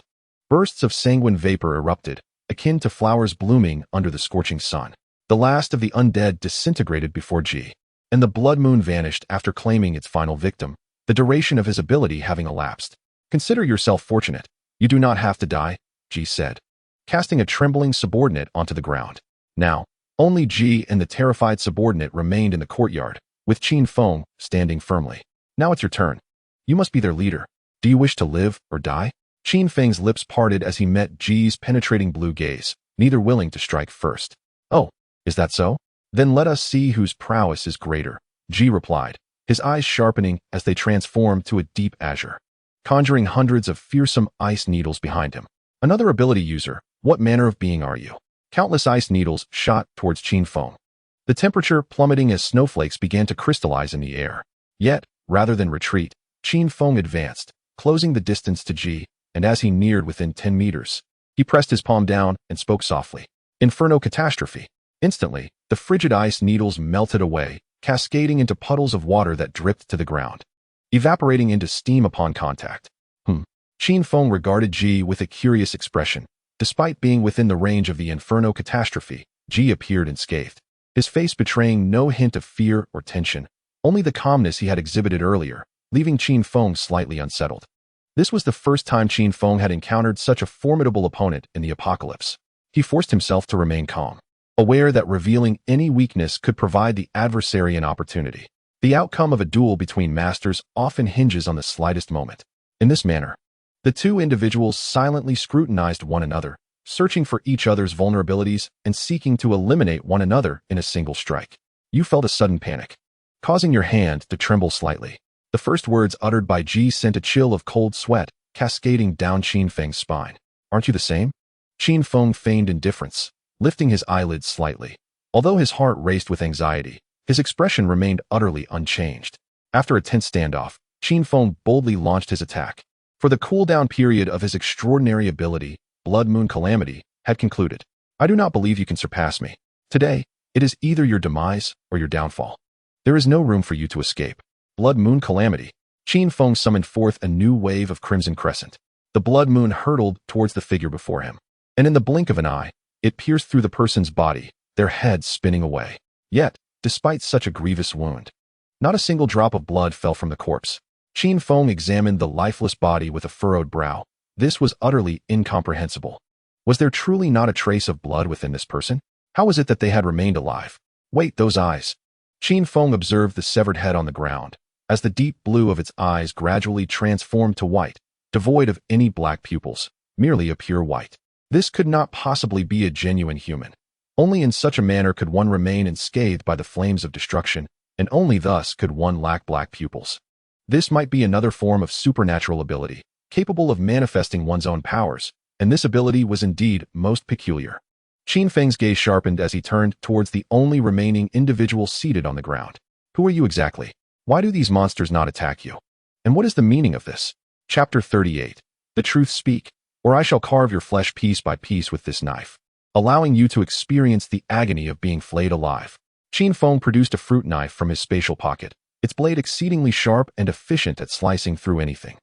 bursts of sanguine vapor erupted, akin to flowers blooming under the scorching sun. The last of the undead disintegrated before Ji, and the blood moon vanished after claiming its final victim, the duration of his ability having elapsed. Consider yourself fortunate. You do not have to die, Ji said, casting a trembling subordinate onto the ground. Now, only Ji and the terrified subordinate remained in the courtyard, with Qin Feng standing firmly. Now it's your turn. You must be their leader. Do you wish to live or die? Qin Feng's lips parted as he met Ji's penetrating blue gaze, neither willing to strike first. Oh, is that so? Then let us see whose prowess is greater, Ji replied, his eyes sharpening as they transformed to a deep azure, conjuring hundreds of fearsome ice needles behind him. Another ability user, what manner of being are you? Countless ice needles shot towards Qin Feng, the temperature plummeting as snowflakes began to crystallize in the air. Yet, rather than retreat, Qin Feng advanced, closing the distance to Ji, and as he neared within 10 meters, he pressed his palm down and spoke softly. Inferno catastrophe. Instantly, the frigid ice needles melted away, cascading into puddles of water that dripped to the ground, evaporating into steam upon contact. Qin Feng regarded Ji with a curious expression. Despite being within the range of the inferno catastrophe, Ji appeared unscathed, his face betraying no hint of fear or tension, only the calmness he had exhibited earlier, leaving Qin Feng slightly unsettled. This was the first time Qin Feng had encountered such a formidable opponent in the apocalypse. He forced himself to remain calm, aware that revealing any weakness could provide the adversary an opportunity. The outcome of a duel between masters often hinges on the slightest moment. In this manner, the two individuals silently scrutinized one another, searching for each other's vulnerabilities and seeking to eliminate one another in a single strike. You felt a sudden panic, causing your hand to tremble slightly. The first words uttered by Ji sent a chill of cold sweat cascading down Qin Feng's spine. Aren't you the same? Qin Feng feigned indifference, lifting his eyelids slightly. Although his heart raced with anxiety, his expression remained utterly unchanged. After a tense standoff, Qin Feng boldly launched his attack. For the cooldown period of his extraordinary ability, Blood Moon Calamity, had concluded. I do not believe you can surpass me. Today, it is either your demise or your downfall. There is no room for you to escape. Blood Moon Calamity. Qin Feng summoned forth a new wave of crimson crescent. The blood moon hurtled towards the figure before him, and in the blink of an eye, it pierced through the person's body, their heads spinning away. Yet, despite such a grievous wound, not a single drop of blood fell from the corpse. Qin Feng examined the lifeless body with a furrowed brow, This was utterly incomprehensible. Was there truly not a trace of blood within this person? How was it that they had remained alive? Wait, those eyes. Qin Feng observed the severed head on the ground, as the deep blue of its eyes gradually transformed to white, devoid of any black pupils, merely a pure white. This could not possibly be a genuine human. Only in such a manner could one remain unscathed by the flames of destruction, and only thus could one lack black pupils. This might be another form of supernatural ability, capable of manifesting one's own powers, and this ability was indeed most peculiar. Qin Feng's gaze sharpened as he turned towards the only remaining individual seated on the ground. Who are you exactly? Why do these monsters not attack you? And what is the meaning of this? Chapter 38. The truth speak, or I shall carve your flesh piece by piece with this knife, allowing you to experience the agony of being flayed alive. Qin Feng produced a fruit knife from his spatial pocket, its blade exceedingly sharp and efficient at slicing through anything.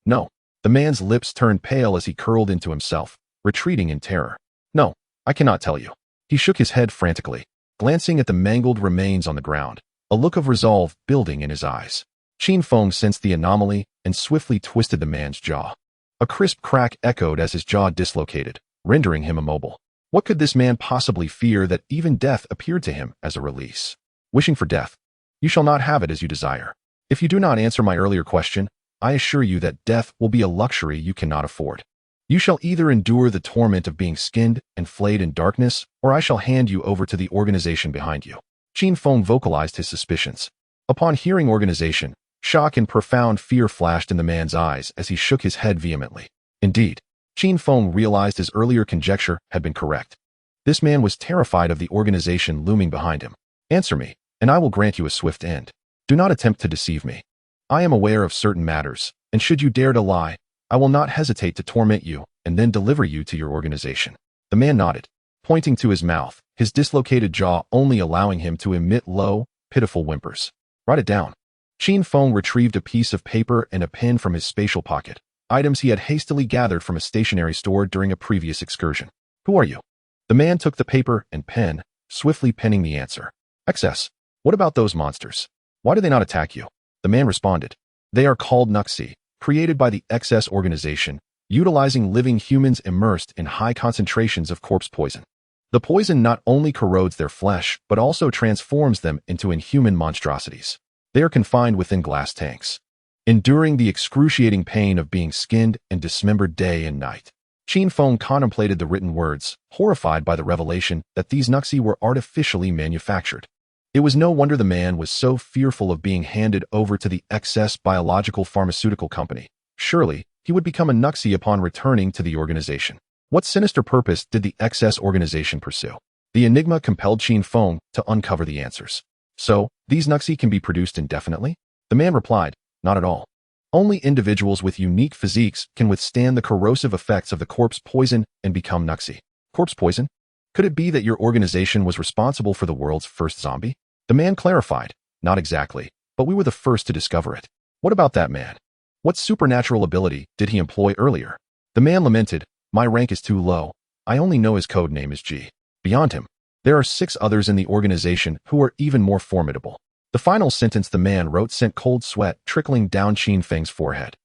No. The man's lips turned pale as he curled into himself, retreating in terror. No, I cannot tell you. He shook his head frantically, glancing at the mangled remains on the ground, a look of resolve building in his eyes. Qin Feng sensed the anomaly and swiftly twisted the man's jaw. A crisp crack echoed as his jaw dislocated, rendering him immobile. What could this man possibly fear that even death appeared to him as a release? Wishing for death. You shall not have it as you desire. If you do not answer my earlier question, I assure you that death will be a luxury you cannot afford. You shall either endure the torment of being skinned and flayed in darkness, or I shall hand you over to the organization behind you. Qin Feng vocalized his suspicions. Upon hearing organization, shock and profound fear flashed in the man's eyes as he shook his head vehemently. Indeed, Qin Feng realized his earlier conjecture had been correct. This man was terrified of the organization looming behind him. Answer me, and I will grant you a swift end. Do not attempt to deceive me. I am aware of certain matters, and should you dare to lie, I will not hesitate to torment you and then deliver you to your organization. The man nodded, pointing to his mouth, his dislocated jaw only allowing him to emit low, pitiful whimpers. Write it down. Qin Feng retrieved a piece of paper and a pen from his spatial pocket, items he had hastily gathered from a stationery store during a previous excursion. Who are you? The man took the paper and pen, swiftly penning the answer. XS. What about those monsters? Why do they not attack you? The man responded. They are called Nuxi, created by the XS organization, utilizing living humans immersed in high concentrations of corpse poison. The poison not only corrodes their flesh, but also transforms them into inhuman monstrosities. They are confined within glass tanks, enduring the excruciating pain of being skinned and dismembered day and night. Qin Feng contemplated the written words, horrified by the revelation that these Nuxi were artificially manufactured. It was no wonder the man was so fearful of being handed over to the XS biological pharmaceutical company. Surely, he would become a Nuxi upon returning to the organization. What sinister purpose did the XS organization pursue? The enigma compelled Qin Feng to uncover the answers. So, these Nuxi can be produced indefinitely? The man replied, not at all. Only individuals with unique physiques can withstand the corrosive effects of the corpse poison and become Nuxi. Corpse poison? Could it be that your organization was responsible for the world's first zombie? The man clarified, not exactly, but we were the first to discover it. What about that man? What supernatural ability did he employ earlier? The man lamented, my rank is too low. I only know his code name is G. Beyond him, there are 6 others in the organization who are even more formidable. The final sentence the man wrote sent cold sweat trickling down Qin Feng's forehead.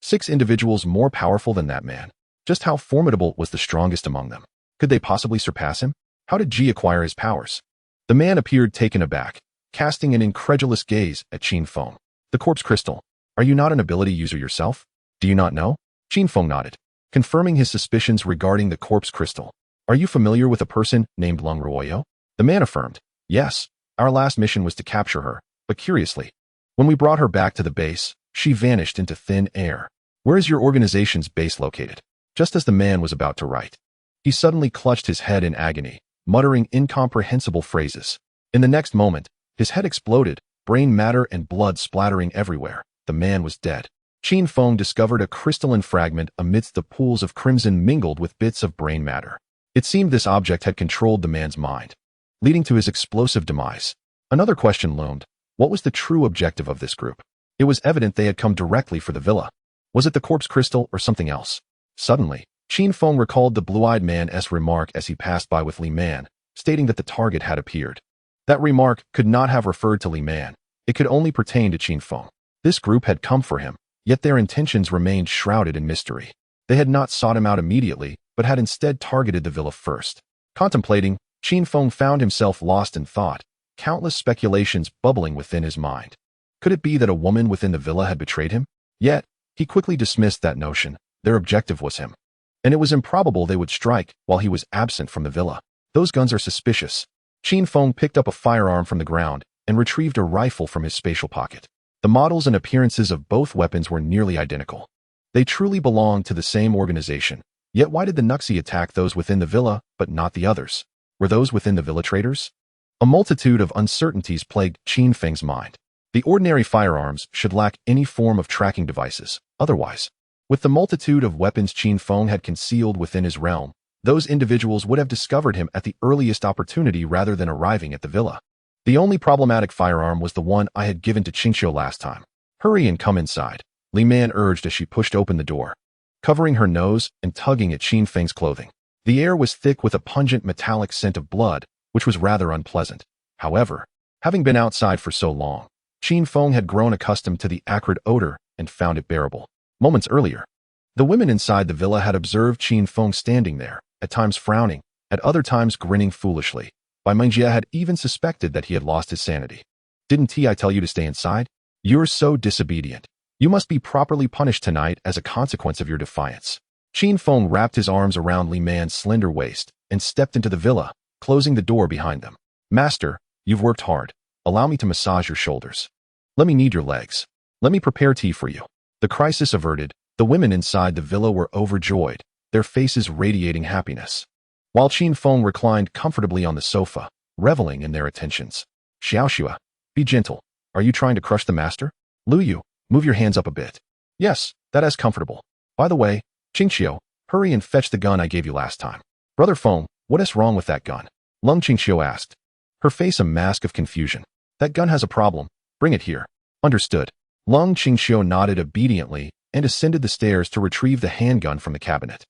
6 individuals more powerful than that man. Just how formidable was the strongest among them? Could they possibly surpass him? How did G acquire his powers? The man appeared taken aback, casting an incredulous gaze at Qin Feng. The corpse crystal. Are you not an ability user yourself? Do you not know? Qin Feng nodded, confirming his suspicions regarding the corpse crystal. Are you familiar with a person named Lung Ruoyo? The man affirmed, yes, our last mission was to capture her, but curiously, when we brought her back to the base, she vanished into thin air. Where is your organization's base located? Just as the man was about to write, he suddenly clutched his head in agony, muttering incomprehensible phrases. In the next moment, his head exploded, brain matter and blood splattering everywhere. The man was dead. Qin Feng discovered a crystalline fragment amidst the pools of crimson mingled with bits of brain matter. It seemed this object had controlled the man's mind, leading to his explosive demise. Another question loomed. What was the true objective of this group? It was evident they had come directly for the villa. Was it the corpse crystal or something else? Suddenly, Qin Feng recalled the blue-eyed man's remark as he passed by with Li Man, stating that the target had appeared. That remark could not have referred to Li Man. It could only pertain to Qin Feng. This group had come for him, yet their intentions remained shrouded in mystery. They had not sought him out immediately, but had instead targeted the villa first. Contemplating, Qin Feng found himself lost in thought, countless speculations bubbling within his mind. Could it be that a woman within the villa had betrayed him? Yet, he quickly dismissed that notion. Their objective was him. And it was improbable they would strike while he was absent from the villa. Those guns are suspicious. Qin Feng picked up a firearm from the ground and retrieved a rifle from his spatial pocket. The models and appearances of both weapons were nearly identical. They truly belonged to the same organization. Yet why did the Nuxi attack those within the villa, but not the others? Were those within the villa traitors? A multitude of uncertainties plagued Qin Feng's mind. The ordinary firearms should lack any form of tracking devices. Otherwise, with the multitude of weapons Qin Feng had concealed within his realm, those individuals would have discovered him at the earliest opportunity rather than arriving at the villa. The only problematic firearm was the one I had given to Qingqiu last time. Hurry and come inside, Li Man urged as she pushed open the door, covering her nose and tugging at Qin Feng's clothing. The air was thick with a pungent metallic scent of blood, which was rather unpleasant. However, having been outside for so long, Qin Feng had grown accustomed to the acrid odor and found it bearable. Moments earlier, the women inside the villa had observed Qin Feng standing there, at times frowning, at other times grinning foolishly. Bai Mengjie had even suspected that he had lost his sanity. Didn't I tell you to stay inside? You're so disobedient. You must be properly punished tonight as a consequence of your defiance. Qin Feng wrapped his arms around Li Man's slender waist and stepped into the villa, closing the door behind them. Master, you've worked hard. Allow me to massage your shoulders. Let me knead your legs. Let me prepare tea for you. The crisis averted, the women inside the villa were overjoyed, their faces radiating happiness. While Qin Feng reclined comfortably on the sofa, reveling in their attentions. Xiaoxua, be gentle. Are you trying to crush the master? Lu Yu, move your hands up a bit. Yes, that is comfortable. By the way, Qingqiu, hurry and fetch the gun I gave you last time. Brother Feng, what is wrong with that gun? Lung Qingqiu asked, her face a mask of confusion. That gun has a problem. Bring it here. Understood. Lung Qingqiu nodded obediently and ascended the stairs to retrieve the handgun from the cabinet.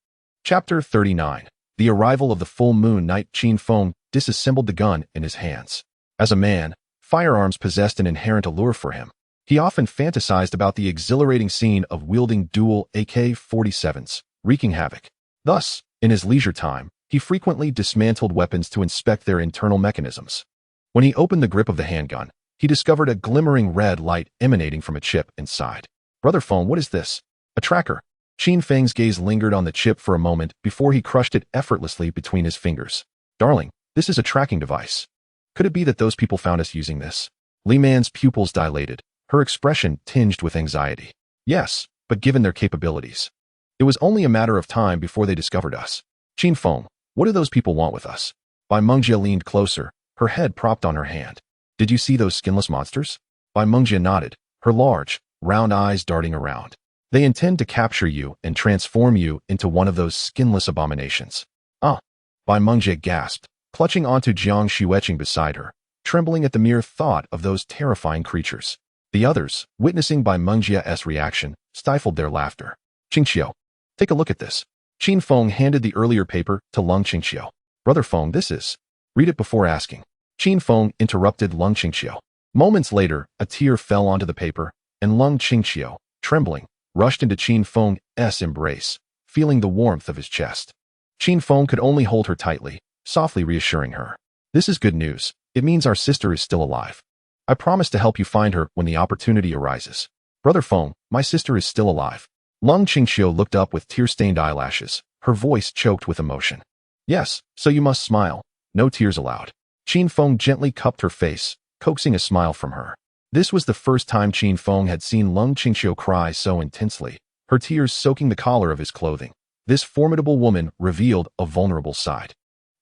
Chapter 39. The arrival of the full moon night. Qin Feng disassembled the gun in his hands. As a man, firearms possessed an inherent allure for him. He often fantasized about the exhilarating scene of wielding dual AK-47s, wreaking havoc. Thus, in his leisure time, he frequently dismantled weapons to inspect their internal mechanisms. When he opened the grip of the handgun, he discovered a glimmering red light emanating from a chip inside. Brother Feng, what is this? A tracker. Qin Feng's gaze lingered on the chip for a moment before he crushed it effortlessly between his fingers. Darling, this is a tracking device. Could it be that those people found us using this? Li Man's pupils dilated, her expression tinged with anxiety. Yes, but given their capabilities, it was only a matter of time before they discovered us. Qin Feng, what do those people want with us? Bai Mengjie leaned closer, her head propped on her hand. Did you see those skinless monsters? Bai Mengjie nodded, her large, round eyes darting around. They intend to capture you and transform you into one of those skinless abominations. Ah! Bai Mengjie gasped, clutching onto Jiang Xueqing beside her, trembling at the mere thought of those terrifying creatures. The others, witnessing Bai Mengjie's reaction, stifled their laughter. Qingqiu, take a look at this. Qin Feng handed the earlier paper to Lung Qingqiu. Brother Feng, this is. Read it before asking. Qin Feng interrupted Lung Qingqiu. Moments later, a tear fell onto the paper, and Lung Qingqiu, trembling, rushed into Qin Feng's embrace, feeling the warmth of his chest. Qin Feng could only hold her tightly, softly reassuring her. This is good news. It means our sister is still alive. I promise to help you find her when the opportunity arises. Brother Feng, my sister is still alive. Lung Qingqiu looked up with tear-stained eyelashes, her voice choked with emotion. Yes, so you must smile. No tears allowed. Qin Feng gently cupped her face, coaxing a smile from her. This was the first time Qin Feng had seen Lung Qingqiu cry so intensely, her tears soaking the collar of his clothing. This formidable woman revealed a vulnerable side.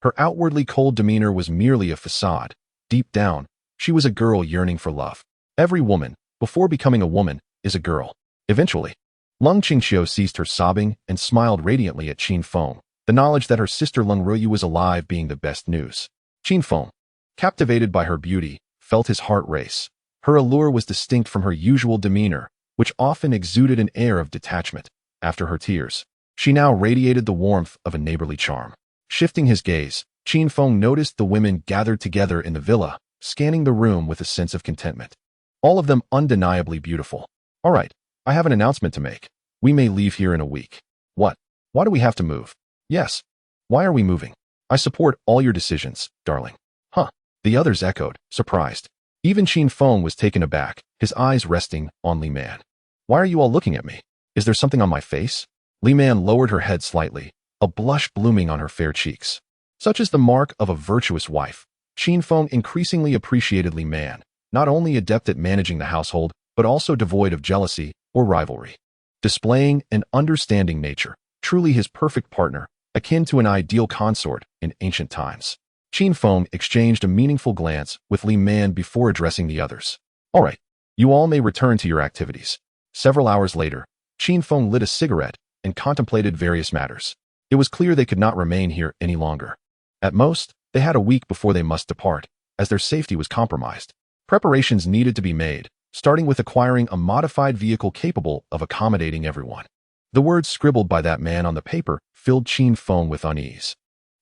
Her outwardly cold demeanor was merely a facade. Deep down, she was a girl yearning for love. Every woman, before becoming a woman, is a girl. Eventually, Lung Qingqiu ceased her sobbing and smiled radiantly at Qin Feng, the knowledge that her sister Lung Ruyu was alive being the best news. Qin Feng, captivated by her beauty, felt his heart race. Her allure was distinct from her usual demeanor, which often exuded an air of detachment. After her tears, she now radiated the warmth of a neighborly charm. Shifting his gaze, Qin Feng noticed the women gathered together in the villa, scanning the room with a sense of contentment. All of them undeniably beautiful. All right, I have an announcement to make. We may leave here in a week. What? Why do we have to move? Yes. Why are we moving? I support all your decisions, darling. Huh. The others echoed, surprised. Even Qin Feng was taken aback, his eyes resting on Li Man. Why are you all looking at me? Is there something on my face? Li Man lowered her head slightly, a blush blooming on her fair cheeks. Such is the mark of a virtuous wife. Qin Feng increasingly appreciated Li Man, not only adept at managing the household, but also devoid of jealousy or rivalry. Displaying an understanding nature, truly his perfect partner, akin to an ideal consort in ancient times. Qin Feng exchanged a meaningful glance with Li Man before addressing the others. All right, you all may return to your activities. Several hours later, Qin Feng lit a cigarette and contemplated various matters. It was clear they could not remain here any longer. At most, they had a week before they must depart, as their safety was compromised. Preparations needed to be made, starting with acquiring a modified vehicle capable of accommodating everyone. The words scribbled by that man on the paper filled Qin Feng with unease.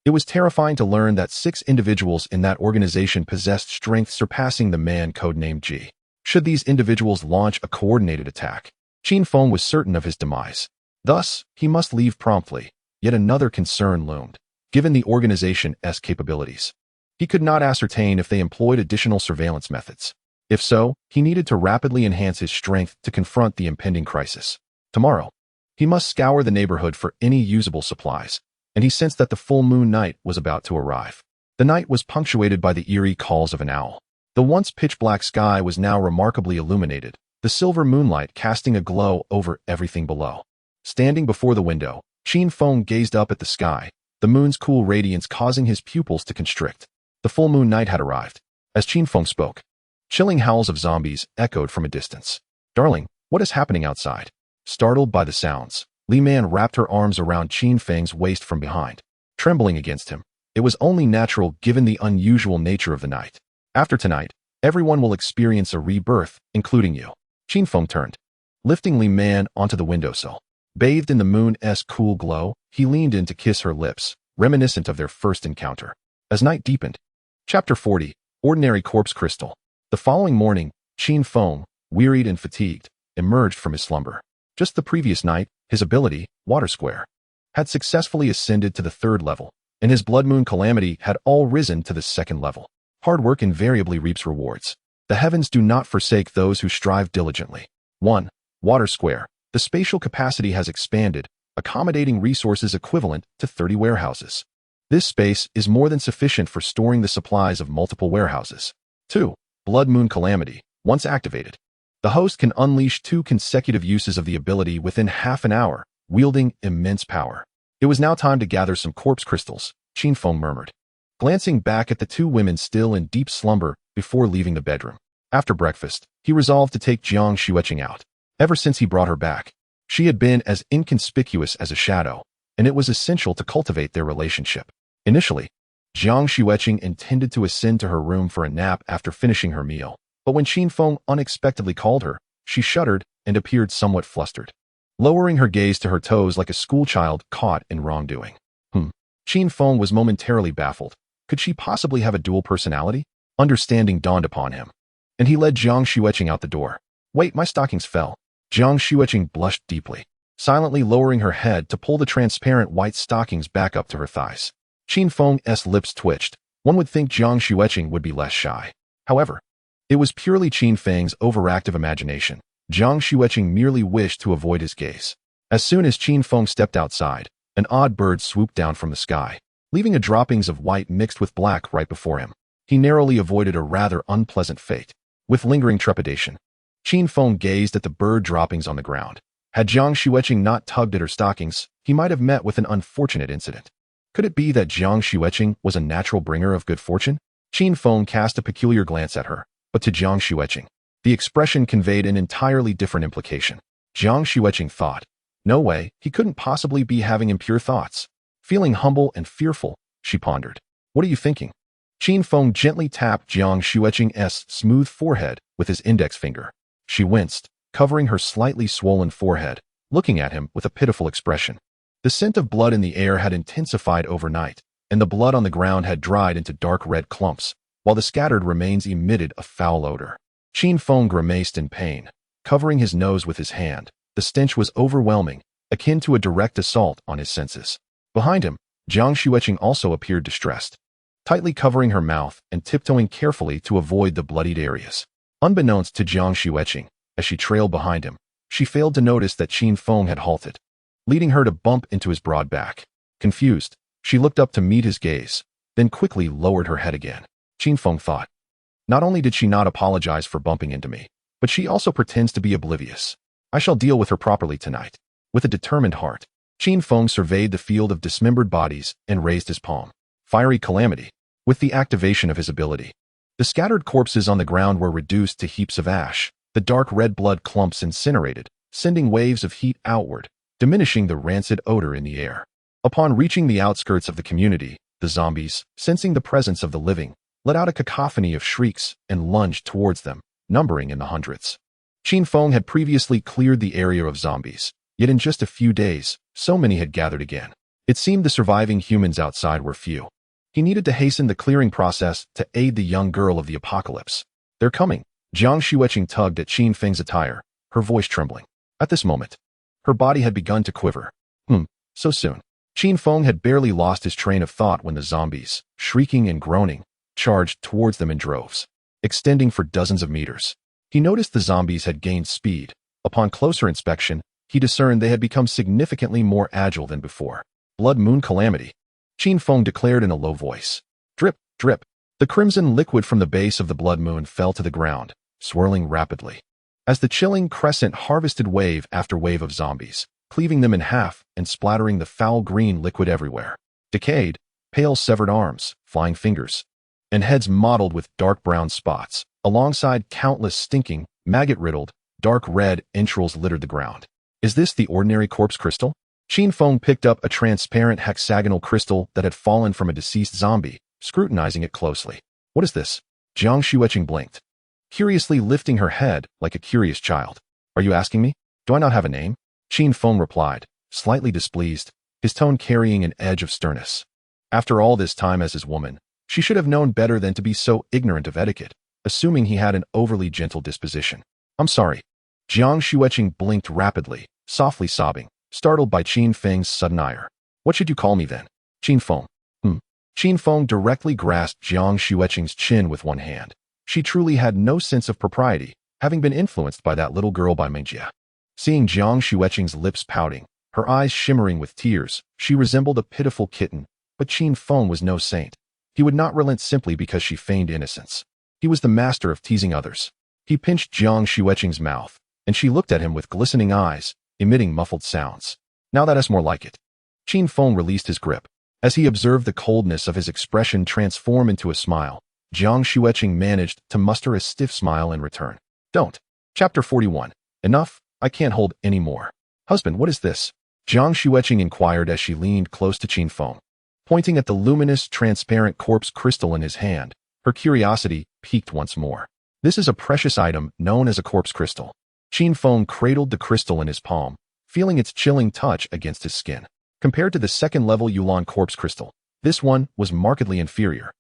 It was terrifying to learn that 6 individuals in that organization possessed strength surpassing the man codenamed G. Should these individuals launch a coordinated attack, Qin Feng was certain of his demise. Thus, he must leave promptly. Yet another concern loomed, given the organization's capabilities. He could not ascertain if they employed additional surveillance methods. If so, he needed to rapidly enhance his strength to confront the impending crisis. Tomorrow, he must scour the neighborhood for any usable supplies, and he sensed that the full moon night was about to arrive. The night was punctuated by the eerie calls of an owl. The once pitch-black sky was now remarkably illuminated, the silver moonlight casting a glow over everything below. Standing before the window, Qin Feng gazed up at the sky, the moon's cool radiance causing his pupils to constrict. The full moon night had arrived. As Qin Feng spoke, chilling howls of zombies echoed from a distance. Darling, what is happening outside? Startled by the sounds, Li Man wrapped her arms around Qin Feng's waist from behind, trembling against him. It was only natural given the unusual nature of the night. After tonight, everyone will experience a rebirth, including you. Qin Feng turned, lifting Li Man onto the windowsill. Bathed in the moon's cool glow, he leaned in to kiss her lips, reminiscent of their first encounter. As night deepened. Chapter 40, Ordinary Corpse Crystal. The following morning, Qin Feng, wearied and fatigued, emerged from his slumber. Just the previous night, his ability, Water Square, had successfully ascended to the 3rd level, and his Blood Moon Calamity had all risen to the 2nd level. Hard work invariably reaps rewards. The heavens do not forsake those who strive diligently. 1. Water Square. The spatial capacity has expanded, accommodating resources equivalent to 30 warehouses. This space is more than sufficient for storing the supplies of multiple warehouses. 2. Blood Moon Calamity. Once activated, the host can unleash 2 consecutive uses of the ability within half an hour, wielding immense power. It was now time to gather some corpse crystals, Qin Feng murmured, glancing back at the 2 women still in deep slumber before leaving the bedroom. After breakfast, he resolved to take Jiang Xueqing out. Ever since he brought her back, she had been as inconspicuous as a shadow, and it was essential to cultivate their relationship. Initially, Jiang Xueqing intended to ascend to her room for a nap after finishing her meal, but when Qin Feng unexpectedly called her, she shuddered and appeared somewhat flustered, lowering her gaze to her toes like a schoolchild caught in wrongdoing. Qin Feng was momentarily baffled. Could she possibly have a dual personality? Understanding dawned upon him, and he led Jiang Xueqing out the door. Wait, my stockings fell. Jiang Xueqing blushed deeply, silently lowering her head to pull the transparent white stockings back up to her thighs. Qin Feng's lips twitched. One would think Jiang Xueqing would be less shy. However, it was purely Qin Feng's overactive imagination. Jiang Xueqing merely wished to avoid his gaze. As soon as Qin Feng stepped outside, an odd bird swooped down from the sky, leaving a droppings of white mixed with black right before him. He narrowly avoided a rather unpleasant fate. With lingering trepidation, Qin Feng gazed at the bird droppings on the ground. Had Jiang Xueqing not tugged at her stockings, he might have met with an unfortunate incident. Could it be that Jiang Xueqing was a natural bringer of good fortune? Qin Feng cast a peculiar glance at her, but to Jiang Xueqing, the expression conveyed an entirely different implication. Jiang Xueqing thought, no way, he couldn't possibly be having impure thoughts. Feeling humble and fearful, she pondered. What are you thinking? Qin Feng gently tapped Jiang Xueqing's smooth forehead with his index finger. She winced, covering her slightly swollen forehead, looking at him with a pitiful expression. The scent of blood in the air had intensified overnight, and the blood on the ground had dried into dark red clumps, while the scattered remains emitted a foul odor. Qin Feng grimaced in pain, covering his nose with his hand. The stench was overwhelming, akin to a direct assault on his senses. Behind him, Jiang Xueqing also appeared distressed, tightly covering her mouth and tiptoeing carefully to avoid the bloodied areas. Unbeknownst to Jiang Xueqing, as she trailed behind him, she failed to notice that Qin Feng had halted, leading her to bump into his broad back. Confused, she looked up to meet his gaze, then quickly lowered her head again. Qin Feng thought. Not only did she not apologize for bumping into me, but she also pretends to be oblivious. I shall deal with her properly tonight. With a determined heart, Qin Feng surveyed the field of dismembered bodies and raised his palm. Fiery calamity. With the activation of his ability, the scattered corpses on the ground were reduced to heaps of ash, the dark red blood clumps incinerated, sending waves of heat outward, diminishing the rancid odor in the air. Upon reaching the outskirts of the community, the zombies, sensing the presence of the living, let out a cacophony of shrieks and lunged towards them, numbering in the hundreds. Qin Feng had previously cleared the area of zombies, yet in just a few days, so many had gathered again. It seemed the surviving humans outside were few. He needed to hasten the clearing process to aid the young girl of the apocalypse. They're coming. Jiang Xueqing tugged at Qin Feng's attire, her voice trembling. At this moment, her body had begun to quiver. So soon. Qin Feng had barely lost his train of thought when the zombies, shrieking and groaning, charged towards them in droves, extending for dozens of meters. He noticed the zombies had gained speed. Upon closer inspection, he discerned they had become significantly more agile than before. Blood moon calamity. Qin Feng declared in a low voice. Drip, drip. The crimson liquid from the base of the blood moon fell to the ground, swirling rapidly, as the chilling crescent harvested wave after wave of zombies, cleaving them in half and splattering the foul green liquid everywhere. Decayed, pale severed arms, flying fingers, and heads mottled with dark brown spots, alongside countless stinking, maggot-riddled, dark red entrails littered the ground. Is this the ordinary corpse crystal? Qin Feng picked up a transparent hexagonal crystal that had fallen from a deceased zombie, scrutinizing it closely. What is this? Jiang Xueqing blinked, curiously lifting her head like a curious child. Are you asking me? Do I not have a name? Qin Feng replied, slightly displeased, his tone carrying an edge of sternness. After all this time as his woman, she should have known better than to be so ignorant of etiquette, assuming he had an overly gentle disposition. I'm sorry. Jiang Xueqing blinked rapidly, softly sobbing, startled by Qin Feng's sudden ire. What should you call me then? Qin Feng. Qin Feng directly grasped Jiang Xueqing's chin with one hand. She truly had no sense of propriety, having been influenced by that little girl by Mengjia. Seeing Jiang Xueqing's lips pouting, her eyes shimmering with tears, she resembled a pitiful kitten, but Qin Feng was no saint. He would not relent simply because she feigned innocence. He was the master of teasing others. He pinched Jiang Xueqing's mouth, and she looked at him with glistening eyes, emitting muffled sounds. Now that is more like it. Qin Feng released his grip. As he observed the coldness of his expression transform into a smile, Jiang Xueqing managed to muster a stiff smile in return. Don't. Chapter 41. Enough, I can't hold any more. Husband, what is this? Jiang Xueqing inquired as she leaned close to Qin Feng. Pointing at the luminous, transparent corpse crystal in his hand, her curiosity piqued once more. This is a precious item known as a corpse crystal. Qin Feng cradled the crystal in his palm, feeling its chilling touch against his skin. Compared to the second-level Yulan corpse crystal, this one was markedly inferior,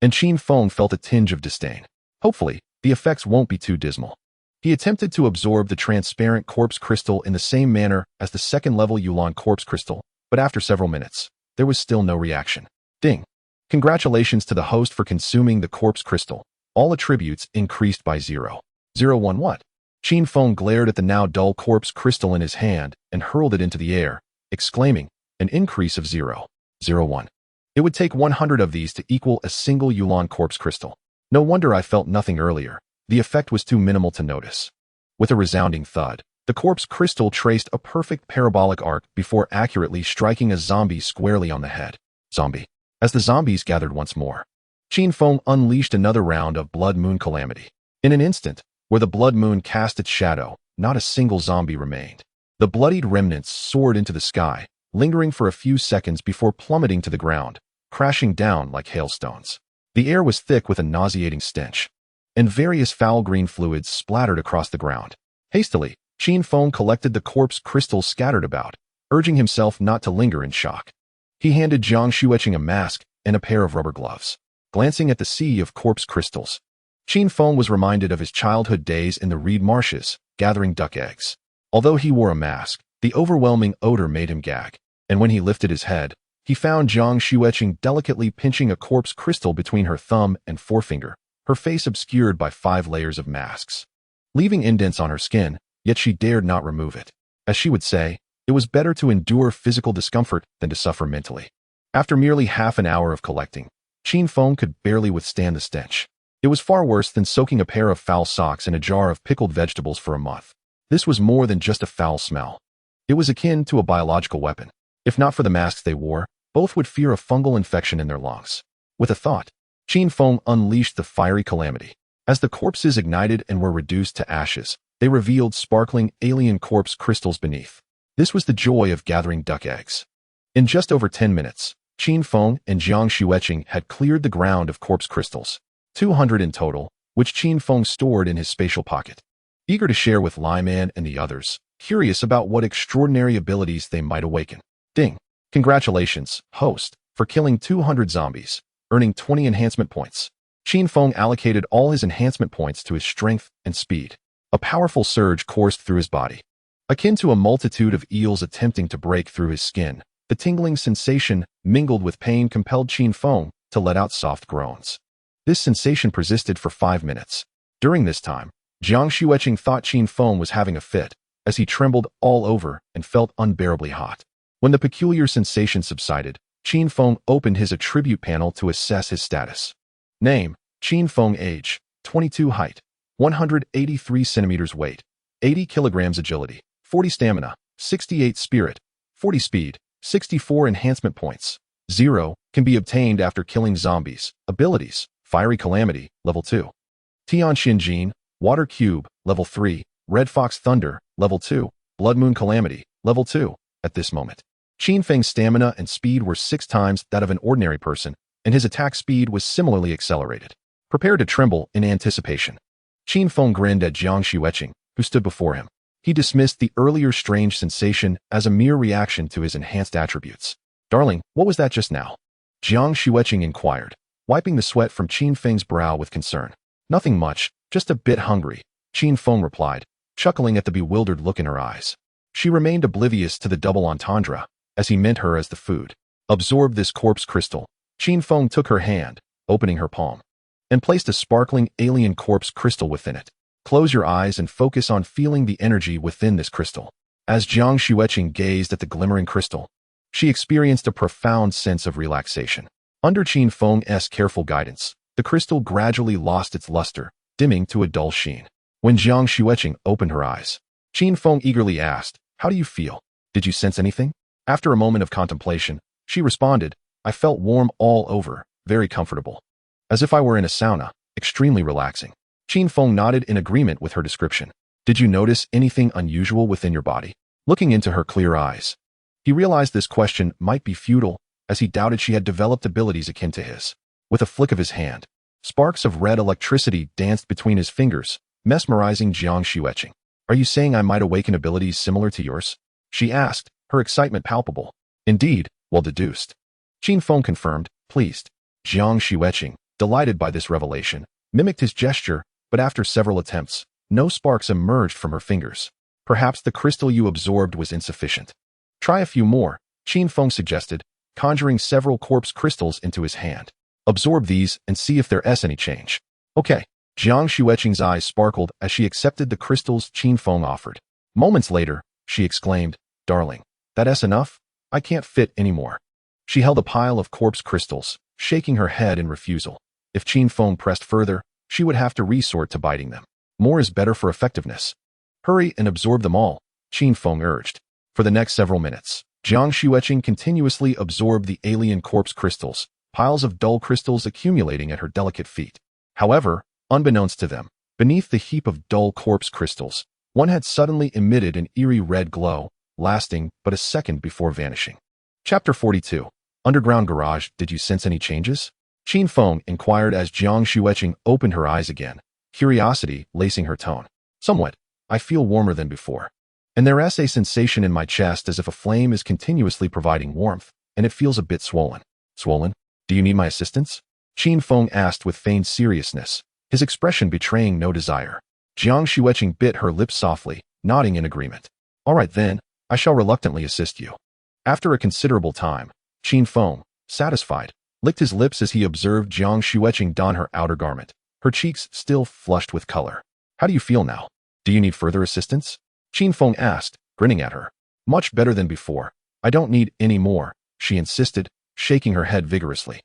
and Qin Feng felt a tinge of disdain. Hopefully, the effects won't be too dismal. He attempted to absorb the transparent corpse crystal in the same manner as the second-level Yulan corpse crystal, but after several minutes, there was still no reaction. Ding! Congratulations to the host for consuming the corpse crystal. All attributes increased by 0. 01 what? Qin Feng glared at the now dull corpse crystal in his hand and hurled it into the air, exclaiming, an increase of 0. 01. It would take 100 of these to equal a single Yulan corpse crystal. No wonder I felt nothing earlier. The effect was too minimal to notice. With a resounding thud, the corpse crystal traced a perfect parabolic arc before accurately striking a zombie squarely on the head. Zombie. As the zombies gathered once more, Qin Feng unleashed another round of blood moon calamity. In an instant, where the blood moon cast its shadow, not a single zombie remained. The bloodied remnants soared into the sky, lingering for a few seconds before plummeting to the ground, crashing down like hailstones. The air was thick with a nauseating stench, and various foul green fluids splattered across the ground. Hastily, Qin Feng collected the corpse crystals scattered about, urging himself not to linger in shock. He handed Jiang Xueqing a mask and a pair of rubber gloves. Glancing at the sea of corpse crystals, Qin Feng was reminded of his childhood days in the reed marshes, gathering duck eggs. Although he wore a mask, The overwhelming odor made him gag, and when he lifted his head, he found Jiang Xueqing delicately pinching a corpse crystal between her thumb and forefinger, her face obscured by 5 layers of masks, leaving indents on her skin, yet she dared not remove it. As she would say, it was better to endure physical discomfort than to suffer mentally. After merely half an hour of collecting, Qin Feng could barely withstand the stench. It was far worse than soaking a pair of foul socks in a jar of pickled vegetables for a month. This was more than just a foul smell. It was akin to a biological weapon. If not for the masks they wore, both would fear a fungal infection in their lungs. With a thought, Qin Feng unleashed the fiery calamity. As the corpses ignited and were reduced to ashes, they revealed sparkling alien corpse crystals beneath. This was the joy of gathering duck eggs. In just over 10 minutes, Qin Feng and Jiang Xueqing had cleared the ground of corpse crystals, 200 in total, which Qin Feng stored in his spatial pocket. Eager to share with Lyman and the others, curious about what extraordinary abilities they might awaken. Ding! Congratulations, host, for killing 200 zombies, earning 20 enhancement points. Qin Feng allocated all his enhancement points to his strength and speed. A powerful surge coursed through his body. Akin to a multitude of eels attempting to break through his skin, the tingling sensation mingled with pain compelled Qin Feng to let out soft groans. This sensation persisted for 5 minutes. During this time, Jiang Xueqing thought Qin Feng was having a fit, as he trembled all over and felt unbearably hot. When the peculiar sensation subsided, Qin Feng opened his attribute panel to assess his status. Name, Qin Feng. Age, 22. Height, 183 centimeters. Weight, 80 kilograms. Agility, 40 stamina, 68 spirit, 40 speed, 64 enhancement points. 0 can be obtained after killing zombies. Abilities, Fiery Calamity, level 2. Tianxin Jin, Water Cube, level 3. Red Fox Thunder, level 2. Blood Moon Calamity, level 2. At this moment, Qin Feng's stamina and speed were 6 times that of an ordinary person, and his attack speed was similarly accelerated. Prepared to tremble in anticipation, Qin Feng grinned at Jiang Xueqing, who stood before him. He dismissed the earlier strange sensation as a mere reaction to his enhanced attributes. Darling, what was that just now? Jiang Xueqing inquired, wiping the sweat from Qin Feng's brow with concern. Nothing much, just a bit hungry, Qin Feng replied, chuckling at the bewildered look in her eyes. She remained oblivious to the double entendre, as he meant her as the food. Absorb this corpse crystal. Qin Feng took her hand, opening her palm, and placed a sparkling alien corpse crystal within it. Close your eyes and focus on feeling the energy within this crystal. As Jiang Xueqing gazed at the glimmering crystal, she experienced a profound sense of relaxation. Under Qin Feng's careful guidance, the crystal gradually lost its luster, dimming to a dull sheen. When Jiang Xueqing opened her eyes, Qin Feng eagerly asked, "How do you feel? Did you sense anything?" After a moment of contemplation, she responded, "I felt warm all over, very comfortable. As if I were in a sauna, extremely relaxing." Qin Feng nodded in agreement with her description. "Did you notice anything unusual within your body?" Looking into her clear eyes, he realized this question might be futile, as he doubted she had developed abilities akin to his. With a flick of his hand, sparks of red electricity danced between his fingers, mesmerizing Jiang Xueqing. "Are you saying I might awaken abilities similar to yours?" she asked, her excitement palpable. "Indeed, well deduced." Qin Feng confirmed, pleased. Jiang Xueqing, delighted by this revelation, mimicked his gesture, but after several attempts, no sparks emerged from her fingers. "Perhaps the crystal you absorbed was insufficient. Try a few more," Qin Feng suggested, conjuring several corpse crystals into his hand. "Absorb these and see if there's any change." "Okay." Jiang Xueqing's eyes sparkled as she accepted the crystals Qin Feng offered. Moments later, she exclaimed, "Darling, that's enough? I can't fit anymore." She held a pile of corpse crystals, shaking her head in refusal. If Qin Feng pressed further, she would have to resort to biting them. More is better for effectiveness. "Hurry and absorb them all," Qin Feng urged. For the next several minutes, Jiang Xueqing continuously absorbed the alien corpse crystals, piles of dull crystals accumulating at her delicate feet. However, unbeknownst to them, beneath the heap of dull corpse crystals, one had suddenly emitted an eerie red glow, lasting but a second before vanishing. Chapter 42. Underground Garage. Did you sense any changes? Qin Feng inquired as Jiang Xueqing opened her eyes again, curiosity lacing her tone. "Somewhat. I feel warmer than before. And there's a sensation in my chest as if a flame is continuously providing warmth, and it feels a bit swollen." "Swollen? Do you need my assistance?" Qin Feng asked with feigned seriousness, his expression betraying no desire. Jiang Xueqing bit her lips softly, nodding in agreement. "All right then, I shall reluctantly assist you. After a considerable time, Qin Feng, satisfied, licked his lips as he observed Jiang Xueqing don her outer garment, her cheeks still flushed with color. How do you feel now? Do you need further assistance? Qin Feng asked, grinning at her. Much better than before. I don't need any more, she insisted, shaking her head vigorously.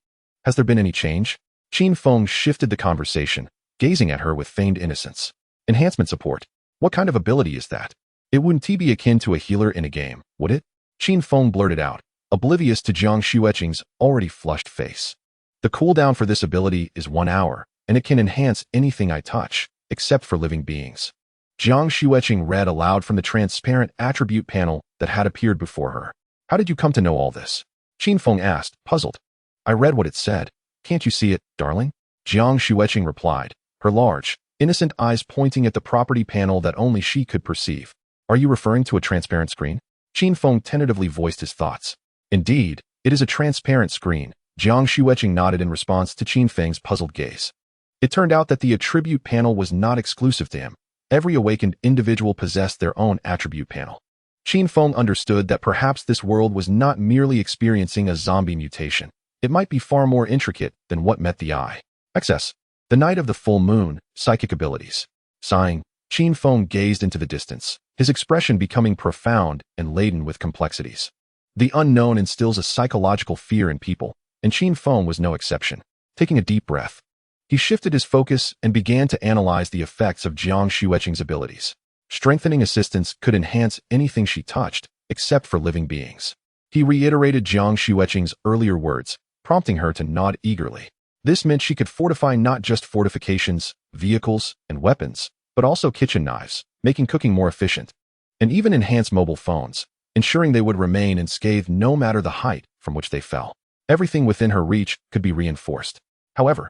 Has there been any change? Qin Feng shifted the conversation, gazing at her with feigned innocence. Enhancement support. What kind of ability is that? It wouldn't be akin to a healer in a game, would it? Qin Feng blurted out, oblivious to Jiang Xueqing's already flushed face. The cooldown for this ability is 1 hour, and it can enhance anything I touch, except for living beings. Jiang Xueqing read aloud from the transparent attribute panel that had appeared before her. How did you come to know all this? Qin Feng asked, puzzled. I read what it said. Can't you see it, darling? Jiang Xueqing replied, her large, innocent eyes pointing at the property panel that only she could perceive. Are you referring to a transparent screen? Qin Feng tentatively voiced his thoughts. Indeed, it is a transparent screen. Jiang Xueqing nodded in response to Qin Feng's puzzled gaze. It turned out that the attribute panel was not exclusive to him. Every awakened individual possessed their own attribute panel. Qin Feng understood that perhaps this world was not merely experiencing a zombie mutation. It might be far more intricate than what met the eye. XS. The night of the full moon, psychic abilities. Sighing, Qin Feng gazed into the distance, his expression becoming profound and laden with complexities. The unknown instills a psychological fear in people, and Qin Feng was no exception. Taking a deep breath, he shifted his focus and began to analyze the effects of Jiang Xueqing's abilities. Strengthening assistance could enhance anything she touched, except for living beings. He reiterated Jiang Xueqing's earlier words, prompting her to nod eagerly. This meant she could fortify not just fortifications, vehicles, and weapons, but also kitchen knives, making cooking more efficient, and even enhance mobile phones, ensuring they would remain unscathed no matter the height from which they fell. Everything within her reach could be reinforced. However,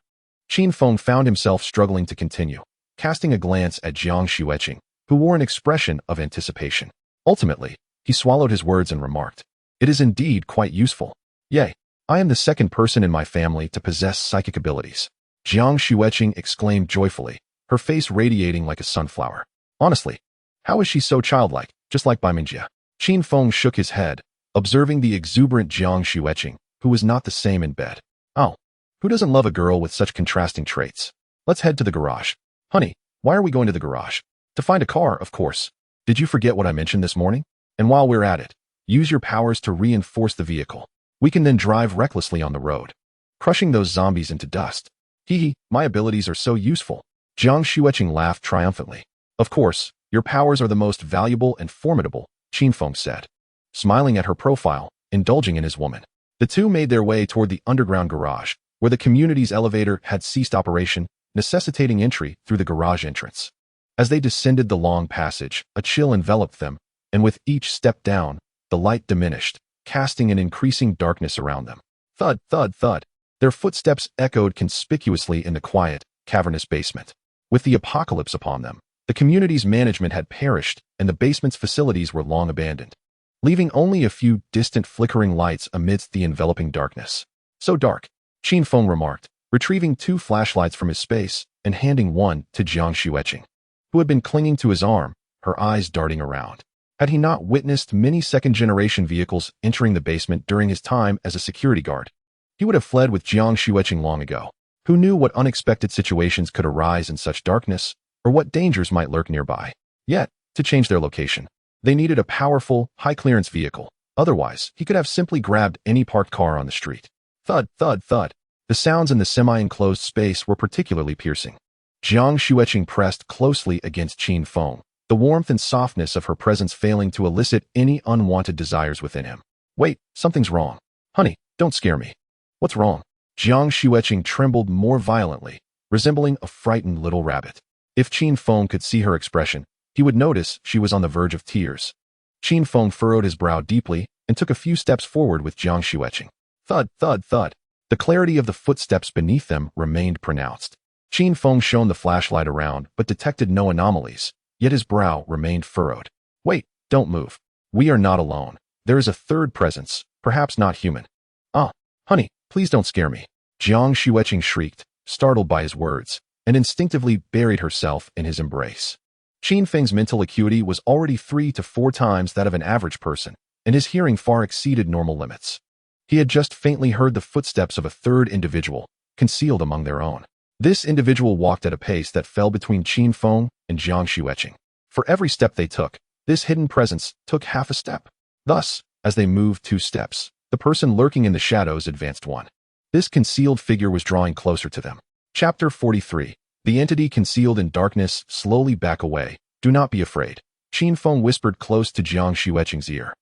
Qin Feng found himself struggling to continue, casting a glance at Jiang Xueqing, who wore an expression of anticipation. Ultimately, he swallowed his words and remarked, "It is indeed quite useful. Yea, I am the second person in my family to possess psychic abilities." Jiang Xueqing exclaimed joyfully, her face radiating like a sunflower. Honestly, how is she so childlike, just like Baimingxia? Qin Feng shook his head, observing the exuberant Jiang Xueqing, who was not the same in bed. Oh, who doesn't love a girl with such contrasting traits? Let's head to the garage. Honey, why are we going to the garage? To find a car, of course. Did you forget what I mentioned this morning? And while we're at it, use your powers to reinforce the vehicle. We can then drive recklessly on the road, crushing those zombies into dust. Hee, my abilities are so useful. Jiang Xueqing laughed triumphantly. Of course, your powers are the most valuable and formidable, Qin Feng said, smiling at her profile, indulging in his woman. The two made their way toward the underground garage, where the community's elevator had ceased operation, necessitating entry through the garage entrance. As they descended the long passage, a chill enveloped them, and with each step down, the light diminished, casting an increasing darkness around them. Thud, thud, thud. Their footsteps echoed conspicuously in the quiet, cavernous basement. With the apocalypse upon them, the community's management had perished, and the basement's facilities were long abandoned, leaving only a few distant flickering lights amidst the enveloping darkness. So dark, Qin Feng remarked, retrieving 2 flashlights from his space and handing one to Jiang Xueqing, who had been clinging to his arm, her eyes darting around. Had he not witnessed many second-generation vehicles entering the basement during his time as a security guard, he would have fled with Jiang Xueqing long ago. Who knew what unexpected situations could arise in such darkness, or what dangers might lurk nearby? Yet, to change their location, they needed a powerful, high-clearance vehicle. Otherwise, he could have simply grabbed any parked car on the street. Thud, thud, thud. The sounds in the semi-enclosed space were particularly piercing. Jiang Xueqing pressed closely against Qin Feng, the warmth and softness of her presence failing to elicit any unwanted desires within him. Wait, something's wrong. Honey, don't scare me. What's wrong? Jiang Xueqing trembled more violently, resembling a frightened little rabbit. If Qin Feng could see her expression, he would notice she was on the verge of tears. Qin Feng furrowed his brow deeply and took a few steps forward with Jiang Xueqing. Thud, thud, thud. The clarity of the footsteps beneath them remained pronounced. Qin Feng shone the flashlight around but detected no anomalies, yet his brow remained furrowed. Wait, don't move. We are not alone. There is a third presence, perhaps not human. Ah, honey, please don't scare me. Jiang Xueqing shrieked, startled by his words, and instinctively buried herself in his embrace. Qin Feng's mental acuity was already 3 to 4 times that of an average person, and his hearing far exceeded normal limits. He had just faintly heard the footsteps of a third individual, concealed among their own. This individual walked at a pace that fell between Qin Feng and Jiang Xueqing. For every step they took, this hidden presence took half a step. Thus, as they moved 2 steps, the person lurking in the shadows advanced 1. This concealed figure was drawing closer to them. Chapter 43. The entity concealed in darkness slowly back away. Do not be afraid. Qin Feng whispered close to Jiang Xueqing's ear.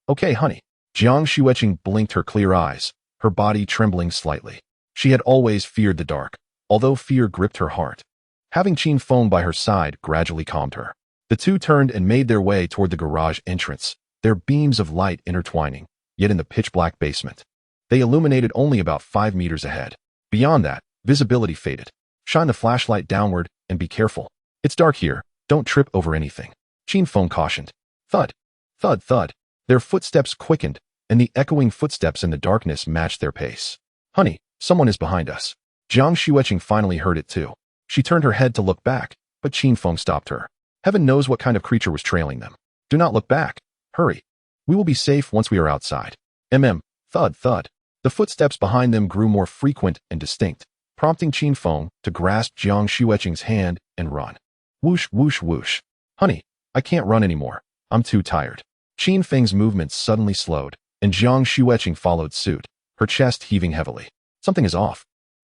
Okay, honey. Jiang Xueqing blinked her clear eyes, her body trembling slightly. She had always feared the dark, although fear gripped her heart. Having Qin Feng by her side gradually calmed her. The two turned and made their way toward the garage entrance, their beams of light intertwining, yet in the pitch-black basement. They illuminated only about 5 meters ahead. Beyond that, visibility faded. Shine the flashlight downward and be careful. It's dark here. Don't trip over anything. Qin Feng cautioned. Thud. Thud, thud. Their footsteps quickened, and the echoing footsteps in the darkness matched their pace. Honey, someone is behind us. Jiang Xueqing finally heard it too. She turned her head to look back, but Qin Feng stopped her. Heaven knows what kind of creature was trailing them. Do not look back. Hurry. We will be safe once we are outside. Thud, thud. The footsteps behind them grew more frequent and distinct, prompting Qin Feng to grasp Jiang Xueqing's hand and run. Whoosh, whoosh, whoosh. Honey, I can't run anymore. I'm too tired. Qin Feng's movements suddenly slowed, and Jiang Xueqing followed suit, her chest heaving heavily. Something is off.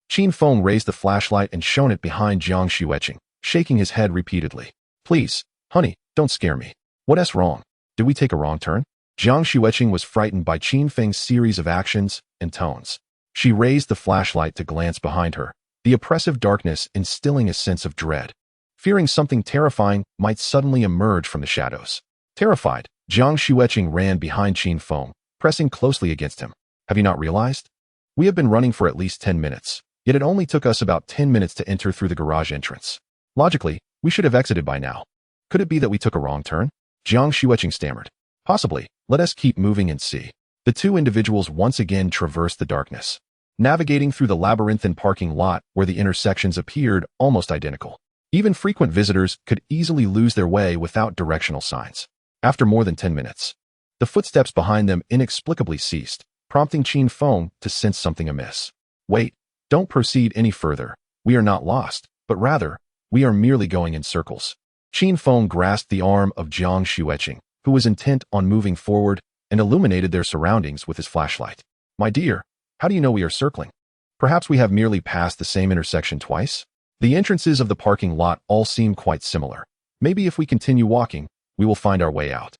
Qin Feng raised the flashlight and shone it behind Jiang Xueqing, shaking his head repeatedly. Please, honey, don't scare me. What's wrong? Did we take a wrong turn? Jiang Xueqing was frightened by Qin Feng's series of actions and tones. She raised the flashlight to glance behind her, the oppressive darkness instilling a sense of dread. Fearing something terrifying might suddenly emerge from the shadows. Terrified, Jiang Xueqing ran behind Qin Feng, pressing closely against him. Have you not realized? We have been running for at least 10 minutes, yet it only took us about 10 minutes to enter through the garage entrance. Logically, we should have exited by now. Could it be that we took a wrong turn? Jiang Xueqing stammered. Possibly. Let us keep moving and see. The two individuals once again traversed the darkness, navigating through the labyrinthine parking lot where the intersections appeared almost identical. Even frequent visitors could easily lose their way without directional signs. After more than 10 minutes, the footsteps behind them inexplicably ceased, prompting Qin Feng to sense something amiss. Wait, don't proceed any further. We are not lost, but rather, we are merely going in circles. Qin Feng grasped the arm of Jiang Xueqing, who was intent on moving forward, and illuminated their surroundings with his flashlight. My dear, how do you know we are circling? Perhaps we have merely passed the same intersection twice? The entrances of the parking lot all seem quite similar. Maybe if we continue walking, we will find our way out.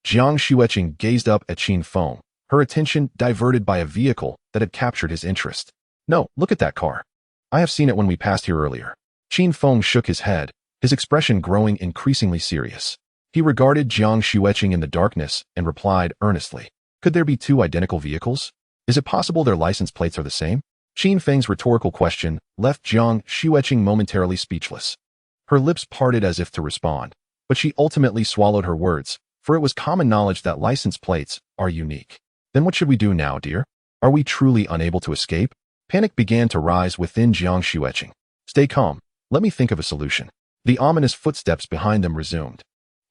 Jiang Xueqing gazed up at Qin Feng, her attention diverted by a vehicle that had captured his interest. No, look at that car. I have seen it when we passed here earlier. Qin Feng shook his head, his expression growing increasingly serious. He regarded Jiang Xueqing in the darkness and replied earnestly. Could there be 2 identical vehicles? Is it possible their license plates are the same? Qin Feng's rhetorical question left Jiang Xueqing momentarily speechless. Her lips parted as if to respond, but she ultimately swallowed her words, for it was common knowledge that license plates are unique. Then what should we do now, dear? Are we truly unable to escape? Panic began to rise within Jiang Xueqing. Stay calm. Let me think of a solution. The ominous footsteps behind them resumed,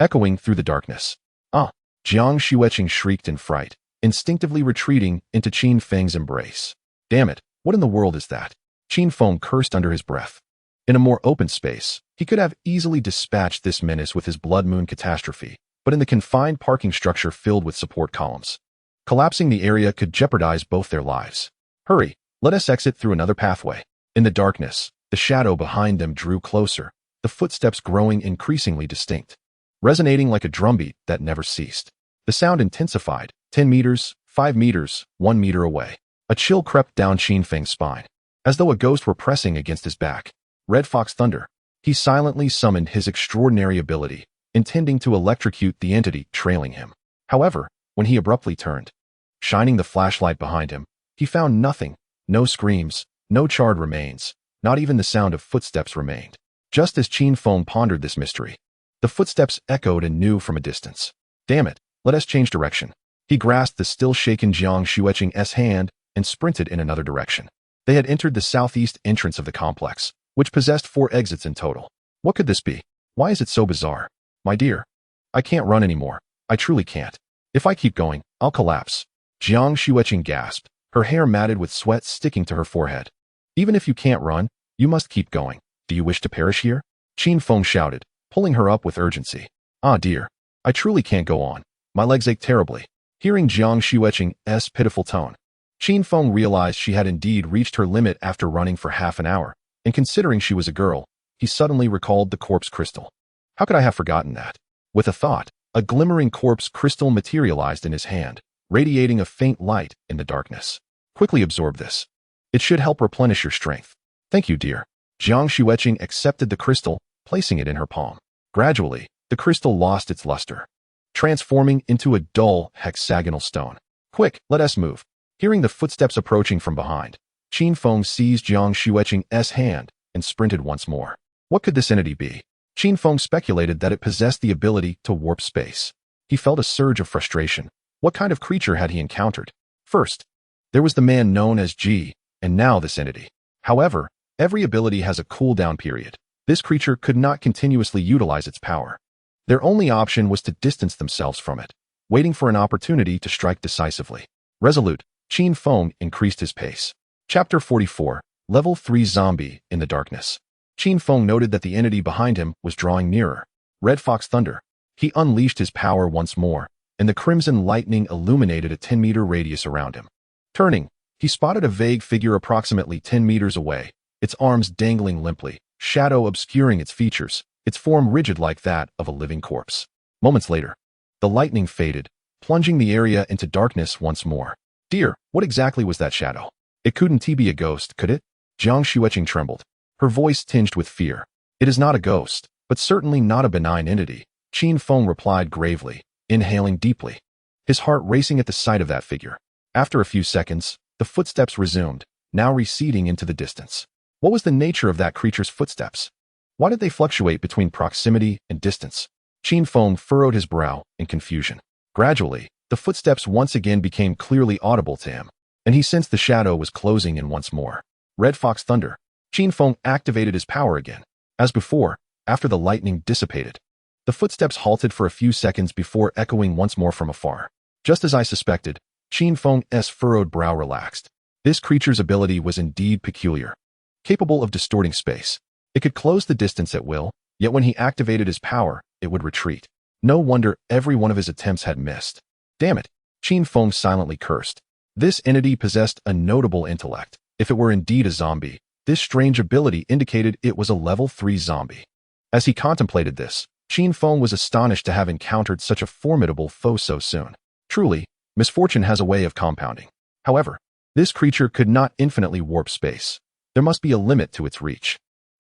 echoing through the darkness. Ah! Jiang Xueqing shrieked in fright, instinctively retreating into Qin Feng's embrace. Damn it, what in the world is that? Qin Feng cursed under his breath. In a more open space, he could have easily dispatched this menace with his blood moon catastrophe, but in the confined parking structure filled with support columns, collapsing the area could jeopardize both their lives. Hurry, let us exit through another pathway. In the darkness, the shadow behind them drew closer, the footsteps growing increasingly distinct, resonating like a drumbeat that never ceased. The sound intensified, 10 meters, 5 meters, 1 meter away. A chill crept down Qin Feng's spine, as though a ghost were pressing against his back. Red Fox Thunder. He silently summoned his extraordinary ability, intending to electrocute the entity trailing him. However, when he abruptly turned, shining the flashlight behind him, he found nothing. No screams, no charred remains, not even the sound of footsteps remained. Just as Qin Feng pondered this mystery, the footsteps echoed anew from a distance. Damn it, let us change direction. He grasped the still-shaken Jiang Xueqing's hand and sprinted in another direction. They had entered the southeast entrance of the complex, which possessed 4 exits in total. What could this be? Why is it so bizarre? My dear, I can't run anymore. I truly can't. If I keep going, I'll collapse. Jiang Xueqing gasped, her hair matted with sweat sticking to her forehead. Even if you can't run, you must keep going. Do you wish to perish here? Qin Feng shouted, pulling her up with urgency. Ah dear, I truly can't go on. My legs ache terribly. Hearing Jiang Xueqing's pitiful tone, Qin Feng realized she had indeed reached her limit after running for half an hour, and considering she was a girl, he suddenly recalled the corpse crystal. How could I have forgotten that? With a thought, a glimmering corpse crystal materialized in his hand, radiating a faint light in the darkness. Quickly absorb this. It should help replenish your strength. Thank you, dear. Jiang Xueqing accepted the crystal, placing it in her palm. Gradually, the crystal lost its luster, transforming into a dull, hexagonal stone. Quick, let us move. Hearing the footsteps approaching from behind, Qin Feng seized Jiang Xueqing's hand and sprinted once more. What could this entity be? Qin Feng speculated that it possessed the ability to warp space. He felt a surge of frustration. What kind of creature had he encountered? First, there was the man known as Ji, and now this entity. However, every ability has a cooldown period. This creature could not continuously utilize its power. Their only option was to distance themselves from it, waiting for an opportunity to strike decisively. Resolute, Qin Feng increased his pace. Chapter 44, Level 3 Zombie in the Darkness. Qin Feng noted that the entity behind him was drawing nearer. Red Fox Thunder. He unleashed his power once more, and the crimson lightning illuminated a 10-meter radius around him. Turning, he spotted a vague figure approximately 10 meters away, its arms dangling limply, shadow obscuring its features, its form rigid like that of a living corpse. Moments later, the lightning faded, plunging the area into darkness once more. Dear, what exactly was that shadow? It couldn't be a ghost, could it? Jiang Xueqing trembled, her voice tinged with fear. It is not a ghost, but certainly not a benign entity, Qin Feng replied gravely, inhaling deeply, his heart racing at the sight of that figure. After a few seconds, the footsteps resumed, now receding into the distance. What was the nature of that creature's footsteps? Why did they fluctuate between proximity and distance? Qin Feng furrowed his brow in confusion. Gradually, the footsteps once again became clearly audible to him, and he sensed the shadow was closing in once more. Red Fox Thunder. Qin Feng activated his power again. As before, after the lightning dissipated, the footsteps halted for a few seconds before echoing once more from afar. Just as I suspected, Qin Feng's furrowed brow relaxed. This creature's ability was indeed peculiar, capable of distorting space. It could close the distance at will, yet when he activated his power, it would retreat. No wonder every one of his attempts had missed. Damn it, Qin Feng silently cursed. This entity possessed a notable intellect. If it were indeed a zombie, this strange ability indicated it was a level 3 zombie. As he contemplated this, Qin Feng was astonished to have encountered such a formidable foe so soon. Truly, misfortune has a way of compounding. However, this creature could not infinitely warp space. There must be a limit to its reach.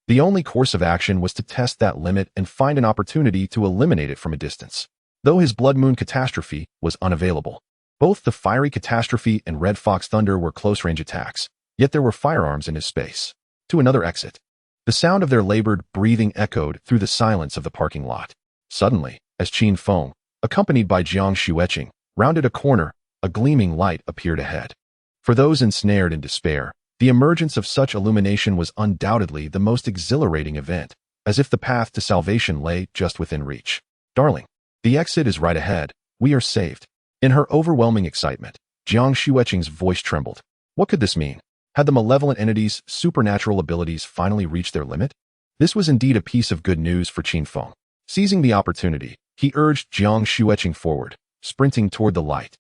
The only course of action was to test that limit and find an opportunity to eliminate it from a distance. Though his Blood Moon Catastrophe was unavailable, both the Fiery Catastrophe and Red Fox Thunder were close-range attacks, yet there were firearms in his space. To another exit. The sound of their labored breathing echoed through the silence of the parking lot. Suddenly, as Qin Feng, accompanied by Jiang Xueqing, rounded a corner, a gleaming light appeared ahead. For those ensnared in despair, the emergence of such illumination was undoubtedly the most exhilarating event, as if the path to salvation lay just within reach. Darling, the exit is right ahead. We are saved. In her overwhelming excitement, Jiang Xueqing's voice trembled. What could this mean? Had the malevolent entity's supernatural abilities finally reached their limit? This was indeed a piece of good news for Qin Feng. Seizing the opportunity, he urged Jiang Xueqing forward, sprinting toward the light,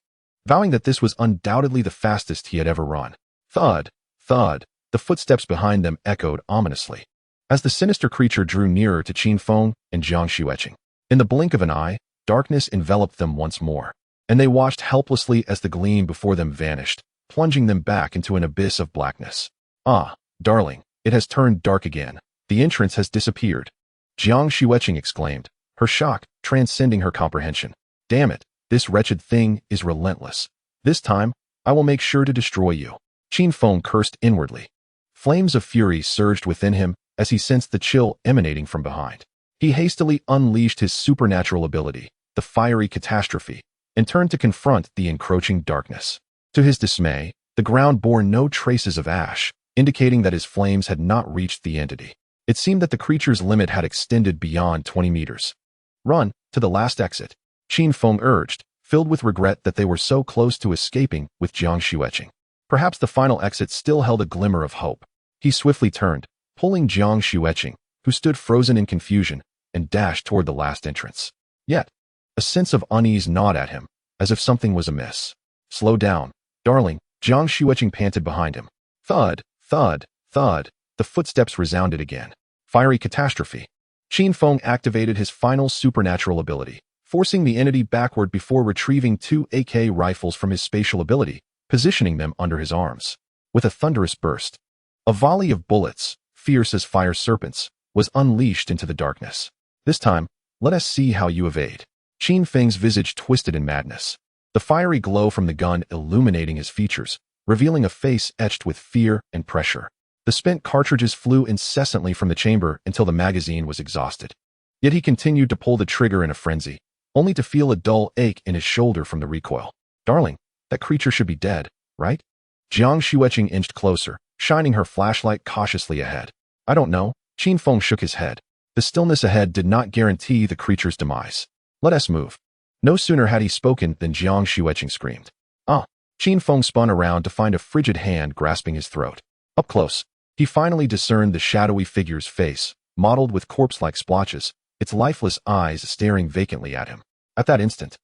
vowing that this was undoubtedly the fastest he had ever run. Thud, thud, the footsteps behind them echoed ominously, as the sinister creature drew nearer to Qin Feng and Jiang Xueqing. In the blink of an eye, darkness enveloped them once more, and they watched helplessly as the gleam before them vanished, plunging them back into an abyss of blackness. Ah, darling, it has turned dark again. The entrance has disappeared. Jiang Xueqing exclaimed, her shock transcending her comprehension. Damn it, this wretched thing is relentless. This time, I will make sure to destroy you. Qin Feng cursed inwardly. Flames of fury surged within him as he sensed the chill emanating from behind. He hastily unleashed his supernatural ability, the Fiery Catastrophe, and turned to confront the encroaching darkness. To his dismay, the ground bore no traces of ash, indicating that his flames had not reached the entity. It seemed that the creature's limit had extended beyond 20 meters. Run, to the last exit, Qin Feng urged, filled with regret that they were so close to escaping with Jiang Xueqing. Perhaps the final exit still held a glimmer of hope. He swiftly turned, pulling Jiang Xueqing, who stood frozen in confusion, and dashed toward the last entrance. Yet, a sense of unease gnawed at him, as if something was amiss. Slow down, darling, Jiang Xueqing panted behind him. Thud, thud, thud, the footsteps resounded again. Fiery catastrophe. Qin Feng activated his final supernatural ability, forcing the entity backward before retrieving 2 AK rifles from his spatial ability, positioning them under his arms. With a thunderous burst, a volley of bullets, fierce as fire serpents, was unleashed into the darkness. This time, let us see how you evade. Qin Feng's visage twisted in madness, the fiery glow from the gun illuminating his features, revealing a face etched with fear and pressure. The spent cartridges flew incessantly from the chamber until the magazine was exhausted. Yet he continued to pull the trigger in a frenzy, only to feel a dull ache in his shoulder from the recoil. Darling, that creature should be dead, right? Jiang Xueqing inched closer, shining her flashlight cautiously ahead. I don't know. Qin Feng shook his head. The stillness ahead did not guarantee the creature's demise. Let us move. No sooner had he spoken than Jiang Xueqing screamed. Ah! Qin Feng spun around to find a frigid hand grasping his throat. Up close, he finally discerned the shadowy figure's face, mottled with corpse-like splotches, its lifeless eyes staring vacantly at him. At that instant,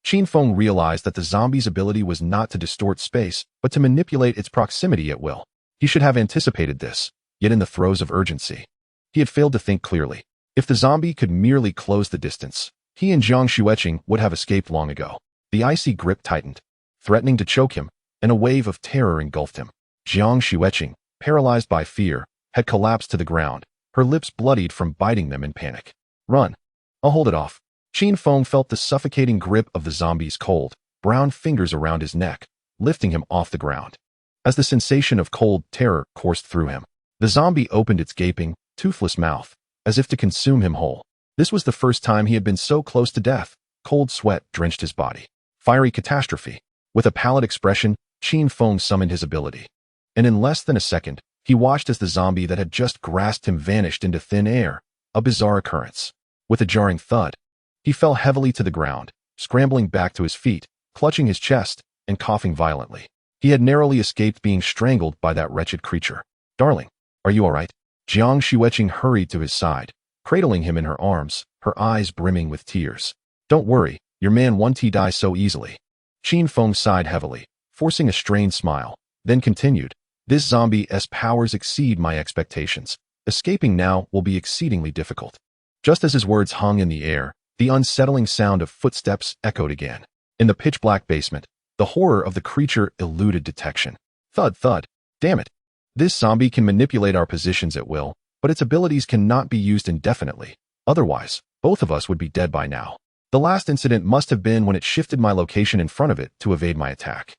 Qin Feng realized that the zombie's ability was not to distort space, but to manipulate its proximity at will. He should have anticipated this, yet in the throes of urgency, he had failed to think clearly. If the zombie could merely close the distance, he and Jiang Xueqing would have escaped long ago. The icy grip tightened, threatening to choke him, and a wave of terror engulfed him. Jiang Xueqing, paralyzed by fear, had collapsed to the ground, her lips bloodied from biting them in panic. Run. I'll hold it off. Qin Feng felt the suffocating grip of the zombie's cold, brown fingers around his neck, lifting him off the ground. As the sensation of cold terror coursed through him, the zombie opened its gaping, toothless mouth, as if to consume him whole. This was the first time he had been so close to death. Cold sweat drenched his body. Fiery catastrophe. With a pallid expression, Qin Feng summoned his ability. And in less than a second, he watched as the zombie that had just grasped him vanished into thin air, a bizarre occurrence. With a jarring thud, he fell heavily to the ground, scrambling back to his feet, clutching his chest, and coughing violently. He had narrowly escaped being strangled by that wretched creature. Darling, are you all right? Jiang Xueqing hurried to his side, cradling him in her arms, her eyes brimming with tears. Don't worry, your man won't die so easily. Qin Feng sighed heavily, forcing a strained smile, then continued. This zombie's powers exceed my expectations. Escaping now will be exceedingly difficult. Just as his words hung in the air, the unsettling sound of footsteps echoed again. In the pitch-black basement, the horror of the creature eluded detection. Thud, thud. Damn it. This zombie can manipulate our positions at will, but its abilities cannot be used indefinitely. Otherwise, both of us would be dead by now. The last incident must have been when it shifted my location in front of it to evade my attack.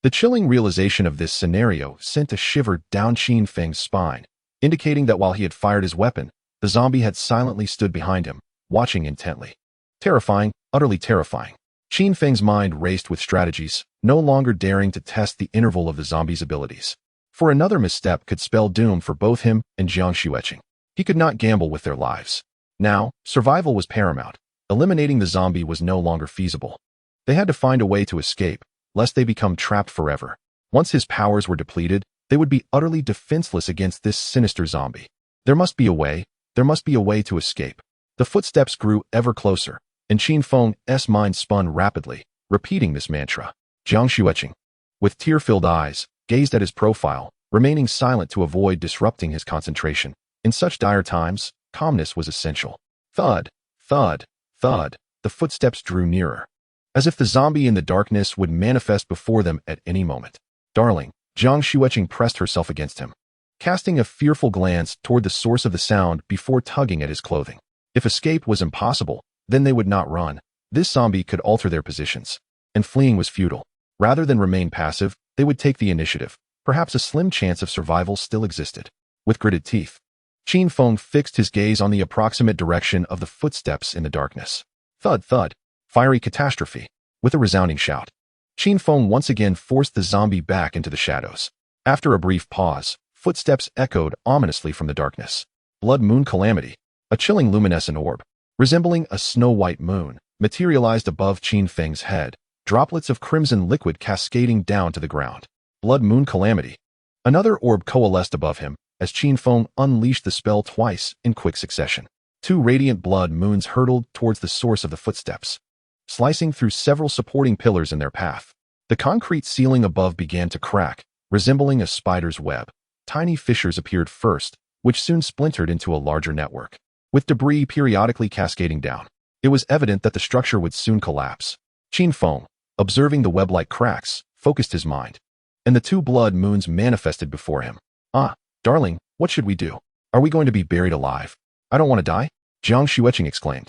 The chilling realization of this scenario sent a shiver down Qin Feng's spine, indicating that while he had fired his weapon, the zombie had silently stood behind him, watching intently. Terrifying, utterly terrifying. Qin Feng's mind raced with strategies, no longer daring to test the interval of the zombie's abilities. For another misstep could spell doom for both him and Jiang Xueqing. He could not gamble with their lives. Now, survival was paramount. Eliminating the zombie was no longer feasible. They had to find a way to escape, lest they become trapped forever. Once his powers were depleted, they would be utterly defenseless against this sinister zombie. There must be a way to escape. The footsteps grew ever closer, and Qin Feng's mind spun rapidly, repeating this mantra. Jiang Xueqing, with tear-filled eyes, gazed at his profile, remaining silent to avoid disrupting his concentration. In such dire times, calmness was essential. Thud, thud, thud, the footsteps drew nearer, as if the zombie in the darkness would manifest before them at any moment. Darling, Jiang Xueqing pressed herself against him, casting a fearful glance toward the source of the sound before tugging at his clothing. If escape was impossible, then they would not run. This zombie could alter their positions, and fleeing was futile. Rather than remain passive, they would take the initiative. Perhaps a slim chance of survival still existed. With gritted teeth, Qin Feng fixed his gaze on the approximate direction of the footsteps in the darkness. Thud, thud. Fiery catastrophe. With a resounding shout, Qin Feng once again forced the zombie back into the shadows. After a brief pause, footsteps echoed ominously from the darkness. Blood Moon Calamity. A chilling luminescent orb, resembling a snow-white moon, materialized above Qin Feng's head, droplets of crimson liquid cascading down to the ground. Blood Moon Calamity. Another orb coalesced above him as Qin Feng unleashed the spell twice in quick succession. Two radiant blood moons hurtled towards the source of the footsteps, slicing through several supporting pillars in their path. The concrete ceiling above began to crack, resembling a spider's web. Tiny fissures appeared first, which soon splintered into a larger network, with debris periodically cascading down. It was evident that the structure would soon collapse. Qin Feng, observing the web-like cracks, focused his mind, and the two blood moons manifested before him. "Ah, darling, what should we do? Are we going to be buried alive? I don't want to die," Jiang Xueqing exclaimed,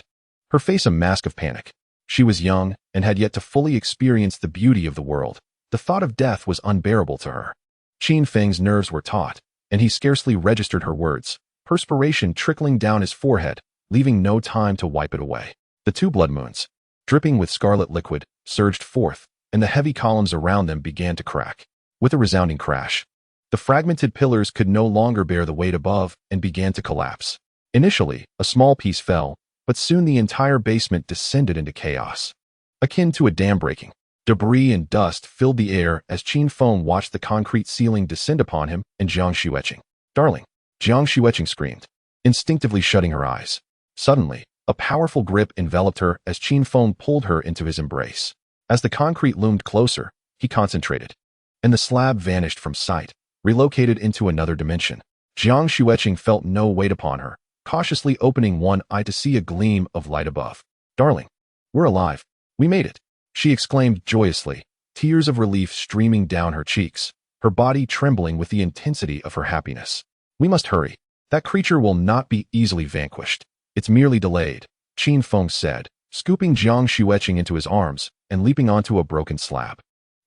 her face a mask of panic. She was young and had yet to fully experience the beauty of the world. The thought of death was unbearable to her. Qin Feng's nerves were taut, and he scarcely registered her words, perspiration trickling down his forehead, leaving no time to wipe it away. The two blood moons, dripping with scarlet liquid, surged forth, and the heavy columns around them began to crack. With a resounding crash, the fragmented pillars could no longer bear the weight above and began to collapse. Initially, a small piece fell, but soon the entire basement descended into chaos, akin to a dam breaking. Debris and dust filled the air as Qin Feng watched the concrete ceiling descend upon him and Jiang Xueqing. "Darling," Jiang Xueqing screamed, instinctively shutting her eyes. Suddenly, a powerful grip enveloped her as Qin Feng pulled her into his embrace. As the concrete loomed closer, he concentrated, and the slab vanished from sight, relocated into another dimension. Jiang Xueqing felt no weight upon her, cautiously opening one eye to see a gleam of light above. "Darling, we're alive. We made it," she exclaimed joyously, tears of relief streaming down her cheeks, her body trembling with the intensity of her happiness. "We must hurry. That creature will not be easily vanquished. It's merely delayed," Qin Feng said, scooping Jiang Xueqing into his arms and leaping onto a broken slab.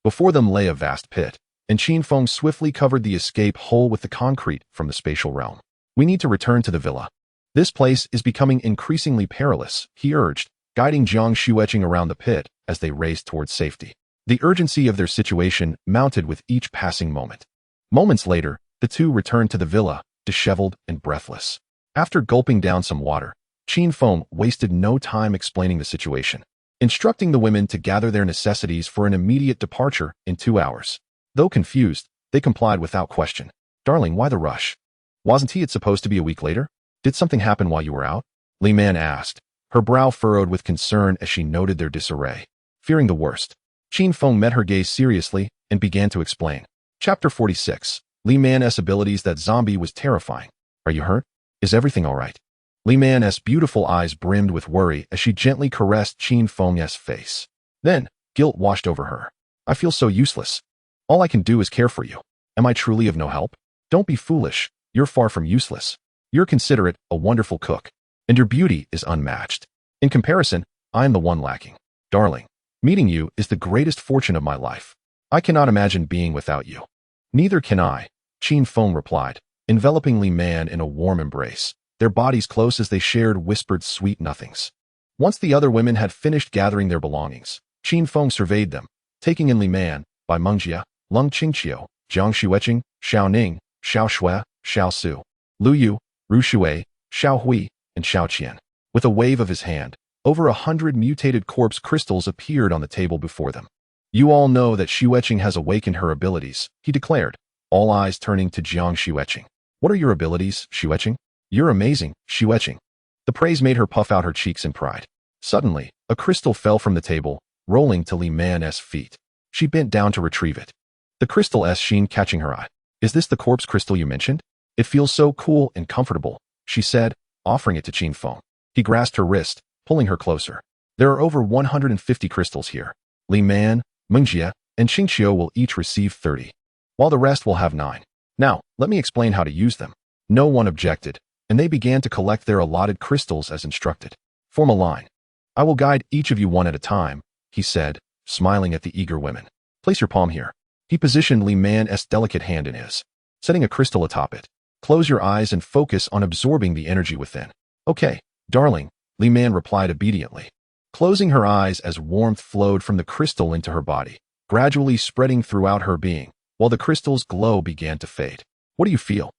Before them lay a vast pit, and Qin Feng swiftly covered the escape hole with the concrete from the spatial realm. "We need to return to the villa. This place is becoming increasingly perilous," he urged, guiding Jiang Xueqing around the pit as they raced towards safety. The urgency of their situation mounted with each passing moment. Moments later, the two returned to the villa, disheveled and breathless. After gulping down some water, Qin Feng wasted no time explaining the situation, instructing the women to gather their necessities for an immediate departure in 2 hours. Though confused, they complied without question. "Darling, why the rush? Wasn't it supposed to be a week later? Did something happen while you were out?" Li Man asked, her brow furrowed with concern as she noted their disarray. Fearing the worst, Qin Feng met her gaze seriously and began to explain. Chapter 46. Li Man's abilities. That zombie was terrifying. "Are you hurt? Is everything all right?" Li Man's beautiful eyes brimmed with worry as she gently caressed Qin Feng's face. Then, guilt washed over her. "I feel so useless. All I can do is care for you. Am I truly of no help?" "Don't be foolish. You're far from useless. You're considerate, a wonderful cook, and your beauty is unmatched. In comparison, I am the one lacking. Darling, meeting you is the greatest fortune of my life. I cannot imagine being without you." "Neither can I," Qin Feng replied, enveloping Li Man in a warm embrace, their bodies close as they shared whispered sweet nothings. Once the other women had finished gathering their belongings, Qin Feng surveyed them, taking in Li Man, Bai Mengjie, Lung Qingqiu, Jiang Xueqing, Xiao Ning, Xiao Shui, Xiao Su, Lu Yu, Ru Shui, Xiao Hui, and Xiao Qian. With a wave of his hand, over 100 mutated corpse crystals appeared on the table before them. "You all know that Xueqing has awakened her abilities," he declared, all eyes turning to Jiang Xueqing. "What are your abilities, Xueqing?" "You're amazing, Xueqing." The praise made her puff out her cheeks in pride. Suddenly, a crystal fell from the table, rolling to Li Man's feet. She bent down to retrieve it, the crystal's sheen catching her eye. "Is this the corpse crystal you mentioned? It feels so cool and comfortable," she said, offering it to Qin Feng. He grasped her wrist, pulling her closer. "There are over 150 crystals here. Li Man, Mengjie, and Qingqiu will each receive 30, while the rest will have 9. Now, let me explain how to use them." No one objected, and they began to collect their allotted crystals as instructed. "Form a line. I will guide each of you one at a time," he said, smiling at the eager women. "Place your palm here." He positioned Li Man's delicate hand in his, setting a crystal atop it. "Close your eyes and focus on absorbing the energy within." "Okay, darling," Li Man replied obediently, closing her eyes as warmth flowed from the crystal into her body, gradually spreading throughout her being, while the crystal's glow began to fade. "What do you feel?"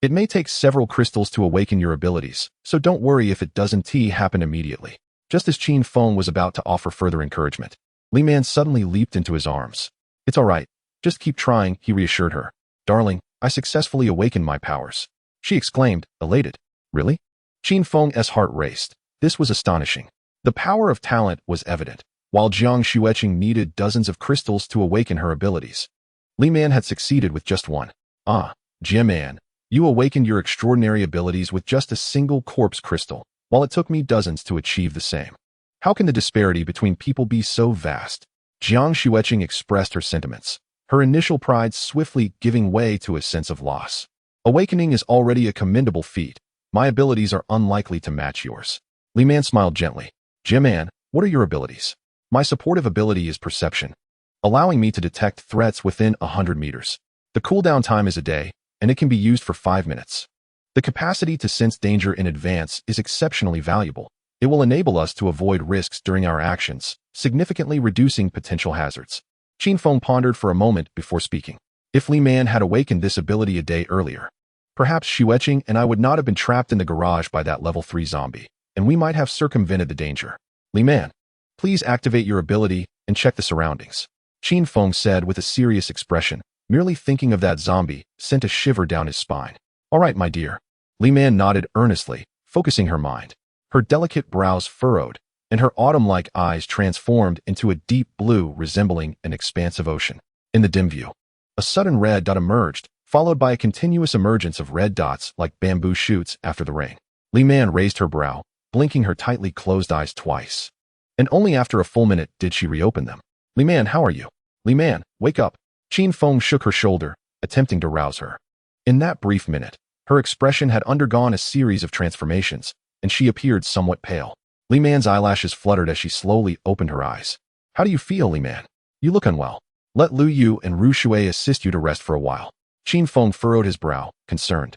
It may take several crystals to awaken your abilities, so don't worry if it doesn't happen immediately. Just as Qin Feng was about to offer further encouragement, Li Man suddenly leaped into his arms. It's all right. Just keep trying, he reassured her. Darling, I successfully awakened my powers. She exclaimed, elated. Really? Qin Feng's heart raced. This was astonishing. The power of talent was evident, while Jiang Xueqing needed dozens of crystals to awaken her abilities. Li Man had succeeded with just one. Ah, Jia Man, you awakened your extraordinary abilities with just a single corpse crystal, while it took me dozens to achieve the same. How can the disparity between people be so vast? Jiang Xueqing expressed her sentiments, her initial pride swiftly giving way to a sense of loss. Awakening is already a commendable feat. My abilities are unlikely to match yours. Li Man smiled gently. Jia Man, what are your abilities? My supportive ability is perception, allowing me to detect threats within 100 meters. The cooldown time is a day, and it can be used for 5 minutes. The capacity to sense danger in advance is exceptionally valuable. It will enable us to avoid risks during our actions, significantly reducing potential hazards. Qin Feng pondered for a moment before speaking. If Li Man had awakened this ability a day earlier, perhaps Xueqing and I would not have been trapped in the garage by that level 3 zombie, and we might have circumvented the danger. Li Man, please activate your ability and check the surroundings. Qin Feng said with a serious expression. Merely thinking of that zombie sent a shiver down his spine. All right, my dear. Li Man nodded earnestly, focusing her mind. Her delicate brows furrowed, and her autumn-like eyes transformed into a deep blue resembling an expansive ocean. In the dim view, a sudden red dot emerged, followed by a continuous emergence of red dots like bamboo shoots after the rain. Li Man raised her brow, blinking her tightly closed eyes twice. And only after a full minute did she reopen them. Li Man, how are you? Li Man, wake up. Qin Feng shook her shoulder, attempting to rouse her. In that brief minute, her expression had undergone a series of transformations, and she appeared somewhat pale. Li Man's eyelashes fluttered as she slowly opened her eyes. How do you feel, Li Man? You look unwell. Let Lu Yu and Ru Shui assist you to rest for a while. Qin Feng furrowed his brow, concerned.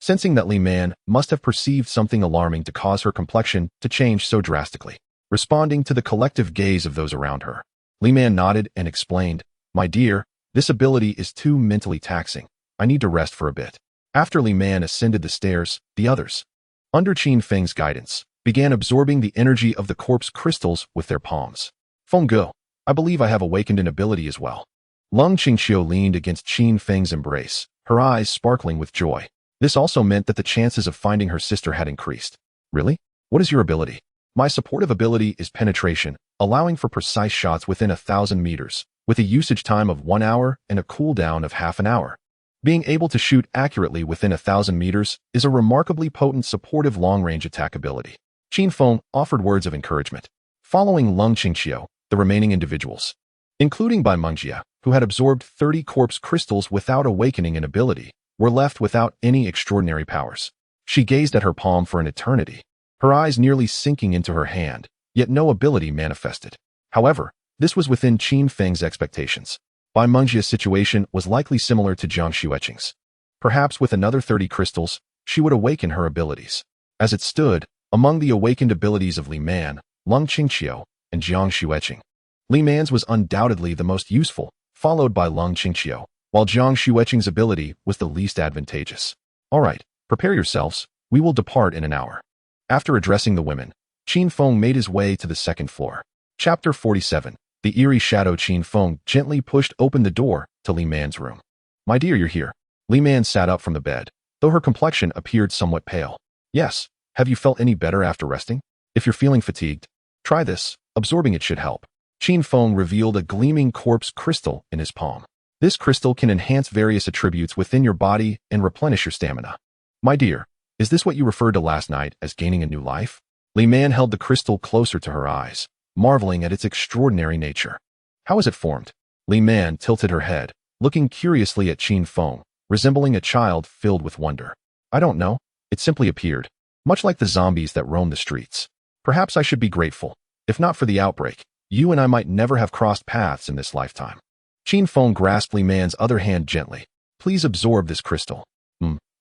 Sensing that Li Man must have perceived something alarming to cause her complexion to change so drastically. Responding to the collective gaze of those around her, Li Man nodded and explained, My dear, this ability is too mentally taxing. I need to rest for a bit. After Li Man ascended the stairs, the others, under Qin Feng's guidance, began absorbing the energy of the corpse crystals with their palms. Feng Ge, I believe I have awakened an ability as well. Lung Qingqiu leaned against Qin Feng's embrace, her eyes sparkling with joy. This also meant that the chances of finding her sister had increased. Really? What is your ability? My supportive ability is penetration, allowing for precise shots within 1,000 meters, with a usage time of 1 hour and a cooldown of half an hour. Being able to shoot accurately within 1,000 meters is a remarkably potent supportive long-range attack ability. Qin Feng offered words of encouragement. Following Lung Qingqiu, the remaining individuals, including Bai Mengjia, who had absorbed 30 corpse crystals without awakening an ability, were left without any extraordinary powers. She gazed at her palm for an eternity, her eyes nearly sinking into her hand, yet no ability manifested. However, this was within Qin Feng's expectations. Bai Mengjia's situation was likely similar to Jiang Xueqing's. Perhaps with another 30 crystals, she would awaken her abilities. As it stood, among the awakened abilities of Li Man, Lung Qingqiu, and Jiang Xueqing, Li Man's was undoubtedly the most useful, followed by Lung Qingqiu, while Jiang Xueqing's ability was the least advantageous. All right, prepare yourselves, we will depart in an hour. After addressing the women, Qin Feng made his way to the second floor. Chapter 47. The eerie shadow. Qin Feng gently pushed open the door to Li Man's room. My dear, you're here. Li Man sat up from the bed, though her complexion appeared somewhat pale. Yes, have you felt any better after resting? If you're feeling fatigued, try this, absorbing it should help. Qin Feng revealed a gleaming corpse crystal in his palm. This crystal can enhance various attributes within your body and replenish your stamina. My dear, is this what you referred to last night as gaining a new life? Li Man held the crystal closer to her eyes, marveling at its extraordinary nature. How is it formed? Li Man tilted her head, looking curiously at Qin Feng, resembling a child filled with wonder. I don't know, it simply appeared, much like the zombies that roam the streets. Perhaps I should be grateful. If not for the outbreak, you and I might never have crossed paths in this lifetime. Qin Feng grasped Li Man's other hand gently. Please absorb this crystal.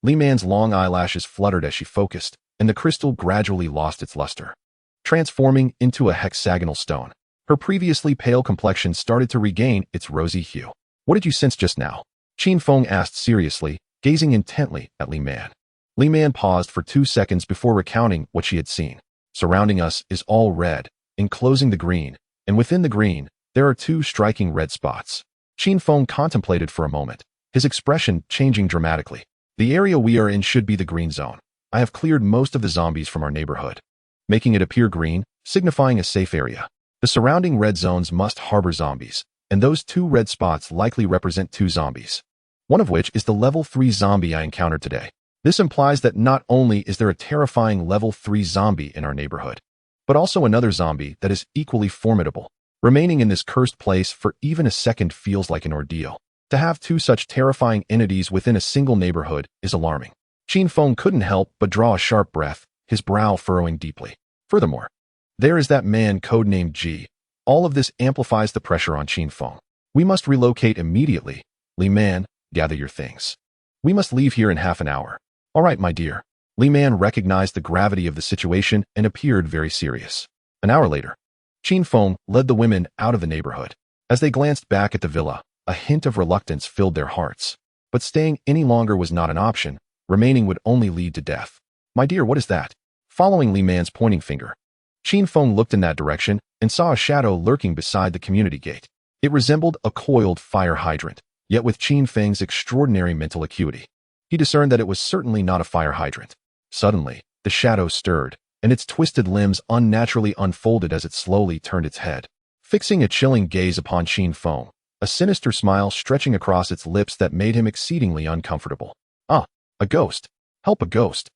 Li Man's long eyelashes fluttered as she focused, and the crystal gradually lost its luster, transforming into a hexagonal stone. Her previously pale complexion started to regain its rosy hue. What did you sense just now? Qin Feng asked seriously, gazing intently at Li Man. Li Man paused for 2 seconds before recounting what she had seen. Surrounding us is all red, enclosing the green, and within the green, there are 2 striking red spots. Qin Feng contemplated for a moment, his expression changing dramatically. The area we are in should be the green zone. I have cleared most of the zombies from our neighborhood, making it appear green, signifying a safe area. The surrounding red zones must harbor zombies, and those 2 red spots likely represent 2 zombies, one of which is the level 3 zombie I encountered today. This implies that not only is there a terrifying level 3 zombie in our neighborhood, but also another zombie that is equally formidable. Remaining in this cursed place for even a second feels like an ordeal. To have 2 such terrifying entities within a single neighborhood is alarming. Qin Feng couldn't help but draw a sharp breath, his brow furrowing deeply. Furthermore, there is that man codenamed G. All of this amplifies the pressure on Qin Feng. We must relocate immediately. Li Man, gather your things. We must leave here in half an hour. All right, my dear. Li Man recognized the gravity of the situation and appeared very serious. An hour later, Qin Feng led the women out of the neighborhood. As they glanced back at the villa, a hint of reluctance filled their hearts. But staying any longer was not an option. Remaining would only lead to death. My dear, what is that? Following Li Man's pointing finger, Qin Feng looked in that direction and saw a shadow lurking beside the community gate. It resembled a coiled fire hydrant, yet with Qin Feng's extraordinary mental acuity, he discerned that it was certainly not a fire hydrant. Suddenly, the shadow stirred, and its twisted limbs unnaturally unfolded as it slowly turned its head, fixing a chilling gaze upon Qin Feng, a sinister smile stretching across its lips that made him exceedingly uncomfortable. Ah, a ghost. Help, a ghost.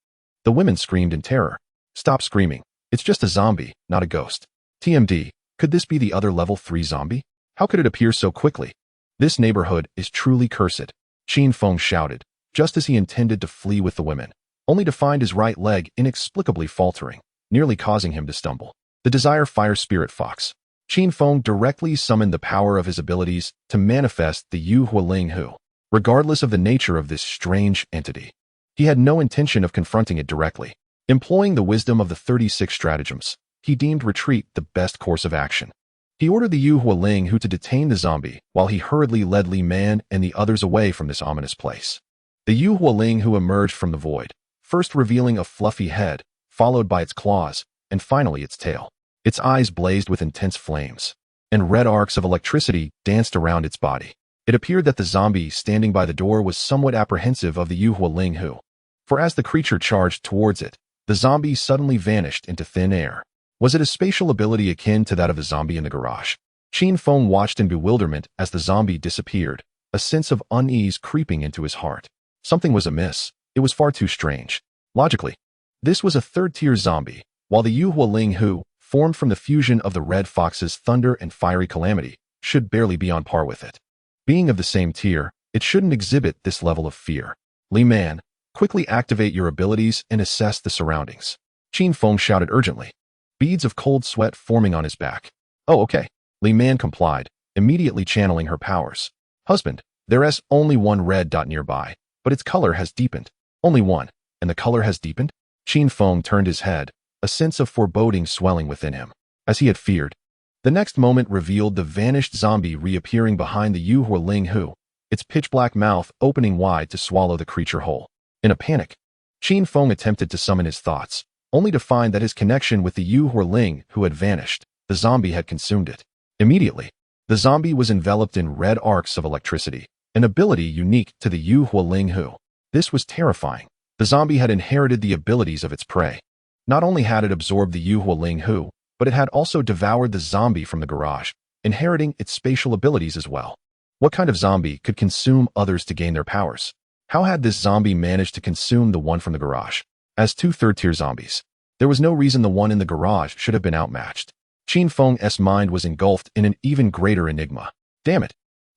The women screamed in terror. Stop screaming. It's just a zombie, not a ghost. TMD, could this be the other level 3 zombie? How could it appear so quickly? This neighborhood is truly cursed, Qin Feng shouted, just as he intended to flee with the women, only to find his right leg inexplicably faltering, nearly causing him to stumble. The Desire Fire Spirit Fox. Qin Feng directly summoned the power of his abilities to manifest the Yu Hualing Hu. Regardless of the nature of this strange entity, he had no intention of confronting it directly. Employing the wisdom of the 36 stratagems, he deemed retreat the best course of action. He ordered the Yu Hualing Hu to detain the zombie while he hurriedly led Li Man and the others away from this ominous place. The Yu Hualing Hu emerged from the void, first revealing a fluffy head, followed by its claws, and finally its tail. Its eyes blazed with intense flames, and red arcs of electricity danced around its body. It appeared that the zombie standing by the door was somewhat apprehensive of the Yu Hualing Hu, for as the creature charged towards it, the zombie suddenly vanished into thin air. Was it a spatial ability akin to that of the zombie in the garage? Qin Feng watched in bewilderment as the zombie disappeared, a sense of unease creeping into his heart. Something was amiss. It was far too strange. Logically, this was a 3rd-tier zombie, while the Yu Hualing Hu, formed from the fusion of the Red Fox's Thunder and Fiery Calamity, should barely be on par with it. Being of the same tier, it shouldn't exhibit this level of fear. Li Man, quickly activate your abilities and assess the surroundings. Qin Feng shouted urgently, beads of cold sweat forming on his back. Oh, okay. Li Man complied, immediately channeling her powers. Husband, there's only one red dot nearby, but its color has deepened. Only one, and the color has deepened? Qin Feng turned his head, a sense of foreboding swelling within him. As he had feared, the next moment revealed the vanished zombie reappearing behind the Yu Hualing Hu, its pitch-black mouth opening wide to swallow the creature whole. In a panic, Qin Feng attempted to summon his thoughts, only to find that his connection with the Yu Hualing Hu had vanished. The zombie had consumed it. Immediately, the zombie was enveloped in red arcs of electricity, an ability unique to the Yu Hualing Hu. This was terrifying. The zombie had inherited the abilities of its prey. Not only had it absorbed the Yu Hualing Hu, but it had also devoured the zombie from the garage, inheriting its spatial abilities as well. What kind of zombie could consume others to gain their powers? How had this zombie managed to consume the one from the garage? As 2 3rd-tier zombies, there was no reason the one in the garage should have been outmatched. Qin Feng's mind was engulfed in an even greater enigma. Damn it!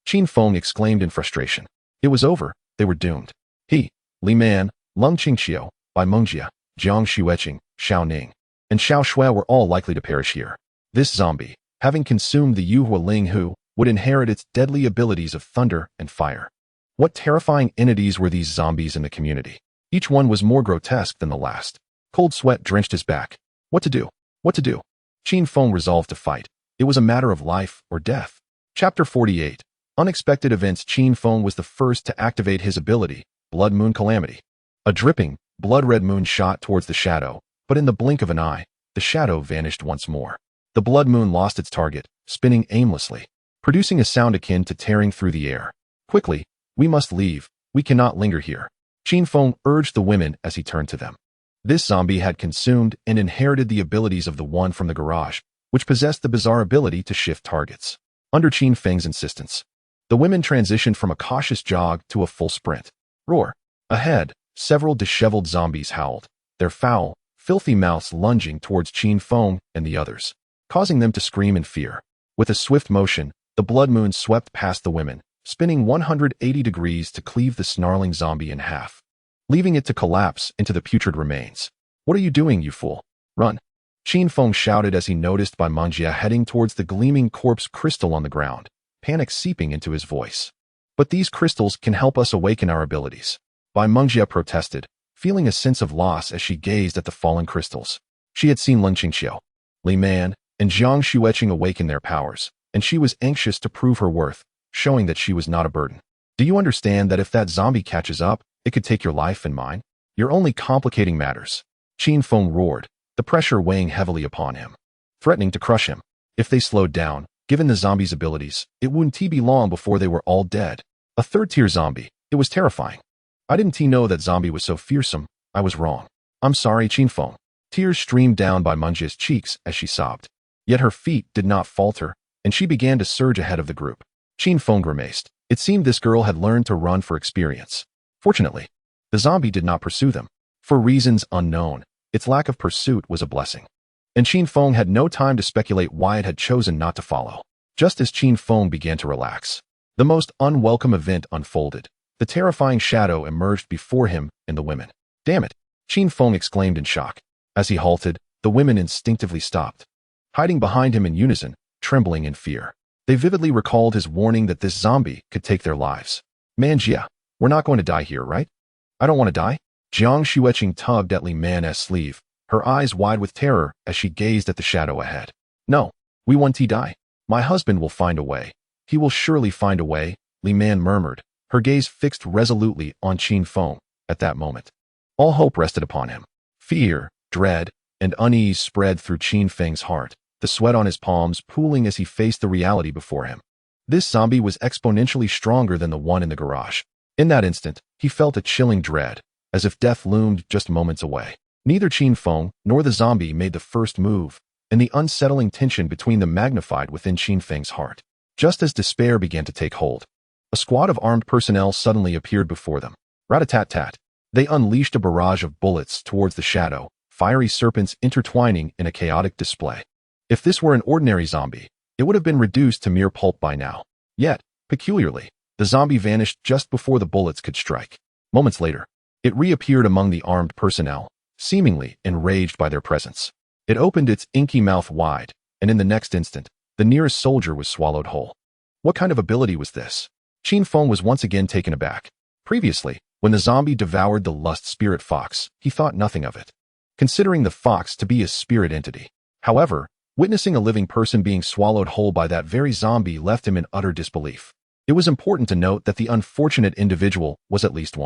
Qin Feng exclaimed in frustration. It was over. They were doomed. He, Li Man, Lung Qingxiu, Bai Mengjia, Jiang Xueqing, Xiao Ning, and Xiao Shui were all likely to perish here. This zombie, having consumed the Yu Hualing Hu, would inherit its deadly abilities of thunder and fire. What terrifying entities were these zombies in the community? Each one was more grotesque than the last. Cold sweat drenched his back. What to do? What to do? Qin Feng resolved to fight. It was a matter of life or death. Chapter 48. Unexpected events. Qin Feng was the first to activate his ability, blood moon calamity. A dripping, blood-red moon shot towards the shadow, but in the blink of an eye, the shadow vanished once more. The blood moon lost its target, spinning aimlessly, producing a sound akin to tearing through the air. Quickly, we must leave. We cannot linger here. Qin Feng urged the women as he turned to them. This zombie had consumed and inherited the abilities of the one from the garage, which possessed the bizarre ability to shift targets. Under Qin Feng's insistence, the women transitioned from a cautious jog to a full sprint. Roar! Ahead, several disheveled zombies howled, their foul, filthy mouths lunging towards Qin Feng and the others, causing them to scream in fear. With a swift motion, the blood moon swept past the women, spinning 180 degrees to cleave the snarling zombie in half, leaving it to collapse into the putrid remains. What are you doing, you fool? Run! Qin Feng shouted as he noticed Bai Mengjie heading towards the gleaming corpse crystal on the ground, panic seeping into his voice. But these crystals can help us awaken our abilities. Bai Mengjie protested, feeling a sense of loss as she gazed at the fallen crystals. She had seen Leng Qingqiu, Li Man, and Jiang Xueqing awaken their powers, and she was anxious to prove her worth, showing that she was not a burden. Do you understand that if that zombie catches up, it could take your life and mine? You're only complicating matters. Qin Feng roared, the pressure weighing heavily upon him, threatening to crush him. If they slowed down, given the zombie's abilities, it wouldn't be long before they were all dead. A third-tier zombie. It was terrifying. I didn't know that zombie was so fearsome. I was wrong. I'm sorry, Qin Feng. Tears streamed down Bai Mengjie's cheeks as she sobbed. Yet her feet did not falter, and she began to surge ahead of the group. Qin Feng grimaced. It seemed this girl had learned to run for experience. Fortunately, the zombie did not pursue them. For reasons unknown, its lack of pursuit was a blessing. And Qin Feng had no time to speculate why it had chosen not to follow. Just as Qin Feng began to relax, the most unwelcome event unfolded. The terrifying shadow emerged before him and the women. Damn it! Qin Feng exclaimed in shock. As he halted, the women instinctively stopped, hiding behind him in unison, trembling in fear. They vividly recalled his warning that this zombie could take their lives. Mengjie, we're not going to die here, right? I don't want to die. Jiang Xueqing tugged at Li Man's sleeve, her eyes wide with terror as she gazed at the shadow ahead. No, we want to die. My husband will find a way. He will surely find a way, Li Man murmured, her gaze fixed resolutely on Qin Feng at that moment. All hope rested upon him. Fear, dread, and unease spread through Qin Feng's heart, the sweat on his palms pooling as he faced the reality before him. This zombie was exponentially stronger than the one in the garage. In that instant, he felt a chilling dread, as if death loomed just moments away. Neither Qin Feng nor the zombie made the first move, and the unsettling tension between them magnified within Qin Feng's heart. Just as despair began to take hold, a squad of armed personnel suddenly appeared before them. Rat-a-tat-tat. They unleashed a barrage of bullets towards the shadow, fiery serpents intertwining in a chaotic display. If this were an ordinary zombie, it would have been reduced to mere pulp by now. Yet, peculiarly, the zombie vanished just before the bullets could strike. Moments later, it reappeared among the armed personnel, seemingly enraged by their presence. It opened its inky mouth wide, and in the next instant, the nearest soldier was swallowed whole. What kind of ability was this? Qin Feng was once again taken aback. Previously, when the zombie devoured the lust spirit fox, he thought nothing of it, considering the fox to be a spirit entity. However, witnessing a living person being swallowed whole by that very zombie left him in utter disbelief. It was important to note that the unfortunate individual was at least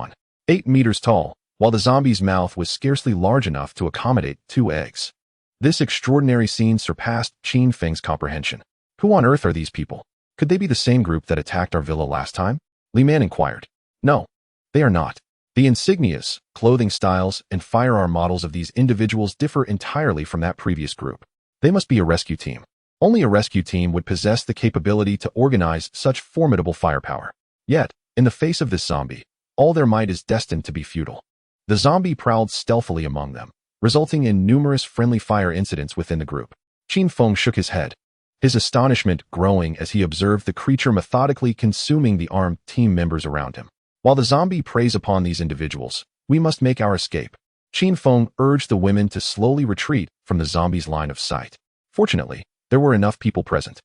8 meters tall, while the zombie's mouth was scarcely large enough to accommodate 2 eggs. This extraordinary scene surpassed Qin Feng's comprehension. Who on earth are these people? Could they be the same group that attacked our villa last time? Li Man inquired. No, they are not. The insignias, clothing styles, and firearm models of these individuals differ entirely from that previous group. They must be a rescue team. Only a rescue team would possess the capability to organize such formidable firepower. Yet, in the face of this zombie, all their might is destined to be futile. The zombie prowled stealthily among them, resulting in numerous friendly fire incidents within the group. Qin Feng shook his head, his astonishment growing as he observed the creature methodically consuming the armed team members around him. While the zombie preys upon these individuals, we must make our escape. Qin Feng urged the women to slowly retreat from the zombie's line of sight. Fortunately, there were enough people present.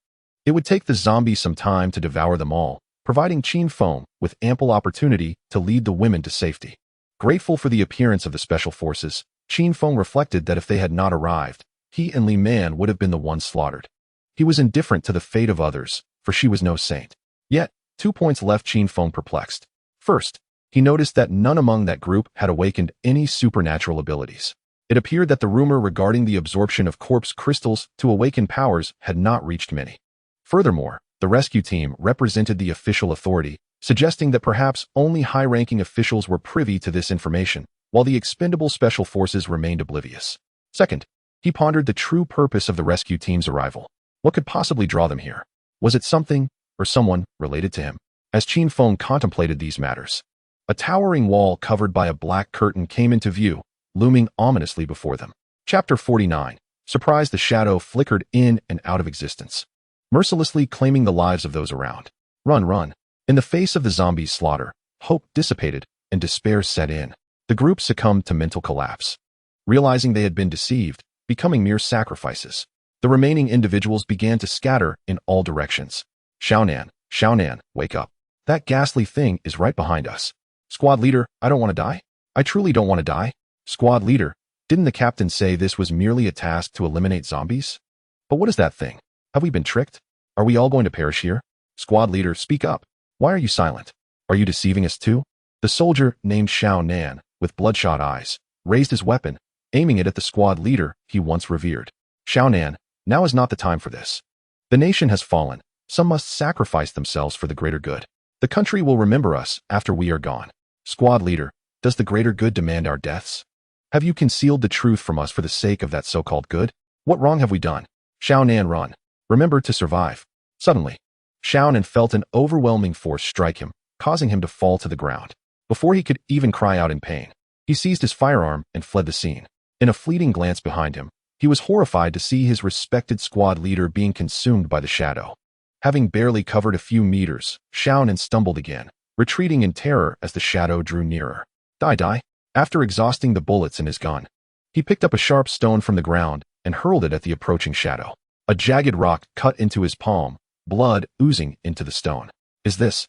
It would take the zombie some time to devour them all, providing Qin Feng with ample opportunity to lead the women to safety. Grateful for the appearance of the special forces, Qin Feng reflected that if they had not arrived, he and Li Man would have been the ones slaughtered. He was indifferent to the fate of others, for she was no saint. Yet, 2 points left Qin Feng perplexed. First, he noticed that none among that group had awakened any supernatural abilities. It appeared that the rumor regarding the absorption of corpse crystals to awaken powers had not reached many. Furthermore, the rescue team represented the official authority, suggesting that perhaps only high-ranking officials were privy to this information, while the expendable special forces remained oblivious. Second, he pondered the true purpose of the rescue team's arrival. What could possibly draw them here? Was it something, or someone, related to him? As Qin Feng contemplated these matters, a towering wall covered by a black curtain came into view, looming ominously before them. Chapter 49. Surprised, the shadow flickered in and out of existence, mercilessly claiming the lives of those around. Run, run. In the face of the zombies' slaughter, hope dissipated and despair set in. The group succumbed to mental collapse. Realizing they had been deceived, becoming mere sacrifices, the remaining individuals began to scatter in all directions. Xiaonan, wake up. That ghastly thing is right behind us. Squad leader, I don't want to die. I truly don't want to die. Squad leader, didn't the captain say this was merely a task to eliminate zombies? But what is that thing? Have we been tricked? Are we all going to perish here? Squad leader, speak up. Why are you silent? Are you deceiving us too? The soldier, named Xiaonan, with bloodshot eyes, raised his weapon, aiming it at the squad leader he once revered. Xiaonan, now is not the time for this. The nation has fallen. Some must sacrifice themselves for the greater good. The country will remember us after we are gone. Squad leader, does the greater good demand our deaths? Have you concealed the truth from us for the sake of that so-called good? What wrong have we done? Xiaonan, run. Remember to survive. Suddenly, Xiaonan felt an overwhelming force strike him, causing him to fall to the ground. Before he could even cry out in pain, he seized his firearm and fled the scene. In a fleeting glance behind him, he was horrified to see his respected squad leader being consumed by the shadow. Having barely covered a few meters, Xiaonan stumbled again, retreating in terror as the shadow drew nearer. Die. After exhausting the bullets in his gun, he picked up a sharp stone from the ground and hurled it at the approaching shadow. A jagged rock cut into his palm, blood oozing into the stone. Is this?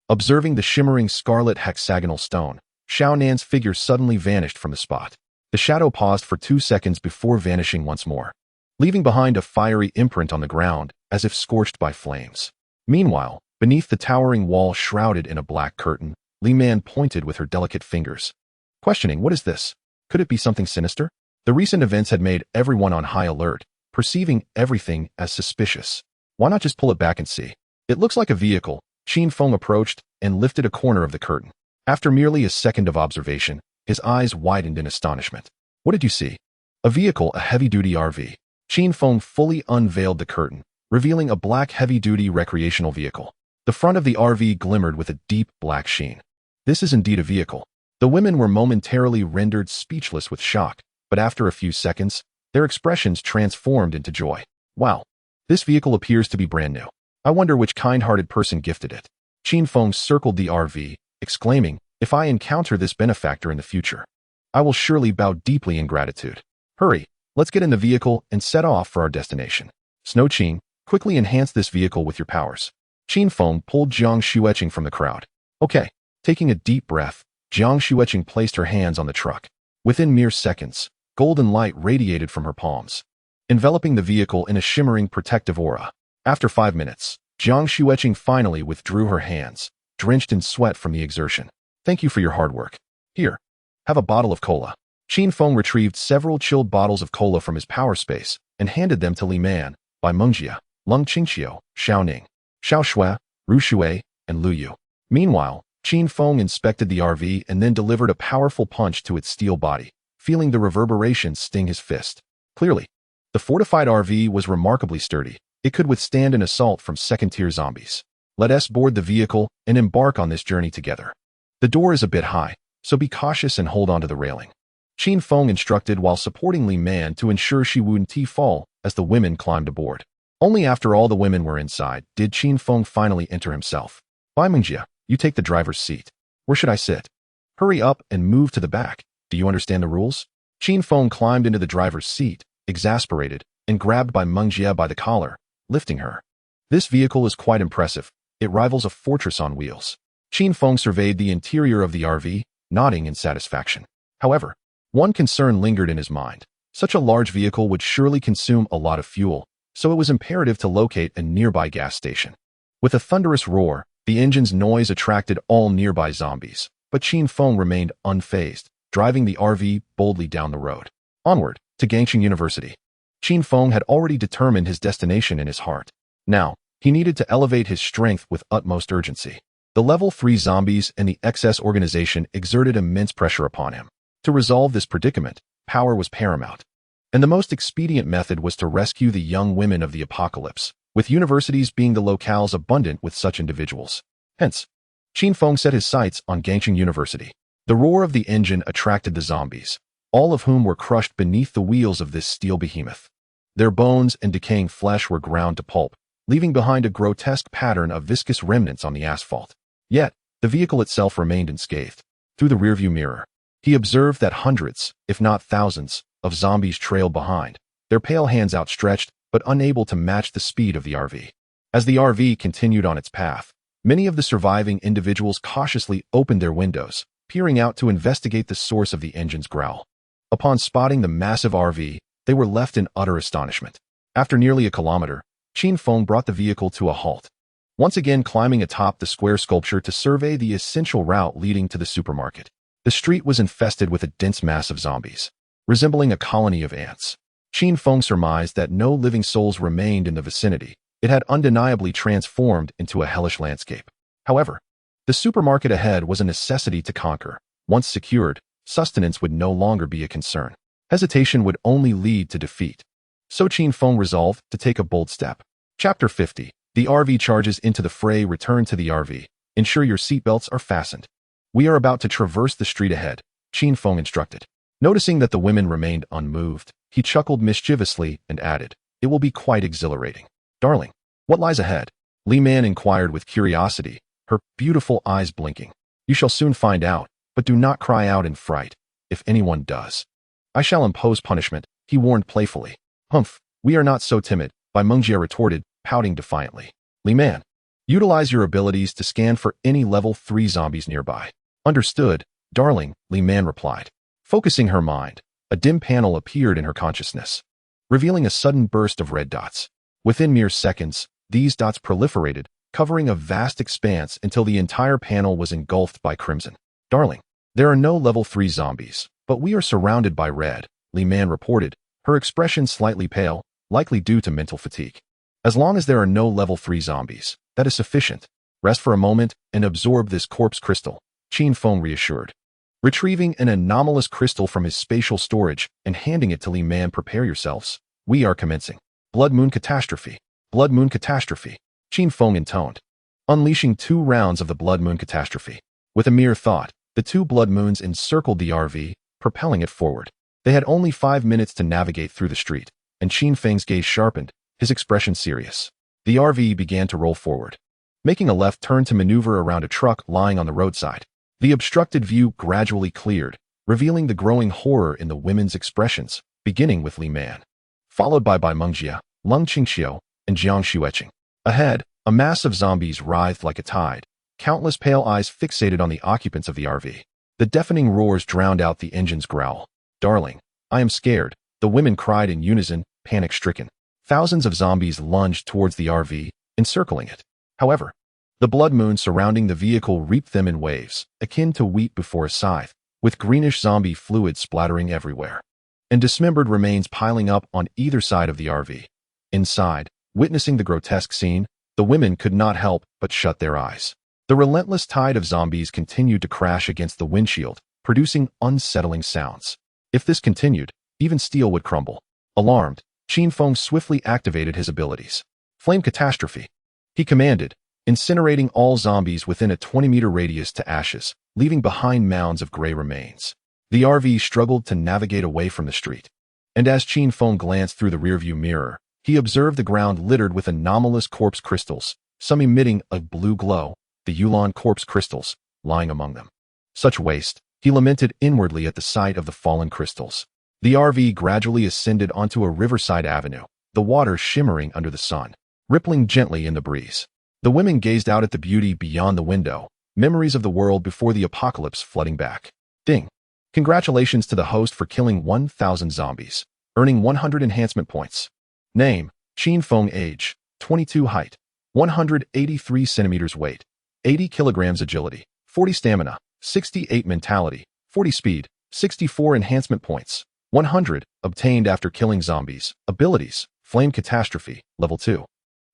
Observing the shimmering scarlet hexagonal stone, Xiaonan's figure suddenly vanished from the spot. The shadow paused for 2 seconds before vanishing once more, leaving behind a fiery imprint on the ground as if scorched by flames. Meanwhile, beneath the towering wall shrouded in a black curtain, Li Man pointed with her delicate fingers, questioning, what is this? Could it be something sinister? The recent events had made everyone on high alert, perceiving everything as suspicious. Why not just pull it back and see? It looks like a vehicle. Qin Feng approached and lifted a corner of the curtain. After merely a second of observation, his eyes widened in astonishment. What did you see? A vehicle, a heavy-duty RV. Qin Feng fully unveiled the curtain, revealing a black heavy-duty recreational vehicle. The front of the RV glimmered with a deep black sheen. This is indeed a vehicle. The women were momentarily rendered speechless with shock, but after a few seconds, their expressions transformed into joy. Wow, this vehicle appears to be brand new. I wonder which kind-hearted person gifted it. Qin Feng circled the RV, exclaiming, if I encounter this benefactor in the future, I will surely bow deeply in gratitude. Hurry, let's get in the vehicle and set off for our destination. Snow Qing, quickly enhance this vehicle with your powers. Qin Feng pulled Jiang Xueqing from the crowd. Okay. Taking a deep breath, Jiang Xueqing placed her hands on the truck. Within mere seconds, golden light radiated from her palms, enveloping the vehicle in a shimmering protective aura. After 5 minutes, Jiang Xueqing finally withdrew her hands, drenched in sweat from the exertion. Thank you for your hard work. Here, have a bottle of cola. Qin Feng retrieved several chilled bottles of cola from his power space and handed them to Li Man, Bai Mengjia, Lung Qingqiu, Xiao Ning, Xiao Shui, Ru Shui, and Lu Yu. Meanwhile, Qin Feng inspected the RV and then delivered a powerful punch to its steel body, feeling the reverberations sting his fist. Clearly, the fortified RV was remarkably sturdy. It could withstand an assault from second-tier zombies. Let us board the vehicle and embark on this journey together. The door is a bit high, so be cautious and hold onto the railing. Qin Feng instructed while supporting Li Man to ensure she wouldn't fall as the women climbed aboard. Only after all the women were inside did Qin Feng finally enter himself. Bai Mengjia, you take the driver's seat. Where should I sit? Hurry up and move to the back. Do you understand the rules? Qin Feng climbed into the driver's seat, exasperated, and grabbed Bai Mengjia by the collar, lifting her. This vehicle is quite impressive. It rivals a fortress on wheels. Qin Feng surveyed the interior of the RV, nodding in satisfaction. However, one concern lingered in his mind. Such a large vehicle would surely consume a lot of fuel, so it was imperative to locate a nearby gas station. With a thunderous roar, the engine's noise attracted all nearby zombies, but Qin Feng remained unfazed, driving the RV boldly down the road. Onward, to Gangxing University. Qin Feng had already determined his destination in his heart. Now, he needed to elevate his strength with utmost urgency. The level 3 zombies and the XS organization exerted immense pressure upon him. To resolve this predicament, power was paramount. And the most expedient method was to rescue the young women of the apocalypse, with universities being the locales abundant with such individuals. Hence, Qin Feng set his sights on Gangxing University. The roar of the engine attracted the zombies, all of whom were crushed beneath the wheels of this steel behemoth. Their bones and decaying flesh were ground to pulp, leaving behind a grotesque pattern of viscous remnants on the asphalt. Yet, the vehicle itself remained unscathed. Through the rearview mirror, he observed that hundreds, if not thousands, of zombies trailed behind, their pale hands outstretched but unable to match the speed of the RV. As the RV continued on its path, many of the surviving individuals cautiously opened their windows, peering out to investigate the source of the engine's growl. Upon spotting the massive RV, they were left in utter astonishment. After nearly a kilometer, Qin Feng brought the vehicle to a halt, once again climbing atop the square sculpture to survey the essential route leading to the supermarket. The street was infested with a dense mass of zombies, resembling a colony of ants. Qin Feng surmised that no living souls remained in the vicinity. It had undeniably transformed into a hellish landscape. However, the supermarket ahead was a necessity to conquer. Once secured, sustenance would no longer be a concern. Hesitation would only lead to defeat. So Qin Feng resolved to take a bold step. Chapter 50. The RV charges into the fray. Return to the RV. Ensure your seatbelts are fastened. We are about to traverse the street ahead, Qin Feng instructed. Noticing that the women remained unmoved, he chuckled mischievously and added, "It will be quite exhilarating." "Darling, what lies ahead?" Li Man inquired with curiosity, her beautiful eyes blinking. "You shall soon find out, but do not cry out in fright. If anyone does, I shall impose punishment," he warned playfully. "Humph, we are not so timid," Bai Mengjie retorted, pouting defiantly. "Li Man, utilize your abilities to scan for any level 3 zombies nearby." "Understood, darling," Li Man replied. Focusing her mind, a dim panel appeared in her consciousness, revealing a sudden burst of red dots. Within mere seconds, these dots proliferated, covering a vast expanse until the entire panel was engulfed by crimson. "Darling, there are no level 3 zombies, but we are surrounded by red," Li Man reported, her expression slightly pale, likely due to mental fatigue. "As long as there are no level 3 zombies, that is sufficient. Rest for a moment and absorb this corpse crystal," Qin Feng reassured. Retrieving an anomalous crystal from his spatial storage and handing it to Li Man. "Prepare yourselves. We are commencing." "Blood Moon Catastrophe. Blood Moon Catastrophe," Qin Feng intoned, unleashing 2 rounds of the Blood Moon Catastrophe. With a mere thought, the 2 blood moons encircled the RV, propelling it forward. They had only 5 minutes to navigate through the street, and Qin Feng's gaze sharpened, his expression serious. The RV began to roll forward, making a left turn to maneuver around a truck lying on the roadside. The obstructed view gradually cleared, revealing the growing horror in the women's expressions, beginning with Li Man, followed by Bai Mengjie, Lung Qingxiu, and Jiang Xueqing. Ahead, a mass of zombies writhed like a tide, countless pale eyes fixated on the occupants of the RV. The deafening roars drowned out the engine's growl. "Darling, I am scared," the women cried in unison, panic-stricken. Thousands of zombies lunged towards the RV, encircling it. However, the blood moon surrounding the vehicle reaped them in waves, akin to wheat before a scythe, with greenish zombie fluid splattering everywhere, and dismembered remains piling up on either side of the RV. Inside, witnessing the grotesque scene, the women could not help but shut their eyes. The relentless tide of zombies continued to crash against the windshield, producing unsettling sounds. If this continued, even steel would crumble. Alarmed, Qin Feng swiftly activated his abilities. "Flame Catastrophe," he commanded, incinerating all zombies within a 20-meter radius to ashes, leaving behind mounds of gray remains. The RV struggled to navigate away from the street, and as Qin Feng glanced through the rearview mirror, he observed the ground littered with anomalous corpse crystals, some emitting a blue glow, the Yulan corpse crystals, lying among them. Such waste, he lamented inwardly at the sight of the fallen crystals. The RV gradually ascended onto a riverside avenue, the water shimmering under the sun, rippling gently in the breeze. The women gazed out at the beauty beyond the window, memories of the world before the apocalypse flooding back. Ding! Congratulations to the host for killing 1,000 zombies, earning 100 enhancement points. Name: Qin Feng. Age: 22. Height: 183 centimeters. Weight: 80 kilograms. Agility: 40 stamina, 68 mentality, 40 speed, 64 enhancement points, 100, obtained after killing zombies. Abilities, Flame Catastrophe, level 2.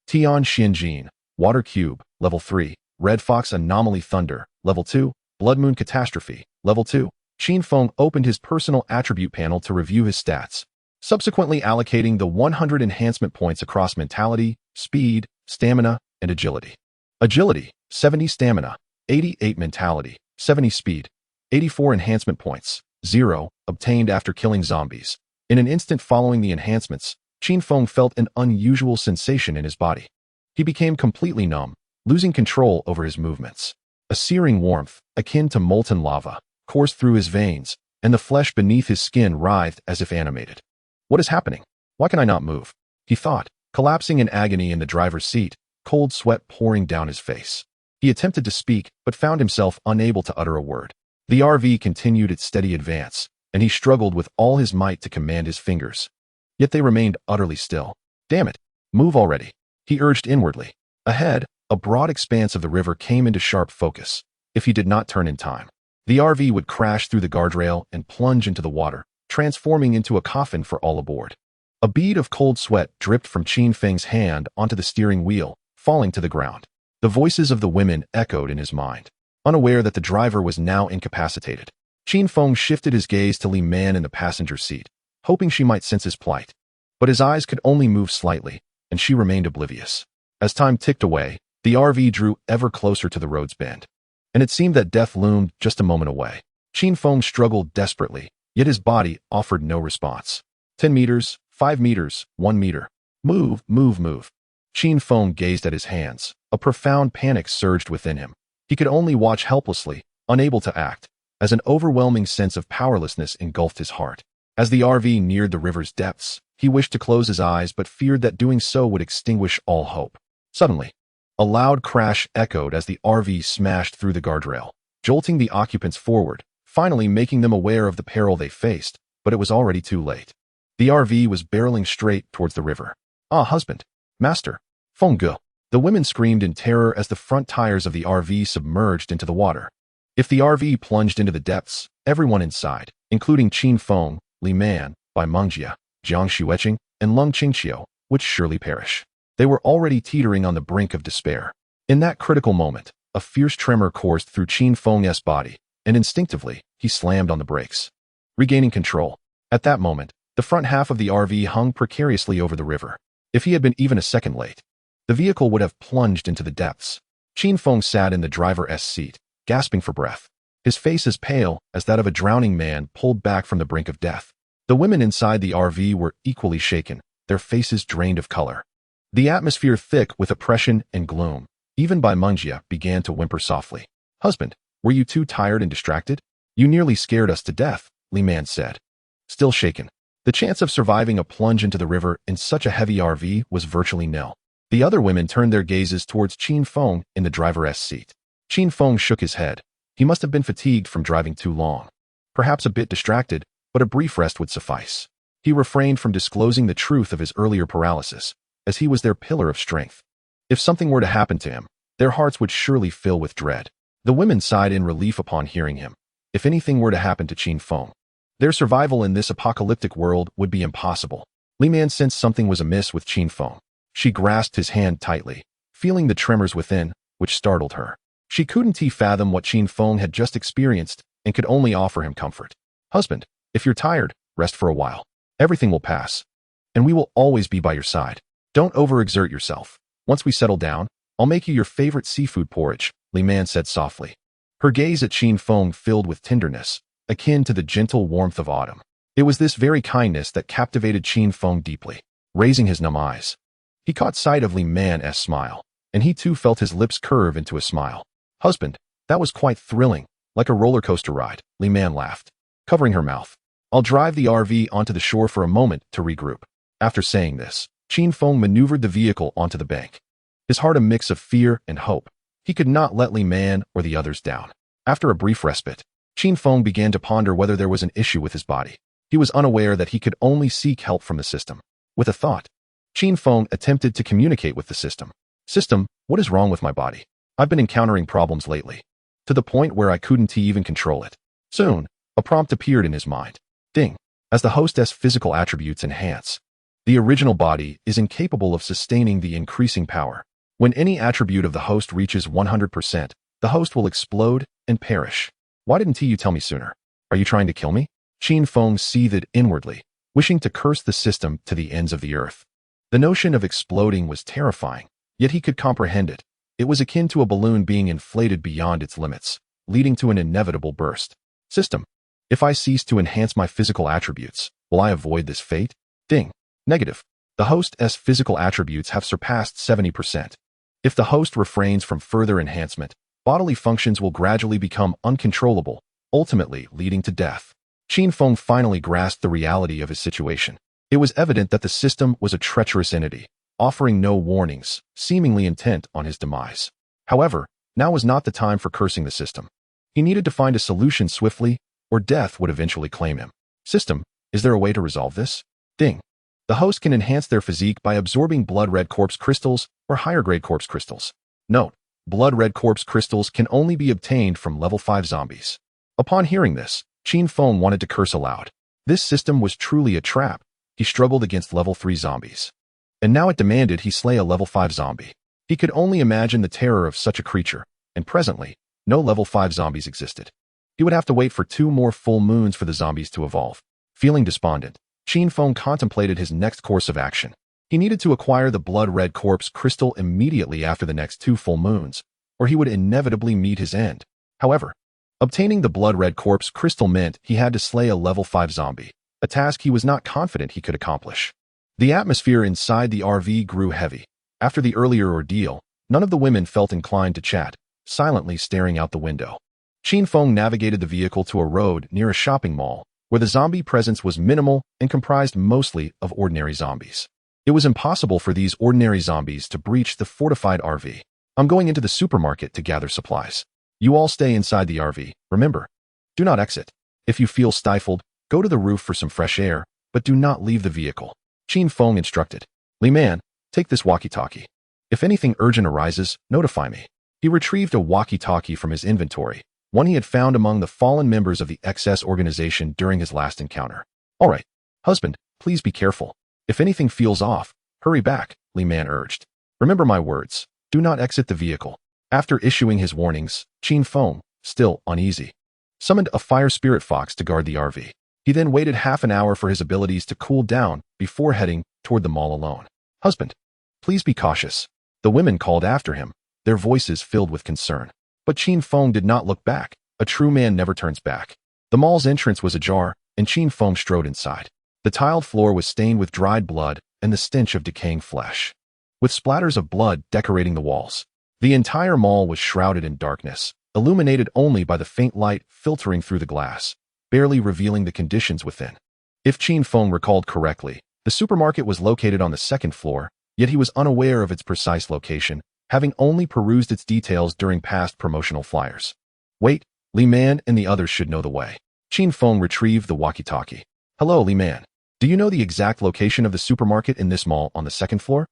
Tian Xianjin, Water Cube, level 3. Red Fox Anomaly Thunder, level 2. Blood Moon Catastrophe, level 2. Qin Feng opened his personal attribute panel to review his stats, subsequently allocating the 100 enhancement points across mentality, speed, stamina, and agility. Agility, 70 stamina, 88 mentality, 70 speed, 84 enhancement points, 0, obtained after killing zombies. In an instant following the enhancements, Qin Feng felt an unusual sensation in his body. He became completely numb, losing control over his movements. A searing warmth, akin to molten lava, coursed through his veins, and the flesh beneath his skin writhed as if animated. What is happening? Why can I not move? He thought, collapsing in agony in the driver's seat, cold sweat pouring down his face. He attempted to speak, but found himself unable to utter a word. The RV continued its steady advance, and he struggled with all his might to command his fingers. Yet they remained utterly still. Damn it, move already, he urged inwardly. Ahead, a broad expanse of the river came into sharp focus. If he did not turn in time, the RV would crash through the guardrail and plunge into the water, transforming into a coffin for all aboard. A bead of cold sweat dripped from Qin Feng's hand onto the steering wheel, falling to the ground. The voices of the women echoed in his mind. Unaware that the driver was now incapacitated, Qin Feng shifted his gaze to Li Man in the passenger seat, hoping she might sense his plight. But his eyes could only move slightly, and she remained oblivious. As time ticked away, the RV drew ever closer to the road's bend, and it seemed that death loomed just a moment away. Qin Feng struggled desperately, yet his body offered no response. 10 meters, 5 meters, 1 meter. Move, move, move. Qin Feng gazed at his hands. A profound panic surged within him. He could only watch helplessly, unable to act, as an overwhelming sense of powerlessness engulfed his heart. As the RV neared the river's depths, he wished to close his eyes but feared that doing so would extinguish all hope. Suddenly, a loud crash echoed as the RV smashed through the guardrail, jolting the occupants forward, finally making them aware of the peril they faced, but it was already too late. The RV was barreling straight towards the river. Ah, husband, master, Feng Ge. The women screamed in terror as the front tires of the RV submerged into the water. If the RV plunged into the depths, everyone inside, including Qin Feng, Li Man, Bai Mengjia, Jiang Xueqing, and Lung Qingqiu, would surely perish. They were already teetering on the brink of despair. In that critical moment, a fierce tremor coursed through Qin Feng's body, and instinctively, he slammed on the brakes. Regaining control. At that moment, the front half of the RV hung precariously over the river. If he had been even a second late, the vehicle would have plunged into the depths. Qin Feng sat in the driver's seat, gasping for breath. His face as pale as that of a drowning man pulled back from the brink of death. The women inside the RV were equally shaken, their faces drained of color. The atmosphere thick with oppression and gloom. Even Bai Mengjia began to whimper softly. Husband, were you too tired and distracted? You nearly scared us to death, Li Man said. Still shaken, the chance of surviving a plunge into the river in such a heavy RV was virtually nil. The other women turned their gazes towards Qin Feng in the driver's seat. Qin Feng shook his head. He must have been fatigued from driving too long. Perhaps a bit distracted, but a brief rest would suffice. He refrained from disclosing the truth of his earlier paralysis, as he was their pillar of strength. If something were to happen to him, their hearts would surely fill with dread. The women sighed in relief upon hearing him. If anything were to happen to Qin Feng, their survival in this apocalyptic world would be impossible. Li Man sensed something was amiss with Qin Feng. She grasped his hand tightly, feeling the tremors within, which startled her. She couldn't fathom what Qin Feng had just experienced and could only offer him comfort. Husband, if you're tired, rest for a while. Everything will pass, and we will always be by your side. Don't overexert yourself. Once we settle down, I'll make you your favorite seafood porridge, Li Man said softly. Her gaze at Qin Feng filled with tenderness, akin to the gentle warmth of autumn. It was this very kindness that captivated Qin Feng deeply. Raising his numb eyes, he caught sight of Li Man's smile, and he too felt his lips curve into a smile. Husband, that was quite thrilling, like a roller coaster ride, Li Man laughed, covering her mouth. I'll drive the RV onto the shore for a moment to regroup. After saying this, Qin Feng maneuvered the vehicle onto the bank. His heart a mix of fear and hope. He could not let Li Man or the others down. After a brief respite, Qin Feng began to ponder whether there was an issue with his body. He was unaware that he could only seek help from the system. With a thought, Qin Feng attempted to communicate with the system. System, what is wrong with my body? I've been encountering problems lately. to the point where I couldn't even control it. Soon, a prompt appeared in his mind. Ding. As the hostess' physical attributes enhance, the original body is incapable of sustaining the increasing power. When any attribute of the host reaches 100%, the host will explode and perish. Why didn't you tell me sooner? Are you trying to kill me? Qin Feng seethed inwardly, wishing to curse the system to the ends of the earth. The notion of exploding was terrifying, yet he could comprehend it. It was akin to a balloon being inflated beyond its limits, leading to an inevitable burst. System. If I cease to enhance my physical attributes, will I avoid this fate? Ding. Negative. The host's physical attributes have surpassed 70%. If the host refrains from further enhancement, bodily functions will gradually become uncontrollable, ultimately leading to death. Qin Feng finally grasped the reality of his situation. It was evident that the system was a treacherous entity, offering no warnings, seemingly intent on his demise. However, now was not the time for cursing the system. He needed to find a solution swiftly, or death would eventually claim him. System, is there a way to resolve this? Ding. The host can enhance their physique by absorbing blood-red corpse crystals or higher-grade corpse crystals. Note, blood-red corpse crystals can only be obtained from level 5 zombies. Upon hearing this, Qin Feng wanted to curse aloud. This system was truly a trap. He struggled against level 3 zombies. And now it demanded he slay a level 5 zombie. He could only imagine the terror of such a creature, and presently, no level 5 zombies existed. He would have to wait for 2 more full moons for the zombies to evolve. Feeling despondent, Qin Feng contemplated his next course of action. He needed to acquire the blood-red corpse crystal immediately after the next 2 full moons, or he would inevitably meet his end. However, obtaining the blood-red corpse crystal meant he had to slay a level 5 zombie, a task he was not confident he could accomplish. The atmosphere inside the RV grew heavy. After the earlier ordeal, none of the women felt inclined to chat, silently staring out the window. Qin Feng navigated the vehicle to a road near a shopping mall, where the zombie presence was minimal and comprised mostly of ordinary zombies. It was impossible for these ordinary zombies to breach the fortified RV. I'm going into the supermarket to gather supplies. You all stay inside the RV, remember. Do not exit. If you feel stifled, go to the roof for some fresh air, but do not leave the vehicle. Qin Feng instructed. Li Man, take this walkie-talkie. If anything urgent arises, notify me. He retrieved a walkie-talkie from his inventory, one he had found among the fallen members of the XS organization during his last encounter. All right, husband, please be careful. If anything feels off, hurry back, Li Man urged. Remember my words. Do not exit the vehicle. After issuing his warnings, Qin Feng, still uneasy, summoned a fire spirit fox to guard the RV. He then waited half an hour for his abilities to cool down before heading toward the mall alone. Husband, please be cautious. The women called after him, their voices filled with concern. But Qin Feng did not look back. A true man never turns back. The mall's entrance was ajar, and Qin Feng strode inside. The tiled floor was stained with dried blood and the stench of decaying flesh, with splatters of blood decorating the walls. The entire mall was shrouded in darkness, illuminated only by the faint light filtering through the glass, barely revealing the conditions within. If Qin Feng recalled correctly, the supermarket was located on the 2nd floor, yet he was unaware of its precise location, having only perused its details during past promotional flyers. Wait, Li Man and the others should know the way. Qin Feng retrieved the walkie-talkie. Hello, Li Man. Do you know the exact location of the supermarket in this mall on the 2nd floor?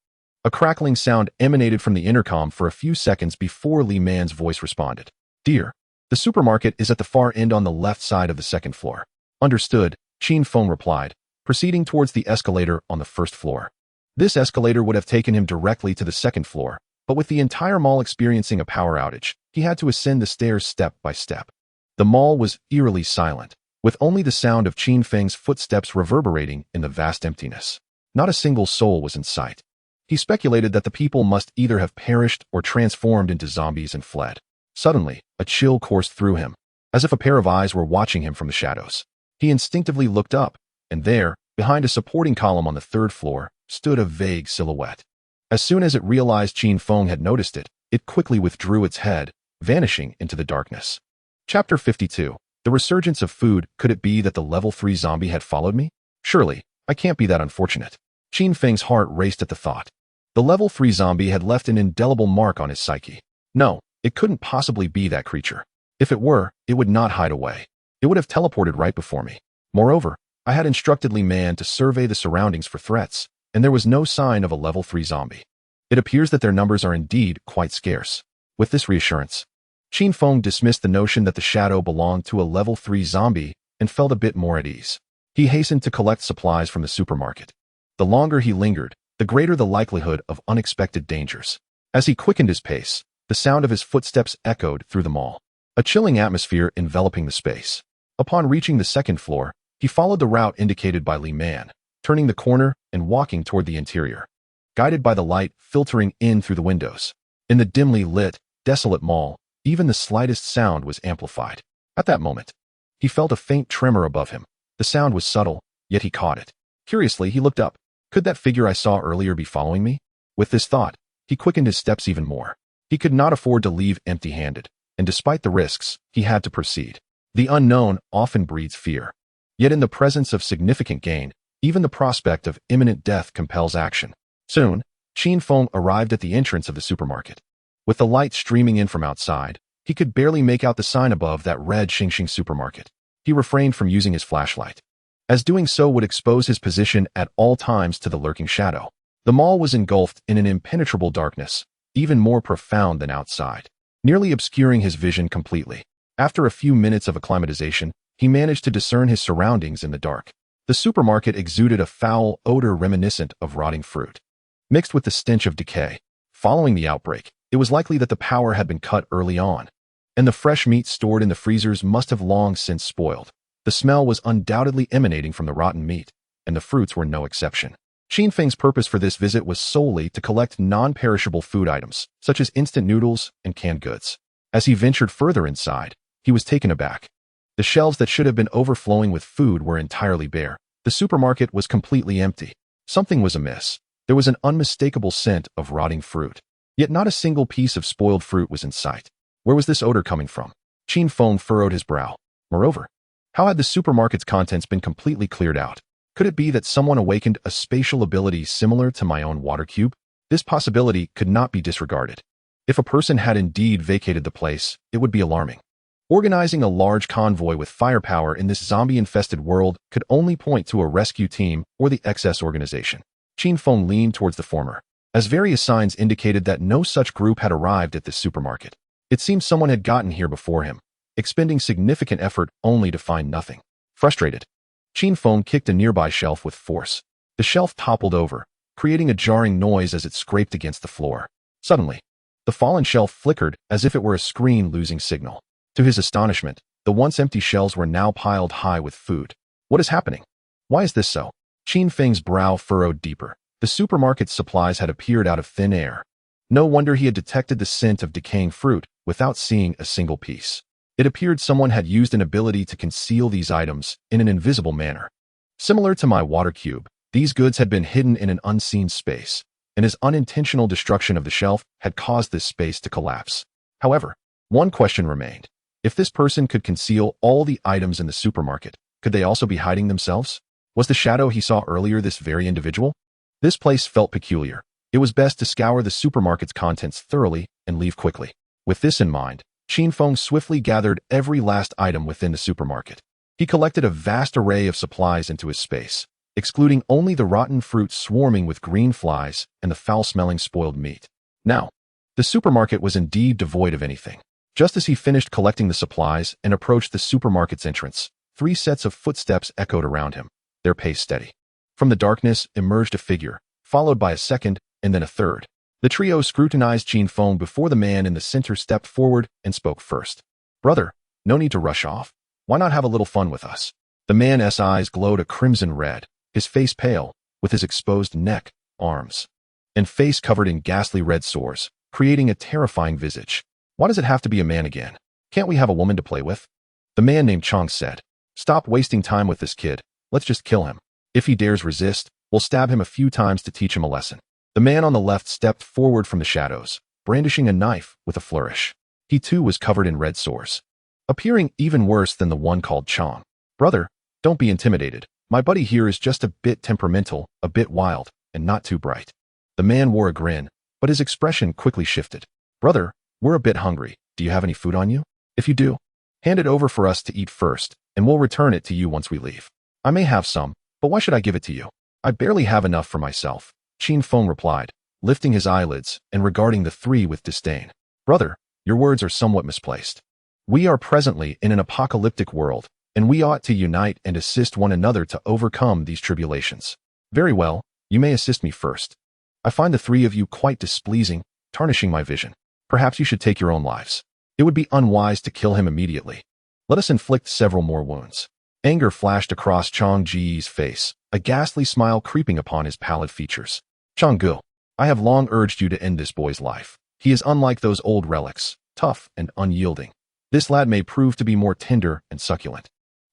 A crackling sound emanated from the intercom for a few seconds before Li Man's voice responded. Dear, the supermarket is at the far end on the left side of the 2nd floor. Understood, Qin Feng replied, proceeding towards the escalator on the 1st floor. This escalator would have taken him directly to the 2nd floor, but with the entire mall experiencing a power outage, he had to ascend the stairs step by step. The mall was eerily silent, with only the sound of Qin Feng's footsteps reverberating in the vast emptiness. Not a single soul was in sight. He speculated that the people must either have perished or transformed into zombies and fled. Suddenly, a chill coursed through him, as if a pair of eyes were watching him from the shadows. He instinctively looked up, and there, behind a supporting column on the 3rd floor, stood a vague silhouette. As soon as it realized Qin Feng had noticed it, it quickly withdrew its head, vanishing into the darkness. Chapter 52. The resurgence of food. Could it be that the level 3 zombie had followed me? Surely, I can't be that unfortunate. Qin Feng's heart raced at the thought. The level 3 zombie had left an indelible mark on his psyche. No, it couldn't possibly be that creature. If it were, it would not hide away. It would have teleported right before me. Moreover, I had instructed Li Man to survey the surroundings for threats, and there was no sign of a level 3 zombie. It appears that their numbers are indeed quite scarce. With this reassurance, Qin Feng dismissed the notion that the shadow belonged to a level 3 zombie and felt a bit more at ease. He hastened to collect supplies from the supermarket. The longer he lingered, the greater the likelihood of unexpected dangers. As he quickened his pace, the sound of his footsteps echoed through the mall, a chilling atmosphere enveloping the space. Upon reaching the second floor, he followed the route indicated by Li Man, turning the corner and walking toward the interior, guided by the light filtering in through the windows. In the dimly lit, desolate mall, even the slightest sound was amplified. At that moment, he felt a faint tremor above him. The sound was subtle, yet he caught it. Curiously, he looked up. Could that figure I saw earlier be following me? With this thought, he quickened his steps even more. He could not afford to leave empty-handed, and despite the risks, he had to proceed. The unknown often breeds fear. Yet in the presence of significant gain, even the prospect of imminent death compels action. Soon, Qin Feng arrived at the entrance of the supermarket. With the light streaming in from outside, he could barely make out the sign above that read Xingxing Supermarket. He refrained from using his flashlight, as doing so would expose his position at all times to the lurking shadow. The mall was engulfed in an impenetrable darkness, even more profound than outside, nearly obscuring his vision completely. After a few minutes of acclimatization, he managed to discern his surroundings in the dark. The supermarket exuded a foul odor reminiscent of rotting fruit, mixed with the stench of decay. Following the outbreak, it was likely that the power had been cut early on, and the fresh meat stored in the freezers must have long since spoiled. The smell was undoubtedly emanating from the rotten meat, and the fruits were no exception. Qin Feng's purpose for this visit was solely to collect non-perishable food items, such as instant noodles and canned goods. As he ventured further inside, he was taken aback. The shelves that should have been overflowing with food were entirely bare. The supermarket was completely empty. Something was amiss. There was an unmistakable scent of rotting fruit. Yet not a single piece of spoiled fruit was in sight. Where was this odor coming from? Qin Feng furrowed his brow. Moreover, how had the supermarket's contents been completely cleared out? Could it be that someone awakened a spatial ability similar to my own water cube? This possibility could not be disregarded. If a person had indeed vacated the place, it would be alarming. Organizing a large convoy with firepower in this zombie-infested world could only point to a rescue team or the XS organization. Qin Feng leaned towards the former, as various signs indicated that no such group had arrived at this supermarket. It seemed someone had gotten here before him, expending significant effort only to find nothing. Frustrated, Qin Feng kicked a nearby shelf with force. The shelf toppled over, creating a jarring noise as it scraped against the floor. Suddenly, the fallen shelf flickered as if it were a screen losing signal. To his astonishment, the once empty shelves were now piled high with food. What is happening? Why is this so? Qin Feng's brow furrowed deeper. The supermarket's supplies had appeared out of thin air. No wonder he had detected the scent of decaying fruit without seeing a single piece. It appeared someone had used an ability to conceal these items in an invisible manner. Similar to my water cube, these goods had been hidden in an unseen space, and his unintentional destruction of the shelf had caused this space to collapse. However, one question remained. If this person could conceal all the items in the supermarket, could they also be hiding themselves? Was the shadow he saw earlier this very individual? This place felt peculiar. It was best to scour the supermarket's contents thoroughly and leave quickly. With this in mind, Qin Feng swiftly gathered every last item within the supermarket. He collected a vast array of supplies into his space, excluding only the rotten fruit swarming with green flies and the foul-smelling spoiled meat. Now, the supermarket was indeed devoid of anything. Just as he finished collecting the supplies and approached the supermarket's entrance, 3 sets of footsteps echoed around him, their pace steady. From the darkness emerged a figure, followed by a second and then a third. The trio scrutinized Qin Feng before the man in the center stepped forward and spoke first. "Brother, no need to rush off. Why not have a little fun with us?" The man's eyes glowed a crimson red, his face pale, with his exposed neck, arms, and face covered in ghastly red sores, creating a terrifying visage. "Why does it have to be a man again? Can't we have a woman to play with?" The man named Chong said. "Stop wasting time with this kid. Let's just kill him. If he dares resist, we'll stab him a few times to teach him a lesson." The man on the left stepped forward from the shadows, brandishing a knife with a flourish. He too was covered in red sores, appearing even worse than the one called Chong. "Brother, don't be intimidated. My buddy here is just a bit temperamental, a bit wild, and not too bright." The man wore a grin, but his expression quickly shifted. "Brother, we're a bit hungry. Do you have any food on you? If you do, hand it over for us to eat first, and we'll return it to you once we leave." "I may have some, but why should I give it to you? I barely have enough for myself," Qin Feng replied, lifting his eyelids and regarding the 3 with disdain. "Brother, your words are somewhat misplaced. We are presently in an apocalyptic world, and we ought to unite and assist one another to overcome these tribulations. Very well, you may assist me first. I find the three of you quite displeasing, tarnishing my vision. Perhaps you should take your own lives. It would be unwise to kill him immediately. Let us inflict several more wounds. Anger flashed across Chang Ji's face, a ghastly smile creeping upon his pallid features. Changgu, I have long urged you to end this boy's life. He is unlike those old relics, tough and unyielding. This lad may prove to be more tender and succulent.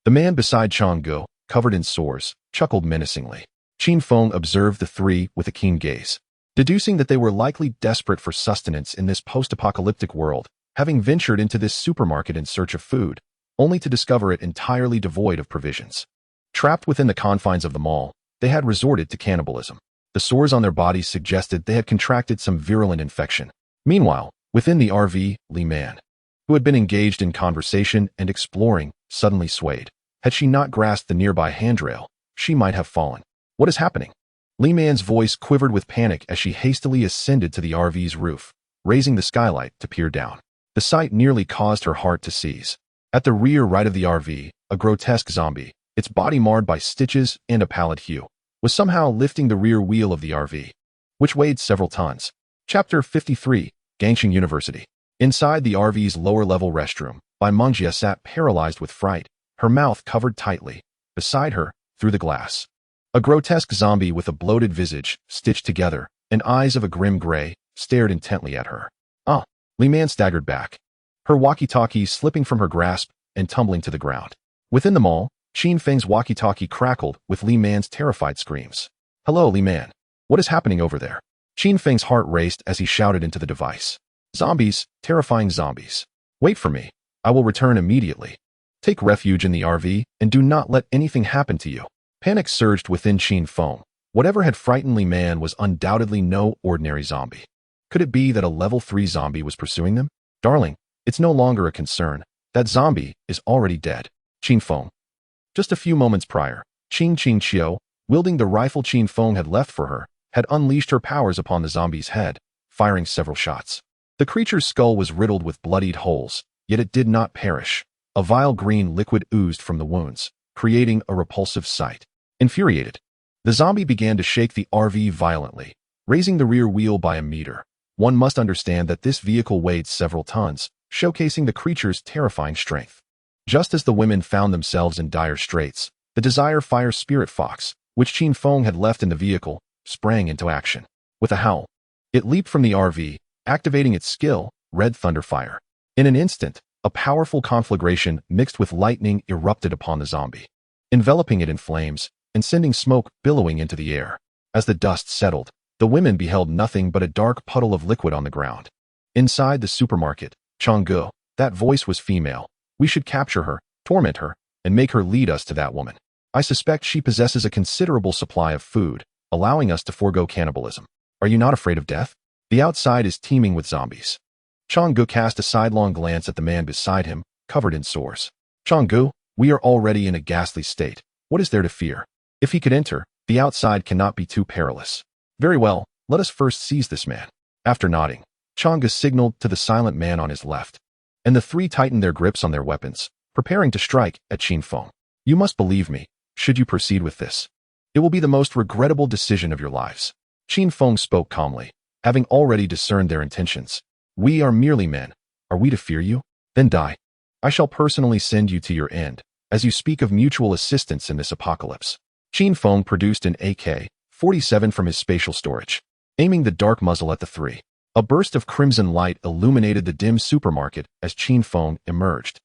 The man beside Changgu, covered in sores, chuckled menacingly. Qin Feng observed the three with a keen gaze. Deducing that they were likely desperate for sustenance in this post-apocalyptic world, having ventured into this supermarket in search of food, only to discover it entirely devoid of provisions. Trapped within the confines of the mall, they had resorted to cannibalism. The sores on their bodies suggested they had contracted some virulent infection. Meanwhile, within the RV, Li Man, who had been engaged in conversation and exploring, suddenly swayed. Had she not grasped the nearby handrail, she might have fallen. What is happening? Li Man's voice quivered with panic as she hastily ascended to the RV's roof, raising the skylight to peer down. The sight nearly caused her heart to seize. At the rear right of the RV, a grotesque zombie, its body marred by stitches and a pallid hue, was somehow lifting the rear wheel of the RV, which weighed several tons. Chapter 53, Gangxing University. Inside the RV's lower-level restroom, Bai Mengjie sat paralyzed with fright, her mouth covered tightly. Beside her, through the glass, a grotesque zombie with a bloated visage, stitched together, and eyes of a grim gray, stared intently at her. Li Man staggered back, her walkie-talkie slipping from her grasp and tumbling to the ground. Within the mall, Qin Feng's walkie-talkie crackled with Li Man's terrified screams. Hello, Li Man. What is happening over there? Qin Feng's heart raced as he shouted into the device. Zombies, terrifying zombies. Wait for me. I will return immediately. Take refuge in the RV and do not let anything happen to you. Panic surged within Qin Feng. Whatever had frightened Li Man was undoubtedly no ordinary zombie. Could it be that a level 3 zombie was pursuing them? Darling, it's no longer a concern. That zombie is already dead. Qin Feng. Just a few moments prior, Qin Chiu, wielding the rifle Qin Feng had left for her, had unleashed her powers upon the zombie's head, firing several shots. The creature's skull was riddled with bloodied holes, yet it did not perish. A vile green liquid oozed from the wounds, creating a repulsive sight. Infuriated, the zombie began to shake the RV violently, raising the rear wheel by a meter. One must understand that this vehicle weighed several tons, showcasing the creature's terrifying strength. Just as the women found themselves in dire straits, the Desire Fire Spirit Fox, which Qin Feng had left in the vehicle, sprang into action. With a howl, it leaped from the RV, activating its skill, Red Thunder Fire. In an instant, a powerful conflagration mixed with lightning erupted upon the zombie, enveloping it in flames and sending smoke billowing into the air. As the dust settled, the women beheld nothing but a dark puddle of liquid on the ground. Inside the supermarket, Changgu, that voice was female. We should capture her, torment her, and make her lead us to that woman. I suspect she possesses a considerable supply of food, allowing us to forego cannibalism. Are you not afraid of death? The outside is teeming with zombies. Changgu cast a sidelong glance at the man beside him, covered in sores. Changgu, we are already in a ghastly state. What is there to fear? If he could enter, the outside cannot be too perilous. Very well, let us first seize this man. After nodding, Changgu signaled to the silent man on his left, and the three tightened their grips on their weapons, preparing to strike at Qin Feng. You must believe me, should you proceed with this. It will be the most regrettable decision of your lives. Qin Feng spoke calmly, having already discerned their intentions. We are merely men. Are we to fear you? Then die. I shall personally send you to your end, as you speak of mutual assistance in this apocalypse. Qin Feng produced an AK-47 from his spatial storage, aiming the dark muzzle at the three. A burst of crimson light illuminated the dim supermarket as Qin Feng emerged,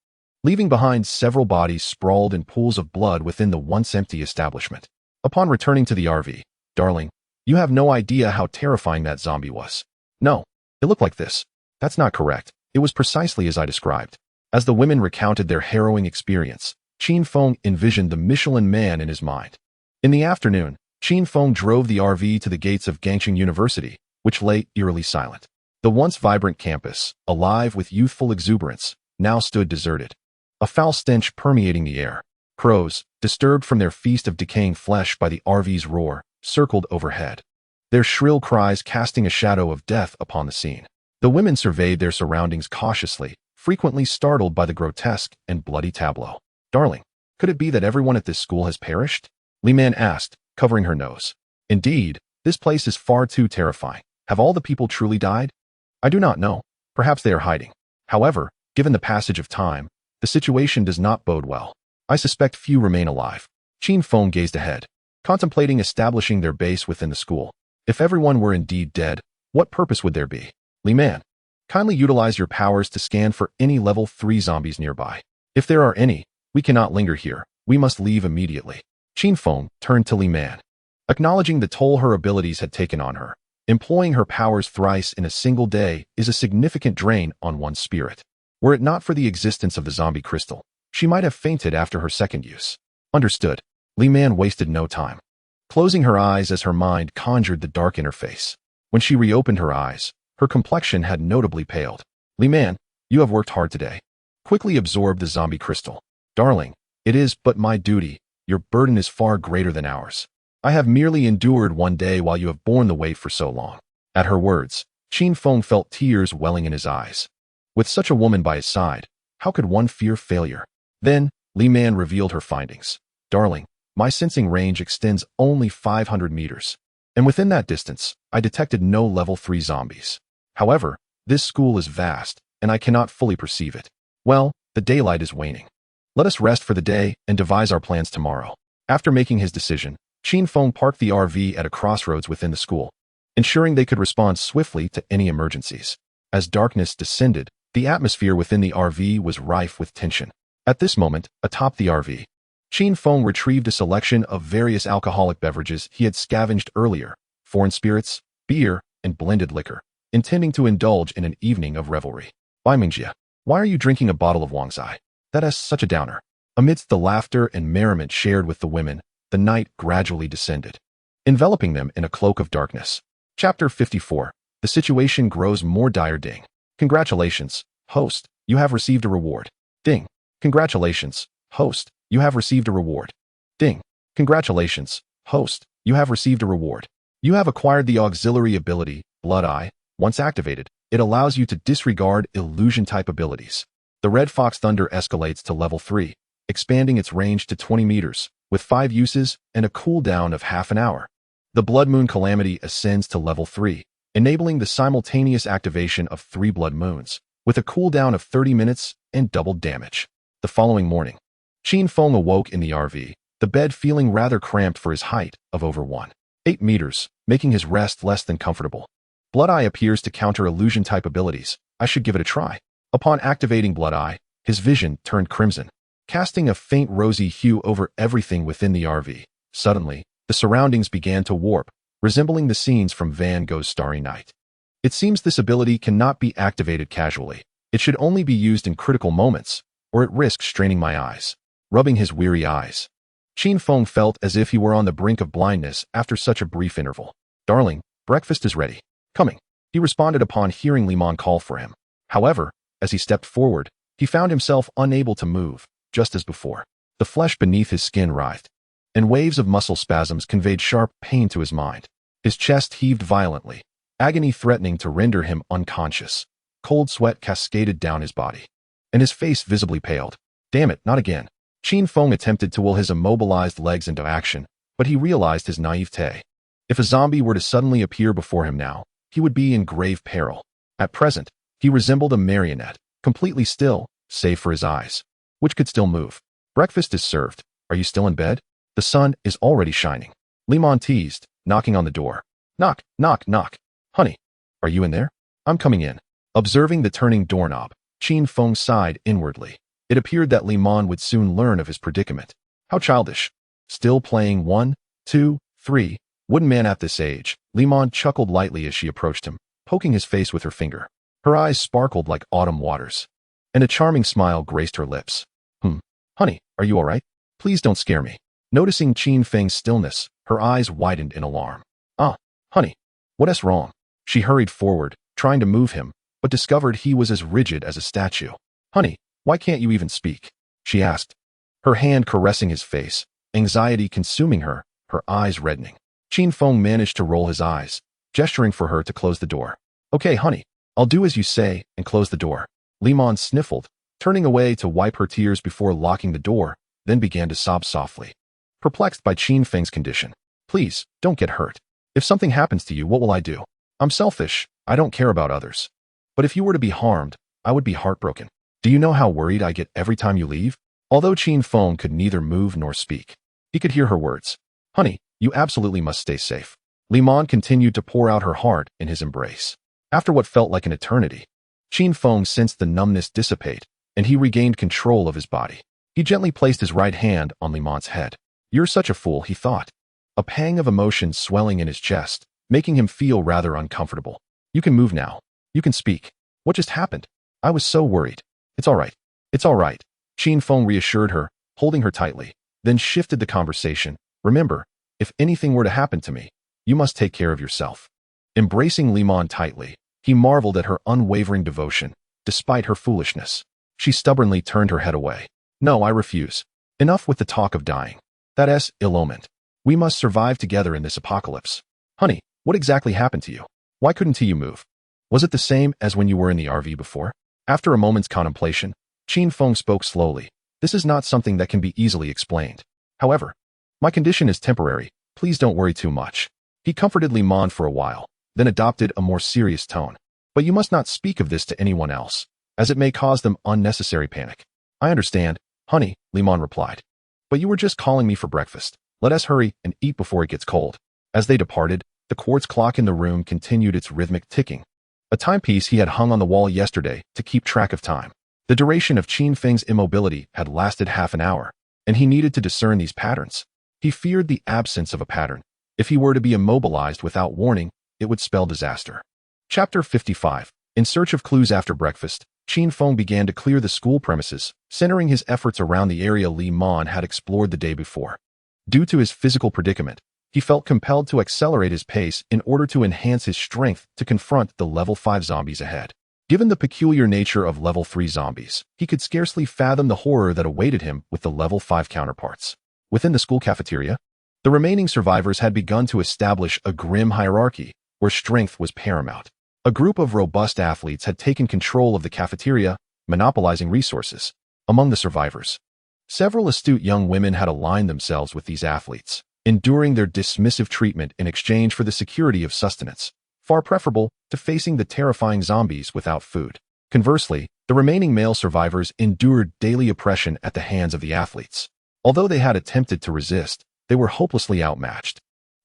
leaving behind several bodies sprawled in pools of blood within the once empty establishment. Upon returning to the RV, darling, you have no idea how terrifying that zombie was. No, it looked like this. That's not correct. It was precisely as I described. As the women recounted their harrowing experience, Qin Feng envisioned the Michelin Man in his mind. In the afternoon, Qin Feng drove the RV to the gates of Gangxing University, which lay eerily silent. The once vibrant campus, alive with youthful exuberance, now stood deserted. A foul stench permeating the air. Crows, disturbed from their feast of decaying flesh by the RV's roar, circled overhead, their shrill cries casting a shadow of death upon the scene. The women surveyed their surroundings cautiously, frequently startled by the grotesque and bloody tableau. Darling, could it be that everyone at this school has perished? Li Man asked, covering her nose. Indeed, this place is far too terrifying. Have all the people truly died? I do not know. Perhaps they are hiding. However, given the passage of time, the situation does not bode well. I suspect few remain alive. Qin Feng gazed ahead, contemplating establishing their base within the school. If everyone were indeed dead, what purpose would there be? Li Man, kindly utilize your powers to scan for any level 3 zombies nearby. If there are any, we cannot linger here. We must leave immediately. Qin Feng turned to Li Man, acknowledging the toll her abilities had taken on her. Employing her powers thrice in a single day is a significant drain on one's spirit. Were it not for the existence of the zombie crystal, she might have fainted after her second use. Understood. Li Man wasted no time, closing her eyes as her mind conjured the dark interface. When she reopened her eyes, her complexion had notably paled. Li Man, you have worked hard today. Quickly absorb the zombie crystal. Darling, it is but my duty. Your burden is far greater than ours. I have merely endured one day while you have borne the weight for so long. At her words, Qin Feng felt tears welling in his eyes. With such a woman by his side, how could one fear failure? Then, Li Man revealed her findings. Darling, my sensing range extends only 500 meters. And within that distance, I detected no level 3 zombies. However, this school is vast, and I cannot fully perceive it. Well, the daylight is waning. Let us rest for the day and devise our plans tomorrow. After making his decision, Qin Feng parked the RV at a crossroads within the school, ensuring they could respond swiftly to any emergencies. As darkness descended, the atmosphere within the RV was rife with tension. At this moment, atop the RV, Qin Feng retrieved a selection of various alcoholic beverages he had scavenged earlier, foreign spirits, beer, and blended liquor, intending to indulge in an evening of revelry. Bai Mingjie, why are you drinking a bottle of Wangzai? That is such a downer. Amidst the laughter and merriment shared with the women, the night gradually descended, enveloping them in a cloak of darkness. Chapter 54. The situation grows more dire. Ding. Congratulations, host, you have received a reward. Ding. Congratulations, host, you have received a reward. Ding. Congratulations, host, you have received a reward. You have acquired the auxiliary ability, Blood Eye. Once activated, it allows you to disregard illusion-type abilities. The Red Fox Thunder escalates to level 3, expanding its range to 20 meters, with 5 uses and a cooldown of half an hour. The Blood Moon Calamity ascends to level 3, enabling the simultaneous activation of 3 Blood Moons, with a cooldown of 30 minutes and doubled damage. The following morning, Qin Feng awoke in the RV, the bed feeling rather cramped for his height of over 1.8 meters, making his rest less than comfortable. Blood Eye appears to counter illusion-type abilities. I should give it a try. Upon activating Blood Eye, his vision turned crimson, casting a faint rosy hue over everything within the RV. Suddenly, the surroundings began to warp, resembling the scenes from Van Gogh's Starry Night. It seems this ability cannot be activated casually. It should only be used in critical moments, or it risks straining my eyes. Rubbing his weary eyes, Qin Feng felt as if he were on the brink of blindness after such a brief interval. Darling, breakfast is ready. Coming, he responded upon hearing Li Man call for him. However, as he stepped forward, he found himself unable to move, just as before. The flesh beneath his skin writhed, and waves of muscle spasms conveyed sharp pain to his mind. His chest heaved violently, agony threatening to render him unconscious. Cold sweat cascaded down his body, and his face visibly paled. Damn it, not again. Qin Feng attempted to will his immobilized legs into action, but he realized his naivete. If a zombie were to suddenly appear before him now, he would be in grave peril. At present, he resembled a marionette, completely still, save for his eyes, which could still move. Breakfast is served. Are you still in bed? The sun is already shining. Li Man teased, knocking on the door. Knock, knock, knock. Honey, are you in there? I'm coming in. Observing the turning doorknob, Qin Feng sighed inwardly. It appeared that Li Man would soon learn of his predicament. How childish. Still playing 1, 2, 3. Wooden man at this age. Li Man chuckled lightly as she approached him, poking his face with her finger. Her eyes sparkled like autumn waters, and a charming smile graced her lips. Honey, are you all right? Please don't scare me. Noticing Qin Feng's stillness, her eyes widened in alarm. Honey, what's wrong? She hurried forward, trying to move him, but discovered he was as rigid as a statue. Honey, why can't you even speak? She asked, her hand caressing his face, anxiety consuming her, her eyes reddening. Qin Feng managed to roll his eyes, gesturing for her to close the door. Okay, honey, I'll do as you say, and close the door. Li Man sniffled, turning away to wipe her tears before locking the door, then began to sob softly. Perplexed by Qin Feng's condition. Please, don't get hurt. If something happens to you, what will I do? I'm selfish, I don't care about others. But if you were to be harmed, I would be heartbroken. Do you know how worried I get every time you leave? Although Qin Feng could neither move nor speak, he could hear her words. Honey, you absolutely must stay safe. Li Man continued to pour out her heart in his embrace. After what felt like an eternity, Qin Feng sensed the numbness dissipate, and he regained control of his body. He gently placed his right hand on Li Man's head. You're such a fool, he thought. A pang of emotion swelling in his chest, making him feel rather uncomfortable. You can move now. You can speak. What just happened? I was so worried. It's all right. It's all right. Qin Feng reassured her, holding her tightly, then shifted the conversation. Remember, if anything were to happen to me, you must take care of yourself. Embracing Li Man tightly, he marveled at her unwavering devotion, despite her foolishness. She stubbornly turned her head away. No, I refuse. Enough with the talk of dying. That's ill-omened. We must survive together in this apocalypse. Honey, what exactly happened to you? Why couldn't you move? Was it the same as when you were in the RV before? After a moment's contemplation, Qin Feng spoke slowly. This is not something that can be easily explained. However, my condition is temporary. Please don't worry too much. He comforted Li Man for a while, then adopted a more serious tone. But you must not speak of this to anyone else, as it may cause them unnecessary panic. I understand, honey, Li Man replied. But you were just calling me for breakfast. Let us hurry and eat before it gets cold. As they departed, the quartz clock in the room continued its rhythmic ticking, a timepiece he had hung on the wall yesterday to keep track of time. The duration of Qin Feng's immobility had lasted half an hour, and he needed to discern these patterns. He feared the absence of a pattern. If he were to be immobilized without warning, it would spell disaster. Chapter 55. In search of clues after breakfast, Qin Feng began to clear the school premises, centering his efforts around the area Li Man had explored the day before. Due to his physical predicament, he felt compelled to accelerate his pace in order to enhance his strength to confront the level 5 zombies ahead. Given the peculiar nature of level 3 zombies, he could scarcely fathom the horror that awaited him with the level 5 counterparts. Within the school cafeteria, the remaining survivors had begun to establish a grim hierarchy where strength was paramount. A group of robust athletes had taken control of the cafeteria, monopolizing resources. Among the survivors, several astute young women had aligned themselves with these athletes, enduring their dismissive treatment in exchange for the security of sustenance, far preferable to facing the terrifying zombies without food. Conversely, the remaining male survivors endured daily oppression at the hands of the athletes. Although they had attempted to resist, they were hopelessly outmatched.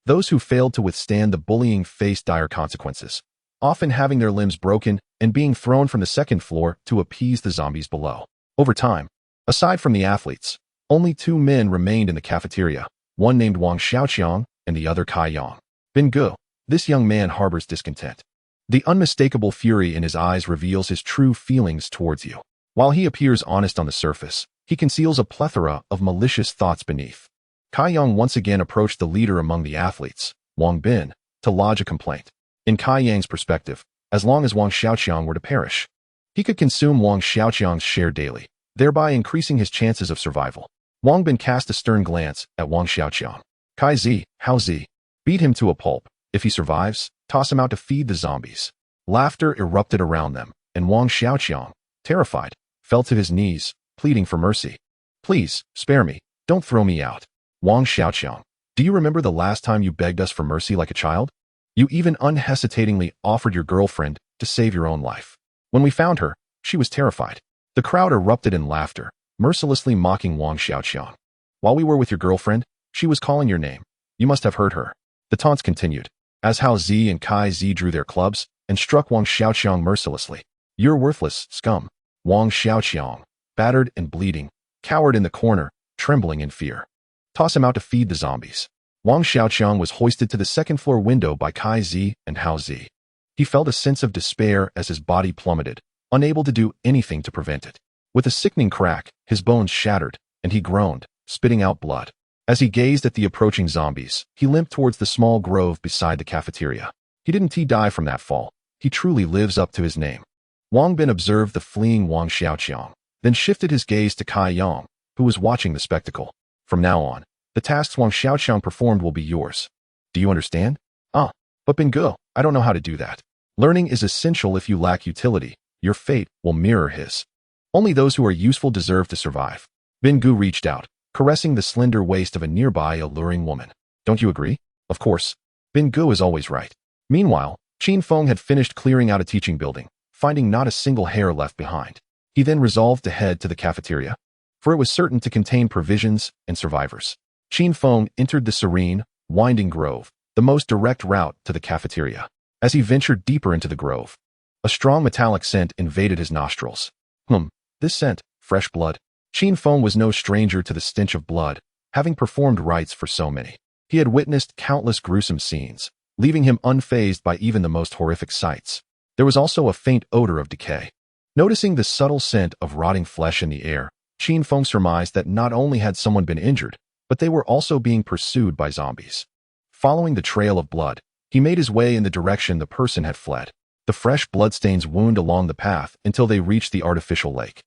Those who failed to withstand the bullying faced dire consequences, often having their limbs broken and being thrown from the second floor to appease the zombies below. Over time, aside from the athletes, only 2 men remained in the cafeteria, one named Wang Xiaoqiang and the other Kai Yang. Bin Gu, this young man harbors discontent. The unmistakable fury in his eyes reveals his true feelings towards you. While he appears honest on the surface, he conceals a plethora of malicious thoughts beneath. Kai Yang once again approached the leader among the athletes, Wang Bin, to lodge a complaint. In Kai Yang's perspective, as long as Wang Xiaoqiang were to perish, he could consume Wang Xiaoqiang's share daily, thereby increasing his chances of survival. Wang Bin cast a stern glance at Wang Xiaoqiang. Kai Zi, Hao Zi, beat him to a pulp. If he survives, toss him out to feed the zombies. Laughter erupted around them, and Wang Xiaoqiang, terrified, fell to his knees, pleading for mercy. Please, spare me, don't throw me out. Wang Xiaoqiang, do you remember the last time you begged us for mercy like a child? You even unhesitatingly offered your girlfriend to save your own life. When we found her, she was terrified. The crowd erupted in laughter, mercilessly mocking Wang Xiaoqiang. While we were with your girlfriend, she was calling your name. You must have heard her. The taunts continued, as Hao Zi and Kai Zi drew their clubs and struck Wang Xiaoqiang mercilessly. You're worthless, scum. Wang Xiaoqiang, battered and bleeding, cowered in the corner, trembling in fear. Toss him out to feed the zombies. Wang Xiaoqiang was hoisted to the second-floor window by Kai Zi and Hao Zi. He felt a sense of despair as his body plummeted, unable to do anything to prevent it. With a sickening crack, his bones shattered, and he groaned, spitting out blood. As he gazed at the approaching zombies, he limped towards the small grove beside the cafeteria. Didn't he die from that fall? He truly lives up to his name. Wang Bin observed the fleeing Wang Xiaoqiang, then shifted his gaze to Kai Yang, who was watching the spectacle. From now on, the tasks Wang Xiaoqiang performed will be yours. Do you understand? But Bin Gu, I don't know how to do that. Learning is essential. If you lack utility, your fate will mirror his. Only those who are useful deserve to survive. Bin Gu reached out, caressing the slender waist of a nearby alluring woman. Don't you agree? Of course. Bin Gu is always right. Meanwhile, Qin Feng had finished clearing out a teaching building, finding not a single hair left behind. He then resolved to head to the cafeteria, for it was certain to contain provisions and survivors. Qin Feng entered the serene, winding grove, the most direct route to the cafeteria. As he ventured deeper into the grove, a strong metallic scent invaded his nostrils. This scent, fresh blood. Qin Feng was no stranger to the stench of blood, having performed rites for so many. He had witnessed countless gruesome scenes, leaving him unfazed by even the most horrific sights. There was also a faint odor of decay. Noticing the subtle scent of rotting flesh in the air, Qin Feng surmised that not only had someone been injured, but they were also being pursued by zombies. Following the trail of blood, he made his way in the direction the person had fled. The fresh bloodstains wound along the path until they reached the artificial lake,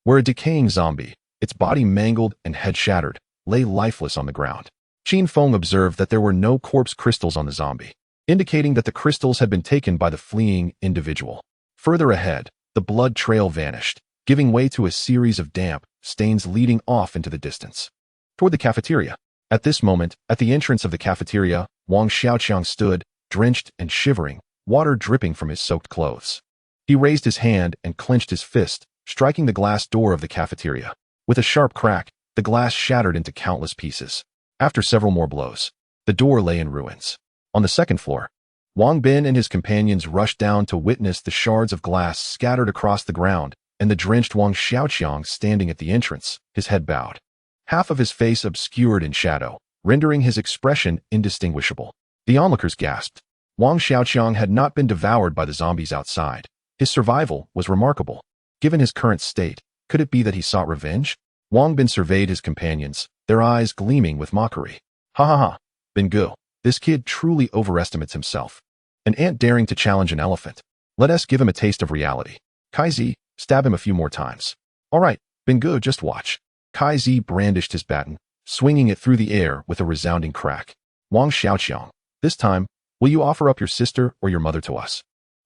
where a decaying zombie, its body mangled and head shattered, lay lifeless on the ground. Qin Feng observed that there were no corpse crystals on the zombie, indicating that the crystals had been taken by the fleeing individual. Further ahead, the blood trail vanished, giving way to a series of damp stains leading off into the distance. Toward the cafeteria. At this moment, at the entrance of the cafeteria, Wang Xiaoqiang stood, drenched and shivering, water dripping from his soaked clothes. He raised his hand and clenched his fist, striking the glass door of the cafeteria. With a sharp crack, the glass shattered into countless pieces. After several more blows, the door lay in ruins. On the second floor, Wang Bin and his companions rushed down to witness the shards of glass scattered across the ground and the drenched Wang Xiaoqiang standing at the entrance, his head bowed. Half of his face obscured in shadow, rendering his expression indistinguishable. The onlookers gasped. Wang Xiaoqiang had not been devoured by the zombies outside. His survival was remarkable. Given his current state, could it be that he sought revenge? Wang Bin surveyed his companions, their eyes gleaming with mockery. Ha ha ha, Bin Gu, this kid truly overestimates himself. An ant daring to challenge an elephant. Let us give him a taste of reality. Kai Zi, stab him a few more times. All right, Bin Gu, just watch. Kai Zi brandished his baton, swinging it through the air with a resounding crack. Wang Xiaoqiang, this time, will you offer up your sister or your mother to us?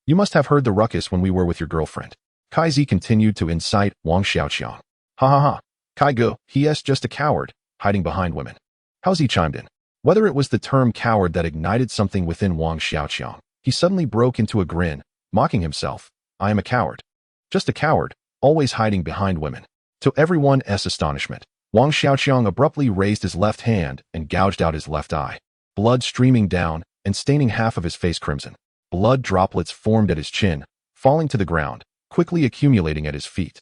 You must have heard the ruckus when we were with your girlfriend. Kai Zi continued to incite Wang Xiaoqiang. Ha ha ha, Kai Gu, he is just a coward, hiding behind women. How Zi chimed in. Whether it was the term coward that ignited something within Wang Xiaoqiang, he suddenly broke into a grin, mocking himself. I am a coward. Just a coward, always hiding behind women. To everyone's astonishment, Wang Xiaoqiang abruptly raised his left hand and gouged out his left eye, blood streaming down and staining half of his face crimson. Blood droplets formed at his chin, falling to the ground, quickly accumulating at his feet.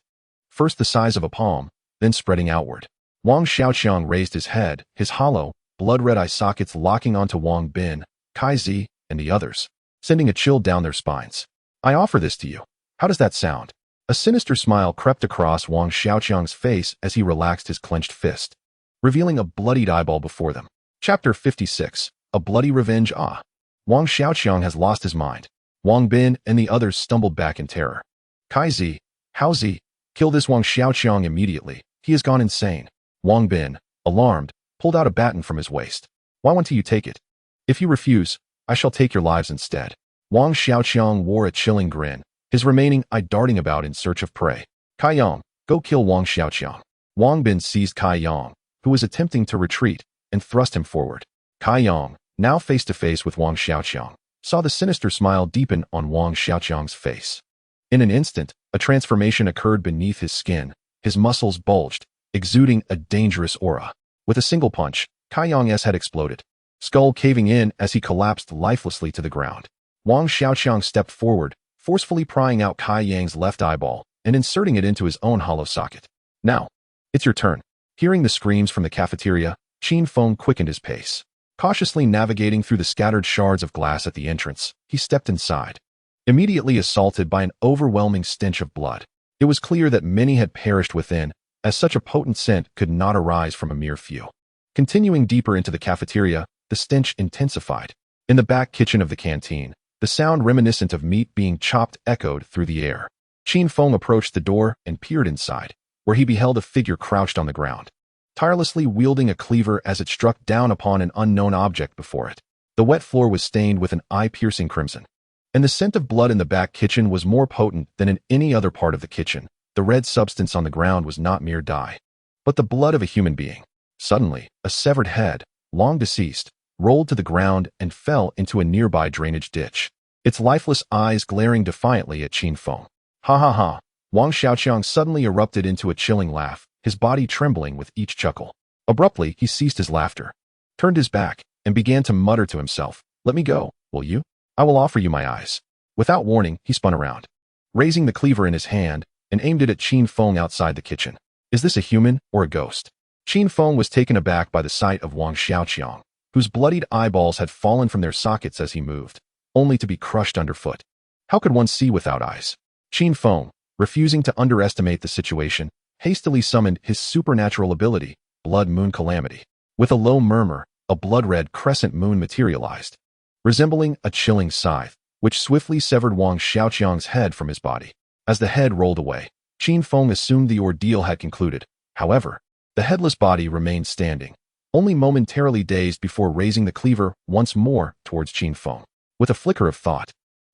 First the size of a palm, then spreading outward. Wang Xiaoqiang raised his head, his hollow, blood-red eye sockets locking onto Wang Bin, Kai Zi, and the others, sending a chill down their spines. I offer this to you. How does that sound? A sinister smile crept across Wang Xiaoqiang's face as he relaxed his clenched fist, revealing a bloodied eyeball before them. Chapter 56. A Bloody Revenge. Wang Xiaoqiang has lost his mind. Wang Bin and the others stumbled back in terror. Kai Zi, Hao Zi, kill this Wang Xiaoqiang immediately. He has gone insane. Wang Bin, alarmed, pulled out a baton from his waist. Why won't you take it? If you refuse, I shall take your lives instead. Wang Xiaoqiang wore a chilling grin, his remaining eye darting about in search of prey. Kai Yang, go kill Wang Xiaoqiang. Wang Bin seized Kai Yang, who was attempting to retreat, and thrust him forward. Kai Yang, now face to face with Wang Xiaoqiang, saw the sinister smile deepen on Wang Xiaoqiang's face. In an instant, a transformation occurred beneath his skin. His muscles bulged, exuding a dangerous aura. With a single punch, Kai Yang's head exploded, skull caving in as he collapsed lifelessly to the ground. Wang Xiaoqiang stepped forward, forcefully prying out Kai Yang's left eyeball and inserting it into his own hollow socket. Now, it's your turn. Hearing the screams from the cafeteria, Qin Feng quickened his pace. Cautiously navigating through the scattered shards of glass at the entrance, he stepped inside. Immediately assaulted by an overwhelming stench of blood. It was clear that many had perished within, as such a potent scent could not arise from a mere few. Continuing deeper into the cafeteria, the stench intensified. In the back kitchen of the canteen, the sound reminiscent of meat being chopped echoed through the air. Qin Feng approached the door and peered inside, where he beheld a figure crouched on the ground, tirelessly wielding a cleaver as it struck down upon an unknown object before it. The wet floor was stained with an eye-piercing crimson. And the scent of blood in the back kitchen was more potent than in any other part of the kitchen. The red substance on the ground was not mere dye, but the blood of a human being. Suddenly, a severed head, long deceased, rolled to the ground and fell into a nearby drainage ditch, its lifeless eyes glaring defiantly at Qin Feng. Ha ha ha! Wang Xiaoqiang suddenly erupted into a chilling laugh, his body trembling with each chuckle. Abruptly, he ceased his laughter, turned his back, and began to mutter to himself, "Let me go, will you? I will offer you my eyes." Without warning, he spun around, raising the cleaver in his hand, and aimed it at Qin Feng outside the kitchen. Is this a human or a ghost? Qin Feng was taken aback by the sight of Wang Xiaoqiang, whose bloodied eyeballs had fallen from their sockets as he moved, only to be crushed underfoot. How could one see without eyes? Qin Feng, refusing to underestimate the situation, hastily summoned his supernatural ability, Blood Moon Calamity. With a low murmur, a blood-red crescent moon materialized, resembling a chilling scythe, which swiftly severed Wang Xiaoqiang's head from his body. As the head rolled away, Qin Feng assumed the ordeal had concluded. However, the headless body remained standing, only momentarily dazed before raising the cleaver once more towards Qin Feng. With a flicker of thought,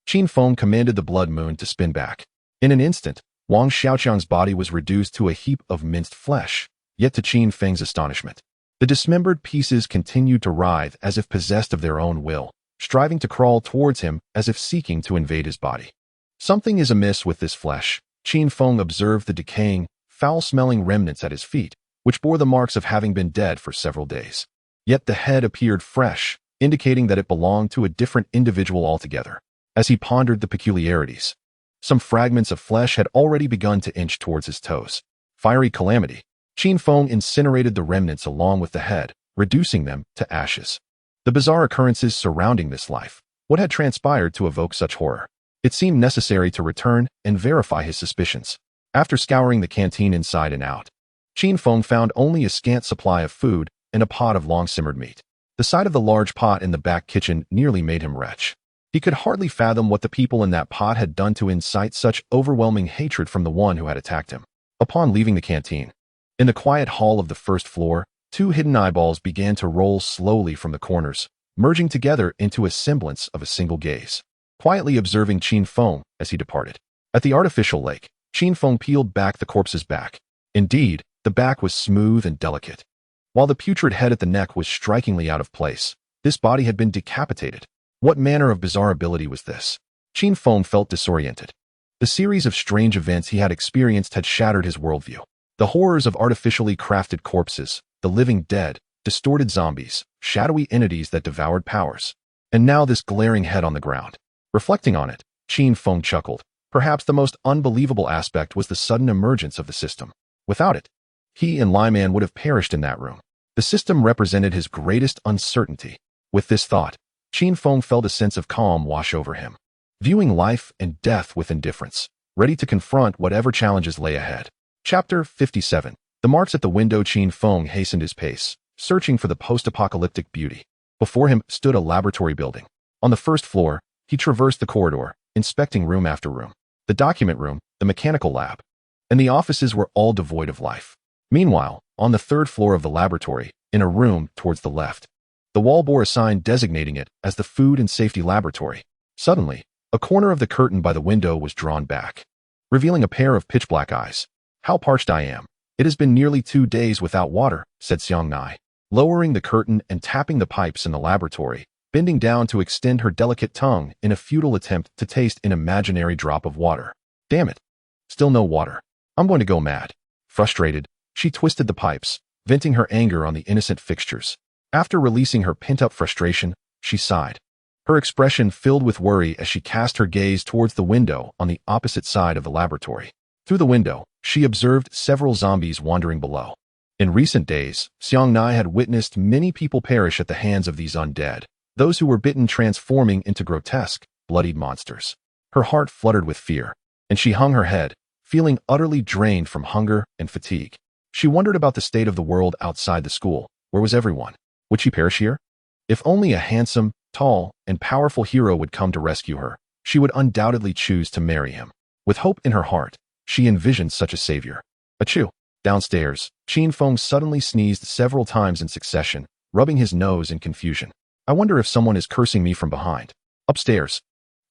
Qin Feng commanded the blood moon to spin back. In an instant, Wang Xiaoqiang's body was reduced to a heap of minced flesh, yet to Qin Feng's astonishment, the dismembered pieces continued to writhe as if possessed of their own will, striving to crawl towards him as if seeking to invade his body. Something is amiss with this flesh. Qin Feng observed the decaying, foul-smelling remnants at his feet, which bore the marks of having been dead for several days. Yet the head appeared fresh, indicating that it belonged to a different individual altogether. As he pondered the peculiarities, some fragments of flesh had already begun to inch towards his toes. Fiery calamity. Qin Feng incinerated the remnants along with the head, reducing them to ashes. The bizarre occurrences surrounding this life. What had transpired to evoke such horror? It seemed necessary to return and verify his suspicions. After scouring the canteen inside and out, Qin Feng found only a scant supply of food and a pot of long-simmered meat. The sight of the large pot in the back kitchen nearly made him retch. He could hardly fathom what the people in that pot had done to incite such overwhelming hatred from the one who had attacked him. Upon leaving the canteen, in the quiet hall of the first floor, two hidden eyeballs began to roll slowly from the corners, merging together into a semblance of a single gaze, quietly observing Qin Feng as he departed. At the artificial lake, Qin Feng peeled back the corpse's back. Indeed, the back was smooth and delicate, while the putrid head at the neck was strikingly out of place. This body had been decapitated. What manner of bizarre ability was this? Qin Feng felt disoriented. The series of strange events he had experienced had shattered his worldview. The horrors of artificially crafted corpses, the living dead, distorted zombies, shadowy entities that devoured powers. And now this glaring head on the ground. Reflecting on it, Qin Feng chuckled. Perhaps the most unbelievable aspect was the sudden emergence of the system. Without it, he and Lyman would have perished in that room. The system represented his greatest uncertainty. With this thought, Qin Feng felt a sense of calm wash over him, viewing life and death with indifference, ready to confront whatever challenges lay ahead. Chapter 57. The marks at the window. Qin Feng hastened his pace, searching for the post-apocalyptic beauty. Before him stood a laboratory building. On the first floor, he traversed the corridor, inspecting room after room. The document room, the mechanical lab, and the offices were all devoid of life. Meanwhile, on the third floor of the laboratory, in a room towards the left, the wall bore a sign designating it as the Food and Safety Laboratory. Suddenly, a corner of the curtain by the window was drawn back, revealing a pair of pitch-black eyes. "How parched I am. It has been nearly 2 days without water," said Xiangnai, lowering the curtain and tapping the pipes in the laboratory, bending down to extend her delicate tongue in a futile attempt to taste an imaginary drop of water. "Damn it. Still no water. I'm going to go mad." Frustrated, she twisted the pipes, venting her anger on the innocent fixtures. After releasing her pent-up frustration, she sighed, her expression filled with worry as she cast her gaze towards the window on the opposite side of the laboratory. Through the window, she observed several zombies wandering below. In recent days, Xiangnai had witnessed many people perish at the hands of these undead, those who were bitten transforming into grotesque, bloodied monsters. Her heart fluttered with fear, and she hung her head, feeling utterly drained from hunger and fatigue. She wondered about the state of the world outside the school. Where was everyone? Would she perish here? If only a handsome, tall, and powerful hero would come to rescue her, she would undoubtedly choose to marry him. With hope in her heart, she envisioned such a savior. Achoo! Downstairs, Qin Feng suddenly sneezed several times in succession, rubbing his nose in confusion. "I wonder if someone is cursing me from behind." Upstairs,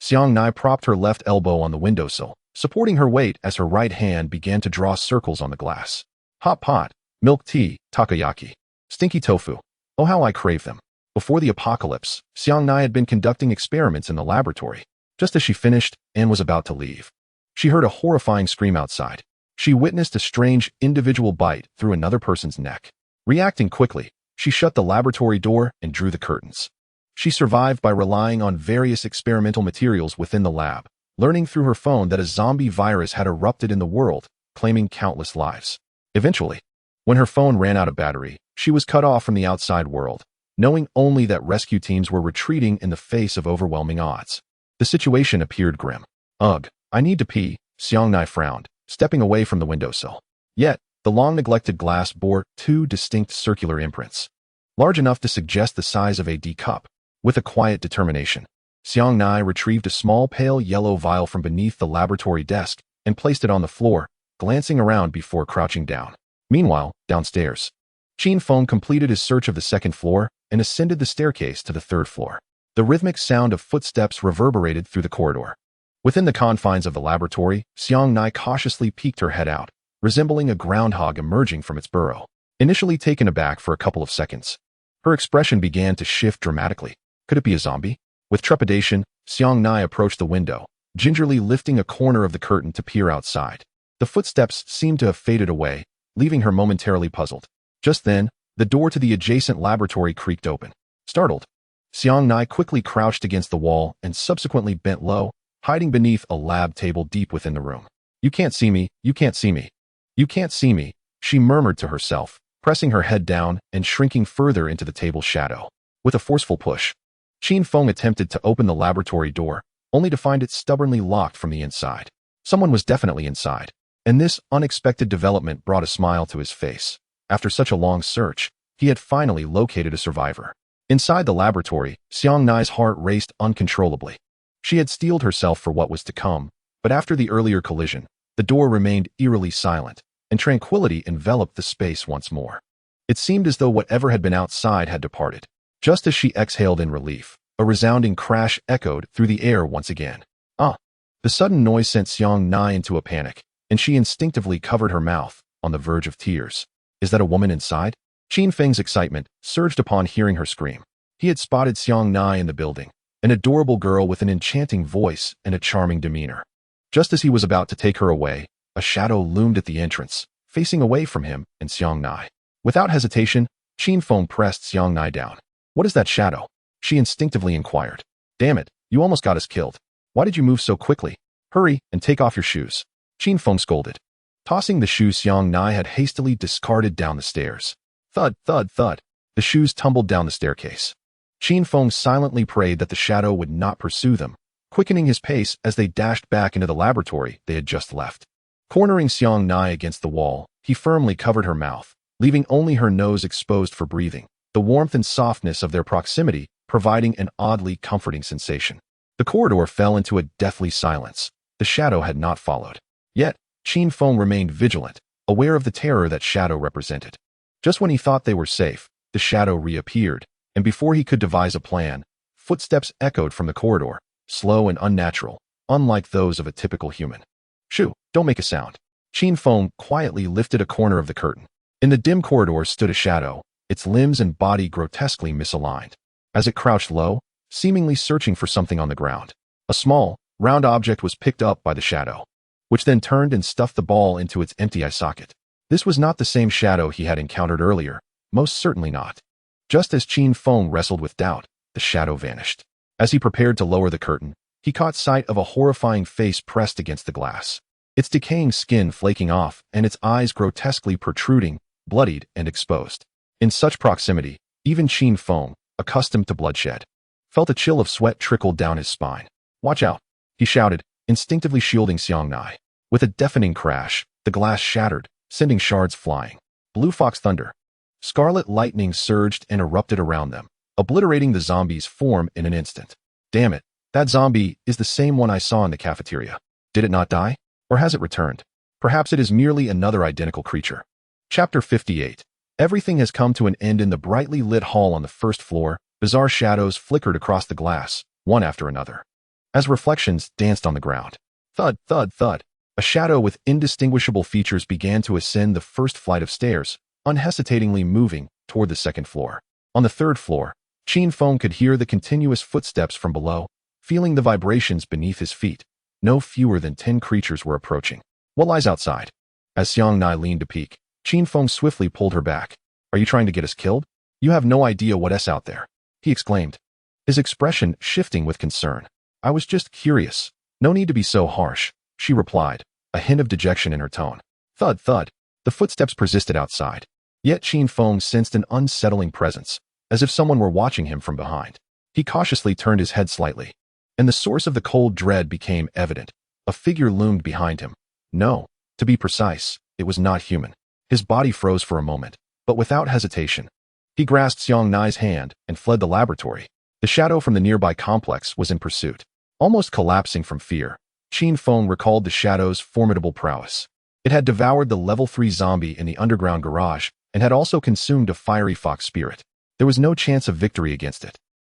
Xiang Nai propped her left elbow on the windowsill, supporting her weight as her right hand began to draw circles on the glass. Hot pot, milk tea, takoyaki, stinky tofu. Oh, how I crave them. Before the apocalypse, Xiang Nai had been conducting experiments in the laboratory. Just as she finished and was about to leave, she heard a horrifying scream outside. She witnessed a strange, individual bite through another person's neck. Reacting quickly, she shut the laboratory door and drew the curtains. She survived by relying on various experimental materials within the lab, learning through her phone that a zombie virus had erupted in the world, claiming countless lives. Eventually, when her phone ran out of battery, she was cut off from the outside world, knowing only that rescue teams were retreating in the face of overwhelming odds. The situation appeared grim. Ugh, I need to pee, Xiang Nai frowned, stepping away from the windowsill. Yet, the long-neglected glass bore two distinct circular imprints, large enough to suggest the size of a D cup. With a quiet determination, Xiang Nai retrieved a small pale yellow vial from beneath the laboratory desk and placed it on the floor, glancing around before crouching down. Meanwhile, downstairs, Qin Feng completed his search of the second floor and ascended the staircase to the third floor. The rhythmic sound of footsteps reverberated through the corridor. Within the confines of the laboratory, Xiang Nai cautiously peeked her head out, resembling a groundhog emerging from its burrow. Initially taken aback for a couple of seconds, her expression began to shift dramatically. Could it be a zombie? With trepidation, Xiang Nai approached the window, gingerly lifting a corner of the curtain to peer outside. The footsteps seemed to have faded away, leaving her momentarily puzzled. Just then, the door to the adjacent laboratory creaked open. Startled, Xiang Nai quickly crouched against the wall and subsequently bent low, hiding beneath a lab table deep within the room. You can't see me, you can't see me. You can't see me, she murmured to herself, pressing her head down and shrinking further into the table's shadow. With a forceful push, Qin Feng attempted to open the laboratory door, only to find it stubbornly locked from the inside. Someone was definitely inside, and this unexpected development brought a smile to his face. After such a long search, he had finally located a survivor. Inside the laboratory, Xiang Nai's heart raced uncontrollably. She had steeled herself for what was to come, but after the earlier collision, the door remained eerily silent, and tranquility enveloped the space once more. It seemed as though whatever had been outside had departed. Just as she exhaled in relief, a resounding crash echoed through the air once again. Ah! The sudden noise sent Xiang Nai into a panic, and she instinctively covered her mouth, on the verge of tears. Is that a woman inside? Qin Feng's excitement surged upon hearing her scream. He had spotted Xiang Nai in the building, an adorable girl with an enchanting voice and a charming demeanor. Just as he was about to take her away, a shadow loomed at the entrance, facing away from him and Xiang Nai. Without hesitation, Qin Feng pressed Xiang Nai down. What is that shadow? She instinctively inquired. Damn it, you almost got us killed. Why did you move so quickly? Hurry and take off your shoes. Qin Feng scolded, tossing the shoes Xiang Nai had hastily discarded down the stairs. Thud, thud, thud. The shoes tumbled down the staircase. Qin Feng silently prayed that the shadow would not pursue them, quickening his pace as they dashed back into the laboratory they had just left. Cornering Xiang Nai against the wall, he firmly covered her mouth, leaving only her nose exposed for breathing, the warmth and softness of their proximity providing an oddly comforting sensation. The corridor fell into a deathly silence. The shadow had not followed. Yet, Qin Feng remained vigilant, aware of the terror that shadow represented. Just when he thought they were safe, the shadow reappeared, and before he could devise a plan, footsteps echoed from the corridor, slow and unnatural, unlike those of a typical human. Shoo, don't make a sound. Qin Feng quietly lifted a corner of the curtain. In the dim corridor stood a shadow, its limbs and body grotesquely misaligned. As it crouched low, seemingly searching for something on the ground, a small, round object was picked up by the shadow, which then turned and stuffed the ball into its empty eye socket. This was not the same shadow he had encountered earlier, most certainly not. Just as Qin Feng wrestled with doubt, the shadow vanished. As he prepared to lower the curtain, he caught sight of a horrifying face pressed against the glass, its decaying skin flaking off and its eyes grotesquely protruding, bloodied and exposed. In such proximity, even Qin Feng, accustomed to bloodshed, felt a chill of sweat trickle down his spine. Watch out, he shouted, instinctively shielding Xiang Nai. With a deafening crash, the glass shattered, sending shards flying. Blue fox thunder. Scarlet lightning surged and erupted around them, obliterating the zombie's form in an instant. Damn it, that zombie is the same one I saw in the cafeteria. Did it not die? Or has it returned? Perhaps it is merely another identical creature. Chapter 58. Everything has come to an end in the brightly lit hall on the first floor. Bizarre shadows flickered across the glass, one after another. as reflections danced on the ground. Thud, thud, thud. A shadow with indistinguishable features began to ascend the first flight of stairs, unhesitatingly moving toward the second floor. On the third floor, Qin Feng could hear the continuous footsteps from below, feeling the vibrations beneath his feet. No fewer than 10 creatures were approaching. What lies outside? As Xiang Nai leaned to peek, Qin Feng swiftly pulled her back. Are you trying to get us killed? You have no idea what's out there, he exclaimed, his expression shifting with concern. I was just curious. No need to be so harsh, she replied, a hint of dejection in her tone. Thud, thud. The footsteps persisted outside. Yet Qin Feng sensed an unsettling presence, as if someone were watching him from behind. He cautiously turned his head slightly, and the source of the cold dread became evident. A figure loomed behind him. No, to be precise, it was not human. His body froze for a moment, but without hesitation. He grasped Xiang Nai's hand and fled the laboratory. The shadow from the nearby complex was in pursuit. Almost collapsing from fear, Qin Feng recalled the shadow's formidable prowess. It had devoured the level 3 zombie in the underground garage and had also consumed a fiery fox spirit. There was no chance of victory against it.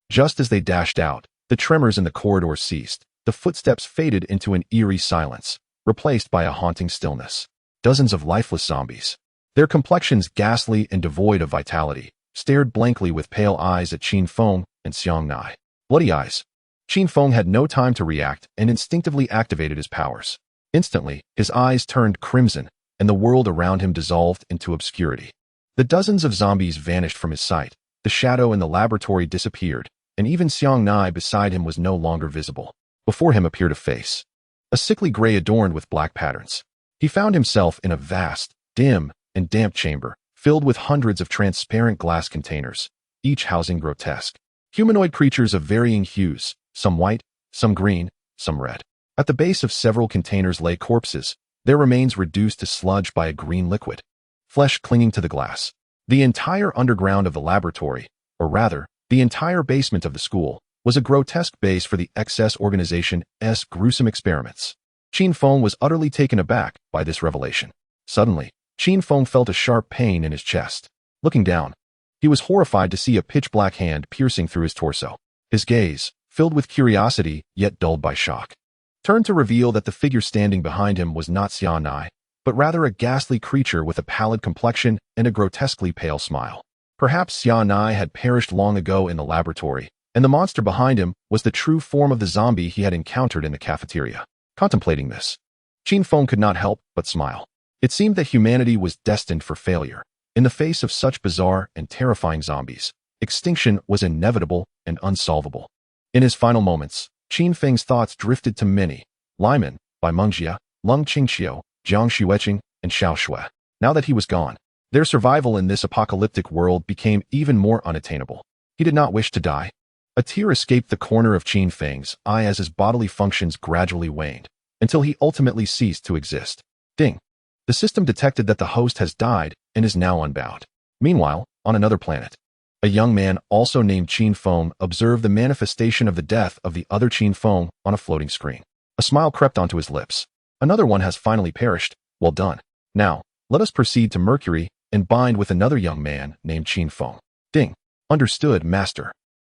Just as they dashed out, the tremors in the corridor ceased. The footsteps faded into an eerie silence, replaced by a haunting stillness. Dozens of lifeless zombies, their complexions ghastly and devoid of vitality, stared blankly with pale eyes at Qin Feng and Xiang Nai. Bloody eyes. Qin Feng had no time to react and instinctively activated his powers. Instantly, his eyes turned crimson, and the world around him dissolved into obscurity. The dozens of zombies vanished from his sight, the shadow in the laboratory disappeared, and even Xiang Nai beside him was no longer visible. Before him appeared a face, a sickly gray adorned with black patterns. He found himself in a vast, dim, and damp chamber, filled with hundreds of transparent glass containers, each housing grotesque humanoid creatures of varying hues, some white, some green, some red. At the base of several containers lay corpses, their remains reduced to sludge by a green liquid, flesh clinging to the glass. The entire underground of the laboratory, or rather, the entire basement of the school, was a grotesque base for the XS organization's gruesome experiments. Qin Feng was utterly taken aback by this revelation. Suddenly, Qin Feng felt a sharp pain in his chest. Looking down, he was horrified to see a pitch-black hand piercing through his torso. His gaze, filled with curiosity yet dulled by shock, turned to reveal that the figure standing behind him was not Xiang Nai, but rather a ghastly creature with a pallid complexion and a grotesquely pale smile. Perhaps Xiang Nai had perished long ago in the laboratory, and the monster behind him was the true form of the zombie he had encountered in the cafeteria. Contemplating this, Qin Feng could not help but smile. It seemed that humanity was destined for failure. In the face of such bizarre and terrifying zombies, extinction was inevitable and unsolvable. In his final moments, Qin Feng's thoughts drifted to many. Lyman, by Meng Jia, Lung Qingqiu, Jiang Xueqing, and Xiao Shui. Now that he was gone, their survival in this apocalyptic world became even more unattainable. He did not wish to die. A tear escaped the corner of Qin Feng's eye as his bodily functions gradually waned, until he ultimately ceased to exist. Ding. The system detected that the host has died and is now unbound. Meanwhile, on another planet, a young man also named Qin Feng observed the manifestation of the death of the other Qin Feng on a floating screen. A smile crept onto his lips. Another one has finally perished. Well done. Now, let us proceed to Mercury and bind with another young man named Qin Feng. Ding. Understood, master.